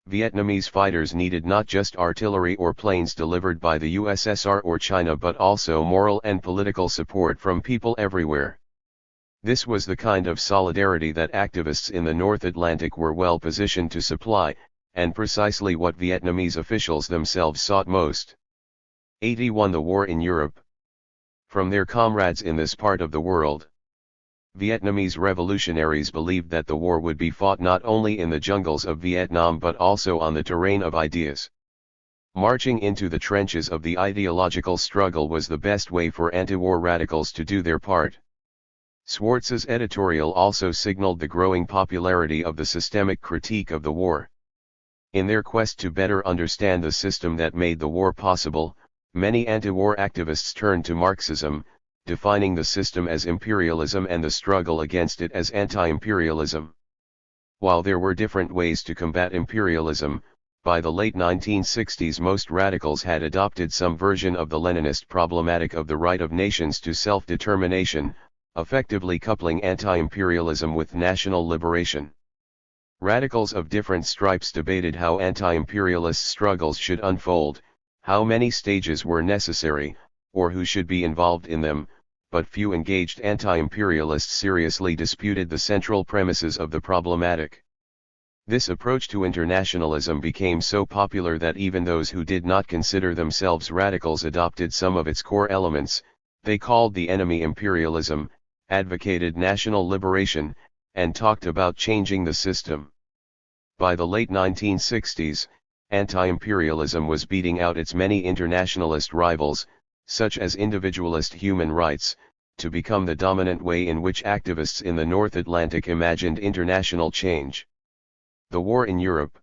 Speaker 1: Vietnamese fighters needed not just artillery or planes delivered by the USSR or China but also moral and political support from people everywhere. This was the kind of solidarity that activists in the North Atlantic were well positioned to supply, and precisely what Vietnamese officials themselves sought most. 81. The war in Europe. From their comrades in this part of the world, Vietnamese revolutionaries believed that the war would be fought not only in the jungles of Vietnam but also on the terrain of ideas. Marching into the trenches of the ideological struggle was the best way for anti-war radicals to do their part. Schwartz's editorial also signaled the growing popularity of the systemic critique of the war. In their quest to better understand the system that made the war possible, many anti-war activists turned to Marxism, defining the system as imperialism and the struggle against it as anti-imperialism. While there were different ways to combat imperialism, by the late 1960s most radicals had adopted some version of the Leninist problematic of the right of nations to self-determination, effectively coupling anti-imperialism with national liberation. Radicals of different stripes debated how anti-imperialist struggles should unfold, how many stages were necessary, or who should be involved in them, but few engaged anti-imperialists seriously disputed the central premises of the problematic. This approach to internationalism became so popular that even those who did not consider themselves radicals adopted some of its core elements. They called the enemy imperialism, advocated national liberation, and talked about changing the system. By the late 1960s, anti-imperialism was beating out its many internationalist rivals, such as individualist human rights, to become the dominant way in which activists in the North Atlantic imagined international change. The war in Europe.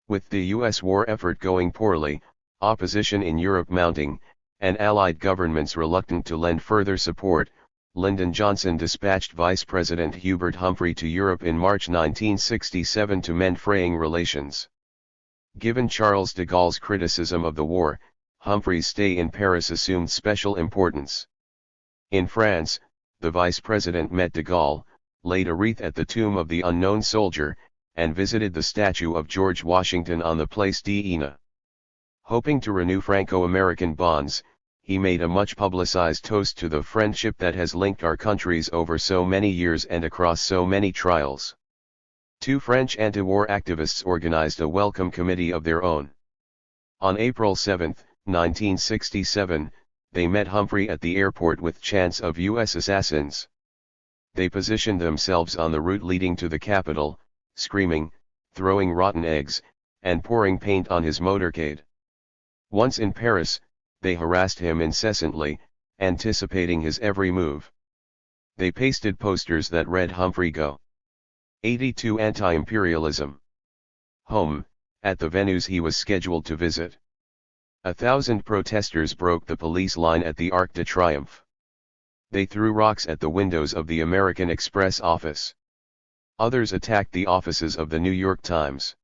Speaker 1: With the US war effort going poorly, opposition in Europe mounting, and Allied governments reluctant to lend further support, Lyndon Johnson dispatched Vice President Hubert Humphrey to Europe in March 1967 to mend fraying relations. Given Charles de Gaulle's criticism of the war, Humphrey's stay in Paris assumed special importance. In France, the vice president met de Gaulle, laid a wreath at the tomb of the unknown soldier, and visited the statue of George Washington on the Place d'Iéna. Hoping to renew Franco-American bonds, he made a much-publicized toast to the friendship that has linked our countries over so many years and across so many trials. Two French anti-war activists organized a welcome committee of their own. On April 7, 1967, they met Humphrey at the airport with chants of U.S. assassins. They positioned themselves on the route leading to the capital, screaming, throwing rotten eggs, and pouring paint on his motorcade. Once in Paris, they harassed him incessantly, anticipating his every move. They pasted posters that read Humphrey Go! 82 Anti-Imperialism. Home, at the venues he was scheduled to visit. 1,000 protesters broke the police line at the Arc de Triomphe. They threw rocks at the windows of the American Express office. Others attacked the offices of the New York Times.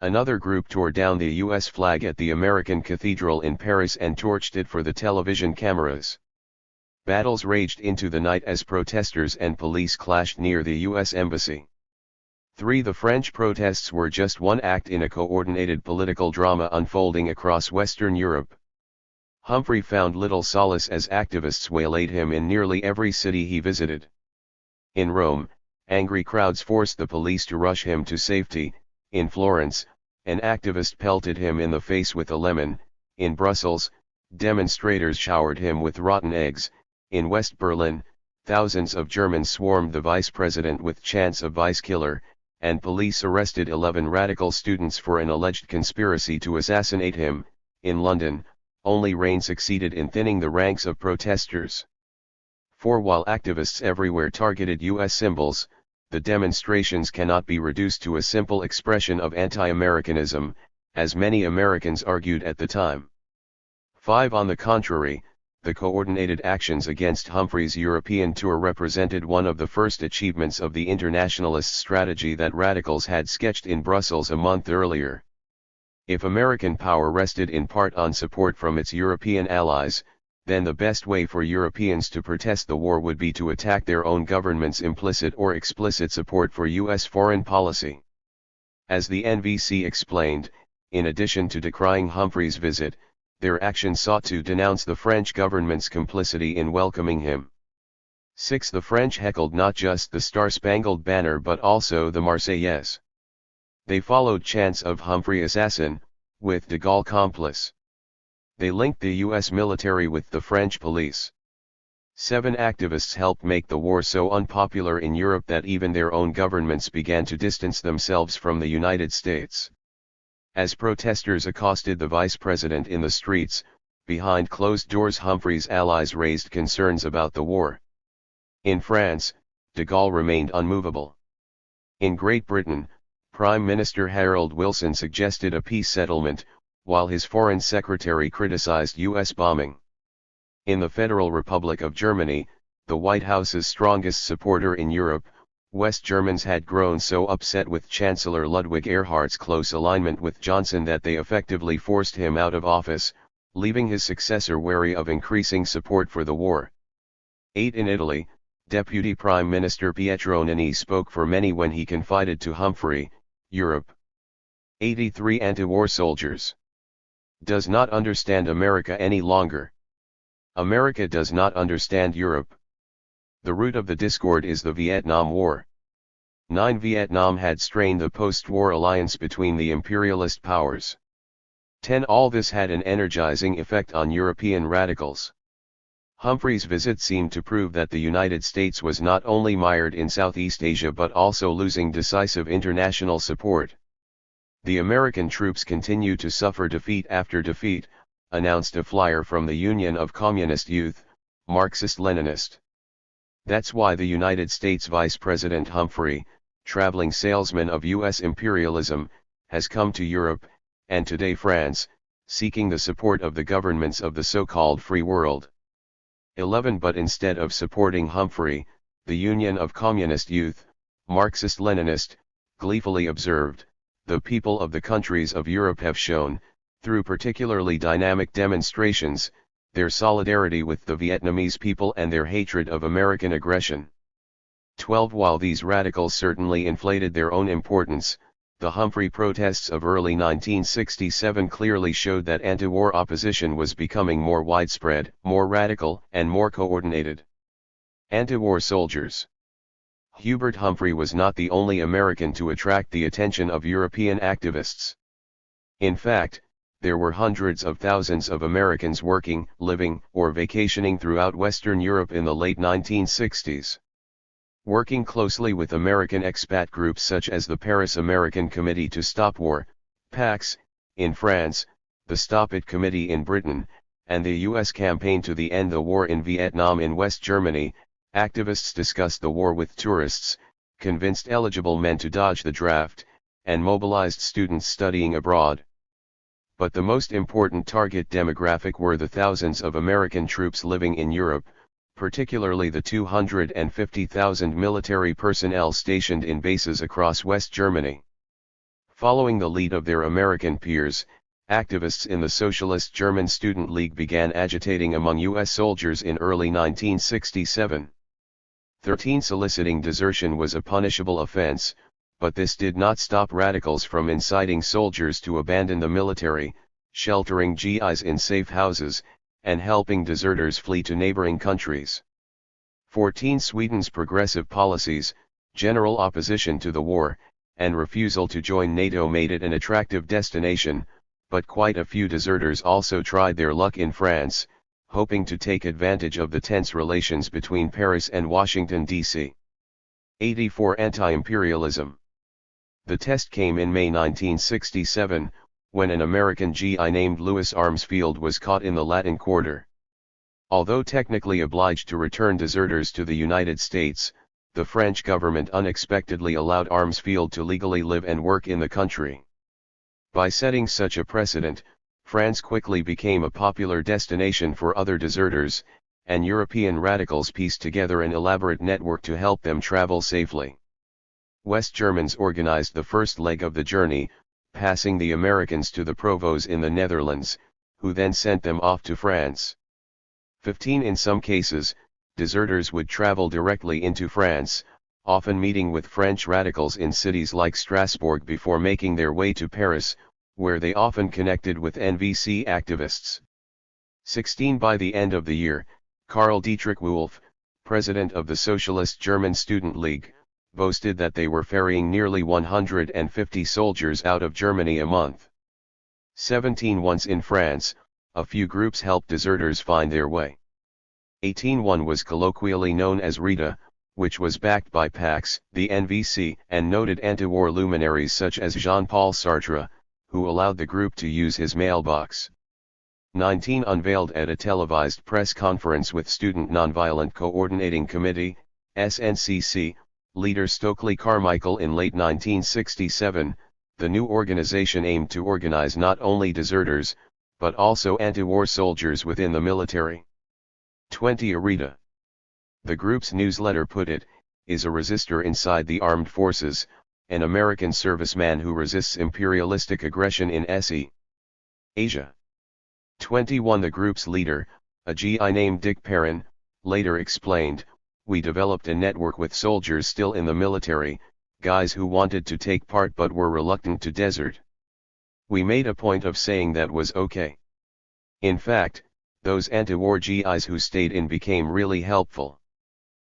Speaker 1: Another group tore down the U.S. flag at the American Cathedral in Paris and torched it for the television cameras. Battles raged into the night as protesters and police clashed near the U.S. Embassy. The French protests were just one act in a coordinated political drama unfolding across Western Europe. Humphrey found little solace as activists waylaid him in nearly every city he visited. In Rome, angry crowds forced the police to rush him to safety. In Florence, an activist pelted him in the face with a lemon. In Brussels, demonstrators showered him with rotten eggs. In West Berlin, thousands of Germans swarmed the vice president with chants of vice killer, and police arrested 11 radical students for an alleged conspiracy to assassinate him. In London, only rain succeeded in thinning the ranks of protesters. For while activists everywhere targeted U.S. symbols, the demonstrations cannot be reduced to a simple expression of anti-Americanism, as many Americans argued at the time. On the contrary, the coordinated actions against Humphrey's European tour represented one of the first achievements of the internationalist strategy that radicals had sketched in Brussels a month earlier. If American power rested in part on support from its European allies, then the best way for Europeans to protest the war would be to attack their own government's implicit or explicit support for U.S. foreign policy. As the NVC explained, in addition to decrying Humphrey's visit, their action sought to denounce the French government's complicity in welcoming him. The French heckled not just the Star-Spangled Banner but also the Marseillaise. They followed chants of Humphrey assassin, with de Gaulle complice. They linked the U.S. military with the French police. 7 activists helped make the war so unpopular in Europe that even their own governments began to distance themselves from the United States. As protesters accosted the vice president in the streets, behind closed doors Humphrey's allies raised concerns about the war. In France, de Gaulle remained unmovable. In Great Britain, Prime Minister Harold Wilson suggested a peace settlement, while his Foreign Secretary criticized U.S. bombing. In the Federal Republic of Germany, the White House's strongest supporter in Europe, West Germans had grown so upset with Chancellor Ludwig Erhard's close alignment with Johnson that they effectively forced him out of office, leaving his successor wary of increasing support for the war. 8. In Italy, Deputy Prime Minister Pietro Nani spoke for many when he confided to Humphrey, Europe. 83. Anti-war soldiers. Does not understand America any longer. America does not understand Europe. The root of the discord is the Vietnam War. 9. Vietnam had strained the post-war alliance between the imperialist powers. 10. All this had an energizing effect on European radicals. Humphrey's visit seemed to prove that the United States was not only mired in Southeast Asia but also losing decisive international support. The American troops continue to suffer defeat after defeat, announced a flyer from the Union of Communist Youth, Marxist-Leninist. That's why the United States Vice President Humphrey, traveling salesman of U.S. imperialism, has come to Europe, and today France, seeking the support of the governments of the so-called free world. 11. But instead of supporting Humphrey, the Union of Communist Youth, Marxist-Leninist, gleefully observed, the people of the countries of Europe have shown, through particularly dynamic demonstrations, their solidarity with the Vietnamese people and their hatred of American aggression. 12. While these radicals certainly inflated their own importance, the Humphrey protests of early 1967 clearly showed that anti-war opposition was becoming more widespread, more radical, and more coordinated. Anti-war soldiers. Hubert Humphrey was not the only American to attract the attention of European activists. In fact, there were hundreds of thousands of Americans working, living, or vacationing throughout Western Europe in the late 1960s. Working closely with American expat groups such as the Paris American Committee to Stop War, PAX, in France, the Stop It Committee in Britain, and the U.S. campaign to end the war in Vietnam in West Germany, activists discussed the war with tourists, convinced eligible men to dodge the draft, and mobilized students studying abroad. But the most important target demographic were the thousands of American troops living in Europe, particularly the 250,000 military personnel stationed in bases across West Germany. Following the lead of their American peers, activists in the Socialist German Student League began agitating among U.S. soldiers in early 1967. 13. Soliciting desertion was a punishable offense, but this did not stop radicals from inciting soldiers to abandon the military, sheltering GIs in safe houses, and helping deserters flee to neighboring countries. 14. Sweden's progressive policies, general opposition to the war, and refusal to join NATO made it an attractive destination, but quite a few deserters also tried their luck in France, hoping to take advantage of the tense relations between Paris and Washington, D.C. 84. Anti-imperialism. The test came in May 1967, when an American GI named Louis Armsfield was caught in the Latin Quarter. Although technically obliged to return deserters to the United States, the French government unexpectedly allowed Armsfield to legally live and work in the country. By setting such a precedent, France quickly became a popular destination for other deserters, and European radicals pieced together an elaborate network to help them travel safely. West Germans organized the first leg of the journey, passing the Americans to the provosts in the Netherlands, who then sent them off to France. 15. In some cases, deserters would travel directly into France, often meeting with French radicals in cities like Strasbourg before making their way to Paris, where they often connected with NVC activists. 16. By the end of the year, Karl Dietrich Wolff, president of the Socialist German Student League, boasted that they were ferrying nearly 150 soldiers out of Germany a month. 17. Once in France, a few groups helped deserters find their way. 18. One was colloquially known as Rita, which was backed by PAX, the NVC, and noted anti-war luminaries such as Jean-Paul Sartre, who allowed the group to use his mailbox. 19. Unveiled at a televised press conference with Student Nonviolent Coordinating Committee, SNCC, leader Stokely Carmichael. In late 1967, the new organization aimed to organize not only deserters, but also anti-war soldiers within the military. 20 Arita. The group's newsletter put it, is a resistor inside the armed forces, an American serviceman who resists imperialistic aggression in SE. Asia. 21 The group's leader, a GI named Dick Perrin, later explained, we developed a network with soldiers still in the military, guys who wanted to take part but were reluctant to desert. We made a point of saying that was okay. In fact, those anti-war GIs who stayed in became really helpful.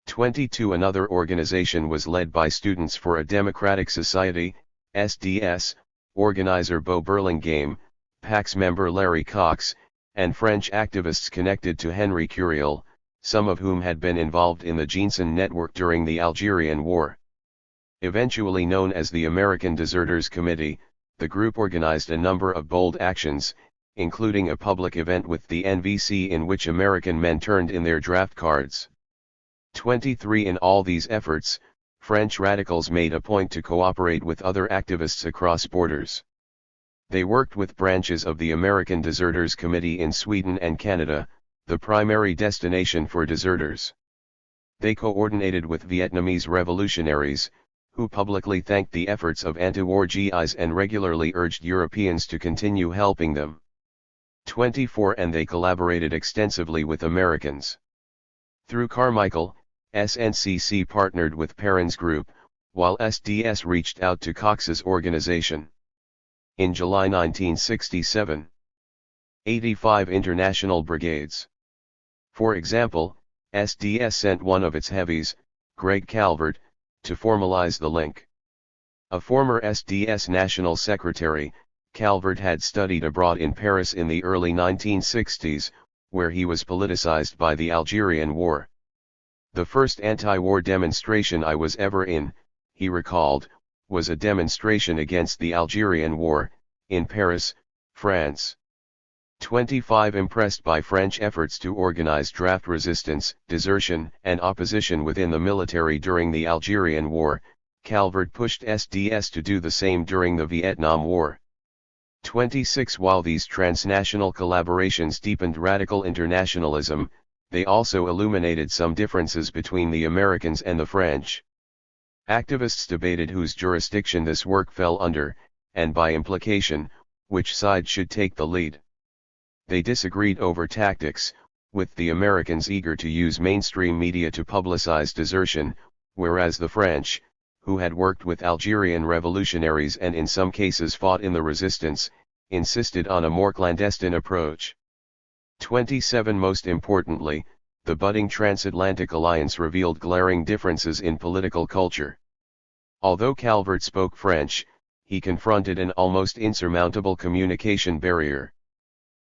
Speaker 1: 22 Another organization was led by Students for a Democratic Society, SDS, organizer Beau Burlingame, PAX member Larry Cox, and French activists connected to Henry Curiel, some of whom had been involved in the Jeanson network during the Algerian War. Eventually known as the American Deserters Committee, the group organized a number of bold actions, including a public event with the NVC in which American men turned in their draft cards. 23 In all these efforts, French radicals made a point to cooperate with other activists across borders. They worked with branches of the American Deserters Committee in Sweden and Canada, the primary destination for deserters. They coordinated with Vietnamese revolutionaries, who publicly thanked the efforts of anti-war GIs and regularly urged Europeans to continue helping them. 24 And they collaborated extensively with Americans. Through Carmichael, SNCC partnered with Perrin's group, while SDS reached out to Cox's organization. In July 1967, 85 international brigades. For example, SDS sent one of its heavies, Greg Calvert, to formalize the link. A former SDS national secretary, Calvert had studied abroad in Paris in the early 1960s, where he was politicized by the Algerian War. The first anti-war demonstration I was ever in, he recalled, was a demonstration against the Algerian War, in Paris, France. 25 Impressed by French efforts to organize draft resistance, desertion, and opposition within the military during the Algerian War, Calvert pushed SDS to do the same during the Vietnam War. 26 While these transnational collaborations deepened radical internationalism, they also illuminated some differences between the Americans and the French. Activists debated whose jurisdiction this work fell under, and by implication, which side should take the lead. They disagreed over tactics, with the Americans eager to use mainstream media to publicize desertion, whereas the French, who had worked with Algerian revolutionaries and in some cases fought in the resistance, insisted on a more clandestine approach. 27 Most importantly, the budding transatlantic alliance revealed glaring differences in political culture. Although Calvert spoke French, he confronted an almost insurmountable communication barrier.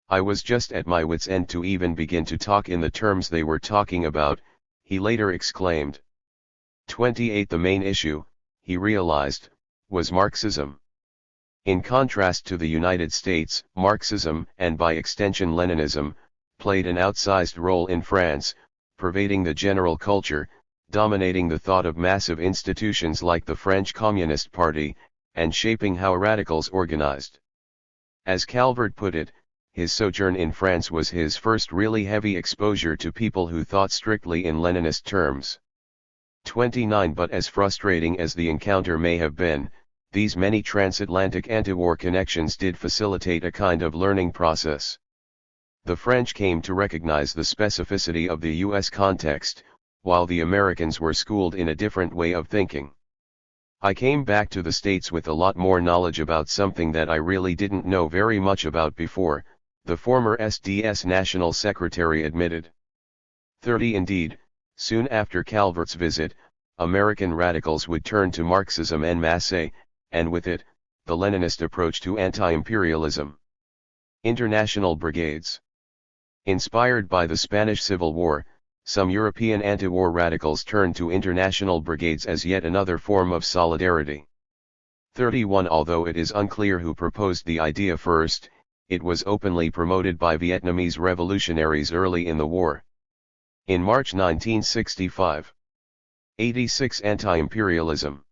Speaker 1: I was just at my wits' end to even begin to talk in the terms they were talking about, he later exclaimed. 28 The main issue, he realized, was Marxism. In contrast to the United States, Marxism, and by extension Leninism, played an outsized role in France, pervading the general culture, dominating the thought of massive institutions like the French Communist Party, and shaping how radicals organized. As Calvert put it, his sojourn in France was his first really heavy exposure to people who thought strictly in Leninist terms. 29 But as frustrating as the encounter may have been, these many transatlantic anti-war connections did facilitate a kind of learning process. The French came to recognize the specificity of the U.S. context, while the Americans were schooled in a different way of thinking. I came back to the States with a lot more knowledge about something that I really didn't know very much about before, the former SDS National Secretary admitted. 30 Indeed, soon after Calvert's visit, American radicals would turn to Marxism en masse, and with it, the Leninist approach to anti-imperialism. International brigades. Inspired by the Spanish Civil War, some European anti-war radicals turned to international brigades as yet another form of solidarity. 31 Although it is unclear who proposed the idea first, it was openly promoted by Vietnamese revolutionaries early in the war. In March 1965, 86 Anti-imperialism.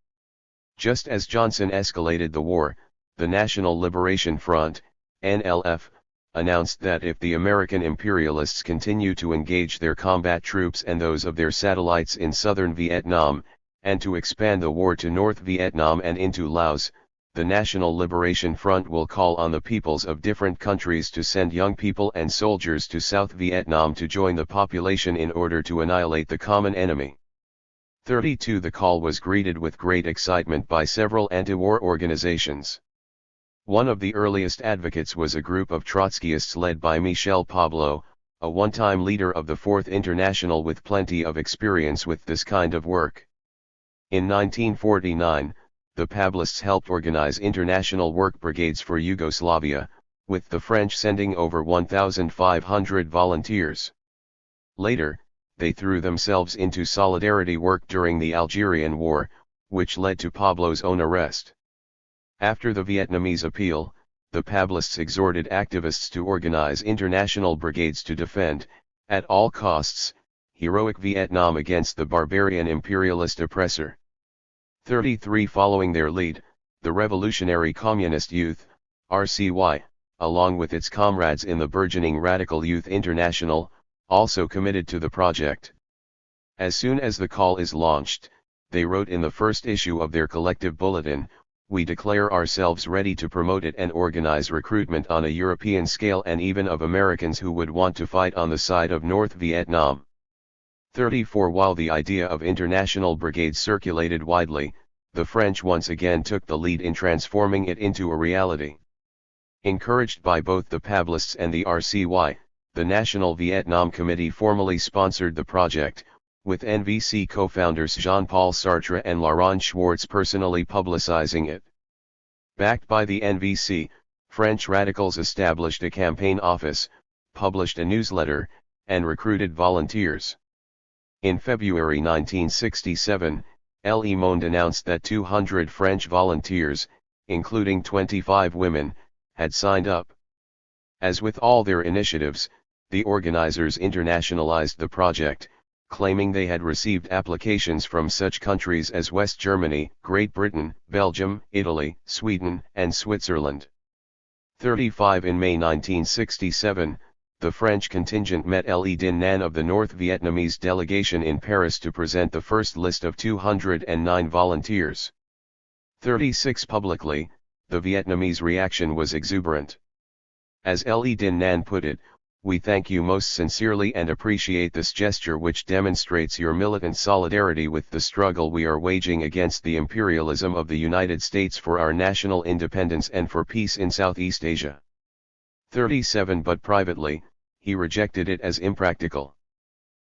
Speaker 1: Just as Johnson escalated the war, the National Liberation Front, NLF, announced that if the American imperialists continue to engage their combat troops and those of their satellites in southern Vietnam, and to expand the war to North Vietnam and into Laos, the National Liberation Front will call on the peoples of different countries to send young people and soldiers to South Vietnam to join the population in order to annihilate the common enemy. 32 The call was greeted with great excitement by several anti-war organizations. One of the earliest advocates was a group of Trotskyists led by Michel Pablo, a one-time leader of the Fourth International with plenty of experience with this kind of work. In 1949, the Pablists helped organize international work brigades for Yugoslavia, with the French sending over 1,500 volunteers. Later, they threw themselves into solidarity work during the Algerian War, which led to Pablo's own arrest. After the Vietnamese appeal, the Pablists exhorted activists to organize international brigades to defend, at all costs, heroic Vietnam against the barbarian imperialist oppressor. 33 Following their lead, the Revolutionary Communist Youth, RCY, along with its comrades in the burgeoning Radical Youth International, also committed to the project. As soon as the call is launched, they wrote in the first issue of their collective bulletin, "We declare ourselves ready to promote it and organize recruitment on a European scale and even of Americans who would want to fight on the side of North Vietnam." 34 While the idea of international brigades circulated widely, the French once again took the lead in transforming it into a reality. Encouraged by both the Pablists and the RCY, the National Vietnam Committee formally sponsored the project, with NVC co-founders Jean-Paul Sartre and Laurent Schwartz personally publicizing it. Backed by the NVC, French radicals established a campaign office, published a newsletter, and recruited volunteers. In February 1967, Le Monde announced that 200 French volunteers, including 25 women, had signed up. As with all their initiatives, the organizers internationalized the project, claiming they had received applications from such countries as West Germany, Great Britain, Belgium, Italy, Sweden, and Switzerland. 35 In May 1967, the French contingent met Le Din Nan of the North Vietnamese delegation in Paris to present the first list of 209 volunteers. 36 Publicly, the Vietnamese reaction was exuberant. As Le Din Nan put it, "We thank you most sincerely and appreciate this gesture which demonstrates your militant solidarity with the struggle we are waging against the imperialism of the United States for our national independence and for peace in Southeast Asia." 37 But privately, he rejected it as impractical.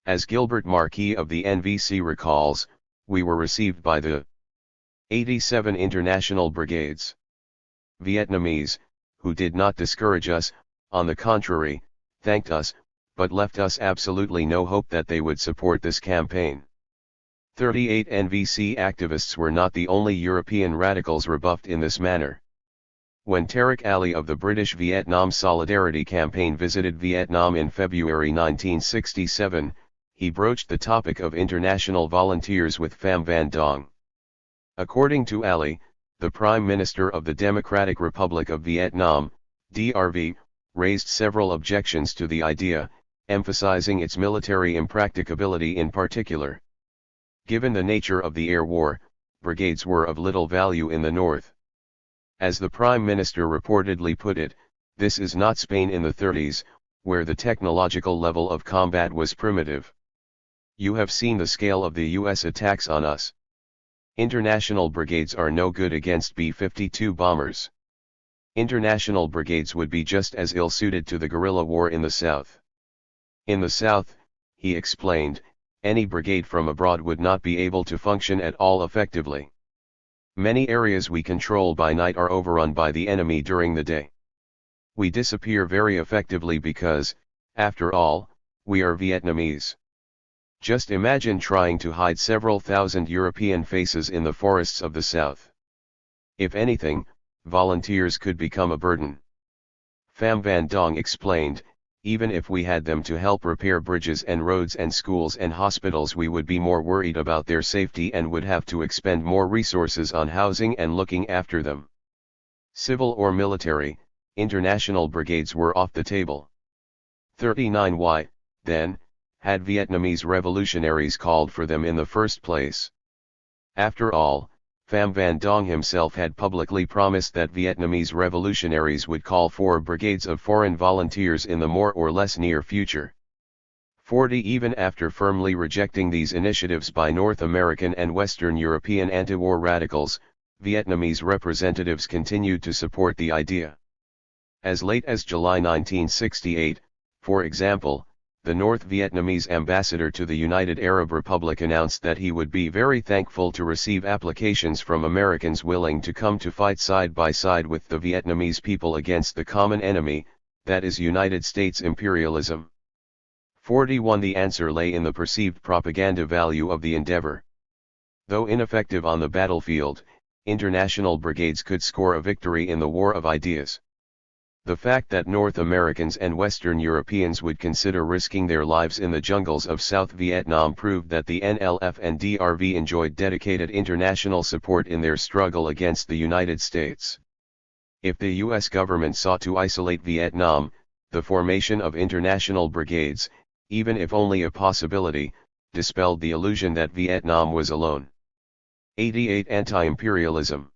Speaker 1: As Gilbert Marquis of the NVC recalls, "We were received by the 87 international brigades Vietnamese, who did not discourage us, on the contrary, thanked us, but left us absolutely no hope that they would support this campaign." 38 NVC activists were not the only European radicals rebuffed in this manner. When Tariq Ali of the British Vietnam Solidarity Campaign visited Vietnam in February 1967, he broached the topic of international volunteers with Pham Van Dong. According to Ali, the Prime Minister of the Democratic Republic of Vietnam, DRV, raised several objections to the idea, emphasizing its military impracticability in particular. Given the nature of the air war, brigades were of little value in the north. As the Prime Minister reportedly put it, "This is not Spain in the 30s, where the technological level of combat was primitive. You have seen the scale of the US attacks on us. International brigades are no good against B-52 bombers. International brigades would be just as ill-suited to the guerrilla war in the South. In the South," he explained, "any brigade from abroad would not be able to function at all effectively. Many areas we control by night are overrun by the enemy during the day. We disappear very effectively because, after all, we are Vietnamese. Just imagine trying to hide several thousand European faces in the forests of the South. If anything, volunteers could become a burden." Pham Van Dong explained, even if we had them to help repair bridges and roads and schools and hospitals, we would be more worried about their safety and would have to expend more resources on housing and looking after them. Civil or military, international brigades were off the table. 39. Why, then, had Vietnamese revolutionaries called for them in the first place? After all, Pham Van Dong himself had publicly promised that Vietnamese revolutionaries would call for brigades of foreign volunteers in the more or less near future. 40. Even after firmly rejecting these initiatives by North American and Western European anti-war radicals, Vietnamese representatives continued to support the idea. As late as July 1968, for example, the North Vietnamese ambassador to the United Arab Republic announced that he would be very thankful to receive applications from Americans willing to come to fight side by side with the Vietnamese people against the common enemy, that is United States imperialism. 41. The answer lay in the perceived propaganda value of the endeavor. Though ineffective on the battlefield, international brigades could score a victory in the war of ideas. The fact that North Americans and Western Europeans would consider risking their lives in the jungles of South Vietnam proved that the NLF and DRV enjoyed dedicated international support in their struggle against the United States. If the U.S. government sought to isolate Vietnam, the formation of international brigades, even if only a possibility, dispelled the illusion that Vietnam was alone. 88. Anti-imperialism.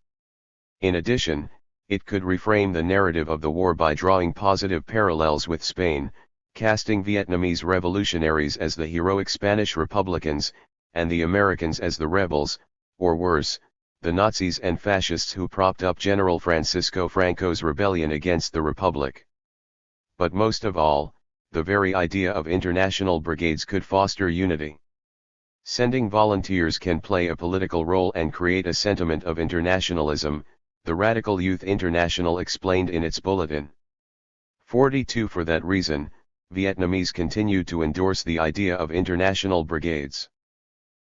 Speaker 1: In addition, it could reframe the narrative of the war by drawing positive parallels with Spain, casting Vietnamese revolutionaries as the heroic Spanish Republicans, and the Americans as the rebels, or worse, the Nazis and fascists who propped up General Francisco Franco's rebellion against the Republic. But most of all, the very idea of international brigades could foster unity. Sending volunteers can play a political role and create a sentiment of internationalism, the Radical Youth International explained in its bulletin. 42. For that reason, Vietnamese continued to endorse the idea of international brigades.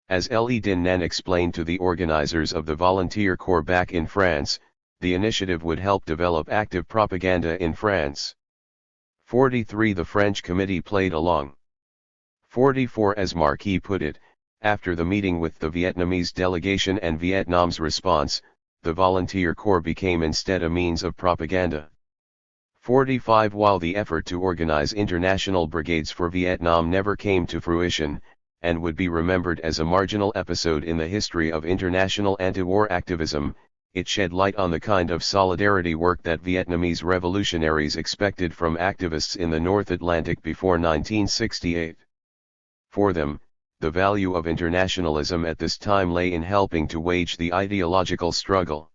Speaker 1: As Le Din Nan explained to the organizers of the Volunteer Corps back in France, the initiative would help develop active propaganda in France. 43. The French committee played along. 44. As Marquis put it, after the meeting with the Vietnamese delegation and Vietnam's response, the Volunteer Corps became instead a means of propaganda. 45. While the effort to organize international brigades for Vietnam never came to fruition, and would be remembered as a marginal episode in the history of international anti-war activism, it shed light on the kind of solidarity work that Vietnamese revolutionaries expected from activists in the North Atlantic before 1968. For them, the value of internationalism at this time lay in helping to wage the ideological struggle.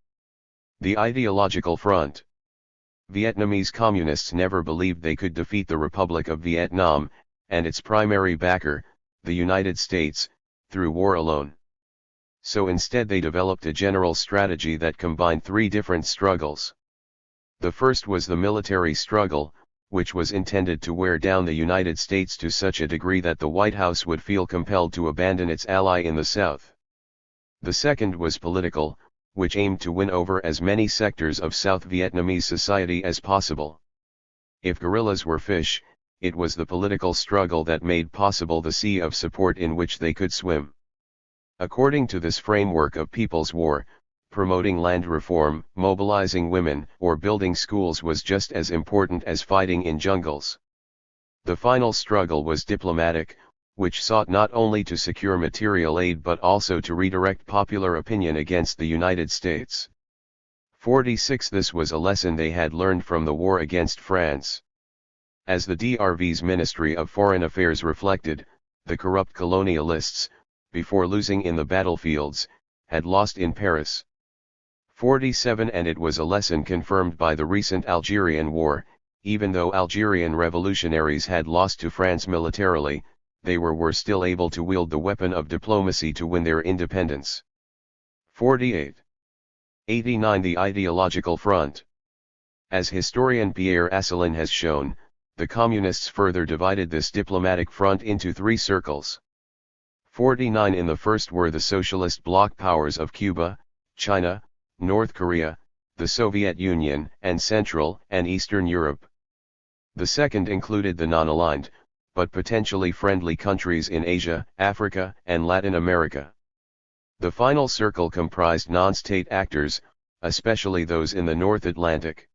Speaker 1: The ideological front. Vietnamese communists never believed they could defeat the Republic of Vietnam, and its primary backer, the United States, through war alone. So instead they developed a general strategy that combined three different struggles. The first was the military struggle, which was intended to wear down the United States to such a degree that the White House would feel compelled to abandon its ally in the South. The second was political, which aimed to win over as many sectors of South Vietnamese society as possible. If guerrillas were fish, it was the political struggle that made possible the sea of support in which they could swim. According to this framework of people's war, promoting land reform, mobilizing women, or building schools was just as important as fighting in jungles. The final struggle was diplomatic, which sought not only to secure material aid but also to redirect popular opinion against the United States. 46. This was a lesson they had learned from the war against France. As the DRV's Ministry of Foreign Affairs reflected, the corrupt colonialists, before losing in the battlefields, had lost in Paris. 47. And it was a lesson confirmed by the recent Algerian War. Even though Algerian revolutionaries had lost to France militarily, they were still able to wield the weapon of diplomacy to win their independence. 48. 89. The ideological front. As historian Pierre Asselin has shown, the Communists further divided this diplomatic front into three circles. 49. In the first were the socialist bloc powers of Cuba, China, North Korea, the Soviet Union, and Central and Eastern Europe. The second included the non-aligned, but potentially friendly countries in Asia, Africa, and Latin America. The final circle comprised non-state actors, especially those in the North Atlantic.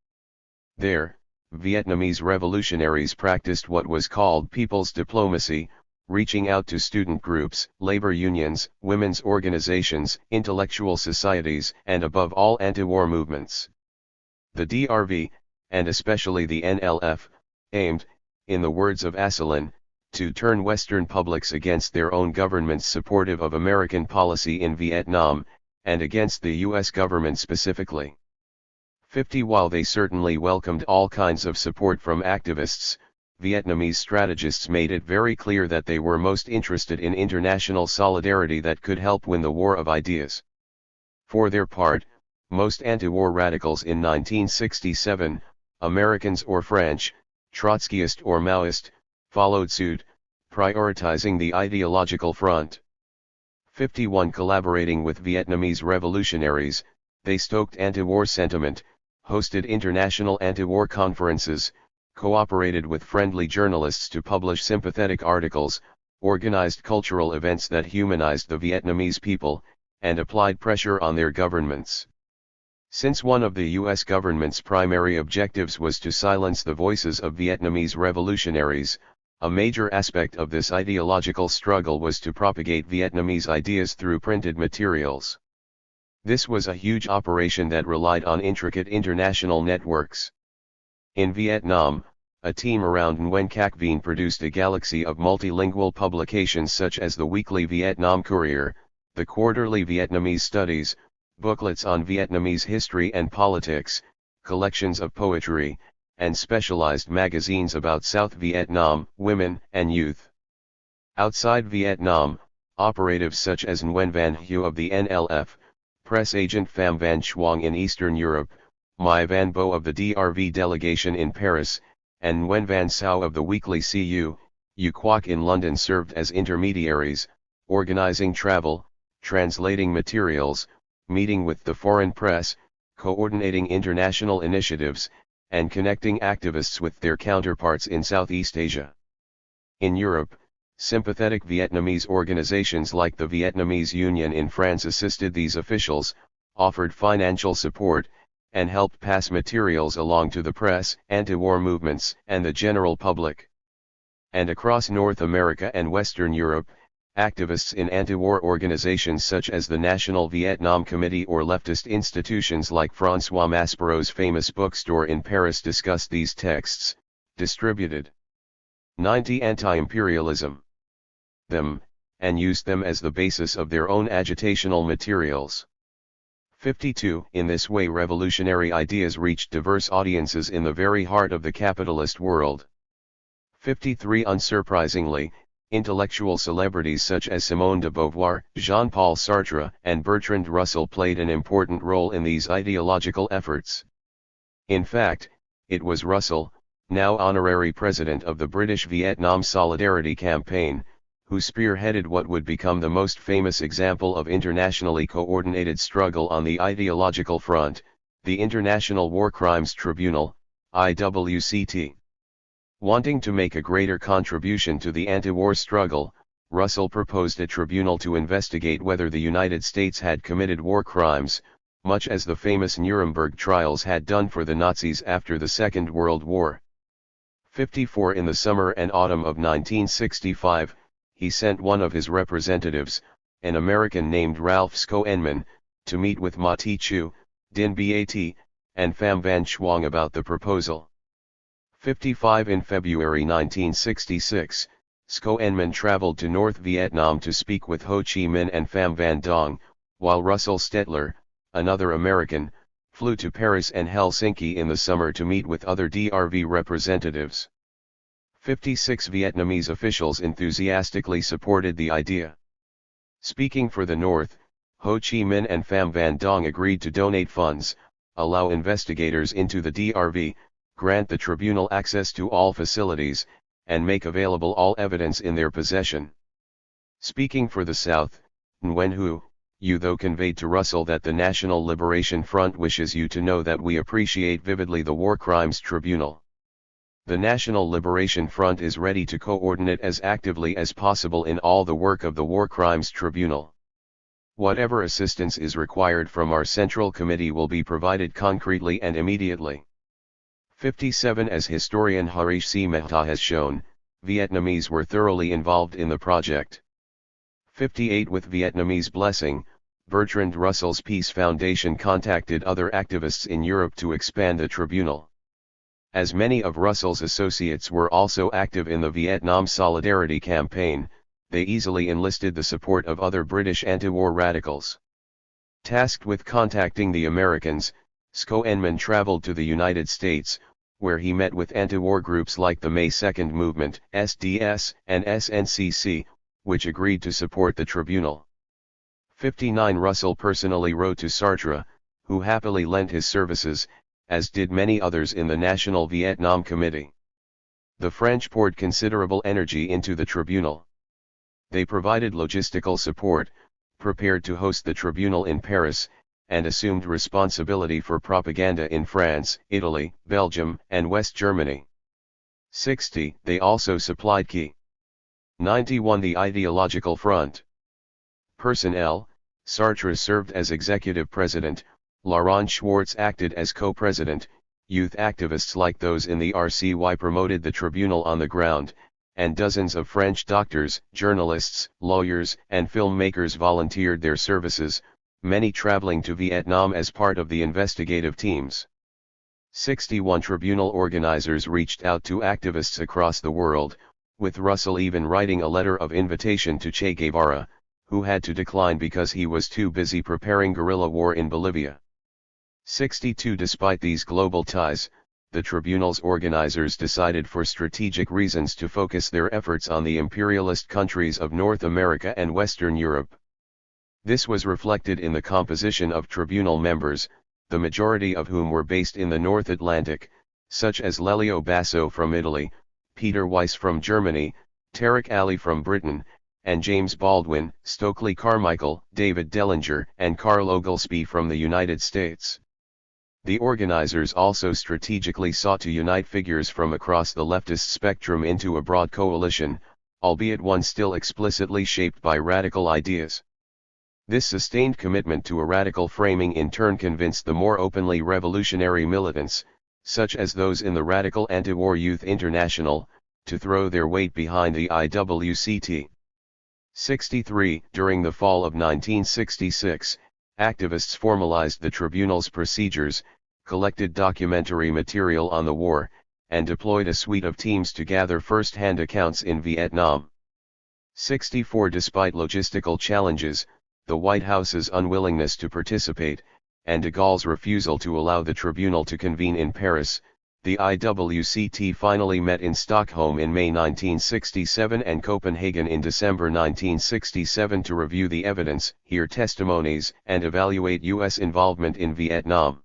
Speaker 1: There, Vietnamese revolutionaries practiced what was called people's diplomacy, reaching out to student groups, labor unions, women's organizations, intellectual societies, and above all anti-war movements. The DRV, and especially the NLF, aimed, in the words of Asselin, to turn Western publics against their own governments supportive of American policy in Vietnam, and against the U.S. government specifically. 50 While they certainly welcomed all kinds of support from activists, Vietnamese strategists made it very clear that they were most interested in international solidarity that could help win the war of ideas. For their part, most anti-war radicals in 1967, Americans or French, Trotskyist or Maoist, followed suit, prioritizing the ideological front. 51 Collaborating with Vietnamese revolutionaries, they stoked anti-war sentiment, hosted international anti-war conferences, cooperated with friendly journalists to publish sympathetic articles, organized cultural events that humanized the Vietnamese people, and applied pressure on their governments. Since one of the U.S. government's primary objectives was to silence the voices of Vietnamese revolutionaries, a major aspect of this ideological struggle was to propagate Vietnamese ideas through printed materials. This was a huge operation that relied on intricate international networks. In Vietnam, a team around Nguyen Cac Vien produced a galaxy of multilingual publications such as the weekly Vietnam Courier, the quarterly Vietnamese Studies, booklets on Vietnamese history and politics, collections of poetry, and specialized magazines about South Vietnam, women, and youth. Outside Vietnam, operatives such as Nguyen Van Hue of the NLF, press agent Pham Van Chuong in Eastern Europe, Mai Van Bo of the DRV delegation in Paris, and Nguyen Van Sao of the weekly CU, U Quoc in London served as intermediaries, organizing travel, translating materials, meeting with the foreign press, coordinating international initiatives, and connecting activists with their counterparts in Southeast Asia. In Europe, sympathetic Vietnamese organizations like the Vietnamese Union in France assisted these officials, offered financial support, and helped pass materials along to the press, anti-war movements, and the general public. And across North America and Western Europe, activists in anti-war organizations such as the National Vietnam Committee or leftist institutions like François Maspero's famous bookstore in Paris discussed these texts, distributed 90 anti-imperialism them, and used them as the basis of their own agitational materials. 52 In this way revolutionary ideas reached diverse audiences in the very heart of the capitalist world. 53 Unsurprisingly, intellectual celebrities such as Simone de Beauvoir, Jean-Paul Sartre, and Bertrand Russell played an important role in these ideological efforts. In fact, it was Russell, now honorary president of the British Vietnam Solidarity Campaign, who spearheaded what would become the most famous example of internationally coordinated struggle on the ideological front, the International War Crimes Tribunal, IWCT. Wanting to make a greater contribution to the anti-war struggle, Russell proposed a tribunal to investigate whether the United States had committed war crimes, much as the famous Nuremberg trials had done for the Nazis after the Second World War. 54 In the summer and autumn of 1965, he sent one of his representatives, an American named Ralph Schoenman, to meet with Ma Ti-Chu, Dinh Bat, and Pham Van Chuong about the proposal. 55 In February 1966, Schoenman traveled to North Vietnam to speak with Ho Chi Minh and Pham Van Dong, while Russell Stetler, another American, flew to Paris and Helsinki in the summer to meet with other DRV representatives. 56 Vietnamese officials enthusiastically supported the idea. Speaking for the North, Ho Chi Minh and Pham Van Dong agreed to donate funds, allow investigators into the DRV, grant the tribunal access to all facilities, and make available all evidence in their possession. Speaking for the South, Nguyen Hu though conveyed to Russell that the National Liberation Front wishes you to know that we appreciate vividly the War Crimes Tribunal. The National Liberation Front is ready to coordinate as actively as possible in all the work of the War Crimes Tribunal. Whatever assistance is required from our Central Committee will be provided concretely and immediately. 57 As historian Harish C. Mehta has shown, Vietnamese were thoroughly involved in the project. 58 With Vietnamese blessing, Bertrand Russell's Peace Foundation contacted other activists in Europe to expand the tribunal. As many of Russell's associates were also active in the Vietnam Solidarity Campaign, they easily enlisted the support of other British anti-war radicals. Tasked with contacting the Americans, Schoenman traveled to the United States, where he met with anti-war groups like the May 2 Movement, SDS, and SNCC, which agreed to support the tribunal. 59 Russell personally wrote to Sartre, who happily lent his services, as did many others in the National Vietnam Committee. The French poured considerable energy into the tribunal. They provided logistical support, prepared to host the tribunal in Paris, and assumed responsibility for propaganda in France, Italy, Belgium, and West Germany. 60 They also supplied key. 91 The ideological front. Personnel: Sartre served as executive president, Laurent Schwartz acted as co-president, youth activists like those in the RCY promoted the tribunal on the ground, and dozens of French doctors, journalists, lawyers, and filmmakers volunteered their services, many traveling to Vietnam as part of the investigative teams. 61 Tribunal organizers reached out to activists across the world, with Russell even writing a letter of invitation to Che Guevara, who had to decline because he was too busy preparing guerrilla war in Bolivia. 62 Despite these global ties, the tribunal's organizers decided for strategic reasons to focus their efforts on the imperialist countries of North America and Western Europe. This was reflected in the composition of tribunal members, the majority of whom were based in the North Atlantic, such as Lelio Basso from Italy, Peter Weiss from Germany, Tariq Ali from Britain, and James Baldwin, Stokely Carmichael, David Dellinger, and Carl Oglesby from the United States. The organizers also strategically sought to unite figures from across the leftist spectrum into a broad coalition, albeit one still explicitly shaped by radical ideas. This sustained commitment to a radical framing in turn convinced the more openly revolutionary militants, such as those in the Radical Anti-War Youth International, to throw their weight behind the IWCT. 63 During the fall of 1966, activists formalized the tribunal's procedures, collected documentary material on the war, and deployed a suite of teams to gather first-hand accounts in Vietnam. 64 Despite logistical challenges, the White House's unwillingness to participate, and de Gaulle's refusal to allow the tribunal to convene in Paris, the IWCT finally met in Stockholm in May 1967 and Copenhagen in December 1967 to review the evidence, hear testimonies, and evaluate U.S. involvement in Vietnam.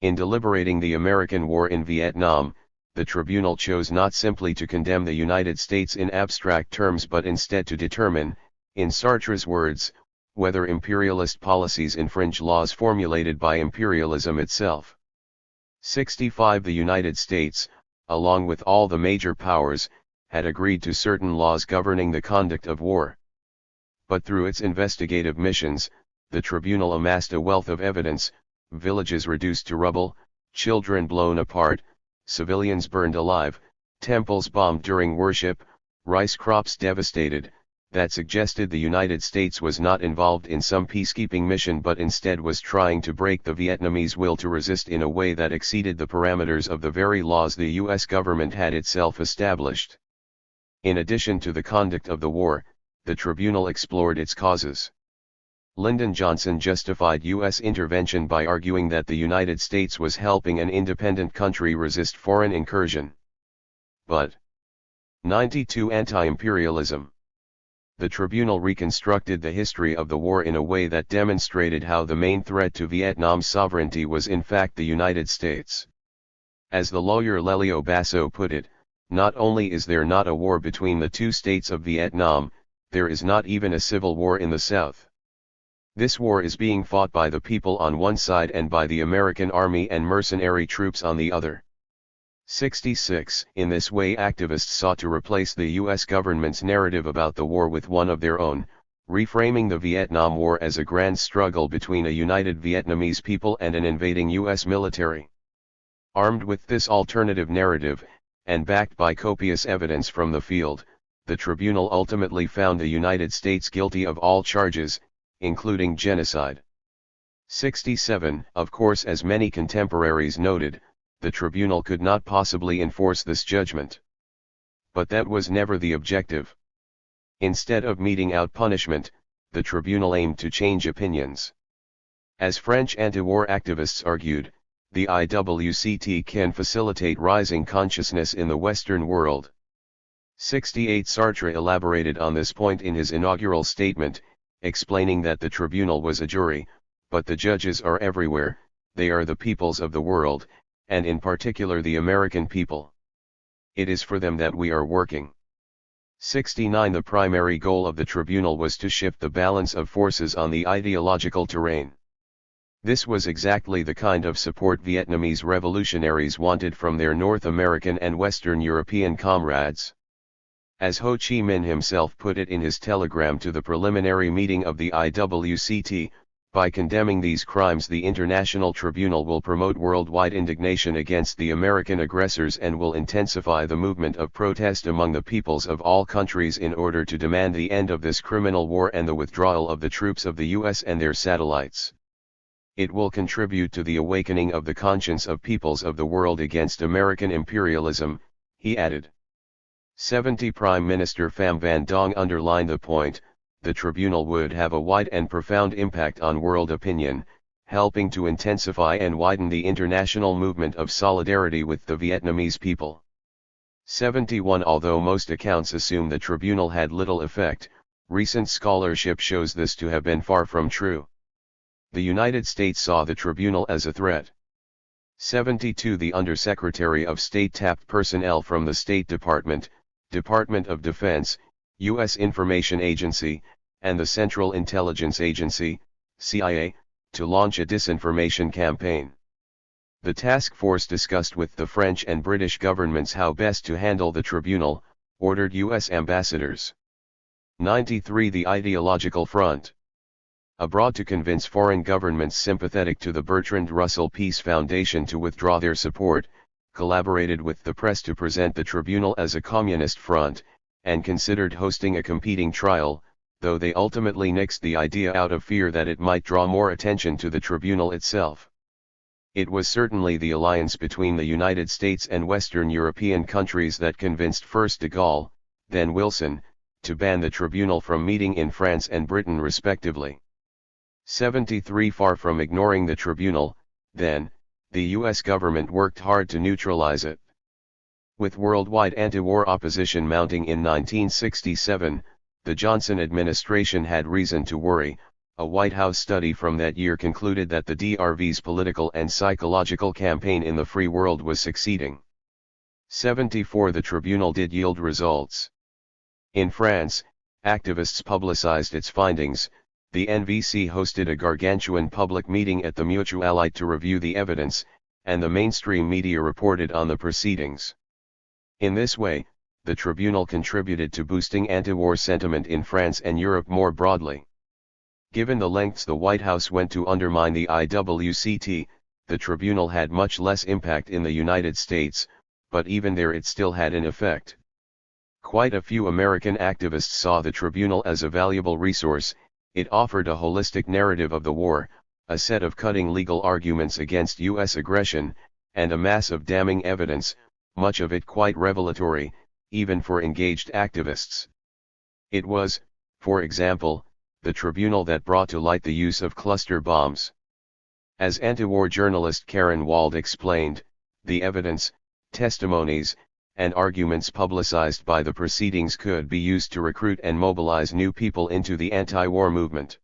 Speaker 1: In deliberating the American war in Vietnam, the tribunal chose not simply to condemn the United States in abstract terms but instead to determine, in Sartre's words, whether imperialist policies infringe laws formulated by imperialism itself. 65 The United States, along with all the major powers, had agreed to certain laws governing the conduct of war. But through its investigative missions, the tribunal amassed a wealth of evidence: villages reduced to rubble, children blown apart, civilians burned alive, temples bombed during worship, rice crops devastated, that suggested the United States was not involved in some peacekeeping mission but instead was trying to break the Vietnamese will to resist in a way that exceeded the parameters of the very laws the U.S. government had itself established. In addition to the conduct of the war, the tribunal explored its causes. Lyndon Johnson justified U.S. intervention by arguing that the United States was helping an independent country resist foreign incursion. But 92 Anti-imperialism. The tribunal reconstructed the history of the war in a way that demonstrated how the main threat to Vietnam's sovereignty was in fact the United States. As the lawyer Lelio Basso put it, not only is there not a war between the two states of Vietnam, there is not even a civil war in the South. This war is being fought by the people on one side and by the American army and mercenary troops on the other. 66. In this way activists sought to replace the U.S. government's narrative about the war with one of their own, reframing the Vietnam War as a grand struggle between a united Vietnamese people and an invading U.S. military. Armed with this alternative narrative, and backed by copious evidence from the field, the tribunal ultimately found the United States guilty of all charges, including genocide. 67. Of course, as many contemporaries noted, the tribunal could not possibly enforce this judgment. But that was never the objective. Instead of meting out punishment, the tribunal aimed to change opinions. As French anti-war activists argued, the IWCT can facilitate rising consciousness in the Western world. 68. Sartre elaborated on this point in his inaugural statement, explaining that the tribunal was a jury, but the judges are everywhere, they are the peoples of the world, and in particular the American people. It is for them that we are working. 69. The primary goal of the tribunal was to shift the balance of forces on the ideological terrain. This was exactly the kind of support Vietnamese revolutionaries wanted from their North American and Western European comrades. As Ho Chi Minh himself put it in his telegram to the preliminary meeting of the IWCT, by condemning these crimes the International Tribunal will promote worldwide indignation against the American aggressors and will intensify the movement of protest among the peoples of all countries in order to demand the end of this criminal war and the withdrawal of the troops of the US and their satellites. It will contribute to the awakening of the conscience of peoples of the world against American imperialism, he added. 70. Prime Minister Pham Van Dong underlined the point, the tribunal would have a wide and profound impact on world opinion, helping to intensify and widen the international movement of solidarity with the Vietnamese people. 71. Although most accounts assume the tribunal had little effect, recent scholarship shows this to have been far from true. The United States saw the tribunal as a threat. 72. The Undersecretary of State tapped personnel from the State Department, Department of Defense, U.S. Information Agency, and the Central Intelligence Agency, CIA, to launch a disinformation campaign. The task force discussed with the French and British governments how best to handle the tribunal, ordered U.S. ambassadors. 93. The ideological front. Abroad to convince foreign governments sympathetic to the Bertrand Russell Peace Foundation to withdraw their support, collaborated with the press to present the tribunal as a communist front, and considered hosting a competing trial, though they ultimately nixed the idea out of fear that it might draw more attention to the tribunal itself. It was certainly the alliance between the United States and Western European countries that convinced first de Gaulle, then Wilson, to ban the tribunal from meeting in France and Britain respectively. 73. Far from ignoring the tribunal, then, the U.S. government worked hard to neutralize it. With worldwide anti-war opposition mounting in 1967, the Johnson administration had reason to worry. A White House study from that year concluded that the DRV's political and psychological campaign in the free world was succeeding. 74. The tribunal did yield results. In France, activists publicized its findings. The NVC hosted a gargantuan public meeting at the Mutualite to review the evidence, and the mainstream media reported on the proceedings. In this way, the tribunal contributed to boosting anti-war sentiment in France and Europe more broadly. Given the lengths the White House went to undermine the IWCT, the tribunal had much less impact in the United States, but even there it still had an effect. Quite a few American activists saw the tribunal as a valuable resource. It offered a holistic narrative of the war, a set of cutting legal arguments against U.S. aggression, and a mass of damning evidence, much of it quite revelatory, even for engaged activists. It was, for example, the tribunal that brought to light the use of cluster bombs. As anti-war journalist Karen Wald explained, the evidence, testimonies, and arguments publicized by the proceedings could be used to recruit and mobilize new people into the anti-war movement.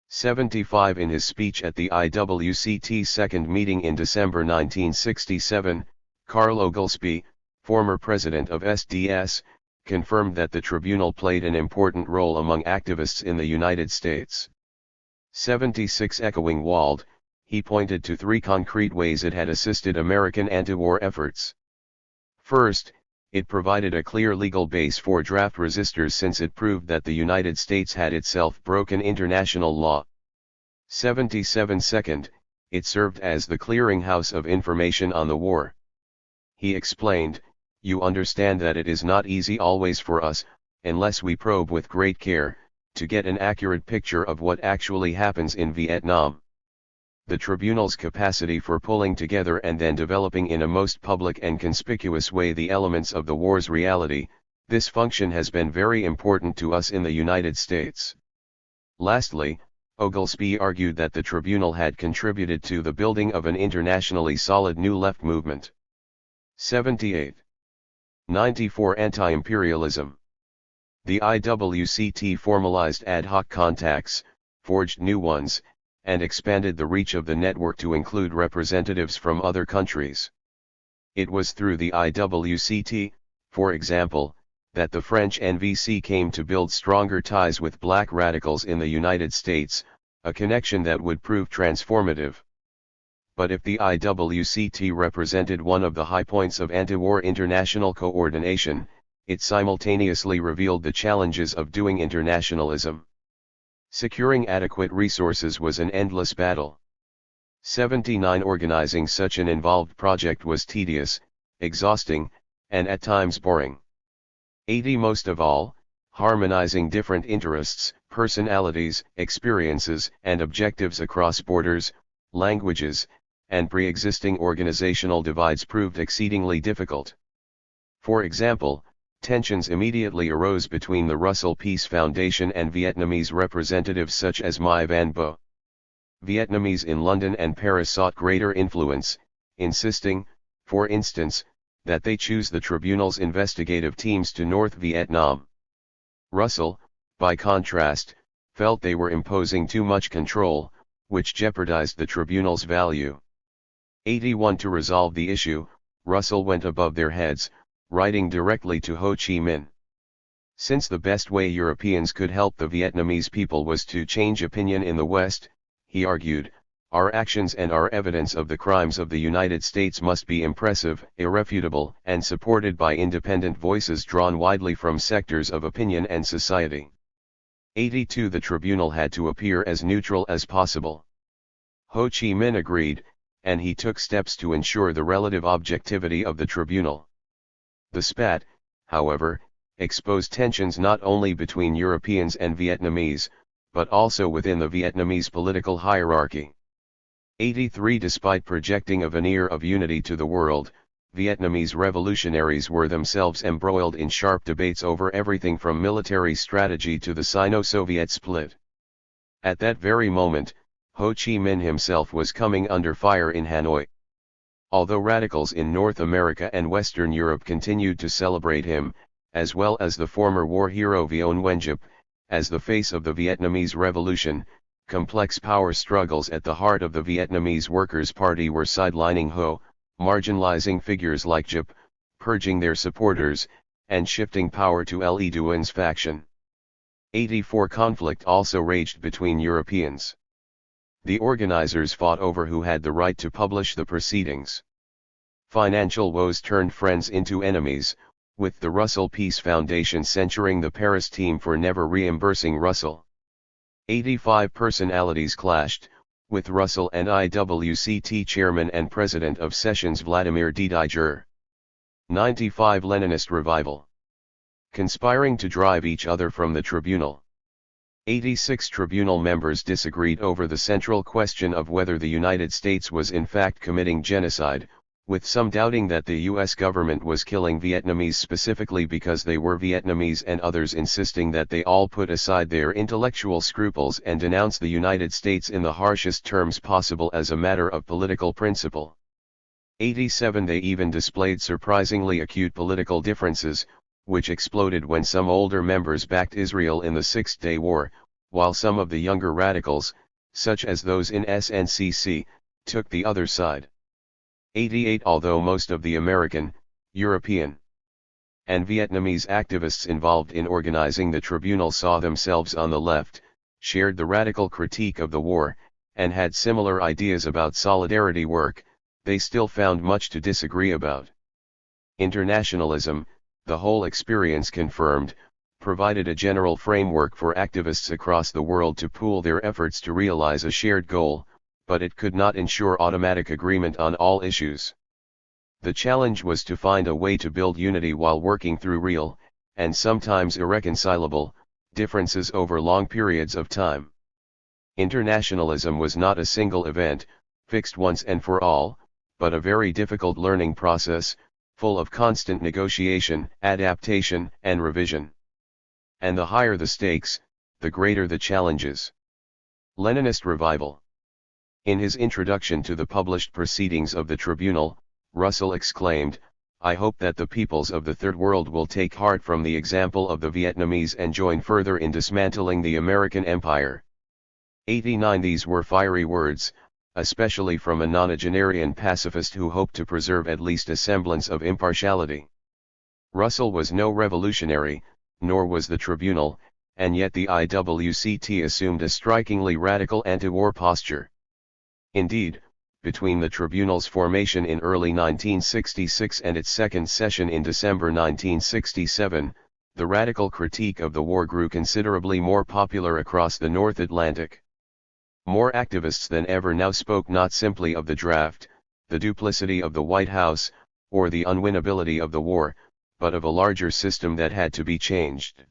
Speaker 1: 75. In his speech at the IWCT's second meeting in December 1967, Carl Oglesby, former president of SDS, confirmed that the tribunal played an important role among activists in the United States. 76. Echoing Wald, he pointed to three concrete ways it had assisted American anti-war efforts. First, it provided a clear legal base for draft resistors since it proved that the United States had itself broken international law. 77 Second, it served as the clearinghouse of information on the war. He explained, "You understand that it is not easy always for us, unless we probe with great care, to get an accurate picture of what actually happens in Vietnam. The tribunal's capacity for pulling together and then developing in a most public and conspicuous way the elements of the war's reality, this function has been very important to us in the United States." Lastly, Oglesby argued that the tribunal had contributed to the building of an internationally solid New Left movement. 78. 94 Anti-Imperialism. The IWCT formalized ad hoc contacts, forged new ones, and expanded the reach of the network to include representatives from other countries. It was through the IWCT, for example, that the French NVC came to build stronger ties with black radicals in the United States, a connection that would prove transformative. But if the IWCT represented one of the high points of anti-war international coordination, it simultaneously revealed the challenges of doing internationalism. Securing adequate resources was an endless battle. 79 Organizing such an involved project was tedious, exhausting, and at times boring. 80 Most of all, harmonizing different interests, personalities, experiences, and objectives across borders, languages, and pre-existing organizational divides proved exceedingly difficult. For example, tensions immediately arose between the Russell Peace Foundation and Vietnamese representatives such as Mai Van Bo. Vietnamese in London and Paris sought greater influence, insisting, for instance, that they choose the tribunal's investigative teams to North Vietnam. Russell, by contrast, felt they were imposing too much control, which jeopardized the tribunal's value. 81 To resolve the issue, Russell went above their heads, writing directly to Ho Chi Minh. Since the best way Europeans could help the Vietnamese people was to change opinion in the West, he argued, our actions and our evidence of the crimes of the United States must be impressive, irrefutable, and supported by independent voices drawn widely from sectors of opinion and society. 82 The tribunal had to appear as neutral as possible. Ho Chi Minh agreed, and he took steps to ensure the relative objectivity of the tribunal. The spat, however, exposed tensions not only between Europeans and Vietnamese, but also within the Vietnamese political hierarchy. 83 Despite projecting a veneer of unity to the world, Vietnamese revolutionaries were themselves embroiled in sharp debates over everything from military strategy to the Sino-Soviet split. At that very moment, Ho Chi Minh himself was coming under fire in Hanoi. Although radicals in North America and Western Europe continued to celebrate him, as well as the former war hero Vion Nguyen Giap, as the face of the Vietnamese Revolution, complex power struggles at the heart of the Vietnamese Workers' Party were sidelining Ho, marginalizing figures like Giap, purging their supporters, and shifting power to Le Duan's faction. 84 Conflict also raged between Europeans. The organizers fought over who had the right to publish the proceedings. Financial woes turned friends into enemies, with the Russell Peace Foundation censuring the Paris team for never reimbursing Russell. 85 Personalities clashed, with Russell and IWCT chairman and president of sessions Vladimir Didier. 95 Leninist revival. Conspiring to drive each other from the tribunal. 86 Tribunal members disagreed over the central question of whether the United States was in fact committing genocide, with some doubting that the U.S. government was killing Vietnamese specifically because they were Vietnamese and others insisting that they all put aside their intellectual scruples and denounce the United States in the harshest terms possible as a matter of political principle. 87 They even displayed surprisingly acute political differences, which exploded when some older members backed Israel in the Six-Day War, while some of the younger radicals, such as those in SNCC, took the other side. 88 Although most of the American, European, and Vietnamese activists involved in organizing the tribunal saw themselves on the left, shared the radical critique of the war, and had similar ideas about solidarity work, they still found much to disagree about. Internationalism, the whole experience confirmed, provided a general framework for activists across the world to pool their efforts to realize a shared goal, but it could not ensure automatic agreement on all issues. The challenge was to find a way to build unity while working through real, and sometimes irreconcilable, differences over long periods of time. Internationalism was not a single event, fixed once and for all, but a very difficult learning process, full of constant negotiation, adaptation, and revision. And the higher the stakes, the greater the challenges. Leninist Revival. In his introduction to the published proceedings of the tribunal, Russell exclaimed, "I hope that the peoples of the Third World will take heart from the example of the Vietnamese and join further in dismantling the American Empire." 89 These were fiery words, especially from a nonagenarian pacifist who hoped to preserve at least a semblance of impartiality. Russell was no revolutionary, nor was the tribunal, and yet the IWCT assumed a strikingly radical anti-war posture. Indeed, between the tribunal's formation in early 1966 and its second session in December 1967, the radical critique of the war grew considerably more popular across the North Atlantic. More activists than ever now spoke not simply of the draft, the duplicity of the White House, or the unwinnability of the war, but of a larger system that had to be changed.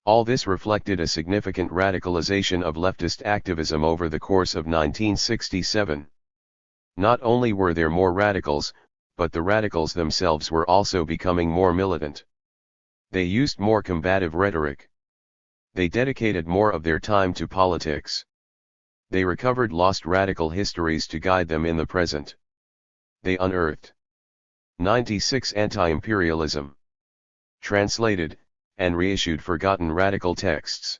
Speaker 1: All this reflected a significant radicalization of leftist activism over the course of 1967. Not only were there more radicals, but the radicals themselves were also becoming more militant. They used more combative rhetoric. They dedicated more of their time to politics. They recovered lost radical histories to guide them in the present. They unearthed 96 anti-imperialism. Translated, and reissued forgotten radical texts.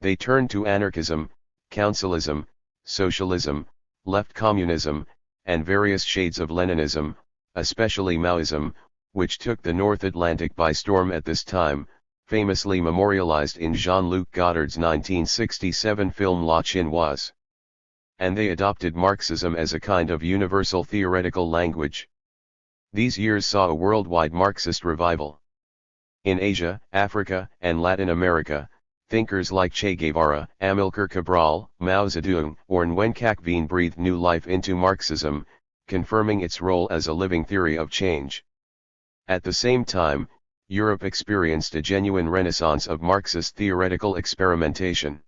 Speaker 1: They turned to anarchism, councilism, socialism, left communism, and various shades of Leninism, especially Maoism, which took the North Atlantic by storm at this time, famously memorialized in Jean-Luc Godard's 1967 film La Chinoise. And they adopted Marxism as a kind of universal theoretical language. These years saw a worldwide Marxist revival. In Asia, Africa, and Latin America, thinkers like Che Guevara, Amilcar Cabral, Mao Zedong, or Nguyen Quoc Vinh breathed new life into Marxism, confirming its role as a living theory of change. At the same time, Europe experienced a genuine renaissance of Marxist theoretical experimentation.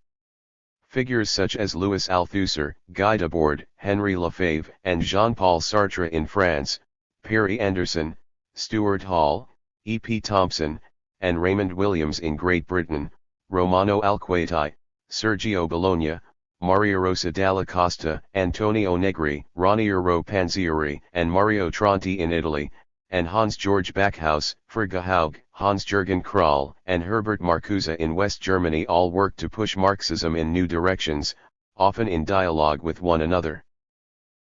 Speaker 1: Figures such as Louis Althusser, Guy Debord, Henri Lefebvre, and Jean-Paul Sartre in France, Perry Anderson, Stuart Hall, E.P. Thompson, and Raymond Williams in Great Britain, Romano Alquati, Sergio Bologna, Maria Rosa Dalla Costa, Antonio Negri, Raniero Panzieri, and Mario Tronti in Italy, and Hans-Georg Backhaus, Frigga Haug, Hans-Jürgen Kroll, and Herbert Marcuse in West Germany all worked to push Marxism in new directions, often in dialogue with one another.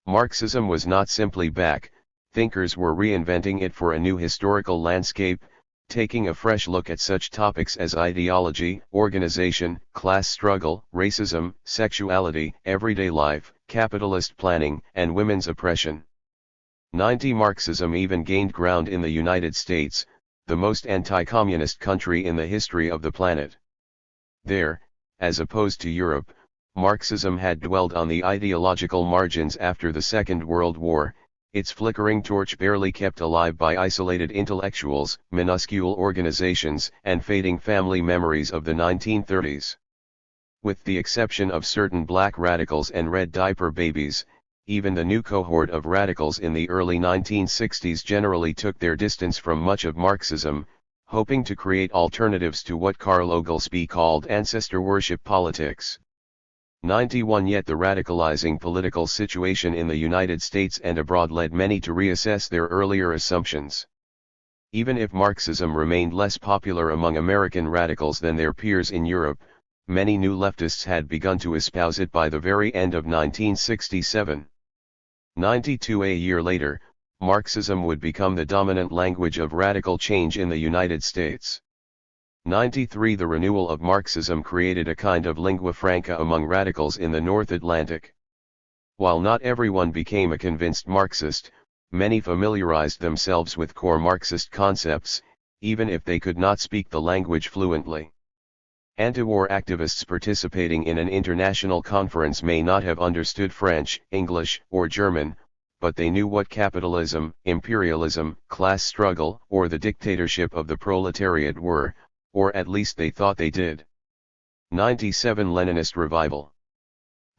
Speaker 1: Marxism was not simply back, thinkers were reinventing it for a new historical landscape, taking a fresh look at such topics as ideology, organization, class struggle, racism, sexuality, everyday life, capitalist planning, and women's oppression. 90 Marxism even gained ground in the United States, the most anti-communist country in the history of the planet. There, as opposed to Europe, Marxism had dwelled on the ideological margins after the Second World War, its flickering torch barely kept alive by isolated intellectuals, minuscule organizations, and fading family memories of the 1930s. With the exception of certain black radicals and red diaper babies, even the new cohort of radicals in the early 1960s generally took their distance from much of Marxism, hoping to create alternatives to what Carl Oglesby called ancestor worship politics. 91 Yet the radicalizing political situation in the United States and abroad led many to reassess their earlier assumptions. Even if Marxism remained less popular among American radicals than their peers in Europe, many new leftists had begun to espouse it by the very end of 1967. 92 A year later, Marxism would become the dominant language of radical change in the United States. 93 The renewal of Marxism created a kind of lingua franca among radicals in the North Atlantic. While not everyone became a convinced Marxist, many familiarized themselves with core Marxist concepts, even if they could not speak the language fluently. Anti-war activists participating in an international conference may not have understood French, English, or German, but they knew what capitalism, imperialism, class struggle, or the dictatorship of the proletariat were, or at least they thought they did. 97 Leninist Revival.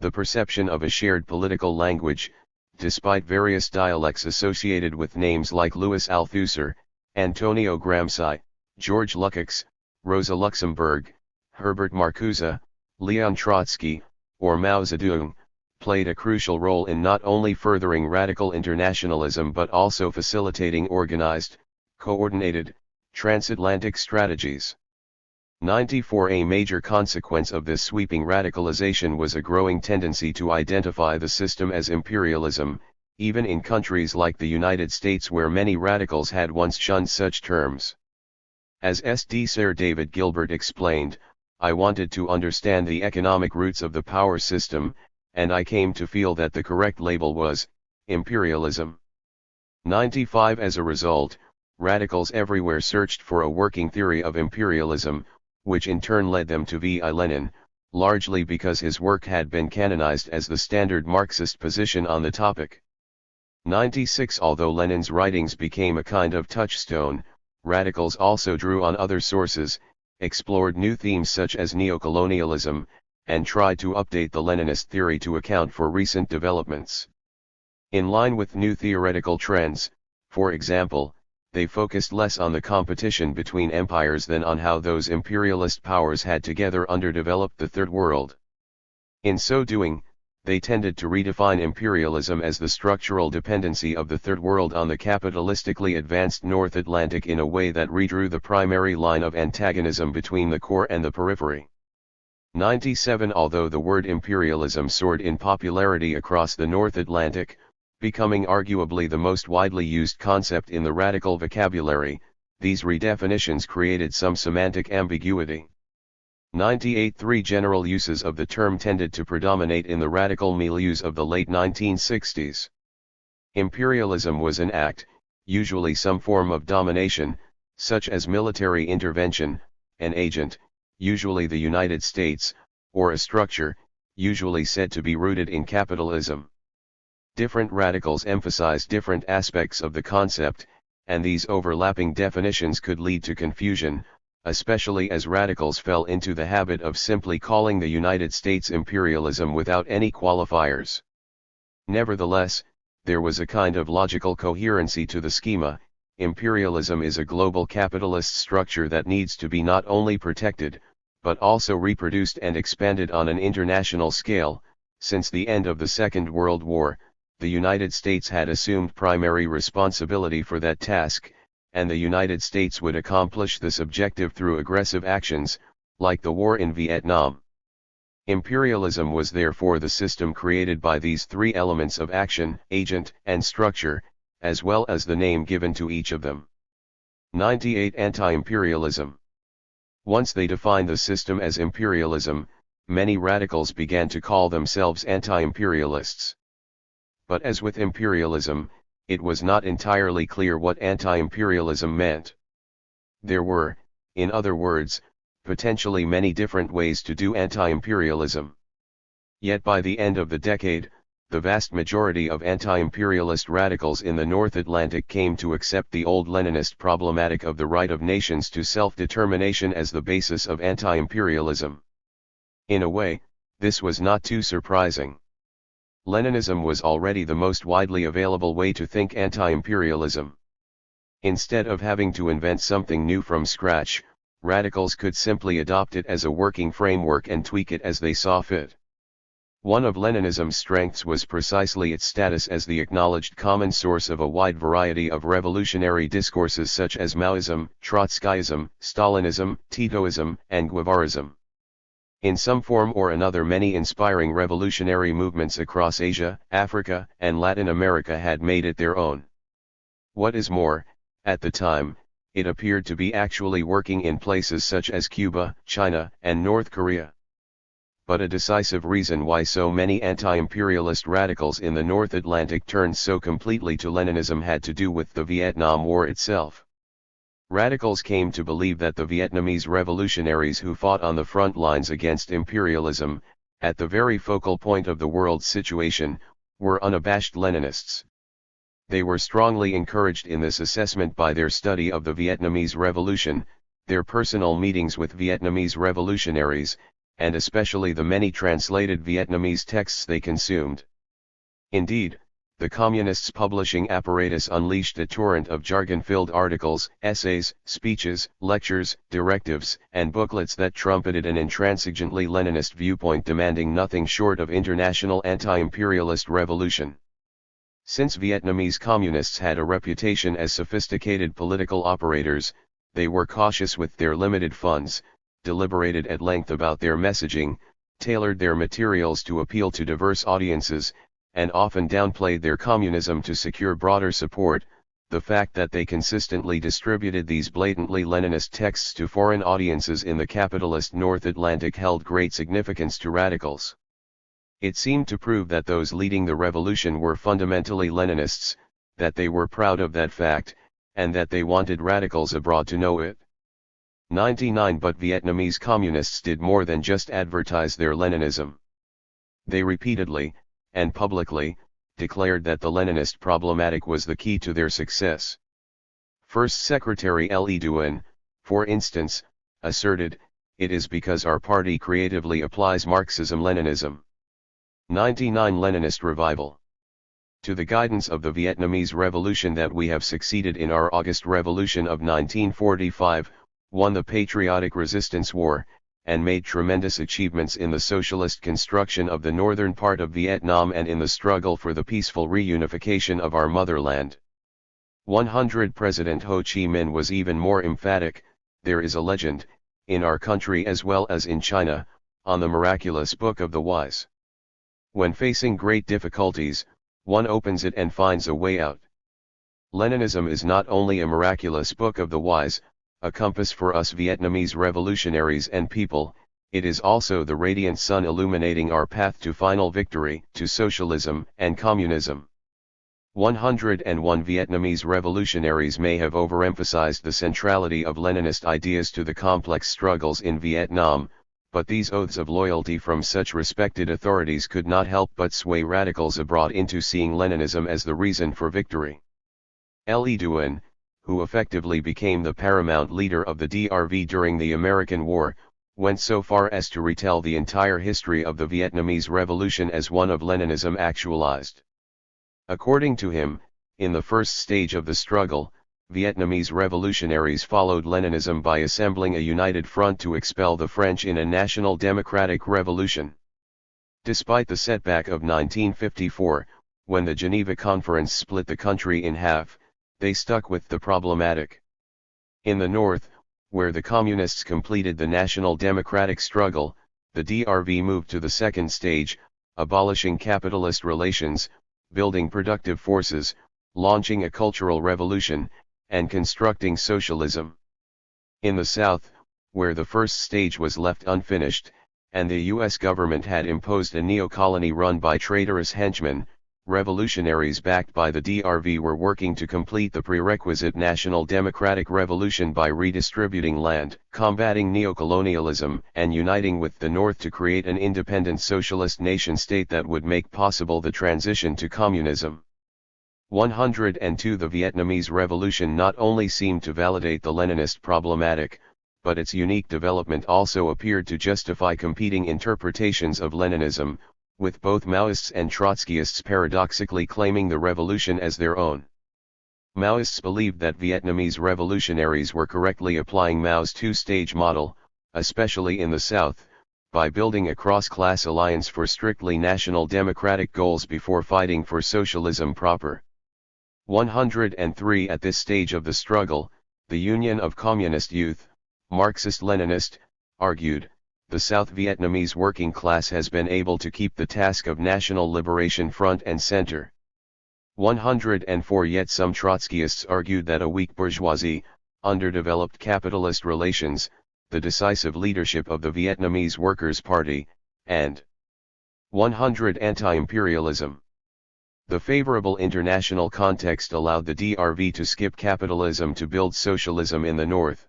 Speaker 1: The perception of a shared political language, despite various dialects associated with names like Louis Althusser, Antonio Gramsci, George Lukács, Rosa Luxemburg, Herbert Marcuse, Leon Trotsky, or Mao Zedong, played a crucial role in not only furthering radical internationalism but also facilitating organized, coordinated, transatlantic strategies. 94 A major consequence of this sweeping radicalization was a growing tendency to identify the system as imperialism, even in countries like the United States where many radicals had once shunned such terms. As SD Sir David Gilbert explained, I wanted to understand the economic roots of the power system, and I came to feel that the correct label was imperialism. 95 As a result, radicals everywhere searched for a working theory of imperialism, which in turn led them to V. I. Lenin, largely because his work had been canonized as the standard Marxist position on the topic. 96 Although Lenin's writings became a kind of touchstone, radicals also drew on other sources, explored new themes such as neocolonialism, and tried to update the Leninist theory to account for recent developments. In line with new theoretical trends, for example, they focused less on the competition between empires than on how those imperialist powers had together underdeveloped the Third World. In so doing, they tended to redefine imperialism as the structural dependency of the Third World on the capitalistically advanced North Atlantic in a way that redrew the primary line of antagonism between the core and the periphery. 97 Although the word imperialism soared in popularity across the North Atlantic, becoming arguably the most widely used concept in the radical vocabulary, these redefinitions created some semantic ambiguity. 98 Three general uses of the term tended to predominate in the radical milieus of the late 1960s. Imperialism was an act, usually some form of domination, such as military intervention, an agent, usually the United States, or a structure, usually said to be rooted in capitalism. Different radicals emphasize different aspects of the concept, and these overlapping definitions could lead to confusion, especially as radicals fell into the habit of simply calling the United States imperialism without any qualifiers. Nevertheless, there was a kind of logical coherency to the schema. Imperialism is a global capitalist structure that needs to be not only protected, but also reproduced and expanded on an international scale. Since the end of the Second World War, the United States had assumed primary responsibility for that task, and the United States would accomplish this objective through aggressive actions, like the war in Vietnam. Imperialism was therefore the system created by these three elements of action, agent, and structure, as well as the name given to each of them. 98 Anti-imperialism. Once they defined the system as imperialism, many radicals began to call themselves anti-imperialists. But as with imperialism, it was not entirely clear what anti-imperialism meant. There were, in other words, potentially many different ways to do anti-imperialism. Yet by the end of the decade, the vast majority of anti-imperialist radicals in the North Atlantic came to accept the old Leninist problematic of the right of nations to self-determination as the basis of anti-imperialism. In a way, this was not too surprising. Leninism was already the most widely available way to think anti-imperialism. Instead of having to invent something new from scratch, radicals could simply adopt it as a working framework and tweak it as they saw fit. One of Leninism's strengths was precisely its status as the acknowledged common source of a wide variety of revolutionary discourses such as Maoism, Trotskyism, Stalinism, Titoism, and Guevarism. In some form or another, many inspiring revolutionary movements across Asia, Africa, and Latin America had made it their own. What is more, at the time, it appeared to be actually working in places such as Cuba, China, and North Korea. but a decisive reason why so many anti-imperialist radicals in the North Atlantic turned so completely to Leninism had to do with the Vietnam War itself. Radicals came to believe that the Vietnamese revolutionaries who fought on the front lines against imperialism, at the very focal point of the world's situation, were unabashed Leninists. They were strongly encouraged in this assessment by their study of the Vietnamese Revolution, their personal meetings with Vietnamese revolutionaries, and especially the many translated Vietnamese texts they consumed. Indeed, the Communists' publishing apparatus unleashed a torrent of jargon-filled articles, essays, speeches, lectures, directives, and booklets that trumpeted an intransigently Leninist viewpoint demanding nothing short of international anti-imperialist revolution. Since Vietnamese communists had a reputation as sophisticated political operators, they were cautious with their limited funds, deliberated at length about their messaging, tailored their materials to appeal to diverse audiences, and often downplayed their communism to secure broader support. The fact that they consistently distributed these blatantly Leninist texts to foreign audiences in the capitalist North Atlantic held great significance to radicals. It seemed to prove that those leading the revolution were fundamentally Leninists, that they were proud of that fact, and that they wanted radicals abroad to know it. 99 But Vietnamese communists did more than just advertise their Leninism. They repeatedly, and publicly, declared that the Leninist problematic was the key to their success. First Secretary Le Duin, for instance, asserted, "It is because our party creatively applies Marxism-Leninism." 99 Leninist Revival. To the guidance of the Vietnamese Revolution that we have succeeded in our August Revolution of 1945, won the Patriotic Resistance War, and made tremendous achievements in the socialist construction of the northern part of Vietnam and in the struggle for the peaceful reunification of our motherland. 100 President Ho Chi Minh was even more emphatic. "There is a legend, in our country as well as in China, on the miraculous Book of the Wise. When facing great difficulties, one opens it and finds a way out." Leninism is not only a miraculous Book of the Wise, a compass for us Vietnamese revolutionaries and people, it is also the radiant sun illuminating our path to final victory, to socialism and communism. 101 Vietnamese revolutionaries may have overemphasized the centrality of Leninist ideas to the complex struggles in Vietnam, but these oaths of loyalty from such respected authorities could not help but sway radicals abroad into seeing Leninism as the reason for victory. Le Duin, who effectively became the paramount leader of the DRV during the American War, went so far as to retell the entire history of the Vietnamese Revolution as one of Leninism actualized. According to him, in the first stage of the struggle, Vietnamese revolutionaries followed Leninism by assembling a united front to expel the French in a national democratic revolution. Despite the setback of 1954, when the Geneva Conference split the country in half, they stuck with the problematic. In the north, where the communists completed the national democratic struggle, the DRV moved to the second stage, abolishing capitalist relations, building productive forces, launching a cultural revolution, and constructing socialism. In the South, where the first stage was left unfinished, and the U.S. government had imposed a neo-colony run by traitorous henchmen, revolutionaries backed by the DRV were working to complete the prerequisite national democratic revolution by redistributing land, combating neocolonialism, and uniting with the North to create an independent socialist nation-state that would make possible the transition to communism. 102 The Vietnamese Revolution not only seemed to validate the Leninist problematic, but its unique development also appeared to justify competing interpretations of Leninism, with both Maoists and Trotskyists paradoxically claiming the revolution as their own. Maoists believed that Vietnamese revolutionaries were correctly applying Mao's two-stage model, especially in the South, by building a cross-class alliance for strictly national democratic goals before fighting for socialism proper. 103 At this stage of the struggle, the Union of Communist Youth, Marxist-Leninist, argued, the South Vietnamese working class has been able to keep the task of national liberation front and center. 104 Yet some Trotskyists argued that a weak bourgeoisie, underdeveloped capitalist relations, the decisive leadership of the Vietnamese Workers' Party, and 100 Anti-imperialism. The favorable international context allowed the DRV to skip capitalism to build socialism in the north.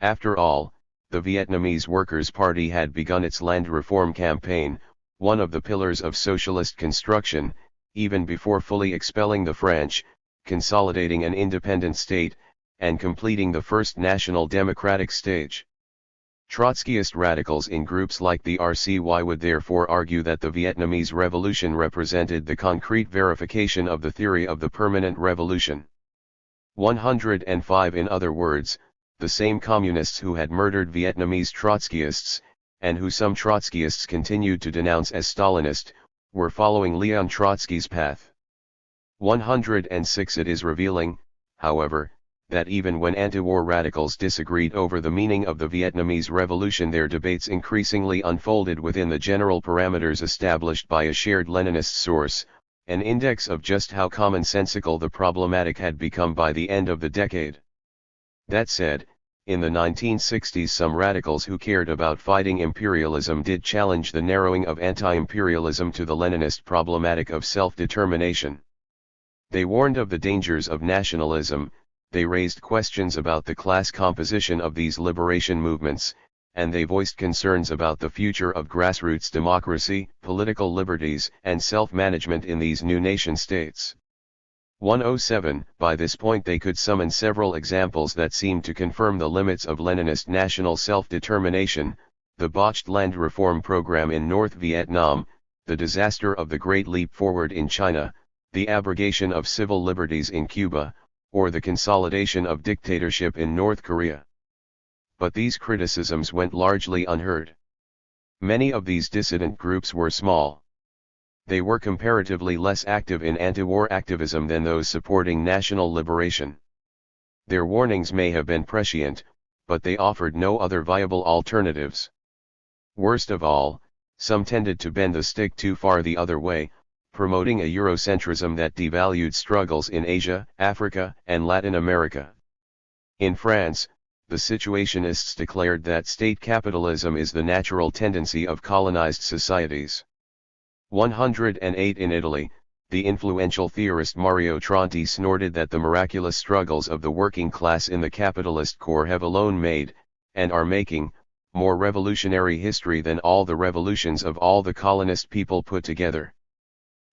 Speaker 1: After all, the Vietnamese Workers' Party had begun its land reform campaign, one of the pillars of socialist construction, even before fully expelling the French, consolidating an independent state, and completing the first national democratic stage. Trotskyist radicals in groups like the RCY would therefore argue that the Vietnamese Revolution represented the concrete verification of the theory of the permanent revolution. 105 In other words, the same communists who had murdered Vietnamese Trotskyists, and who some Trotskyists continued to denounce as Stalinist, were following Leon Trotsky's path. 106 It is revealing, however, that even when anti-war radicals disagreed over the meaning of the Vietnamese Revolution, their debates increasingly unfolded within the general parameters established by a shared Leninist source, an index of just how commonsensical the problematic had become by the end of the decade. That said, in the 1960s some radicals who cared about fighting imperialism did challenge the narrowing of anti-imperialism to the Leninist problematic of self-determination. They warned of the dangers of nationalism, they raised questions about the class composition of these liberation movements, and they voiced concerns about the future of grassroots democracy, political liberties, and self-management in these new nation-states. 107 By this point they could summon several examples that seemed to confirm the limits of Leninist national self-determination: the botched land reform program in North Vietnam, the disaster of the Great Leap Forward in China, the abrogation of civil liberties in Cuba, or the consolidation of dictatorship in North Korea. But these criticisms went largely unheard. Many of these dissident groups were small. They were comparatively less active in anti-war activism than those supporting national liberation. Their warnings may have been prescient, but they offered no other viable alternatives. Worst of all, some tended to bend the stick too far the other way, promoting a Eurocentrism that devalued struggles in Asia, Africa, and Latin America. In France, the Situationists declared that state capitalism is the natural tendency of colonized societies. 108 In Italy, the influential theorist Mario Tronti snorted that the miraculous struggles of the working class in the capitalist core have alone made, and are making, more revolutionary history than all the revolutions of all the colonist people put together.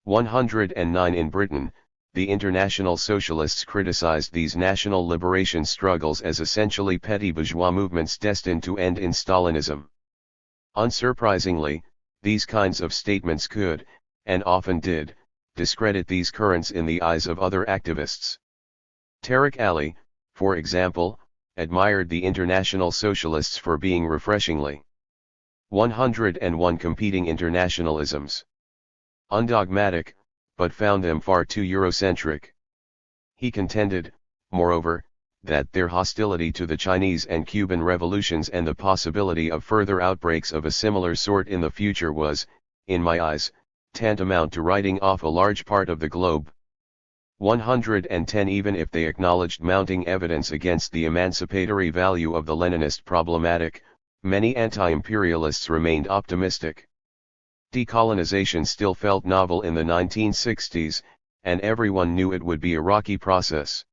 Speaker 1: 109 In Britain, the International Socialists criticized these national liberation struggles as essentially petty bourgeois movements destined to end in Stalinism. Unsurprisingly, these kinds of statements could, and often did, discredit these currents in the eyes of other activists. Tariq Ali, for example, admired the International Socialists for being refreshingly 101 competing internationalisms. Undogmatic, but found them far too Eurocentric. He contended, moreover, that their hostility to the Chinese and Cuban revolutions and the possibility of further outbreaks of a similar sort in the future was, in my eyes, tantamount to writing off a large part of the globe. 110 Even if they acknowledged mounting evidence against the emancipatory value of the Leninist problematic, many anti-imperialists remained optimistic. Decolonization still felt novel in the 1960s, and everyone knew it would be a rocky process.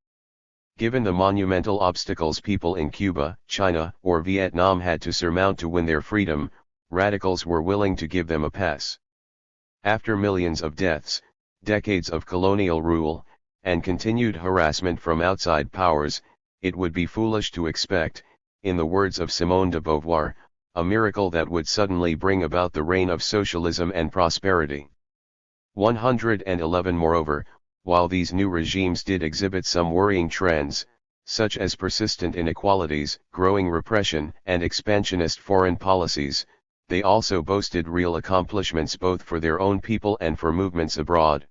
Speaker 1: Given the monumental obstacles people in Cuba, China, or Vietnam had to surmount to win their freedom, radicals were willing to give them a pass. After millions of deaths, decades of colonial rule, and continued harassment from outside powers, it would be foolish to expect, in the words of Simone de Beauvoir, a miracle that would suddenly bring about the reign of socialism and prosperity. 111 Moreover, while these new regimes did exhibit some worrying trends, such as persistent inequalities, growing repression, and expansionist foreign policies, they also boasted real accomplishments both for their own people and for movements abroad.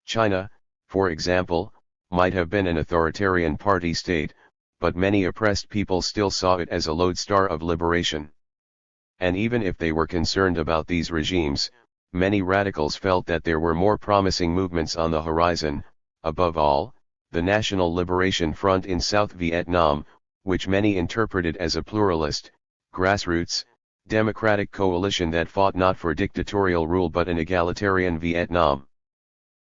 Speaker 1: China, for example, might have been an authoritarian party state, but many oppressed people still saw it as a lodestar of liberation. And even if they were concerned about these regimes, many radicals felt that there were more promising movements on the horizon, above all, the National Liberation Front in South Vietnam, which many interpreted as a pluralist, grassroots, democratic coalition that fought not for dictatorial rule but an egalitarian Vietnam.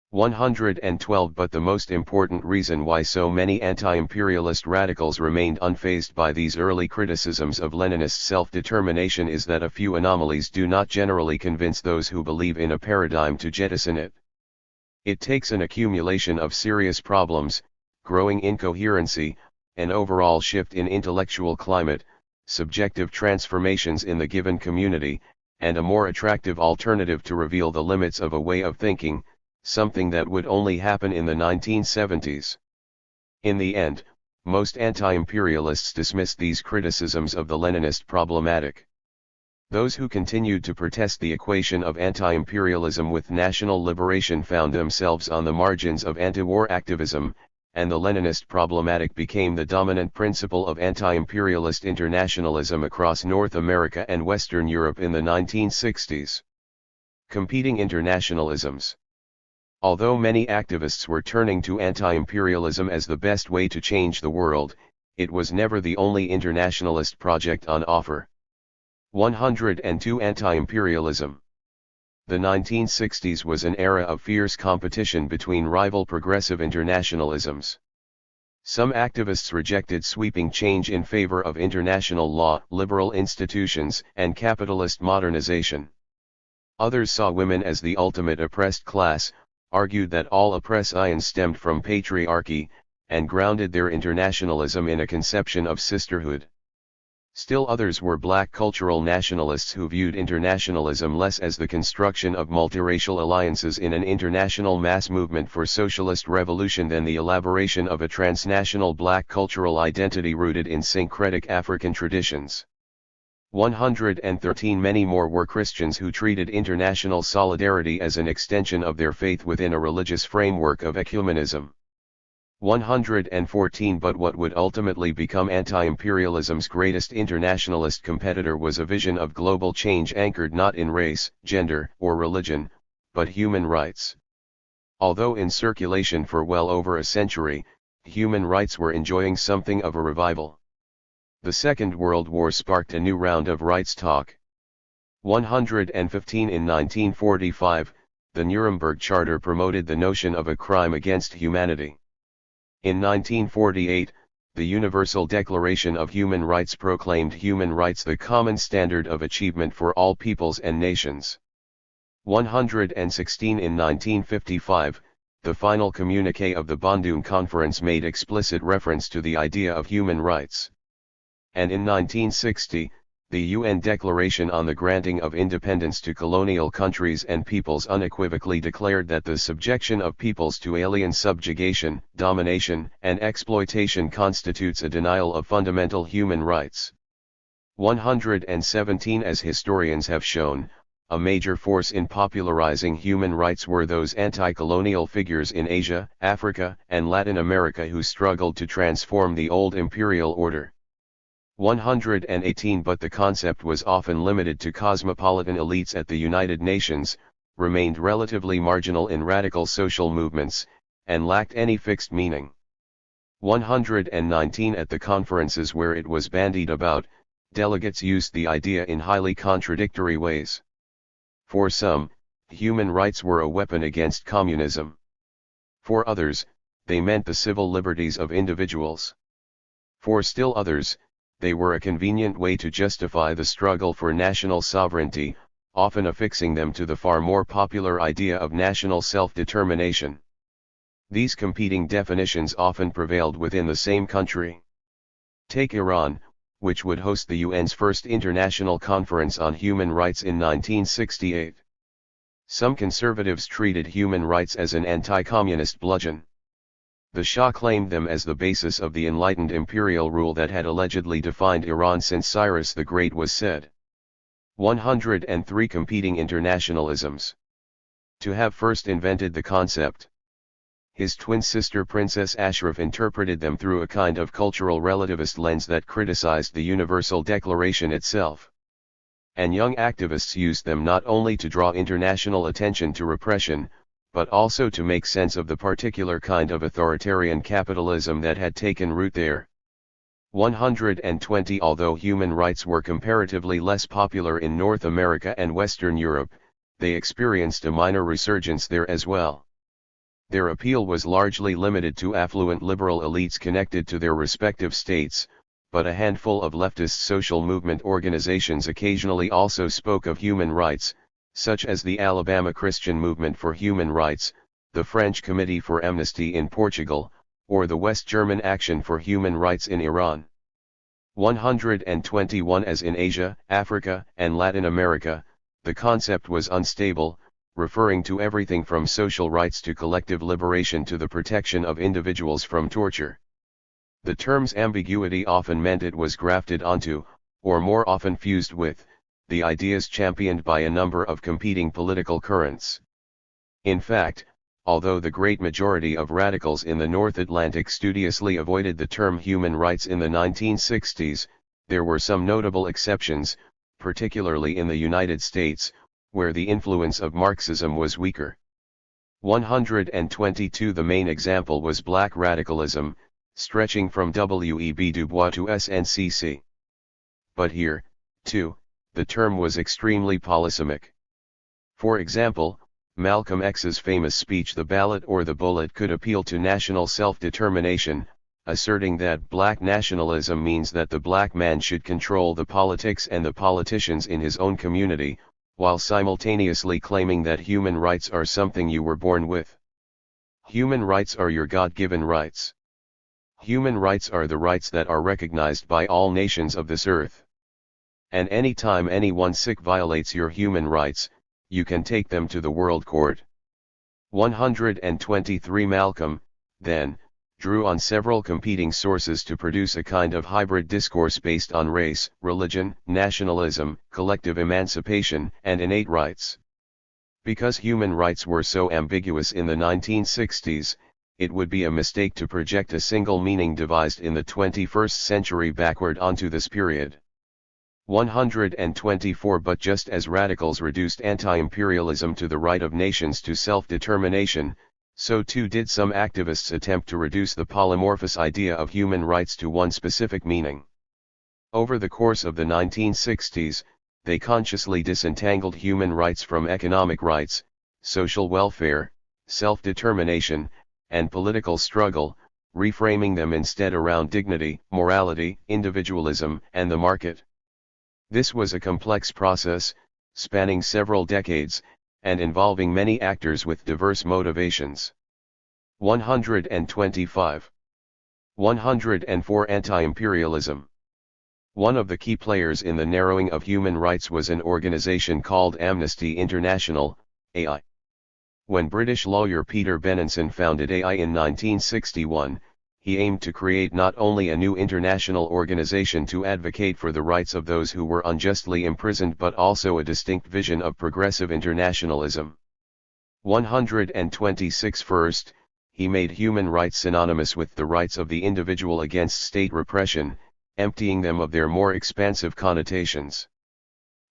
Speaker 1: 112 But the most important reason why so many anti-imperialist radicals remained unfazed by these early criticisms of Leninist self-determination is that a few anomalies do not generally convince those who believe in a paradigm to jettison it. It takes an accumulation of serious problems, growing incoherency, an overall shift in intellectual climate, subjective transformations in the given community, and a more attractive alternative to reveal the limits of a way of thinking, something that would only happen in the 1970s. In the end, most anti-imperialists dismissed these criticisms of the Leninist problematic. Those who continued to protest the equation of anti-imperialism with national liberation found themselves on the margins of anti-war activism, and the Leninist problematic became the dominant principle of anti-imperialist internationalism across North America and Western Europe in the 1960s. Competing internationalisms. Although many activists were turning to anti-imperialism as the best way to change the world, it was never the only internationalist project on offer. 102 Anti-imperialism. The 1960s was an era of fierce competition between rival progressive internationalisms. Some activists rejected sweeping change in favor of international law, liberal institutions, and capitalist modernization. Others saw women as the ultimate oppressed class, argued that all oppression stemmed from patriarchy, and grounded their internationalism in a conception of sisterhood. Still others were black cultural nationalists who viewed internationalism less as the construction of multiracial alliances in an international mass movement for socialist revolution than the elaboration of a transnational black cultural identity rooted in syncretic African traditions. 113 Many more were Christians who treated international solidarity as an extension of their faith within a religious framework of ecumenism. 114 But what would ultimately become anti-imperialism's greatest internationalist competitor was a vision of global change anchored not in race, gender, or religion, but human rights. Although in circulation for well over a century, human rights were enjoying something of a revival. The Second World War sparked a new round of rights talk. 115 In 1945, the Nuremberg Charter promoted the notion of a crime against humanity. In 1948, the Universal Declaration of Human Rights proclaimed human rights the common standard of achievement for all peoples and nations. 116 In 1955, the final communiqué of the Bandung Conference made explicit reference to the idea of human rights. And in 1960, the UN Declaration on the Granting of Independence to Colonial Countries and Peoples unequivocally declared that the subjection of peoples to alien subjugation, domination, and exploitation constitutes a denial of fundamental human rights. 117 As historians have shown, a major force in popularizing human rights were those anti-colonial figures in Asia, Africa, and Latin America who struggled to transform the old imperial order. 118 But the concept was often limited to cosmopolitan elites at the United Nations, remained relatively marginal in radical social movements, and lacked any fixed meaning. 119 At the conferences where it was bandied about, delegates used the idea in highly contradictory ways. For some, human rights were a weapon against communism. For others, they meant the civil liberties of individuals. For still others, they were a convenient way to justify the struggle for national sovereignty, often affixing them to the far more popular idea of national self-determination. These competing definitions often prevailed within the same country. Take Iran, which would host the UN's first international conference on human rights in 1968. Some conservatives treated human rights as an anti-communist bludgeon. The Shah claimed them as the basis of the enlightened imperial rule that had allegedly defined Iran since Cyrus the Great was said. 103 Competing internationalisms. To have first invented the concept. His twin sister Princess Ashraf interpreted them through a kind of cultural relativist lens that criticized the Universal Declaration itself. And young activists used them not only to draw international attention to repression, but also to make sense of the particular kind of authoritarian capitalism that had taken root there. 120 Although human rights were comparatively less popular in North America and Western Europe, they experienced a minor resurgence there as well. Their appeal was largely limited to affluent liberal elites connected to their respective states, but a handful of leftist social movement organizations occasionally also spoke of human rights, such as the Alabama Christian Movement for Human Rights, the French Committee for Amnesty in Portugal, or the West German Action for Human Rights in Iran. 121 As in Asia, Africa, and Latin America, the concept was unstable, referring to everything from social rights to collective liberation to the protection of individuals from torture. The term's ambiguity often meant it was grafted onto, or more often fused with, the ideas championed by a number of competing political currents. In fact, although the great majority of radicals in the North Atlantic studiously avoided the term human rights in the 1960s, there were some notable exceptions, particularly in the United States, where the influence of Marxism was weaker. 122 The main example was black radicalism, stretching from W.E.B. Du Bois to SNCC. But here, too, the term was extremely polysemic. For example, Malcolm X's famous speech "The ballot or the bullet" could appeal to national self-determination, asserting that black nationalism means that the black man should control the politics and the politicians in his own community, while simultaneously claiming that human rights are something you were born with. Human rights are your God-given rights. Human rights are the rights that are recognized by all nations of this earth. And any time anyone sick violates your human rights, you can take them to the World Court. 123 Malcolm, then, drew on several competing sources to produce a kind of hybrid discourse based on race, religion, nationalism, collective emancipation, and innate rights. Because human rights were so ambiguous in the 1960s, it would be a mistake to project a single meaning devised in the 21st century backward onto this period. 124 But just as radicals reduced anti-imperialism to the right of nations to self-determination, so too did some activists attempt to reduce the polymorphous idea of human rights to one specific meaning. Over the course of the 1960s, they consciously disentangled human rights from economic rights, social welfare, self-determination, and political struggle, reframing them instead around dignity, morality, individualism, and the market. This was a complex process, spanning several decades, and involving many actors with diverse motivations. 125. 104 Anti-imperialism. One of the key players in the narrowing of human rights was an organization called Amnesty International, AI. When British lawyer Peter Benenson founded AI in 1961, he aimed to create not only a new international organization to advocate for the rights of those who were unjustly imprisoned but also a distinct vision of progressive internationalism. 126 First, he made human rights synonymous with the rights of the individual against state repression, emptying them of their more expansive connotations.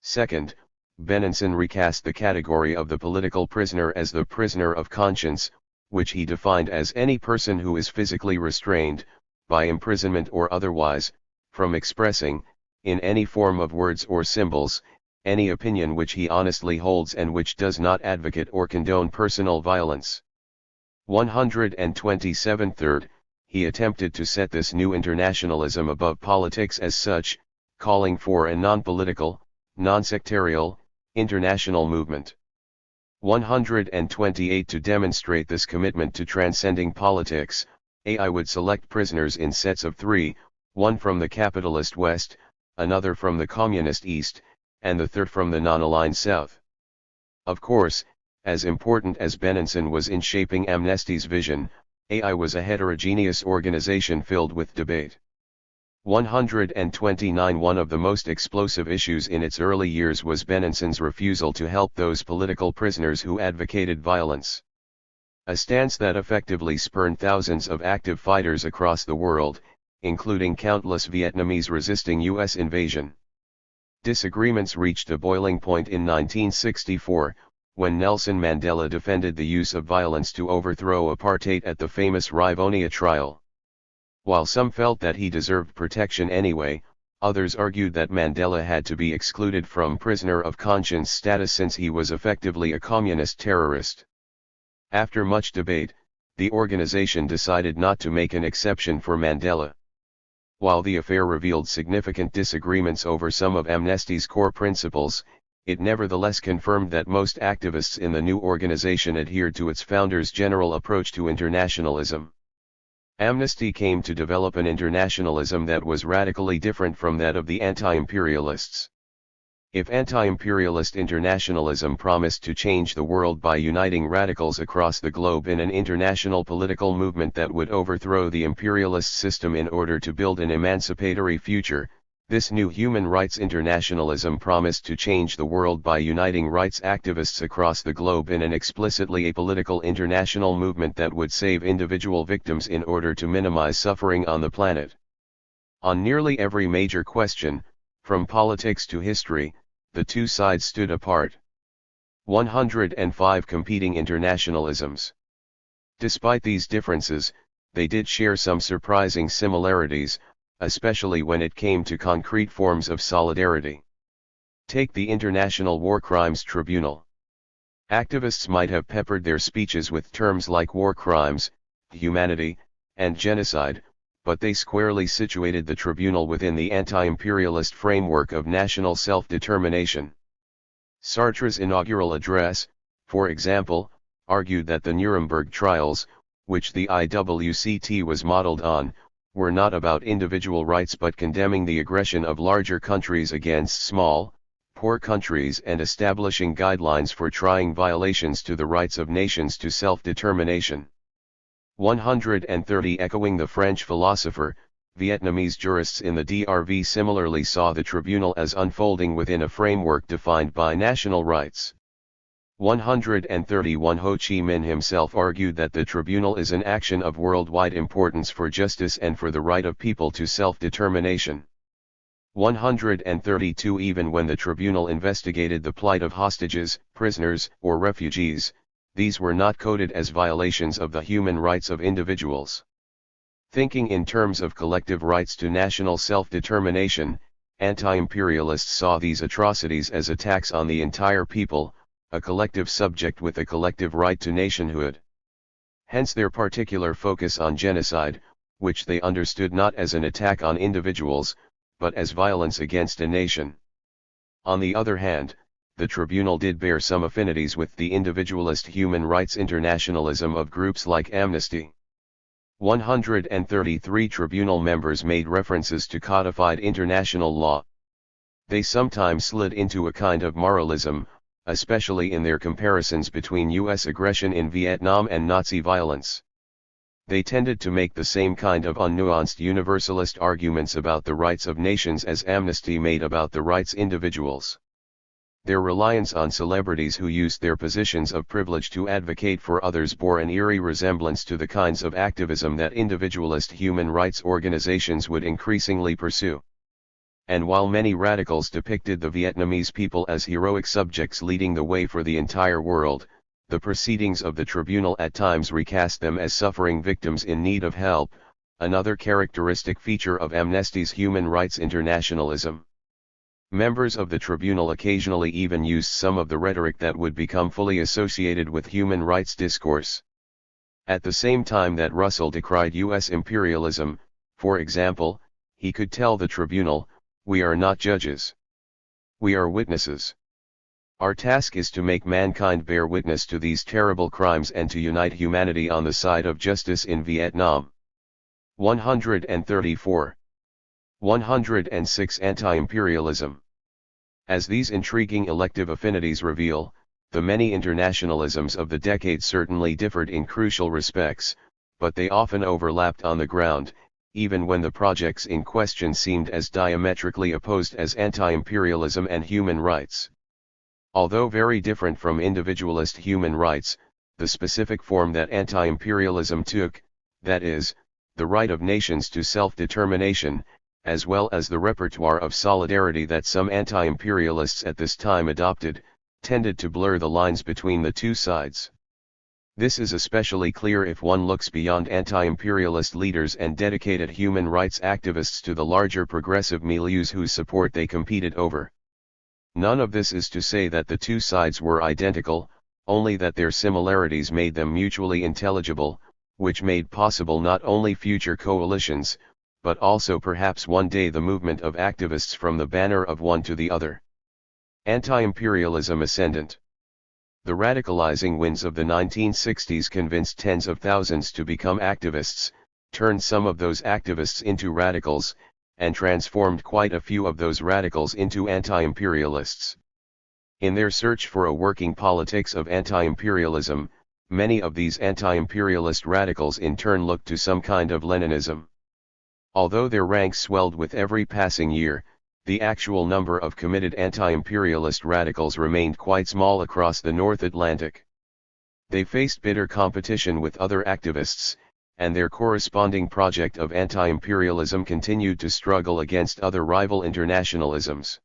Speaker 1: Second, Benenson recast the category of the political prisoner as the prisoner of conscience, which he defined as any person who is physically restrained, by imprisonment or otherwise, from expressing, in any form of words or symbols, any opinion which he honestly holds and which does not advocate or condone personal violence. 127 Third, he attempted to set this new internationalism above politics as such, calling for a non-political, non-sectarial, international movement. 128 To demonstrate this commitment to transcending politics, AI would select prisoners in sets of three, one from the capitalist West, another from the communist East, and the third from the non-aligned South. Of course, as important as Benenson was in shaping Amnesty's vision, AI was a heterogeneous organization filled with debate. 129 One of the most explosive issues in its early years was Benenson's refusal to help those political prisoners who advocated violence. A stance that effectively spurned thousands of active fighters across the world, including countless Vietnamese resisting U.S. invasion. Disagreements reached a boiling point in 1964, when Nelson Mandela defended the use of violence to overthrow apartheid at the famous Rivonia trial. While some felt that he deserved protection anyway, others argued that Mandela had to be excluded from prisoner of conscience status since he was effectively a communist terrorist. After much debate, the organization decided not to make an exception for Mandela. While the affair revealed significant disagreements over some of Amnesty's core principles, it nevertheless confirmed that most activists in the new organization adhered to its founders' general approach to internationalism. Amnesty came to develop an internationalism that was radically different from that of the anti-imperialists. If anti-imperialist internationalism promised to change the world by uniting radicals across the globe in an international political movement that would overthrow the imperialist system in order to build an emancipatory future, this new human rights internationalism promised to change the world by uniting rights activists across the globe in an explicitly apolitical international movement that would save individual victims in order to minimize suffering on the planet. On nearly every major question, from politics to history, the two sides stood apart. 105 competing internationalisms. Despite these differences, they did share some surprising similarities, especially when it came to concrete forms of solidarity. Take the International War Crimes Tribunal. Activists might have peppered their speeches with terms like war crimes, humanity, and genocide, but they squarely situated the tribunal within the anti-imperialist framework of national self-determination. Sartre's inaugural address, for example, argued that the Nuremberg trials, which the IWCT was modeled on, were not about individual rights but condemning the aggression of larger countries against small, poor countries and establishing guidelines for trying violations to the rights of nations to self-determination. 130 Echoing the French philosopher, Vietnamese jurists in the DRV similarly saw the tribunal as unfolding within a framework defined by national rights. 131 Ho Chi Minh himself argued that the tribunal is an action of worldwide importance for justice and for the right of people to self-determination. 132 Even when the tribunal investigated the plight of hostages, prisoners, or refugees, these were not coded as violations of the human rights of individuals. Thinking in terms of collective rights to national self-determination, anti-imperialists saw these atrocities as attacks on the entire people, a collective subject with a collective right to nationhood. Hence their particular focus on genocide, which they understood not as an attack on individuals, but as violence against a nation. On the other hand, the tribunal did bear some affinities with the individualist human rights internationalism of groups like Amnesty. 133 Tribunal members made references to codified international law. They sometimes slid into a kind of moralism, especially in their comparisons between U.S. aggression in Vietnam and Nazi violence. They tended to make the same kind of unnuanced universalist arguments about the rights of nations as Amnesty made about the rights individuals. Their reliance on celebrities who used their positions of privilege to advocate for others bore an eerie resemblance to the kinds of activism that individualist human rights organizations would increasingly pursue. And while many radicals depicted the Vietnamese people as heroic subjects leading the way for the entire world, the proceedings of the tribunal at times recast them as suffering victims in need of help, another characteristic feature of Amnesty's human rights internationalism. Members of the tribunal occasionally even used some of the rhetoric that would become fully associated with human rights discourse. At the same time that Russell decried U.S. imperialism, for example, he could tell the tribunal, "We are not judges. We are witnesses. Our task is to make mankind bear witness to these terrible crimes and to unite humanity on the side of justice in Vietnam." 134. 106 Anti-imperialism. As these intriguing elective affinities reveal, the many internationalisms of the decade certainly differed in crucial respects, but they often overlapped on the ground, even when the projects in question seemed as diametrically opposed as anti-imperialism and human rights. Although very different from individualist human rights, the specific form that anti-imperialism took, that is, the right of nations to self-determination, as well as the repertoire of solidarity that some anti-imperialists at this time adopted, tended to blur the lines between the two sides. This is especially clear if one looks beyond anti-imperialist leaders and dedicated human rights activists to the larger progressive milieus whose support they competed over. None of this is to say that the two sides were identical, only that their similarities made them mutually intelligible, which made possible not only future coalitions, but also perhaps one day the movement of activists from the banner of one to the other. Anti-imperialism ascendant. The radicalizing winds of the 1960s convinced tens of thousands to become activists, turned some of those activists into radicals, and transformed quite a few of those radicals into anti-imperialists. In their search for a working politics of anti-imperialism, many of these anti-imperialist radicals in turn looked to some kind of Leninism. Although their ranks swelled with every passing year, the actual number of committed anti-imperialist radicals remained quite small across the North Atlantic. They faced bitter competition with other activists, and their corresponding project of anti-imperialism continued to struggle against other rival internationalisms.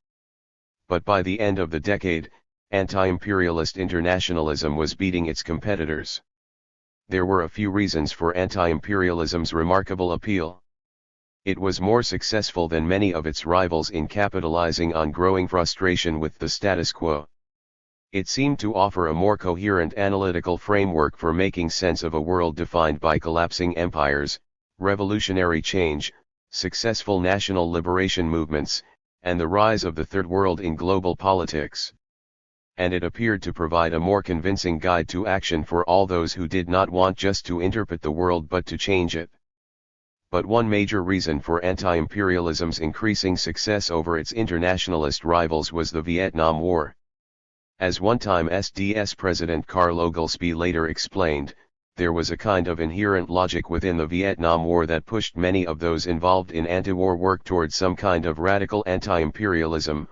Speaker 1: But by the end of the decade, anti-imperialist internationalism was beating its competitors. There were a few reasons for anti-imperialism's remarkable appeal. It was more successful than many of its rivals in capitalizing on growing frustration with the status quo. It seemed to offer a more coherent analytical framework for making sense of a world defined by collapsing empires, revolutionary change, successful national liberation movements, and the rise of the Third World in global politics. And it appeared to provide a more convincing guide to action for all those who did not want just to interpret the world but to change it. But one major reason for anti-imperialism's increasing success over its internationalist rivals was the Vietnam War. As one-time SDS President Carl Oglesby later explained, there was a kind of inherent logic within the Vietnam War that pushed many of those involved in anti-war work towards some kind of radical anti-imperialism,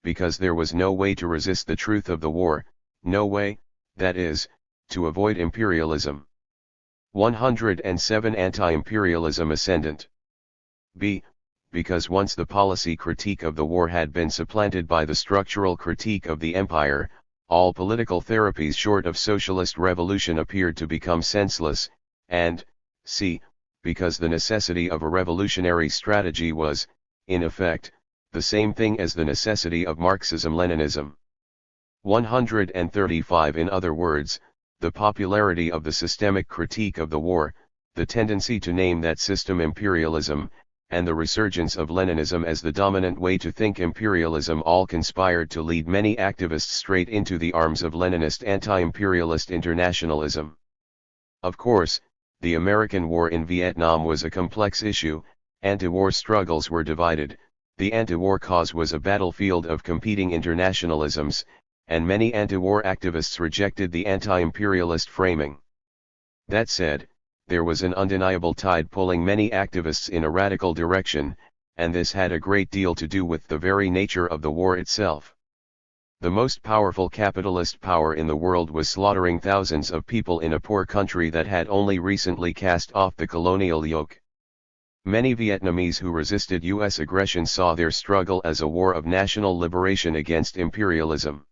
Speaker 1: because there was no way to resist the truth of the war, no way, that is, to avoid imperialism. 107 Anti-imperialism ascendant. B. Because once the policy critique of the war had been supplanted by the structural critique of the empire, all political therapies short of socialist revolution appeared to become senseless, and, c. Because the necessity of a revolutionary strategy was, in effect, the same thing as the necessity of Marxism-Leninism. 135 In other words, the popularity of the systemic critique of the war, the tendency to name that system imperialism, and the resurgence of Leninism as the dominant way to think imperialism all conspired to lead many activists straight into the arms of Leninist anti-imperialist internationalism. Of course, the American war in Vietnam was a complex issue, anti-war struggles were divided, the anti-war cause was a battlefield of competing internationalisms, and many anti-war activists rejected the anti-imperialist framing. That said, there was an undeniable tide pulling many activists in a radical direction, and this had a great deal to do with the very nature of the war itself. The most powerful capitalist power in the world was slaughtering thousands of people in a poor country that had only recently cast off the colonial yoke. Many Vietnamese who resisted U.S. aggression saw their struggle as a war of national liberation against imperialism.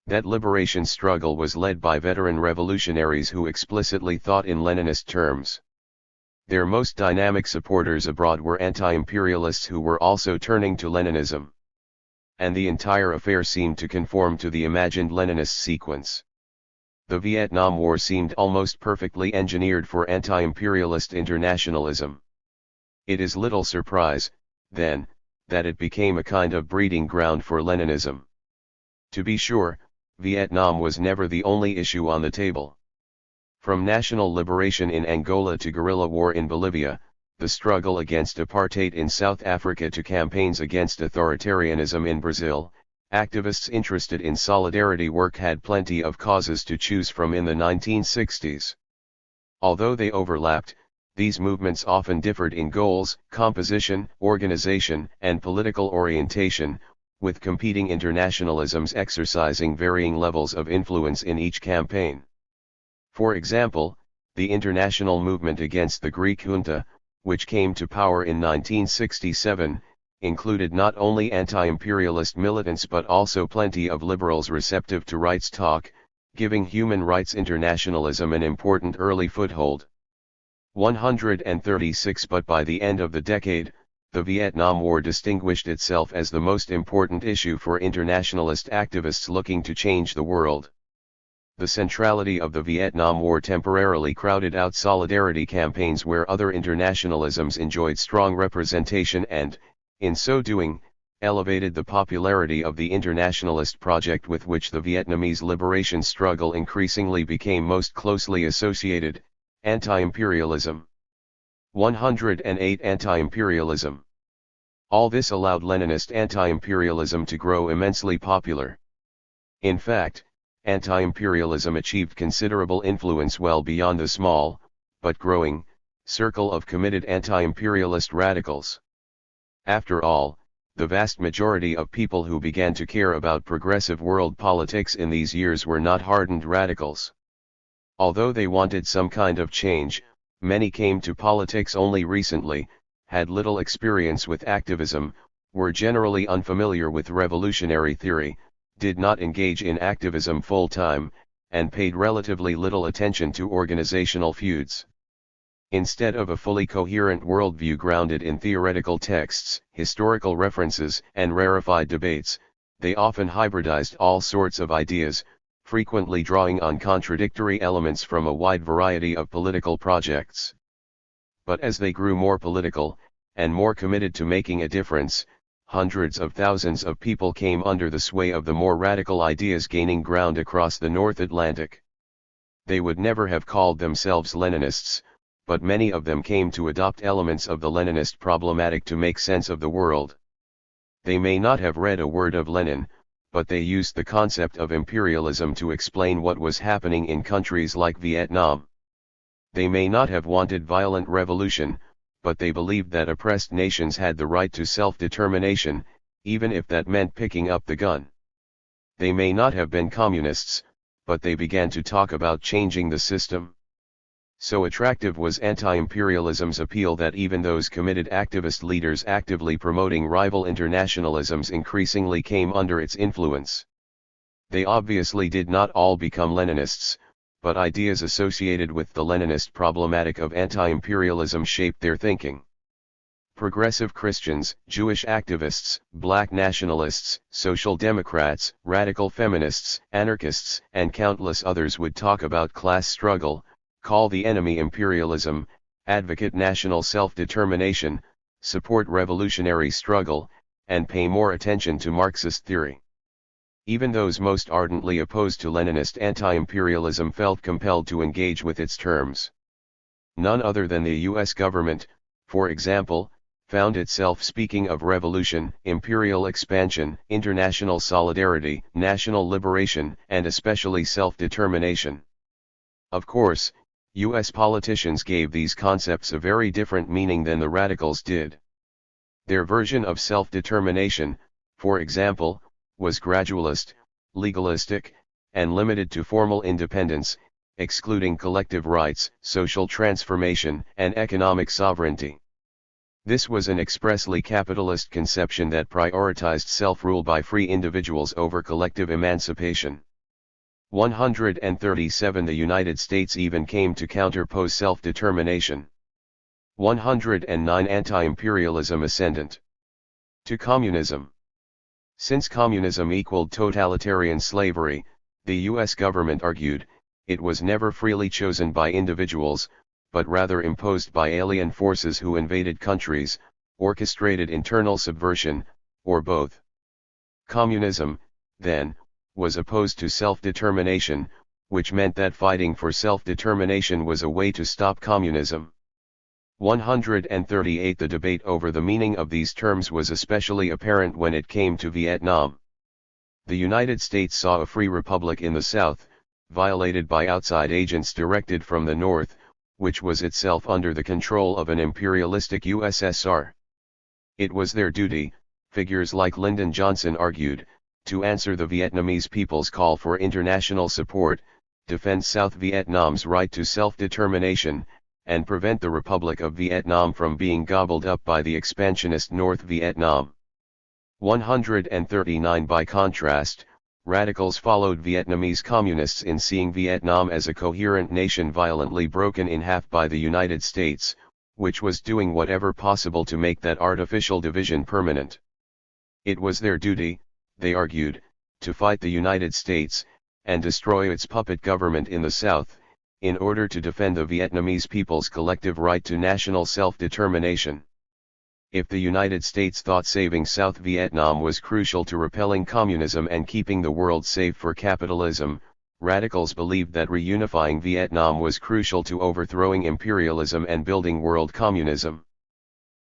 Speaker 1: That liberation struggle was led by veteran revolutionaries who explicitly thought in Leninist terms. Their most dynamic supporters abroad were anti-imperialists who were also turning to Leninism. And the entire affair seemed to conform to the imagined Leninist sequence. The Vietnam War seemed almost perfectly engineered for anti-imperialist internationalism. It is little surprise, then, that it became a kind of breeding ground for Leninism. To be sure, Vietnam was never the only issue on the table. From national liberation in Angola to guerrilla war in Bolivia, the struggle against apartheid in South Africa to campaigns against authoritarianism in Brazil, activists interested in solidarity work had plenty of causes to choose from in the 1960s. Although they overlapped, these movements often differed in goals, composition, organization, and political orientation, with competing internationalisms exercising varying levels of influence in each campaign. For example, the international movement against the Greek junta, which came to power in 1967, included not only anti-imperialist militants but also plenty of liberals receptive to rights talk, giving human rights internationalism an important early foothold. 136 But by the end of the decade, the Vietnam War distinguished itself as the most important issue for internationalist activists looking to change the world. The centrality of the Vietnam War temporarily crowded out solidarity campaigns where other internationalisms enjoyed strong representation and, in so doing, elevated the popularity of the internationalist project with which the Vietnamese liberation struggle increasingly became most closely associated, anti-imperialism. 108 Anti-imperialism. All this allowed Leninist anti-imperialism to grow immensely popular. In fact, anti-imperialism achieved considerable influence well beyond the small, but growing, circle of committed anti-imperialist radicals. After all, the vast majority of people who began to care about progressive world politics in these years were not hardened radicals. Although they wanted some kind of change, many came to politics only recently, had little experience with activism, were generally unfamiliar with revolutionary theory, did not engage in activism full-time, and paid relatively little attention to organizational feuds. Instead of a fully coherent worldview grounded in theoretical texts, historical references, and rarefied debates, they often hybridized all sorts of ideas, frequently drawing on contradictory elements from a wide variety of political projects. But as they grew more political, and more committed to making a difference, hundreds of thousands of people came under the sway of the more radical ideas gaining ground across the North Atlantic. They would never have called themselves Leninists, but many of them came to adopt elements of the Leninist problematic to make sense of the world. They may not have read a word of Lenin, but they used the concept of imperialism to explain what was happening in countries like Vietnam. They may not have wanted violent revolution, but they believed that oppressed nations had the right to self-determination, even if that meant picking up the gun. They may not have been communists, but they began to talk about changing the system. So attractive was anti-imperialism's appeal that even those committed activist leaders actively promoting rival internationalisms increasingly came under its influence. They obviously did not all become Leninists, but ideas associated with the Leninist problematic of anti-imperialism shaped their thinking. Progressive Christians, Jewish activists, black nationalists, social democrats, radical feminists, anarchists, and countless others would talk about class struggle, call the enemy imperialism, advocate national self-determination, support revolutionary struggle, and pay more attention to Marxist theory. Even those most ardently opposed to Leninist anti-imperialism felt compelled to engage with its terms. None other than the U.S. government, for example, found itself speaking of revolution, imperial expansion, international solidarity, national liberation, and especially self-determination. Of course, U.S. politicians gave these concepts a very different meaning than the radicals did. Their version of self-determination, for example, was gradualist, legalistic, and limited to formal independence, excluding collective rights, social transformation, and economic sovereignty. This was an expressly capitalist conception that prioritized self-rule by free individuals over collective emancipation. 137 The United States even came to counterpose self-determination. 109 Anti-imperialism ascendant to communism. Since communism equaled totalitarian slavery, the U.S. government argued, it was never freely chosen by individuals, but rather imposed by alien forces who invaded countries, orchestrated internal subversion, or both. Communism, then, was opposed to self-determination, which meant that fighting for self-determination was a way to stop communism. 138 The debate over the meaning of these terms was especially apparent when it came to Vietnam. The United States saw a free republic in the South, violated by outside agents directed from the North, which was itself under the control of an imperialistic USSR. It was their duty, figures like Lyndon Johnson argued, to answer the Vietnamese people's call for international support, defend South Vietnam's right to self-determination, and prevent the Republic of Vietnam from being gobbled up by the expansionist North Vietnam. 139 By contrast, radicals followed Vietnamese communists in seeing Vietnam as a coherent nation violently broken in half by the United States, which was doing whatever possible to make that artificial division permanent. It was their duty, they argued, to fight the United States, and destroy its puppet government in the South, in order to defend the Vietnamese people's collective right to national self-determination. If the United States thought saving South Vietnam was crucial to repelling communism and keeping the world safe for capitalism, radicals believed that reunifying Vietnam was crucial to overthrowing imperialism and building world communism.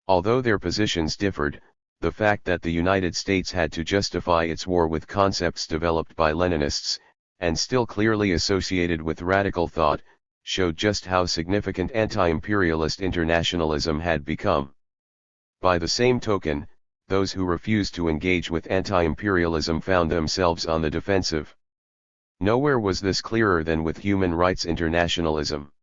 Speaker 1: Although their positions differed, the fact that the United States had to justify its war with concepts developed by Leninists, and still clearly associated with radical thought, showed just how significant anti-imperialist internationalism had become. By the same token, those who refused to engage with anti-imperialism found themselves on the defensive. Nowhere was this clearer than with human rights internationalism.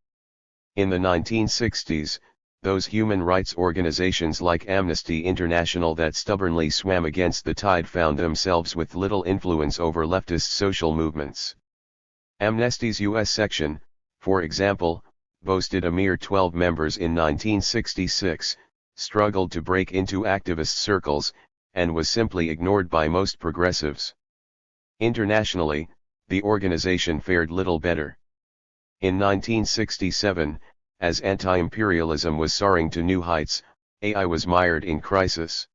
Speaker 1: In the 1960s, those human rights organizations like Amnesty International that stubbornly swam against the tide found themselves with little influence over leftist social movements. Amnesty's U.S. section, for example, boasted a mere 12 members in 1966, struggled to break into activist circles, and was simply ignored by most progressives. Internationally, the organization fared little better. In 1967, as anti-imperialism was soaring to new heights, AI was mired in crisis.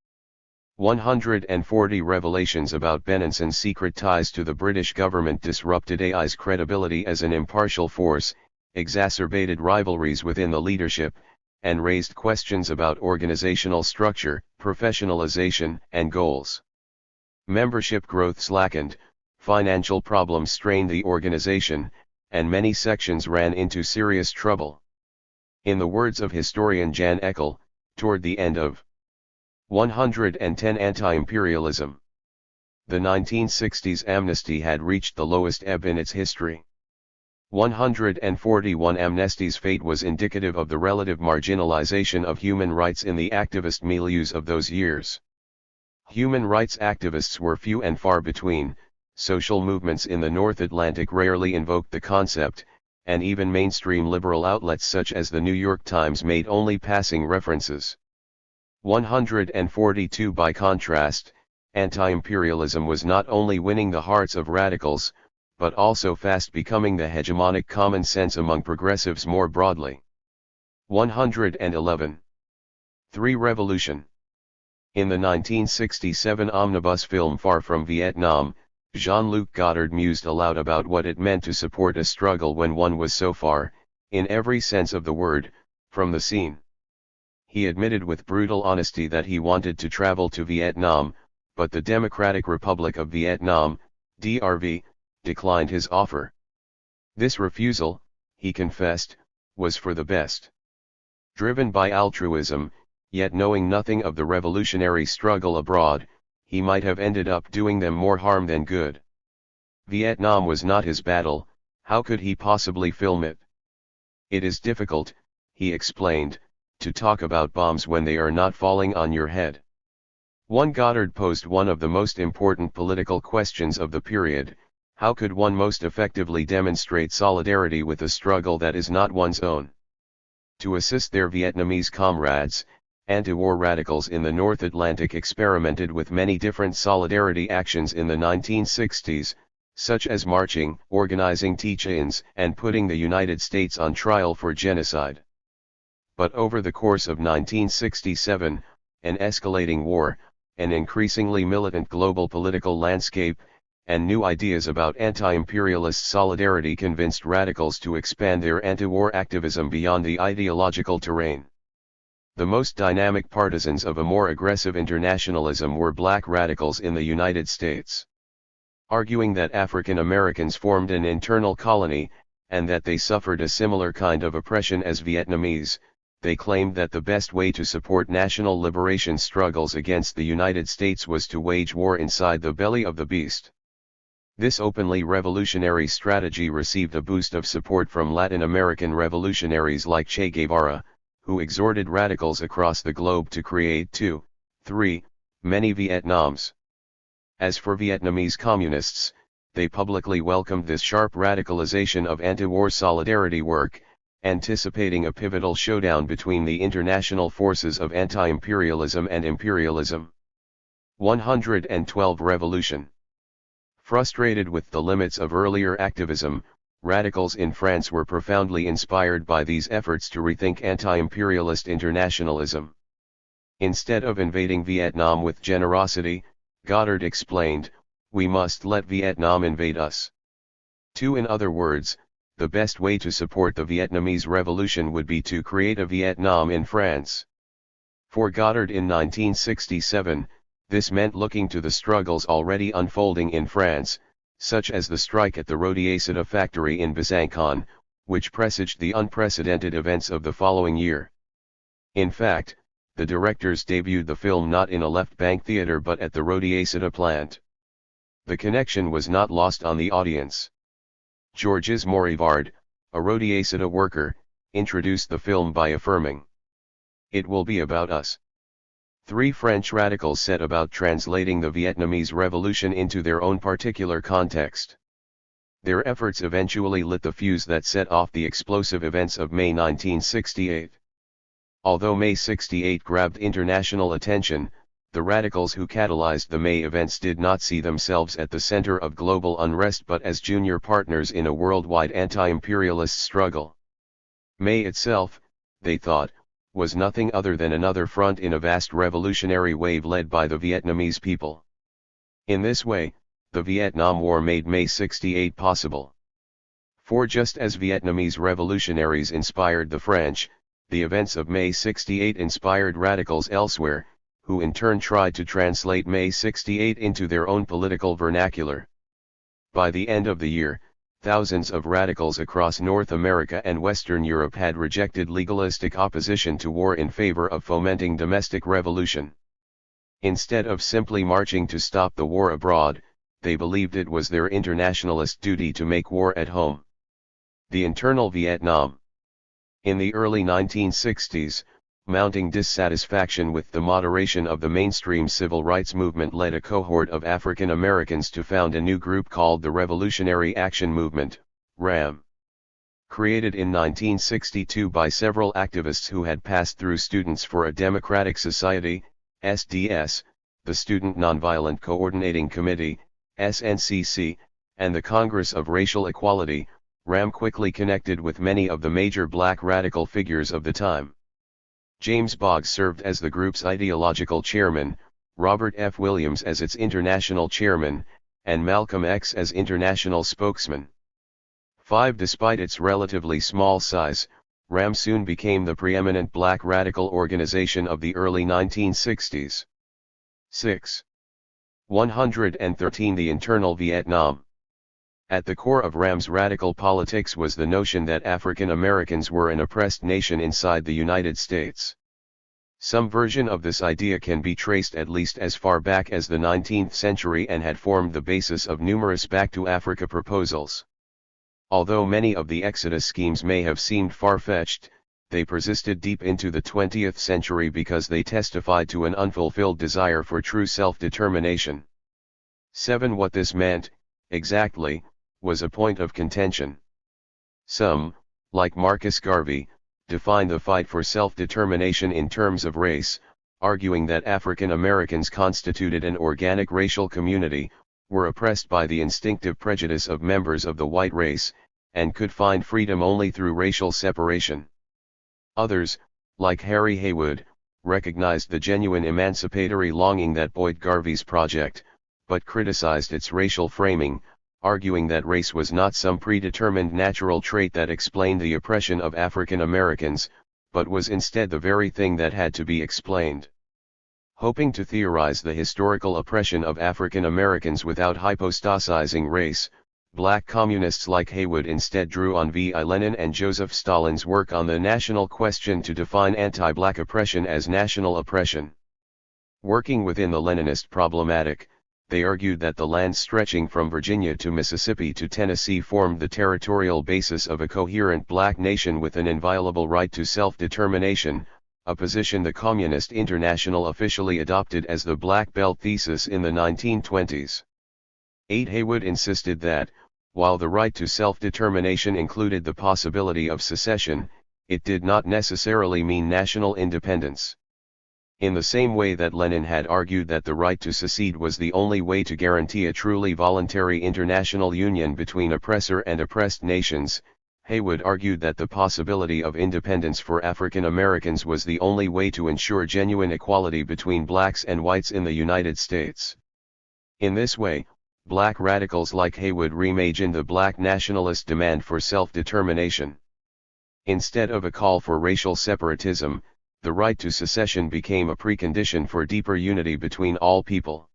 Speaker 1: 140 revelations about Bennonson's secret ties to the British government disrupted AI's credibility as an impartial force, exacerbated rivalries within the leadership, and raised questions about organizational structure, professionalization, and goals. Membership growth slackened, financial problems strained the organization, and many sections ran into serious trouble. In the words of historian Jan Eckel, toward the end of 110 Anti-Imperialism, the 1960s amnesty had reached the lowest ebb in its history. 141 Amnesty's fate was indicative of the relative marginalization of human rights in the activist milieus of those years. Human rights activists were few and far between, social movements in the North Atlantic rarely invoked the concept, and even mainstream liberal outlets such as the New York Times made only passing references. 142 By contrast, anti-imperialism was not only winning the hearts of radicals, but also fast becoming the hegemonic common sense among progressives more broadly. 111. 3. Revolution. In the 1967 omnibus film Far From Vietnam, Jean-Luc Godard mused aloud about what it meant to support a struggle when one was so far, in every sense of the word, from the scene. He admitted with brutal honesty that he wanted to travel to Vietnam, but the Democratic Republic of Vietnam, DRV, declined his offer. This refusal, he confessed, was for the best. Driven by altruism, yet knowing nothing of the revolutionary struggle abroad, he might have ended up doing them more harm than good. Vietnam was not his battle, how could he possibly film it? It is difficult, he explained, to talk about bombs when they are not falling on your head. Godard posed one of the most important political questions of the period: how could one most effectively demonstrate solidarity with a struggle that is not one's own? To assist their Vietnamese comrades, anti-war radicals in the North Atlantic experimented with many different solidarity actions in the 1960s, such as marching, organizing teach-ins, and putting the United States on trial for genocide. But over the course of 1967, an escalating war, an increasingly militant global political landscape, and new ideas about anti-imperialist solidarity convinced radicals to expand their anti-war activism beyond the ideological terrain. The most dynamic partisans of a more aggressive internationalism were black radicals in the United States. Arguing that African Americans formed an internal colony, and that they suffered a similar kind of oppression as Vietnamese, they claimed that the best way to support national liberation struggles against the United States was to wage war inside the belly of the beast. This openly revolutionary strategy received a boost of support from Latin American revolutionaries like Che Guevara, who exhorted radicals across the globe to create many Vietnams. As for Vietnamese communists, they publicly welcomed this sharp radicalization of anti-war solidarity work, anticipating a pivotal showdown between the international forces of anti-imperialism and imperialism. 112 Revolution. Frustrated with the limits of earlier activism, radicals in France were profoundly inspired by these efforts to rethink anti-imperialist internationalism. Instead of invading Vietnam with generosity, Goddard explained, "We must let Vietnam invade us." In other words, the best way to support the Vietnamese Revolution would be to create a Vietnam in France. For Goddard in 1967, this meant looking to the struggles already unfolding in France, such as the strike at the Rhodioxide factory in Besançon, which presaged the unprecedented events of the following year. In fact, the directors debuted the film not in a left-bank theater but at the Rhodioxide plant. The connection was not lost on the audience. Georges Morivard, a Rhodioxide worker, introduced the film by affirming, "It will be about us." 3 French radicals set about translating the Vietnamese Revolution into their own particular context. Their efforts eventually lit the fuse that set off the explosive events of May 1968. Although May 68 grabbed international attention, the radicals who catalyzed the May events did not see themselves at the center of global unrest but as junior partners in a worldwide anti-imperialist struggle. May itself, they thought, was nothing other than another front in a vast revolutionary wave led by the Vietnamese people. In this way, the Vietnam War made May 68 possible. For just as Vietnamese revolutionaries inspired the French, the events of May 68 inspired radicals elsewhere, who in turn tried to translate May 68 into their own political vernacular. By the end of the year, thousands of radicals across North America and Western Europe had rejected legalistic opposition to war in favor of fomenting domestic revolution. Instead of simply marching to stop the war abroad, they believed it was their internationalist duty to make war at home. The internal Vietnam. In the early 1960s, mounting dissatisfaction with the moderation of the mainstream civil rights movement led a cohort of African Americans to found a new group called the Revolutionary Action Movement, RAM. Created in 1962 by several activists who had passed through Students for a Democratic Society, SDS, the Student Nonviolent Coordinating Committee, SNCC, and the Congress of Racial Equality, RAM quickly connected with many of the major black radical figures of the time. James Boggs served as the group's ideological chairman, Robert F. Williams as its international chairman, and Malcolm X as international spokesman. Despite its relatively small size, RAM soon became the preeminent black radical organization of the early 1960s. 113 The internal Vietnam. At the core of RAM's radical politics was the notion that African Americans were an oppressed nation inside the United States. Some version of this idea can be traced at least as far back as the 19th century and had formed the basis of numerous Back to Africa proposals. Although many of the Exodus schemes may have seemed far-fetched, they persisted deep into the 20th century because they testified to an unfulfilled desire for true self-determination. What this meant, exactly, was a point of contention. Some, like Marcus Garvey, define the fight for self-determination in terms of race, arguing that African Americans constituted an organic racial community, were oppressed by the instinctive prejudice of members of the white race, and could find freedom only through racial separation. Others, like Harry Haywood, recognized the genuine emancipatory longing that buoyed Garvey's project, but criticized its racial framing, arguing that race was not some predetermined natural trait that explained the oppression of African Americans, but was instead the very thing that had to be explained. Hoping to theorize the historical oppression of African Americans without hypostasizing race, black communists like Haywood instead drew on V.I. Lenin and Joseph Stalin's work on the national question to define anti-black oppression as national oppression. Working within the Leninist problematic, they argued that the lands stretching from Virginia to Mississippi to Tennessee formed the territorial basis of a coherent black nation with an inviolable right to self-determination, a position the Communist International officially adopted as the Black Belt thesis in the 1920s. 8. Haywood insisted that, while the right to self-determination included the possibility of secession, it did not necessarily mean national independence. In the same way that Lenin had argued that the right to secede was the only way to guarantee a truly voluntary international union between oppressor and oppressed nations, Haywood argued that the possibility of independence for African Americans was the only way to ensure genuine equality between blacks and whites in the United States. In this way, black radicals like Haywood reimagined the black nationalist demand for self-determination. Instead of a call for racial separatism, the right to secession became a precondition for deeper unity between all people.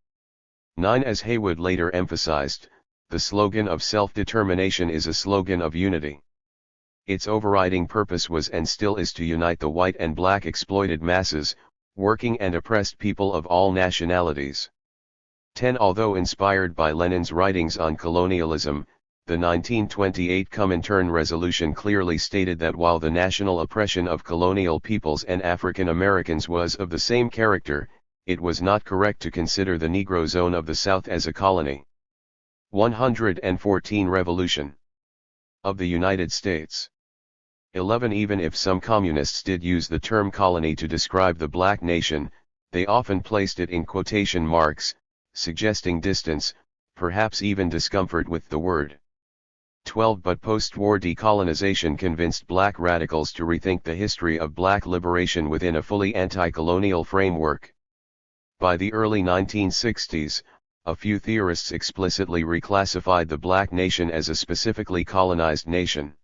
Speaker 1: 9. As Haywood later emphasized, the slogan of self-determination is a slogan of unity. Its overriding purpose was and still is to unite the white and black exploited masses, working and oppressed people of all nationalities. 10. Although inspired by Lenin's writings on colonialism, the 1928 Comintern resolution clearly stated that while the national oppression of colonial peoples and African Americans was of the same character, it was not correct to consider the Negro zone of the South as a colony. 114. Revolution of the United States. 11. Even if some communists did use the term colony to describe the black nation, they often placed it in quotation marks, suggesting distance, perhaps even discomfort with the word. 12. But post-war decolonization convinced black radicals to rethink the history of black liberation within a fully anti-colonial framework. By the early 1960s, a few theorists explicitly reclassified the black nation as a specifically colonized nation.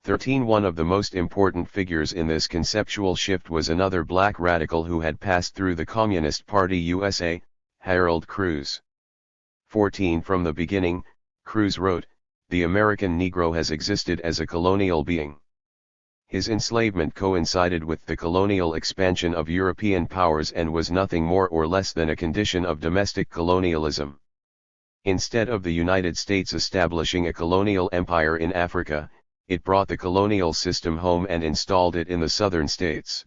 Speaker 1: 13. One of the most important figures in this conceptual shift was another black radical who had passed through the Communist Party USA, Harold Cruz. 14. From the beginning, Cruz wrote, the American Negro has existed as a colonial being. His enslavement coincided with the colonial expansion of European powers and was nothing more or less than a condition of domestic colonialism. Instead of the United States establishing a colonial empire in Africa, it brought the colonial system home and installed it in the southern states.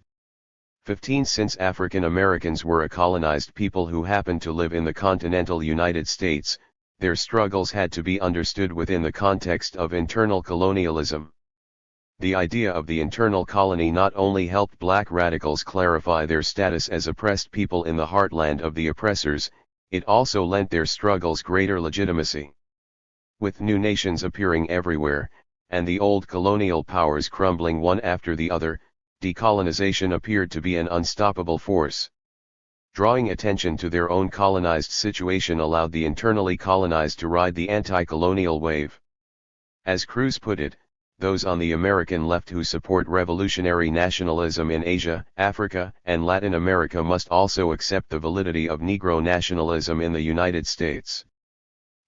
Speaker 1: 15. Since African Americans were a colonized people who happened to live in the continental United States, their struggles had to be understood within the context of internal colonialism. The idea of the internal colony not only helped black radicals clarify their status as oppressed people in the heartland of the oppressors, it also lent their struggles greater legitimacy. With new nations appearing everywhere, and the old colonial powers crumbling one after the other, decolonization appeared to be an unstoppable force. Drawing attention to their own colonized situation allowed the internally colonized to ride the anti-colonial wave. As Cruz put it, those on the American left who support revolutionary nationalism in Asia, Africa, and Latin America must also accept the validity of Negro nationalism in the United States.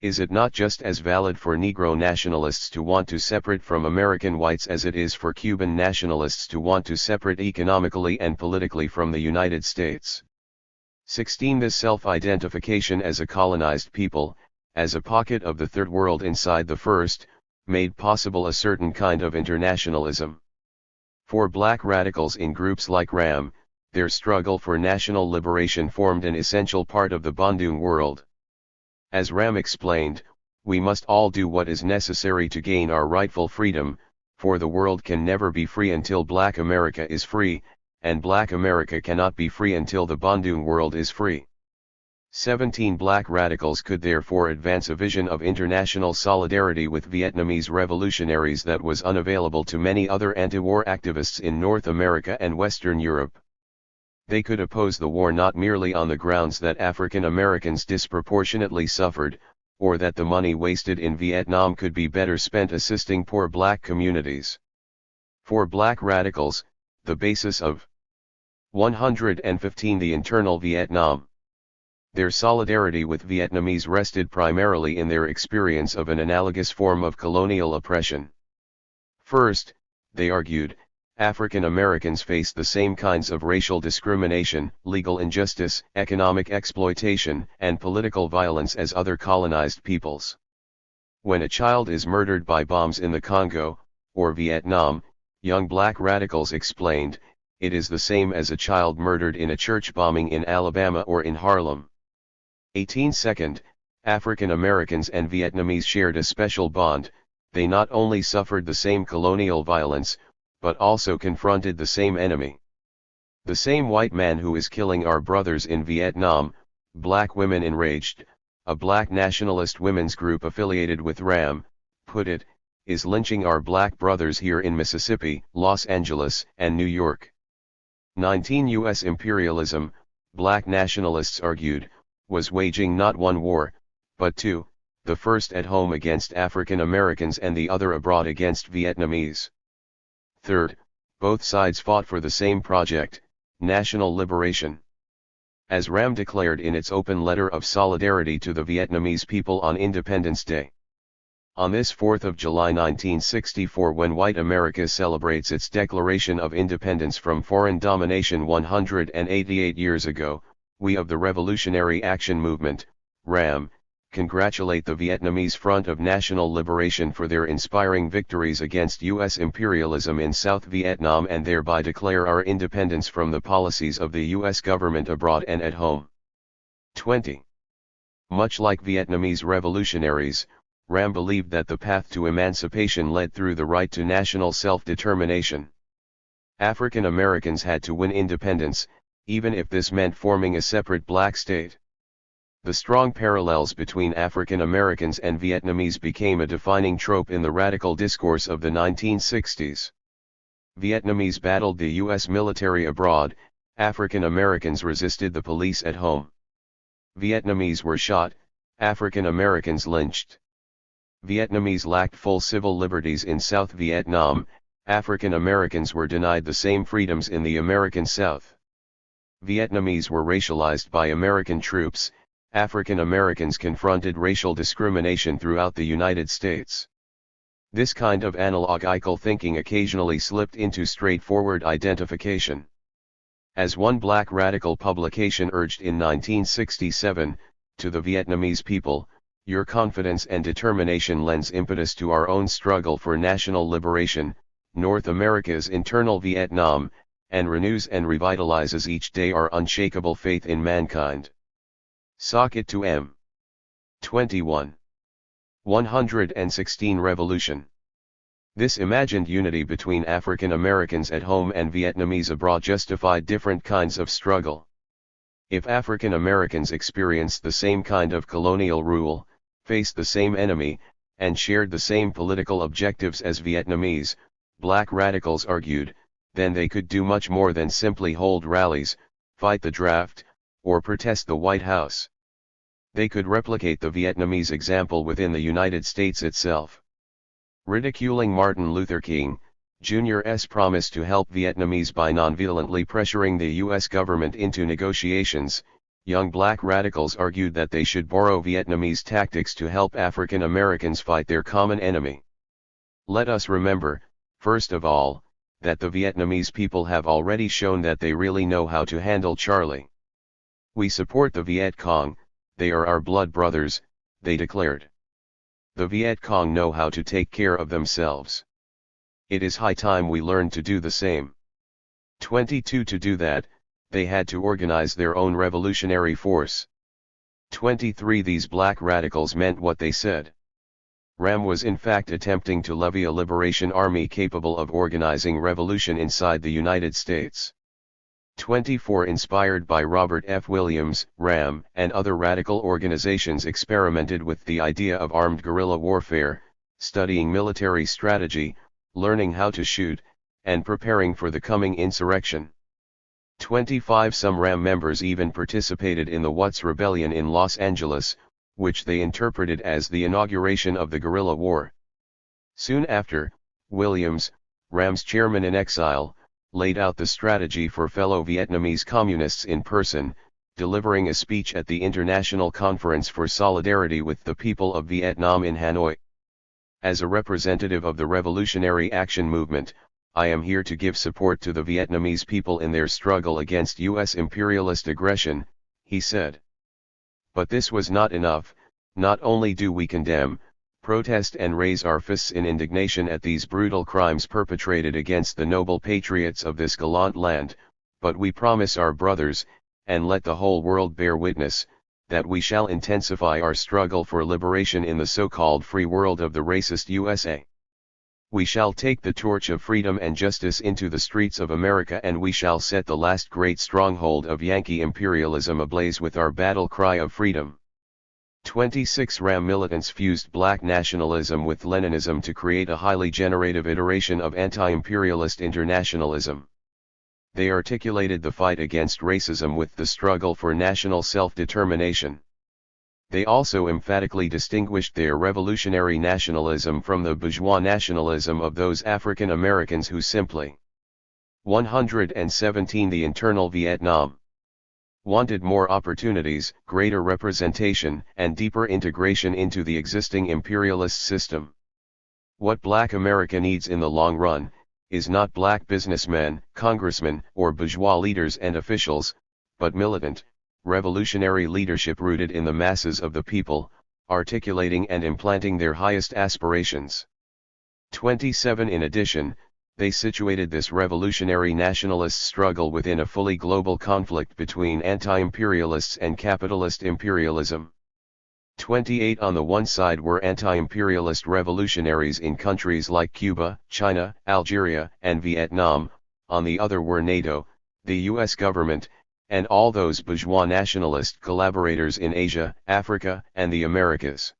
Speaker 1: Is it not just as valid for Negro nationalists to want to separate from American whites as it is for Cuban nationalists to want to separate economically and politically from the United States? 16. This self-identification as a colonized people, as a pocket of the Third World inside the First, made possible a certain kind of internationalism. For black radicals in groups like RAM, their struggle for national liberation formed an essential part of the Bandung world. As RAM explained, we must all do what is necessary to gain our rightful freedom, for the world can never be free until Black America is free, and Black America cannot be free until the Bandung world is free. 17. Black radicals could therefore advance a vision of international solidarity with Vietnamese revolutionaries that was unavailable to many other anti-war activists in North America and Western Europe. They could oppose the war not merely on the grounds that African Americans disproportionately suffered, or that the money wasted in Vietnam could be better spent assisting poor black communities. For black radicals, the basis of 115. The internal Vietnam. Their solidarity with Vietnamese rested primarily in their experience of an analogous form of colonial oppression. First, they argued, African Americans face the same kinds of racial discrimination, legal injustice, economic exploitation, and political violence as other colonized peoples. When a child is murdered by bombs in the Congo, or Vietnam, young black radicals explained, it is the same as a child murdered in a church bombing in Alabama or in Harlem. 18. Second, African Americans and Vietnamese shared a special bond. They not only suffered the same colonial violence, but also confronted the same enemy. The same white man who is killing our brothers in Vietnam, Black Women Enraged, a black nationalist women's group affiliated with RAM, put it, is lynching our black brothers here in Mississippi, Los Angeles, and New York. 19 U.S. imperialism, black nationalists argued, was waging not one war, but two, the first at home against African Americans and the other abroad against Vietnamese. Third, both sides fought for the same project, national liberation. As RAM declared in its open letter of solidarity to the Vietnamese people on Independence Day. On this 4th of July 1964, when white America celebrates its declaration of independence from foreign domination 188 years ago, we of the Revolutionary Action Movement, RAM, congratulate the Vietnamese Front of National Liberation for their inspiring victories against U.S. imperialism in South Vietnam and thereby declare our independence from the policies of the U.S. government abroad and at home. 20. Much like Vietnamese revolutionaries, RAM believed that the path to emancipation led through the right to national self-determination. African Americans had to win independence, even if this meant forming a separate black state. The strong parallels between African Americans and Vietnamese became a defining trope in the radical discourse of the 1960s. Vietnamese battled the U.S. military abroad, African Americans resisted the police at home. Vietnamese were shot, African Americans lynched. Vietnamese lacked full civil liberties in South Vietnam, African Americans were denied the same freedoms in the American South. Vietnamese were racialized by American troops, African Americans confronted racial discrimination throughout the United States. This kind of analogical thinking occasionally slipped into straightforward identification. As one black radical publication urged in 1967, to the Vietnamese people, your confidence and determination lends impetus to our own struggle for national liberation, North America's internal Vietnam, and renews and revitalizes each day our unshakable faith in mankind. Socket to M. 21. 116 Revolution. This imagined unity between African Americans at home and Vietnamese abroad justified different kinds of struggle. If African Americans experienced the same kind of colonial rule, faced the same enemy, and shared the same political objectives as Vietnamese, black radicals argued, then they could do much more than simply hold rallies, fight the draft, or protest the White House. They could replicate the Vietnamese example within the United States itself. Ridiculing Martin Luther King, Jr.'s promise to help Vietnamese by nonviolently pressuring the U.S. government into negotiations, young black radicals argued that they should borrow Vietnamese tactics to help African Americans fight their common enemy. Let us remember, first of all, that the Vietnamese people have already shown that they really know how to handle Charlie. We support the Viet Cong, they are our blood brothers, they declared. The Viet Cong know how to take care of themselves. It is high time we learn to do the same. 22. To do that, they had to organize their own revolutionary force. 23. These black radicals meant what they said. RAM was in fact attempting to levy a liberation army capable of organizing revolution inside the United States. 24. Inspired by Robert F. Williams, RAM, and other radical organizations experimented with the idea of armed guerrilla warfare, studying military strategy, learning how to shoot, and preparing for the coming insurrection. 25. Some RAM members even participated in the Watts Rebellion in Los Angeles, which they interpreted as the inauguration of the guerrilla war. Soon after, Williams, RAM's chairman in exile, laid out the strategy for fellow Vietnamese communists in person, delivering a speech at the International Conference for Solidarity with the People of Vietnam in Hanoi. As a representative of the Revolutionary Action Movement, I am here to give support to the Vietnamese people in their struggle against U.S. imperialist aggression, he said. But this was not enough. Not only do we condemn, protest and raise our fists in indignation at these brutal crimes perpetrated against the noble patriots of this gallant land, but we promise our brothers, and let the whole world bear witness, that we shall intensify our struggle for liberation in the so-called free world of the racist USA. We shall take the torch of freedom and justice into the streets of America, and we shall set the last great stronghold of Yankee imperialism ablaze with our battle cry of freedom. 26 RAM militants fused black nationalism with Leninism to create a highly generative iteration of anti-imperialist internationalism. They articulated the fight against racism with the struggle for national self-determination. They also emphatically distinguished their revolutionary nationalism from the bourgeois nationalism of those African Americans who simply 117 the internal Vietnam wanted more opportunities, greater representation, and deeper integration into the existing imperialist system. What Black America needs in the long run is not black businessmen, congressmen, or bourgeois leaders and officials, but militant, revolutionary leadership rooted in the masses of the people, articulating and implanting their highest aspirations. 27 In addition, they situated this revolutionary nationalist struggle within a fully global conflict between anti-imperialists and capitalist imperialism. 28 On the one side were anti-imperialist revolutionaries in countries like Cuba, China, Algeria, and Vietnam, on the other were NATO, the US government, and all those bourgeois nationalist collaborators in Asia, Africa, and the Americas.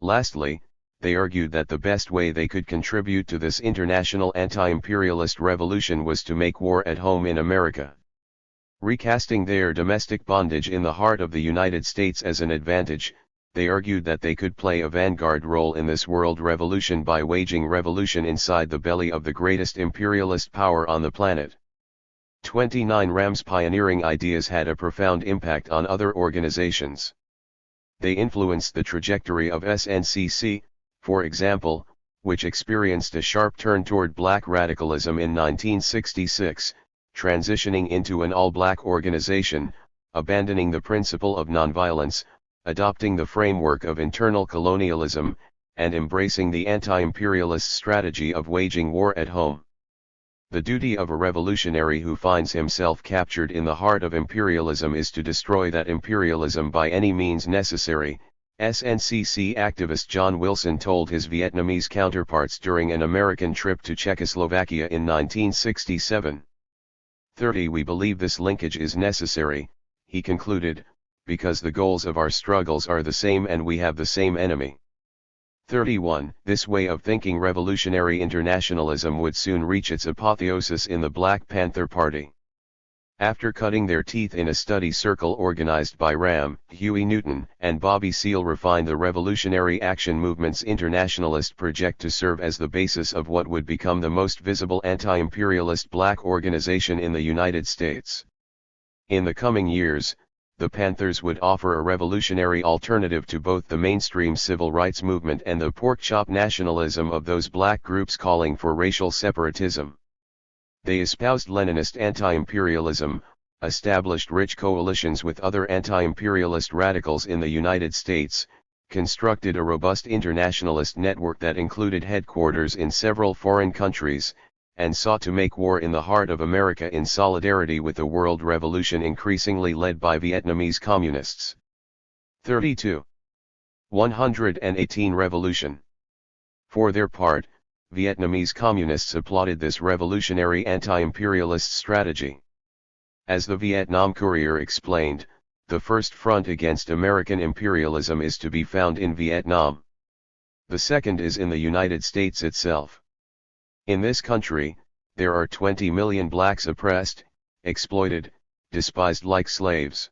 Speaker 1: Lastly, they argued that the best way they could contribute to this international anti-imperialist revolution was to make war at home in America. Recasting their domestic bondage in the heart of the United States as an advantage, they argued that they could play a vanguard role in this world revolution by waging revolution inside the belly of the greatest imperialist power on the planet. 29 Ram's pioneering ideas had a profound impact on other organizations. They influenced the trajectory of SNCC, for example, which experienced a sharp turn toward black radicalism in 1966, transitioning into an all-black organization, abandoning the principle of nonviolence, adopting the framework of internal colonialism, and embracing the anti-imperialist strategy of waging war at home. The duty of a revolutionary who finds himself captured in the heart of imperialism is to destroy that imperialism by any means necessary, SNCC activist John Wilson told his Vietnamese counterparts during an American trip to Czechoslovakia in 1967. 30 We believe this linkage is necessary, he concluded, because the goals of our struggles are the same and we have the same enemy. 31 This way of thinking revolutionary internationalism would soon reach its apotheosis in the Black Panther Party. After cutting their teeth in a study circle organized by Ram, Huey Newton, and Bobby Seale refined the Revolutionary Action Movement's internationalist project to serve as the basis of what would become the most visible anti-imperialist black organization in the United States. In the coming years, the Panthers would offer a revolutionary alternative to both the mainstream civil rights movement and the pork-chop nationalism of those black groups calling for racial separatism. They espoused Leninist anti-imperialism, established rich coalitions with other anti-imperialist radicals in the United States, constructed a robust internationalist network that included headquarters in several foreign countries, and sought to make war in the heart of America in solidarity with a world revolution increasingly led by Vietnamese communists. 32. 118 Revolution. For their part, Vietnamese communists applauded this revolutionary anti-imperialist strategy. As the Vietnam Courier explained, the first front against American imperialism is to be found in Vietnam. The second is in the United States itself. In this country, there are 20 million blacks oppressed, exploited, despised like slaves.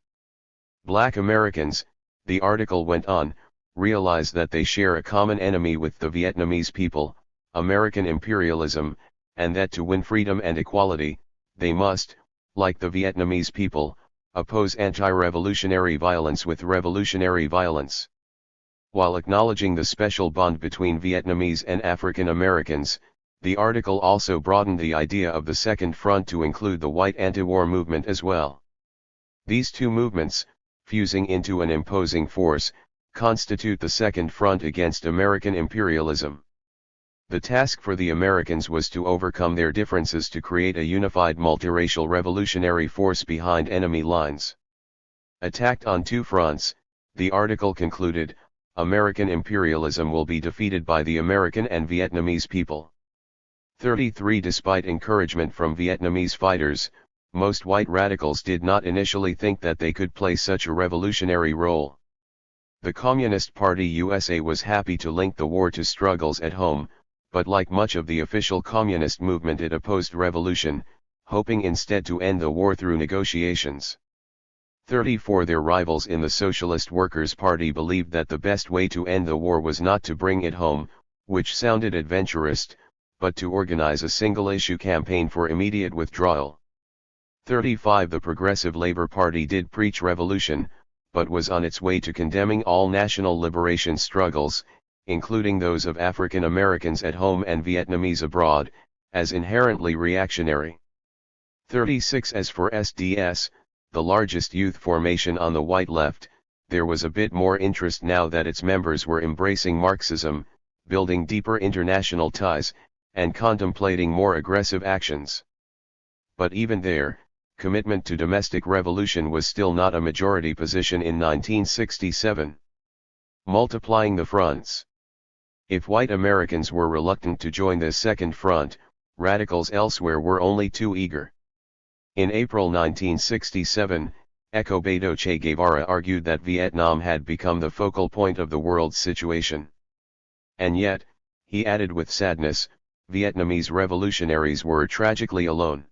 Speaker 1: Black Americans, the article went on, realize that they share a common enemy with the Vietnamese people, American imperialism, and that to win freedom and equality, they must, like the Vietnamese people, oppose anti-revolutionary violence with revolutionary violence. While acknowledging the special bond between Vietnamese and African Americans, the article also broadened the idea of the Second Front to include the white anti-war movement as well. These two movements, fusing into an imposing force, constitute the Second Front against American imperialism. The task for the Americans was to overcome their differences to create a unified multiracial revolutionary force behind enemy lines. Attacked on two fronts, the article concluded, American imperialism will be defeated by the American and Vietnamese people. 33 Despite encouragement from Vietnamese fighters, most white radicals did not initially think that they could play such a revolutionary role. The Communist Party USA was happy to link the war to struggles at home, but like much of the official communist movement it opposed revolution, hoping instead to end the war through negotiations. 34 Their rivals in the Socialist Workers' Party believed that the best way to end the war was not to bring it home, which sounded adventurous, but to organize a single-issue campaign for immediate withdrawal. 35 The Progressive Labor Party did preach revolution, but was on its way to condemning all national liberation struggles, including those of African Americans at home and Vietnamese abroad, as inherently reactionary. 36 As for SDS, the largest youth formation on the white left, there was a bit more interest now that its members were embracing Marxism, building deeper international ties, and contemplating more aggressive actions. But even there, commitment to domestic revolution was still not a majority position in 1967. Multiplying the fronts. If white Americans were reluctant to join this second front, radicals elsewhere were only too eager. In April 1967, Ecobedo Che Guevara argued that Vietnam had become the focal point of the world's situation. And yet, he added with sadness, Vietnamese revolutionaries were tragically alone.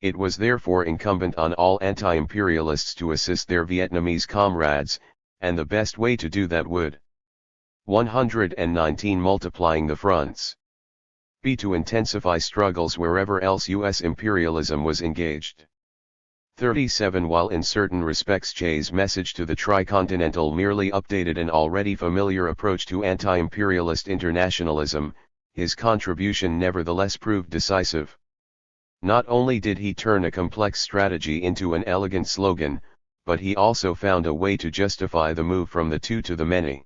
Speaker 1: It was therefore incumbent on all anti-imperialists to assist their Vietnamese comrades, and the best way to do that would 119 Multiplying the fronts. Be to intensify struggles wherever else U.S. imperialism was engaged. 37 While in certain respects Che's message to the Tricontinental merely updated an already familiar approach to anti-imperialist internationalism, his contribution nevertheless proved decisive. Not only did he turn a complex strategy into an elegant slogan, but he also found a way to justify the move from the two to the many.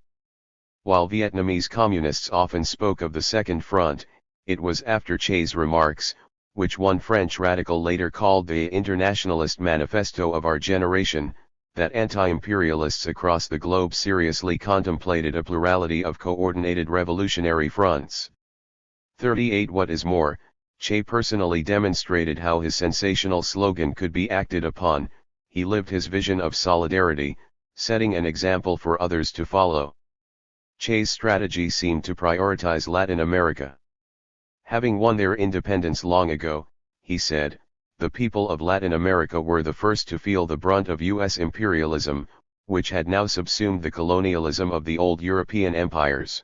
Speaker 1: While Vietnamese communists often spoke of the Second Front, it was after Che's remarks, which one French radical later called the Internationalist Manifesto of our generation, that anti-imperialists across the globe seriously contemplated a plurality of coordinated revolutionary fronts. 38 What is more, Che personally demonstrated how his sensational slogan could be acted upon. He lived his vision of solidarity, setting an example for others to follow. Che's strategy seemed to prioritize Latin America. Having won their independence long ago, he said, the people of Latin America were the first to feel the brunt of U.S. imperialism, which had now subsumed the colonialism of the old European empires.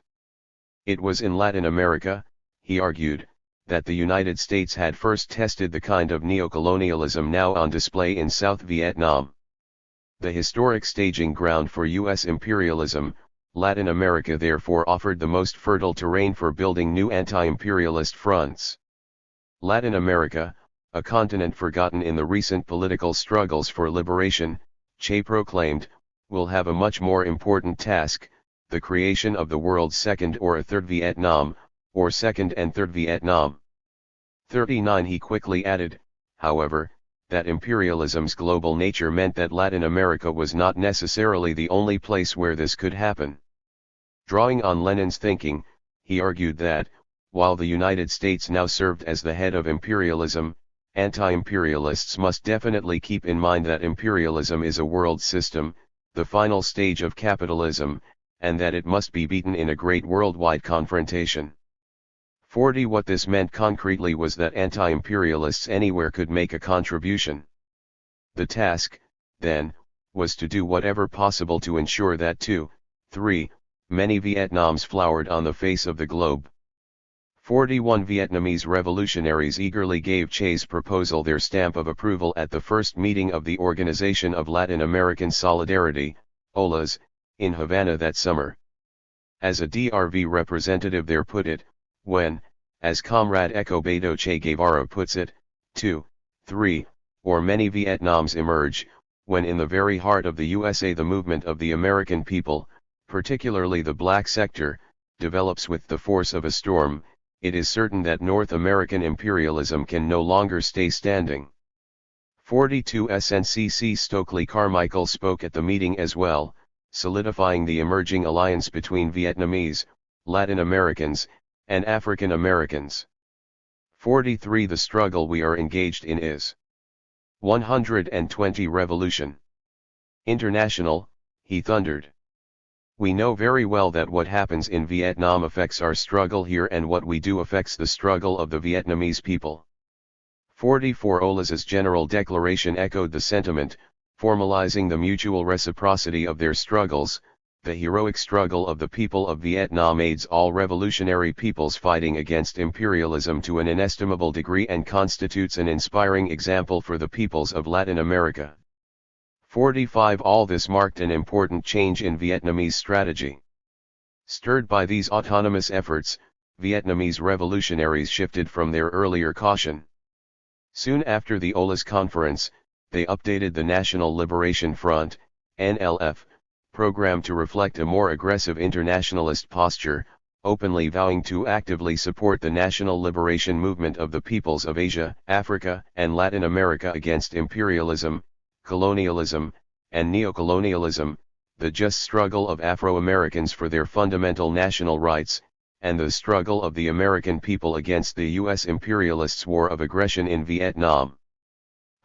Speaker 1: It was in Latin America, he argued, that the United States had first tested the kind of neocolonialism now on display in South Vietnam. The historic staging ground for U.S. imperialism, Latin America therefore offered the most fertile terrain for building new anti-imperialist fronts. Latin America, a continent forgotten in the recent political struggles for liberation, Che proclaimed, will have a much more important task, the creation of the world's second or a third Vietnam, or second and third Vietnam. 39 He quickly added, however, that imperialism's global nature meant that Latin America was not necessarily the only place where this could happen. Drawing on Lenin's thinking, he argued that, while the United States now served as the head of imperialism, anti-imperialists must definitely keep in mind that imperialism is a world system, the final stage of capitalism, and that it must be beaten in a great worldwide confrontation. 40 What this meant concretely was that anti-imperialists anywhere could make a contribution. The task, then, was to do whatever possible to ensure that 3 many Vietnams flowered on the face of the globe. 41 Vietnamese revolutionaries eagerly gave Che's proposal their stamp of approval at the first meeting of the Organization of Latin American Solidarity, OLAS, in Havana that summer. As a DRV representative there put it, when, as Comrade Ecobedo Che Guevara puts it, 3 or many Vietnams emerge, when in the very heart of the USA the movement of the American people, particularly the black sector, develops with the force of a storm, it is certain that North American imperialism can no longer stay standing. 42 SNCC Stokely Carmichael spoke at the meeting as well, solidifying the emerging alliance between Vietnamese, Latin Americans, and African Americans. 43 The struggle we are engaged in is 120 Revolution. International, he thundered. We know very well that what happens in Vietnam affects our struggle here, and what we do affects the struggle of the Vietnamese people. 44 Olas's general declaration echoed the sentiment, formalizing the mutual reciprocity of their struggles. The heroic struggle of the people of Vietnam aids all revolutionary peoples fighting against imperialism to an inestimable degree and constitutes an inspiring example for the peoples of Latin America. 45 All this marked an important change in Vietnamese strategy. Stirred by these autonomous efforts, Vietnamese revolutionaries shifted from their earlier caution. Soon after the Olas Conference, they updated the National Liberation Front, NLF, program to reflect a more aggressive internationalist posture, openly vowing to actively support the national liberation movement of the peoples of Asia, Africa, and Latin America against imperialism, colonialism, and neocolonialism, the just struggle of Afro-Americans for their fundamental national rights, and the struggle of the American people against the U.S. imperialists' war of aggression in Vietnam.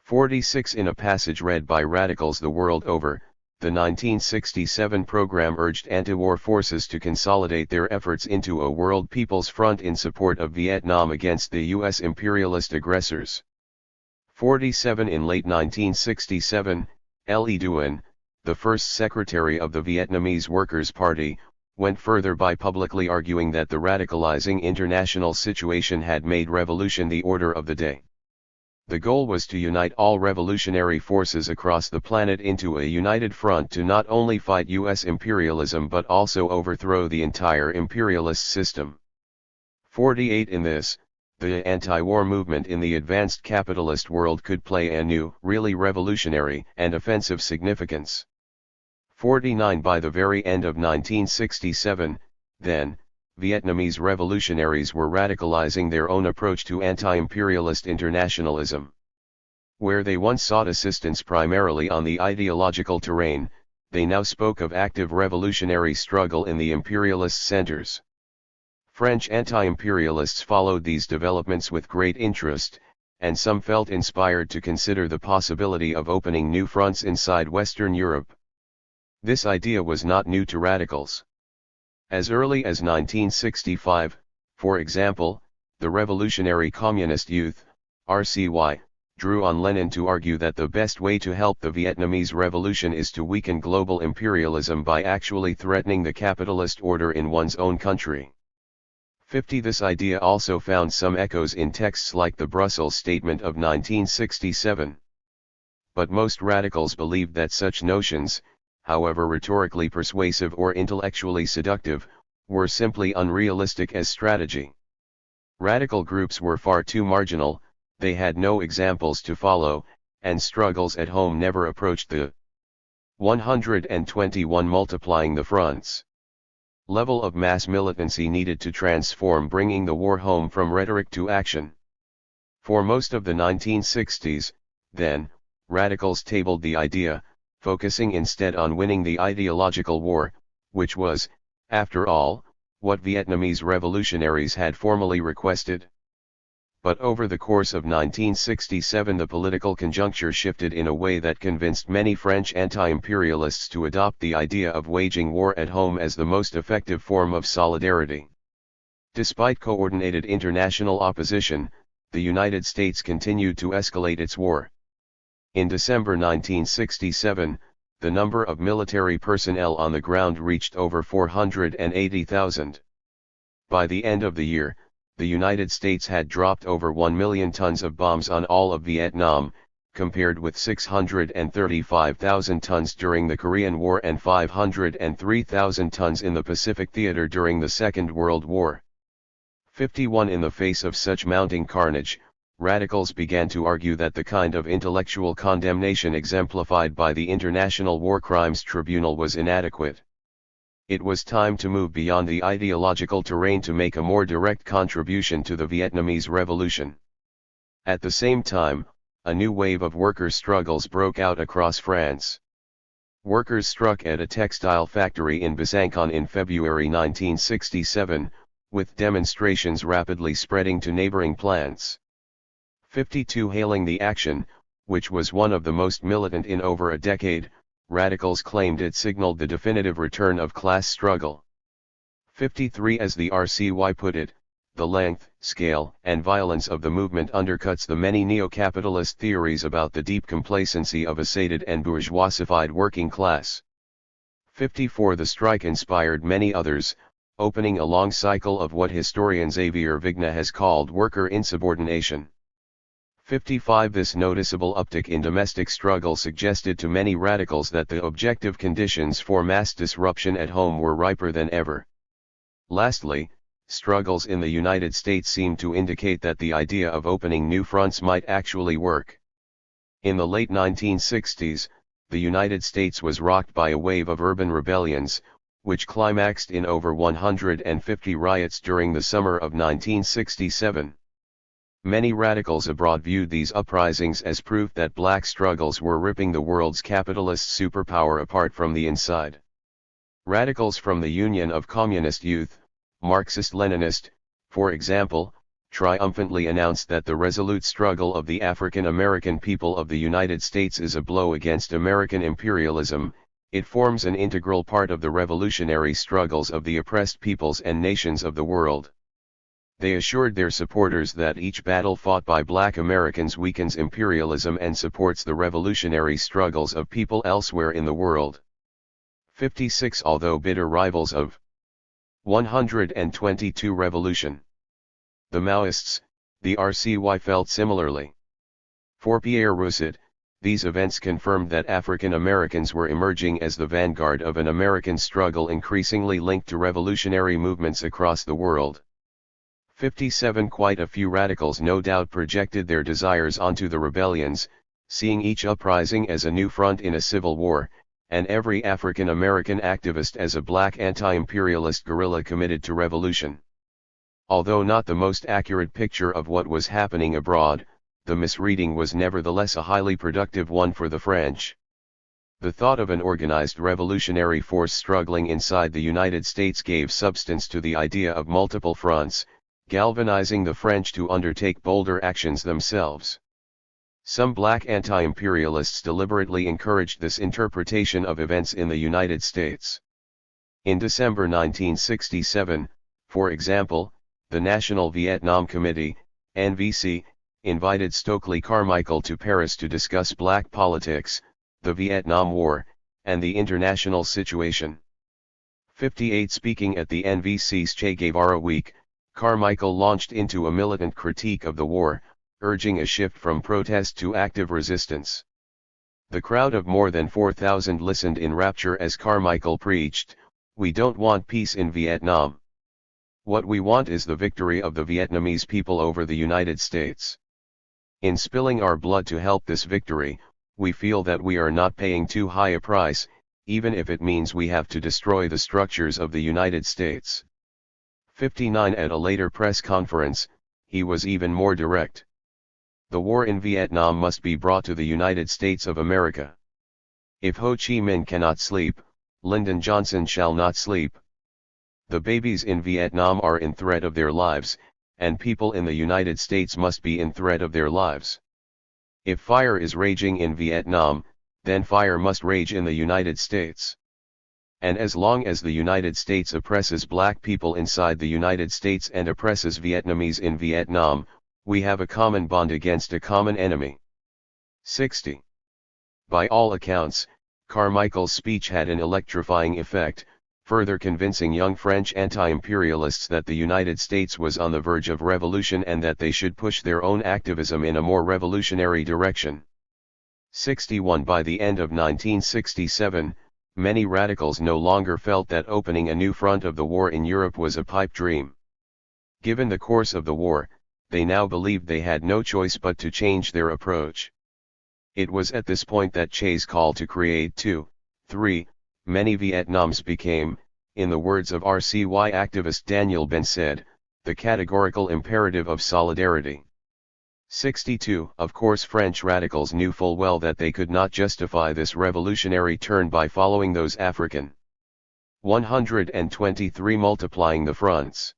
Speaker 1: 46 In a passage read by radicals the world over, the 1967 program urged anti-war forces to consolidate their efforts into a World People's Front in support of Vietnam against the U.S. imperialist aggressors. 47 In late 1967, Le Duan, the first secretary of the Vietnamese Workers' Party, went further by publicly arguing that the radicalizing international situation had made revolution the order of the day. The goal was to unite all revolutionary forces across the planet into a united front to not only fight U.S. imperialism but also overthrow the entire imperialist system. 48 In this, the anti-war movement in the advanced capitalist world could play a new, really revolutionary and offensive significance. 49 By the very end of 1967, then, Vietnamese revolutionaries were radicalizing their own approach to anti-imperialist internationalism. Where they once sought assistance primarily on the ideological terrain, they now spoke of active revolutionary struggle in the imperialist centers. French anti-imperialists followed these developments with great interest, and some felt inspired to consider the possibility of opening new fronts inside Western Europe. This idea was not new to radicals. As early as 1965, for example, the Revolutionary Communist Youth, RCY, drew on Lenin to argue that the best way to help the Vietnamese Revolution is to weaken global imperialism by actually threatening the capitalist order in one's own country. 50 This idea also found some echoes in texts like the Brussels Statement of 1967. But most radicals believed that such notions, however rhetorically persuasive or intellectually seductive, were simply unrealistic as strategy. Radical groups were far too marginal, they had no examples to follow, and struggles at home never approached the 121 multiplying the fronts level of mass militancy needed to transform bringing the war home from rhetoric to action. For most of the 1960s, then, radicals tabled the idea, focusing instead on winning the ideological war, which was, after all, what Vietnamese revolutionaries had formally requested. But over the course of 1967 the political conjuncture shifted in a way that convinced many French anti-imperialists to adopt the idea of waging war at home as the most effective form of solidarity. Despite coordinated international opposition, the United States continued to escalate its war. In December 1967, the number of military personnel on the ground reached over 480,000. By the end of the year, the United States had dropped over 1 million tons of bombs on all of Vietnam, compared with 635,000 tons during the Korean War and 503,000 tons in the Pacific Theater during the Second World War. 51 In the face of such mounting carnage, radicals began to argue that the kind of intellectual condemnation exemplified by the International War Crimes Tribunal was inadequate. It was time to move beyond the ideological terrain to make a more direct contribution to the Vietnamese Revolution. At the same time, a new wave of worker struggles broke out across France. Workers struck at a textile factory in Besançon in February 1967, with demonstrations rapidly spreading to neighboring plants. 52 Hailing the action, which was one of the most militant in over a decade, radicals claimed it signaled the definitive return of class struggle. 53 As the RCY put it, the length, scale, and violence of the movement undercuts the many neo-capitalist theories about the deep complacency of a sated and bourgeoisified working class. 54 The strike inspired many others, opening a long cycle of what historian Xavier Vigna has called worker insubordination. 55 This noticeable uptick in domestic struggle suggested to many radicals that the objective conditions for mass disruption at home were riper than ever. Lastly, struggles in the United States seemed to indicate that the idea of opening new fronts might actually work. In the late 1960s, the United States was rocked by a wave of urban rebellions, which climaxed in over 150 riots during the summer of 1967. Many radicals abroad viewed these uprisings as proof that black struggles were ripping the world's capitalist superpower apart from the inside. Radicals from the Union of Communist Youth, Marxist-Leninist, for example, triumphantly announced that the resolute struggle of the African American people of the United States is a blow against American imperialism. It forms an integral part of the revolutionary struggles of the oppressed peoples and nations of the world. They assured their supporters that each battle fought by black Americans weakens imperialism and supports the revolutionary struggles of people elsewhere in the world. 56 Although bitter rivals of 122 Revolution, the Maoists, the RCY felt similarly. For Pierre Rousset, these events confirmed that African Americans were emerging as the vanguard of an American struggle increasingly linked to revolutionary movements across the world. 57 Quite a few radicals no doubt projected their desires onto the rebellions, seeing each uprising as a new front in a civil war, and every African American activist as a black anti-imperialist guerrilla committed to revolution. Although not the most accurate picture of what was happening abroad, the misreading was nevertheless a highly productive one for the French. The thought of an organized revolutionary force struggling inside the United States gave substance to the idea of multiple fronts, galvanizing the French to undertake bolder actions themselves. Some black anti-imperialists deliberately encouraged this interpretation of events in the United States. In December 1967, for example, the National Vietnam Committee, NVC, invited Stokely Carmichael to Paris to discuss black politics, the Vietnam War, and the international situation. 58 Speaking at the NVC's Che Guevara Week, Carmichael launched into a militant critique of the war, urging a shift from protest to active resistance. The crowd of more than 4,000 listened in rapture as Carmichael preached, "We don't want peace in Vietnam. What we want is the victory of the Vietnamese people over the United States. In spilling our blood to help this victory, we feel that we are not paying too high a price, even if it means we have to destroy the structures of the United States." 59 At a later press conference, he was even more direct. "The war in Vietnam must be brought to the United States of America. If Ho Chi Minh cannot sleep, Lyndon Johnson shall not sleep. The babies in Vietnam are in threat of their lives, and people in the United States must be in threat of their lives. If fire is raging in Vietnam, then fire must rage in the United States. And as long as the United States oppresses black people inside the United States and oppresses Vietnamese in Vietnam, we have a common bond against a common enemy." 60. By all accounts, Carmichael's speech had an electrifying effect, further convincing young French anti-imperialists that the United States was on the verge of revolution and that they should push their own activism in a more revolutionary direction. 61 By the end of 1967, many radicals no longer felt that opening a new front of the war in Europe was a pipe dream. Given the course of the war, they now believed they had no choice but to change their approach. It was at this point that Che's call to create 2-3 many Vietnams became, in the words of RCY activist Daniel Ben said, the categorical imperative of solidarity. 62. Of course French radicals knew full well that they could not justify this revolutionary turn by following those African. 123. Multiplying the fronts.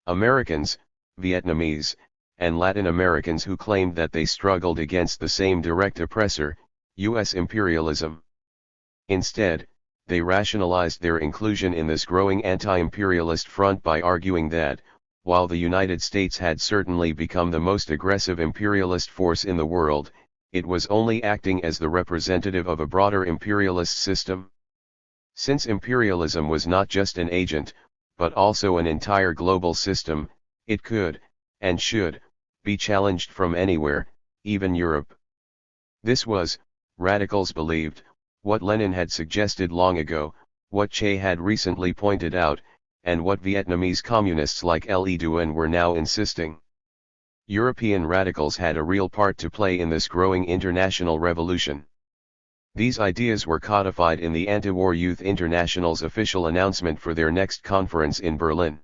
Speaker 1: Americans, Vietnamese, and Latin Americans who claimed that they struggled against the same direct oppressor, U.S. imperialism. Instead, they rationalized their inclusion in this growing anti-imperialist front by arguing that, while the United States had certainly become the most aggressive imperialist force in the world, it was only acting as the representative of a broader imperialist system. Since imperialism was not just an agent, but also an entire global system, it could, and should, be challenged from anywhere, even Europe. This was, radicals believed, what Lenin had suggested long ago, what Che had recently pointed out, and what Vietnamese communists like Le Duan were now insisting. European radicals had a real part to play in this growing international revolution. These ideas were codified in the Anti-War Youth International's official announcement for their next conference in Berlin.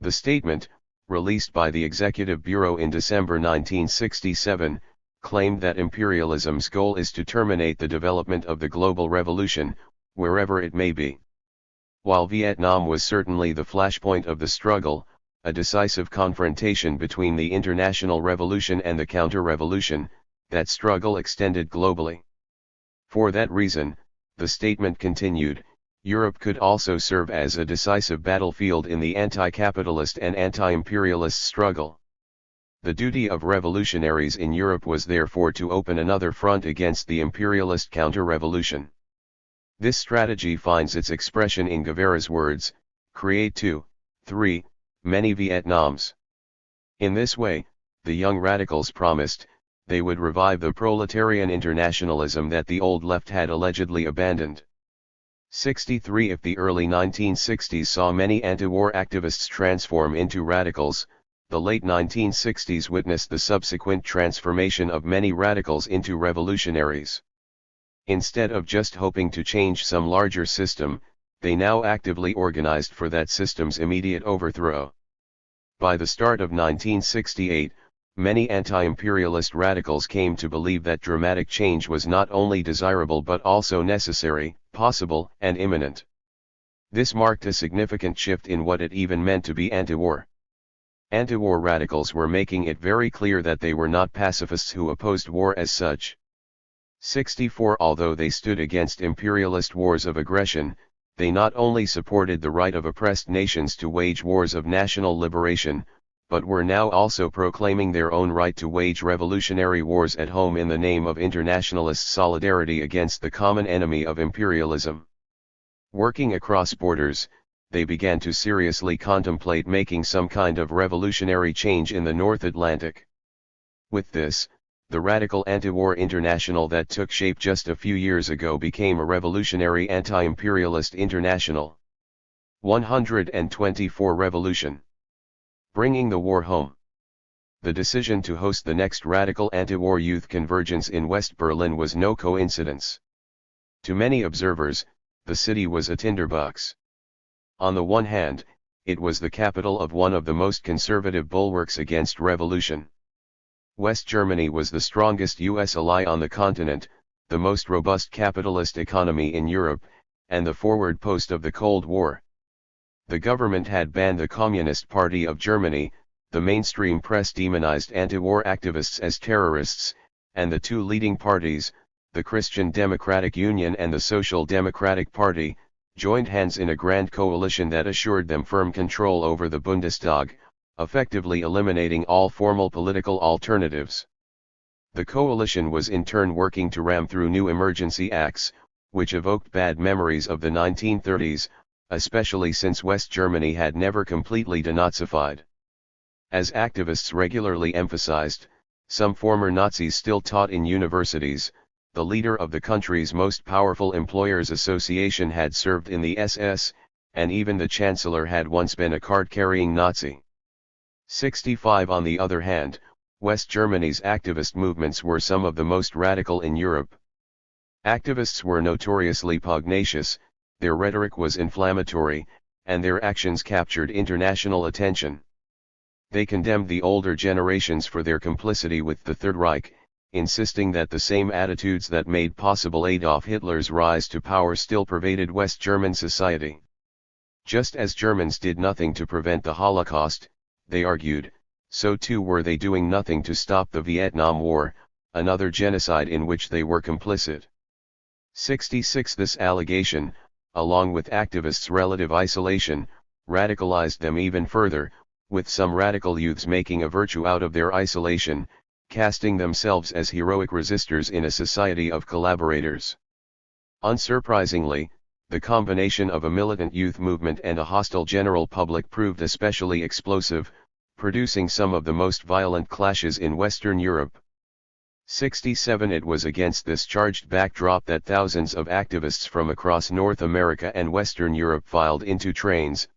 Speaker 1: The statement, released by the Executive Bureau in December 1967, claimed that imperialism's goal is to terminate the development of the global revolution, wherever it may be. While Vietnam was certainly the flashpoint of the struggle, a decisive confrontation between the international revolution and the counter-revolution, that struggle extended globally. For that reason, the statement continued, Europe could also serve as a decisive battlefield in the anti-capitalist and anti-imperialist struggle. The duty of revolutionaries in Europe was therefore to open another front against the imperialist counter-revolution. This strategy finds its expression in Guevara's words, create 3 many Vietnams. In this way, the young radicals promised, they would revive the proletarian internationalism that the old left had allegedly abandoned. 63. If the early 1960s saw many anti-war activists transform into radicals, the late 1960s witnessed the subsequent transformation of many radicals into revolutionaries. Instead of just hoping to change some larger system, they now actively organized for that system's immediate overthrow. By the start of 1968, many anti-imperialist radicals came to believe that dramatic change was not only desirable but also necessary, possible, and imminent. This marked a significant shift in what it even meant to be anti-war. Anti-war radicals were making it very clear that they were not pacifists who opposed war as such. 64. Although they stood against imperialist wars of aggression, they not only supported the right of oppressed nations to wage wars of national liberation, but were now also proclaiming their own right to wage revolutionary wars at home in the name of internationalist solidarity against the common enemy of imperialism. Working across borders, they began to seriously contemplate making some kind of revolutionary change in the North Atlantic. With this, the radical anti-war international that took shape just a few years ago became a revolutionary anti-imperialist international. 124. Revolution. Bringing the war home. The decision to host the next radical anti-war youth convergence in West Berlin was no coincidence. To many observers, the city was a tinderbox. On the one hand, it was the capital of one of the most conservative bulwarks against revolution. West Germany was the strongest U.S. ally on the continent, the most robust capitalist economy in Europe, and the forward post of the Cold War. The government had banned the Communist Party of Germany, the mainstream press demonized anti-war activists as terrorists, and the two leading parties, the Christian Democratic Union and the Social Democratic Party, joined hands in a grand coalition that assured them firm control over the Bundestag, effectively eliminating all formal political alternatives. The coalition was in turn working to ram through new emergency acts, which evoked bad memories of the 1930s, especially since West Germany had never completely denazified. As activists regularly emphasized, some former Nazis still taught in universities. The leader of the country's most powerful employers' association had served in the SS, and even the chancellor had once been a card-carrying Nazi. 65. On the other hand, West Germany's activist movements were some of the most radical in Europe. Activists were notoriously pugnacious, their rhetoric was inflammatory, and their actions captured international attention. They condemned the older generations for their complicity with the Third Reich, insisting that the same attitudes that made possible Adolf Hitler's rise to power still pervaded West German society. Just as Germans did nothing to prevent the Holocaust, they argued, so too were they doing nothing to stop the Vietnam War, another genocide in which they were complicit. 66 This allegation, along with activists' relative isolation, radicalized them even further, with some radical youths making a virtue out of their isolation, casting themselves as heroic resistors in a society of collaborators. Unsurprisingly, the combination of a militant youth movement and a hostile general public proved especially explosive, producing some of the most violent clashes in Western Europe. 67 It was against this charged backdrop that thousands of activists from across North America and Western Europe filed into trains,